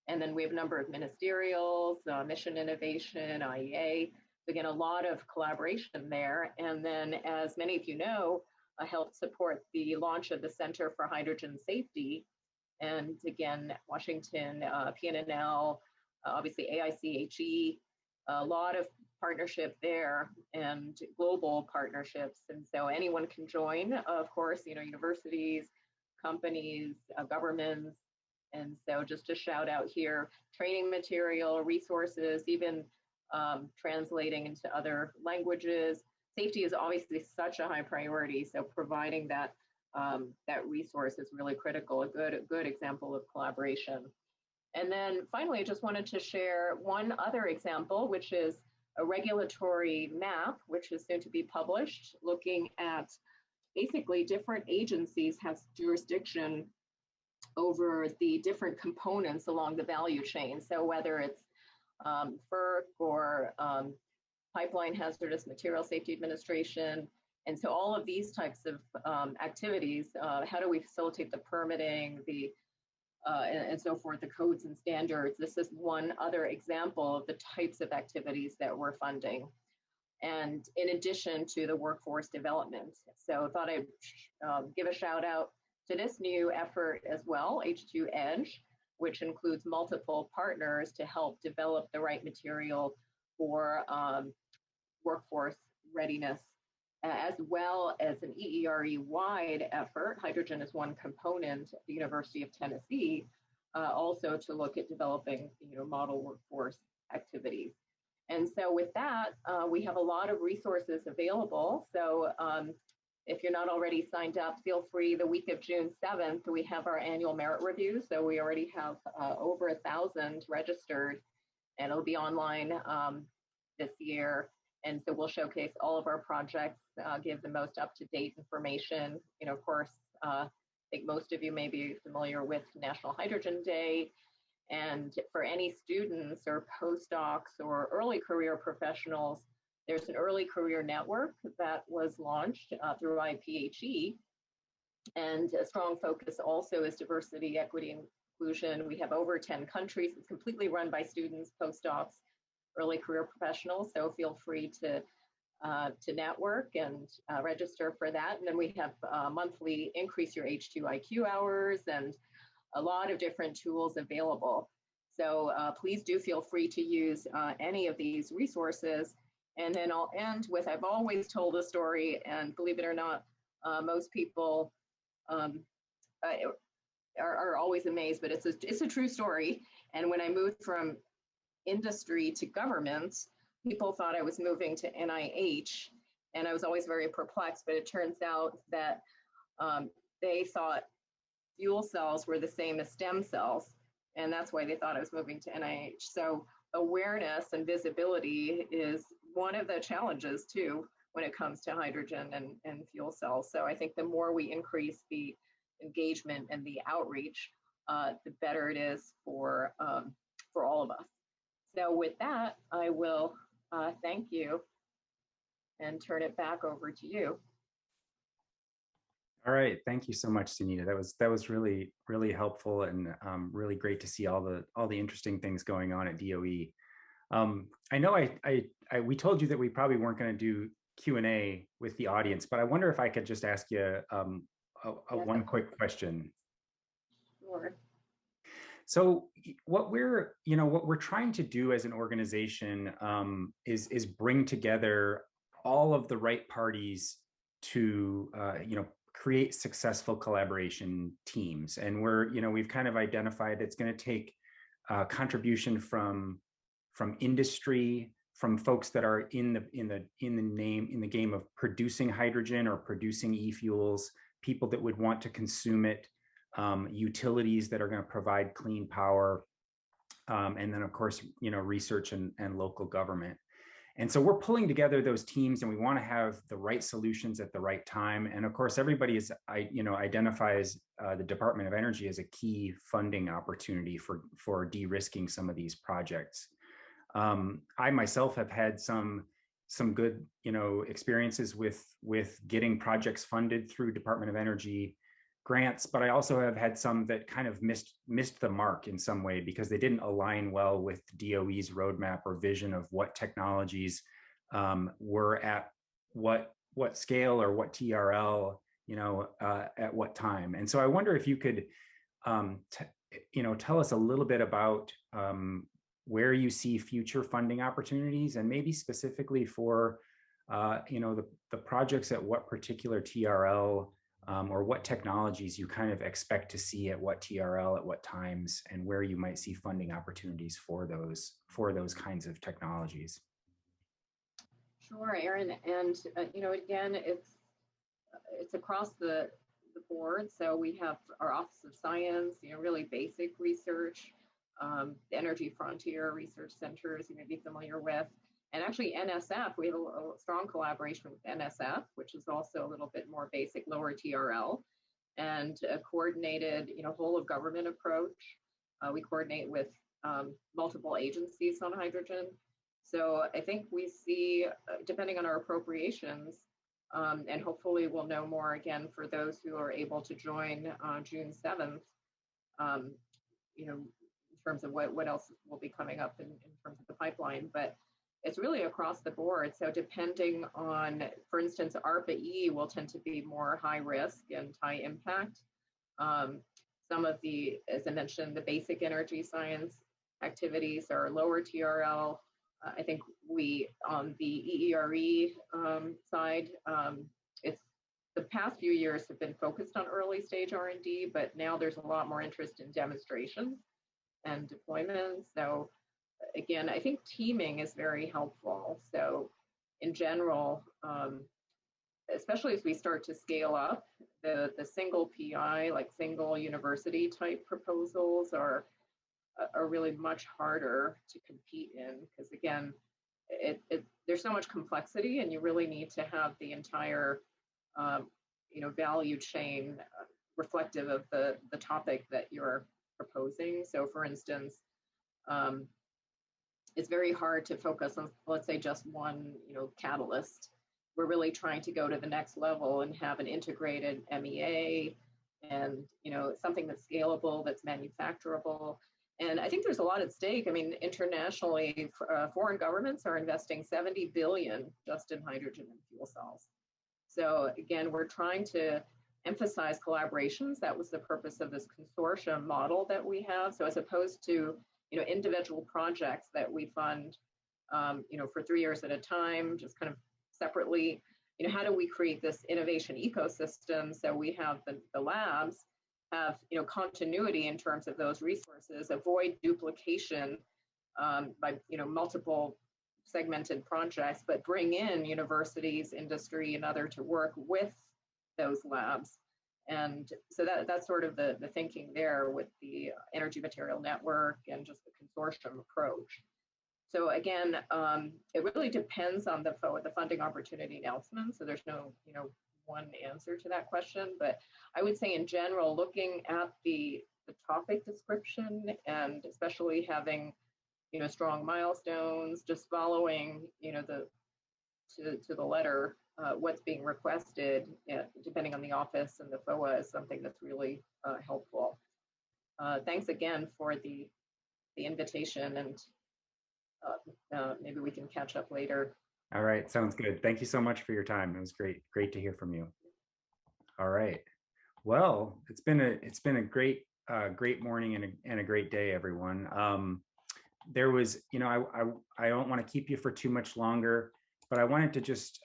[SPEAKER 2] And then we have a number of ministerials, mission innovation, IEA. So again, a lot of collaboration there. And then, as many of you know, I helped support the launch of the Center for Hydrogen Safety. And again, Washington, PNNL, obviously AICHE, a lot of partnership there and global partnerships. And so anyone can join, of course, universities, companies, governments. And so just a shout out here, training material, resources, even translating into other languages. Safety is obviously such a high priority. So providing that resource is really critical, a good example of collaboration. And then finally, I just wanted to share one other example, which is a regulatory map, which is soon to be published, looking at basically different agencies have jurisdiction over the different components along the value chain. So whether it's FERC or Pipeline Hazardous Material Safety Administration. And so all of these types of activities, how do we facilitate the permitting, and so forth, the codes and standards. This is one other example of the types of activities that we're funding. And in addition to the workforce development. So I thought I'd give a shout out to this new effort as well, H2 Edge, which includes multiple partners to help develop the right material for workforce readiness, as well as an EERE-wide effort. Hydrogen is one component at the University of Tennessee, also to look at developing, model workforce activities. And so with that, we have a lot of resources available. So if you're not already signed up, feel free. The week of June 7th, we have our annual merit review. So we already have over 1,000 registered, and it'll be online this year. And so we'll showcase all of our projects, give the most up-to-date information. Of course, I think most of you may be familiar with National Hydrogen Day. And for any students or postdocs or early career professionals, there's an early career network that was launched through IPHE. And a strong focus also is diversity, equity, and inclusion. We have over 10 countries. It's completely run by students, postdocs, early career professionals. So feel free to network and register for that. And then we have monthly Increase Your H2 IQ hours and a lot of different tools available. So please do feel free to use any of these resources. And then I'll end with, I've always told a story, and believe it or not, most people are always amazed, but it's a true story. And when I moved from industry to government, people thought I was moving to NIH, and I was always very perplexed, but it turns out that they thought fuel cells were the same as stem cells, and that's why they thought I was moving to NIH. So awareness and visibility is one of the challenges too when it comes to hydrogen and fuel cells. So I think the more we increase the engagement and the outreach, the better it is for all of us. So with that, I will thank you and turn it back over to you.
[SPEAKER 1] All right, thank you so much, Sunita. That was really, really helpful, and really great to see all the interesting things going on at DOE. I know we told you that we probably weren't going to do Q&A with the audience, but I wonder if I could just ask you one quick question.
[SPEAKER 2] Sure.
[SPEAKER 1] So what we're trying to do as an organization is bring together all of the right parties to create successful collaboration teams. And we've kind of identified it's going to take contribution from industry, from folks that are in the game of producing hydrogen or producing e-fuels, people that would want to consume it, utilities that are going to provide clean power, and then of course, research and local government. And so we're pulling together those teams, and we want to have the right solutions at the right time. And of course, everybody identifies the Department of Energy as a key funding opportunity for de-risking some of these projects. I myself have had some good experiences with getting projects funded through Department of Energy grants, but I also have had some that kind of missed the mark in some way because they didn't align well with DOE's roadmap or vision of what technologies were at what scale or what TRL, at what time. And so I wonder if you could, tell us a little bit about where you see future funding opportunities, and maybe specifically for, the projects at what particular TRL, or what technologies you kind of expect to see at what TRL at what times, and where you might see funding opportunities for those kinds of technologies.
[SPEAKER 2] Sure, Aaron, and again, it's across the board. So we have our Office of Science, really basic research, the Energy Frontier Research Centers you may be familiar with. And actually NSF, we have a strong collaboration with NSF, which is also a little bit more basic, lower TRL, and a coordinated, whole of government approach. We coordinate with multiple agencies on hydrogen. So I think we see, depending on our appropriations, and hopefully we'll know more again for those who are able to join on June 7th, in terms of what else will be coming up in terms of the pipeline. But it's really across the board. So depending on, for instance, ARPA-E will tend to be more high risk and high impact. Some of the, as I mentioned, the basic energy science activities are lower TRL. I think we, on the EERE side, it's the past few years have been focused on early stage R&D, but now there's a lot more interest in demonstrations and deployments. So again, I think teaming is very helpful. So in general, especially as we start to scale up, the single PI, like single university type proposals are really much harder to compete in, because again, there's so much complexity, and you really need to have the entire value chain reflective of the topic that you're proposing. So for instance, it's very hard to focus on, let's say, just one catalyst. We're really trying to go to the next level and have an integrated MEA and something that's scalable, that's manufacturable. And I think there's a lot at stake. I mean, internationally, foreign governments are investing 70 billion just in hydrogen and fuel cells. So again, we're trying to emphasize collaborations. That was the purpose of this consortium model that we have. So as opposed to individual projects that we fund for 3 years at a time, just kind of separately, how do we create this innovation ecosystem so we have the labs have continuity in terms of those resources, avoid duplication by multiple segmented projects, but bring in universities, industry, and other to work with those labs. And so that's sort of the thinking there with the Energy Material Network and just the consortium approach. So again, it really depends on the funding opportunity announcement. So there's no one answer to that question, but I would say in general, looking at the topic description and especially having strong milestones, just following to the letter what's being requested, depending on the office and the FOA, is something that's really helpful. Thanks again for the invitation, and maybe we can catch up later.
[SPEAKER 1] All right, sounds good. Thank you so much for your time. It was great to hear from you. All right. Well, it's been a great morning and a great day, everyone. There was, I don't want to keep you for too much longer, but I wanted to just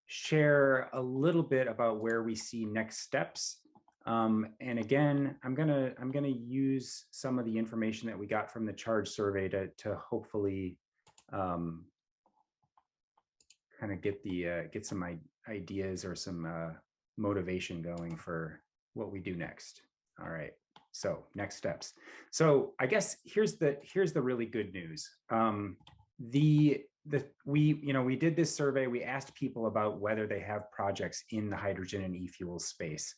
[SPEAKER 1] share a little bit about where we see next steps. And again, I'm gonna use some of the information that we got from the Charge survey to hopefully kind of get some ideas or some motivation going for what we do next. All right. So next steps. So I guess here's the really good news. We did this survey. We asked people about whether they have projects in the hydrogen and e-fuel space.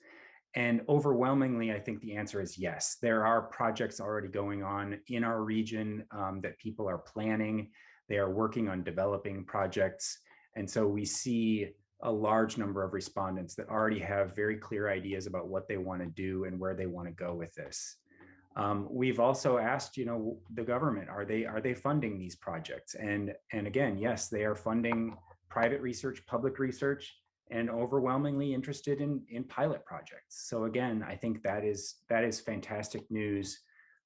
[SPEAKER 1] And overwhelmingly, I think the answer is yes. There are projects already going on in our region that people are planning. They are working on developing projects. And so we see a large number of respondents that already have very clear ideas about what they want to do and where they want to go with this. We've also asked, the government, are they funding these projects? And again, yes, they are funding private research, public research, and overwhelmingly interested in pilot projects. So again, I think that is fantastic news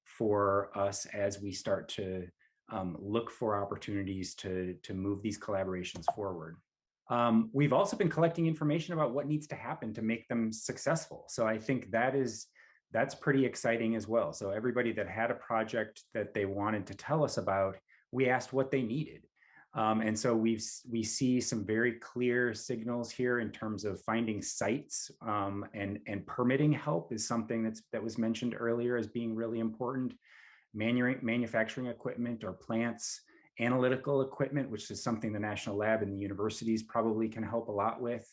[SPEAKER 1] for us as we start to look for opportunities to move these collaborations forward. We've also been collecting information about what needs to happen to make them successful. So I think that's pretty exciting as well. So everybody that had a project that they wanted to tell us about, we asked what they needed. And so we see some very clear signals here in terms of finding sites, and permitting help is something that was mentioned earlier as being really important. Manufacturing equipment or plants, analytical equipment, which is something the National Lab and the universities probably can help a lot with.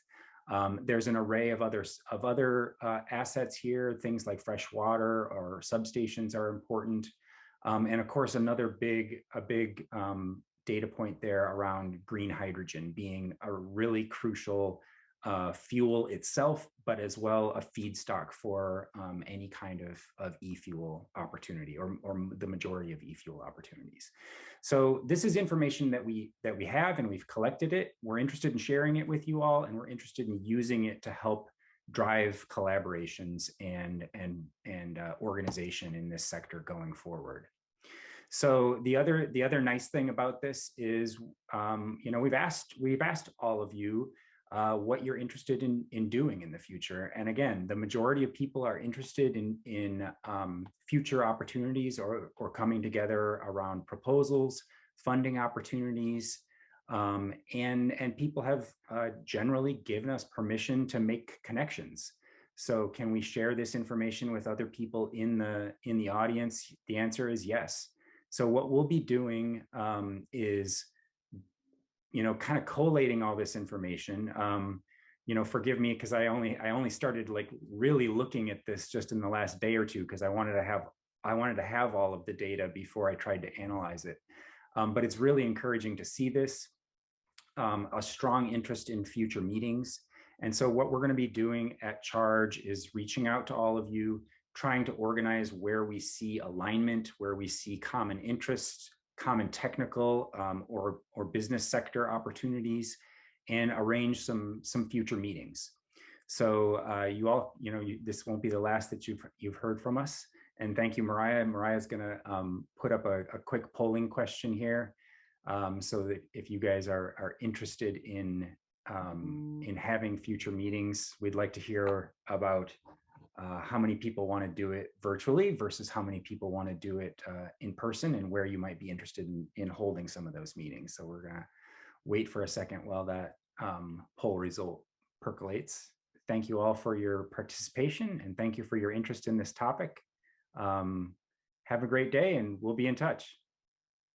[SPEAKER 1] There's an array of other assets here. Things like fresh water or substations are important. And of course, another big data point there around green hydrogen being a really crucial fuel itself, but as well a feedstock for any kind of e-fuel opportunity or the majority of e-fuel opportunities. So this is information that we have, and we've collected it. We're interested in sharing it with you all, and we're interested in using it to help drive collaborations and organization in this sector going forward. So the other nice thing about this is, we've asked all of you what you're interested in doing in the future. And again, the majority of people are interested in future opportunities or coming together around proposals, funding opportunities, and people have generally given us permission to make connections. So can we share this information with other people in the audience? The answer is yes. So what we'll be doing is, kind of collating all this information. Forgive me because I only started like really looking at this just in the last day or two, because I wanted to have all of the data before I tried to analyze it. But it's really encouraging to see this, a strong interest in future meetings. And so what we're going to be doing at Charge is reaching out to all of you, trying to organize where we see alignment, where we see common interests, common technical or business sector opportunities, and arrange some future meetings. So you all, this won't be the last that you've heard from us. And thank you, Mariah. Mariah's going to put up a quick polling question here, so that if you guys are interested in having future meetings, we'd like to hear about how many people want to do it virtually versus how many people want to do it in person, and where you might be interested in holding some of those meetings. So we're going to wait for a second while that poll result percolates. Thank you all for your participation, and thank you for your interest in this topic. Have a great day, and we'll be in touch.